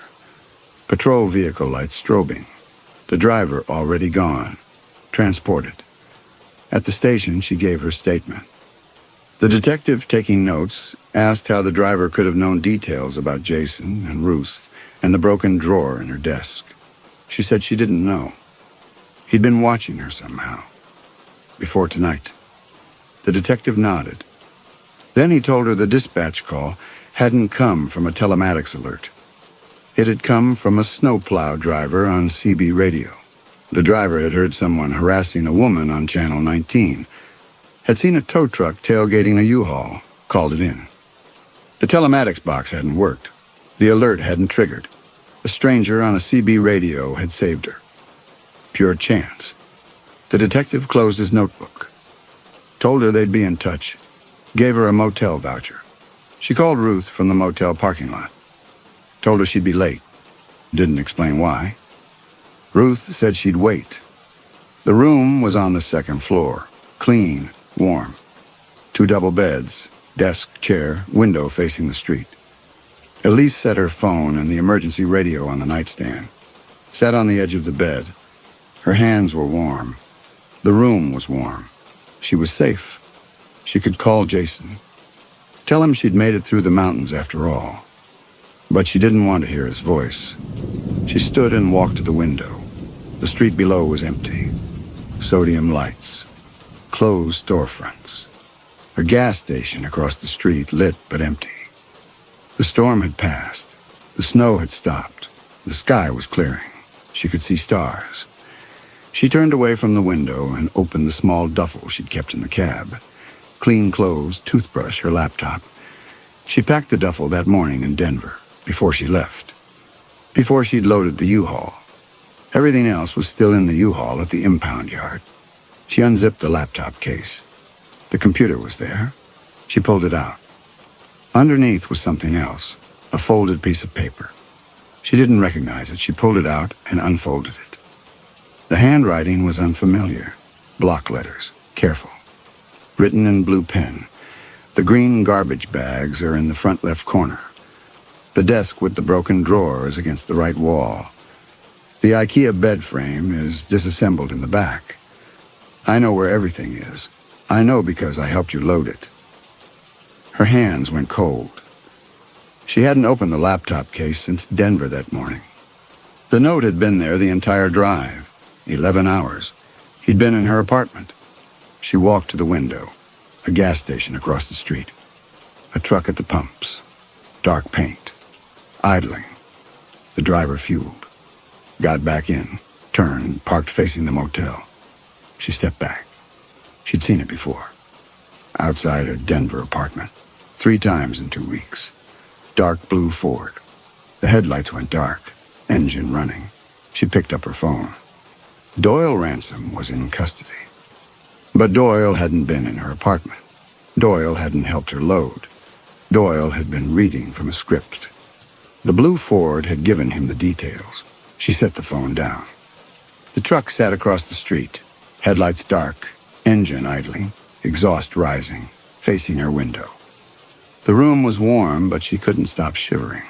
Patrol vehicle lights strobing. The driver already gone. Transported. At the station, she gave her statement. The detective, taking notes, asked how the driver could have known details about Jason and Ruth and the broken drawer in her desk. She said she didn't know. He'd been watching her somehow. Before tonight. The detective nodded. Then he told her the dispatch call hadn't come from a telematics alert. It had come from a snowplow driver on CB radio. The driver had heard someone harassing a woman on Channel 19, had seen a tow truck tailgating a U-Haul, called it in. The telematics box hadn't worked. The alert hadn't triggered. A stranger on a CB radio had saved her. Pure chance. The detective closed his notebook, told her they'd be in touch, gave her a motel voucher. She called Ruth from the motel parking lot, told her she'd be late, didn't explain why. Ruth said she'd wait. The room was on the second floor, clean, warm. 2 double beds, desk, chair, window facing the street. Elise set her phone and the emergency radio on the nightstand, sat on the edge of the bed. Her hands were warm. The room was warm. She was safe. She could call Jason. Tell him she'd made it through the mountains after all. But she didn't want to hear his voice. She stood and walked to the window. The street below was empty. Sodium lights. Closed storefronts. A gas station across the street, lit but empty. The storm had passed. The snow had stopped. The sky was clearing. She could see stars. She turned away from the window and opened the small duffel she'd kept in the cab. Clean clothes, toothbrush, her laptop. She packed the duffel that morning in Denver, before she left. Before she'd loaded the U-Haul. Everything else was still in the U-Haul at the impound yard. She unzipped the laptop case. The computer was there. She pulled it out. Underneath was something else, a folded piece of paper. She didn't recognize it. She pulled it out and unfolded it. The handwriting was unfamiliar. Block letters, careful. Written in blue pen. The green garbage bags are in the front left corner. The desk with the broken drawer is against the right wall. The IKEA bed frame is disassembled in the back. I know where everything is. I know because I helped you load it. Her hands went cold. She hadn't opened the laptop case since Denver that morning. The note had been there the entire drive, 11 hours. He'd been in her apartment. She walked to the window, a gas station across the street. A truck at the pumps, dark paint, idling. The driver fueled, got back in, turned, parked facing the motel. She stepped back. She'd seen it before. Outside her Denver apartment, 3 times in 2 weeks. Dark blue Ford. The headlights went dark, engine running. She picked up her phone. Doyle Ransom was in custody. But Doyle hadn't been in her apartment. Doyle hadn't helped her load. Doyle had been reading from a script. The blue Ford had given him the details. She set the phone down. The truck sat across the street, headlights dark, engine idling, exhaust rising, facing her window. The room was warm, but she couldn't stop shivering.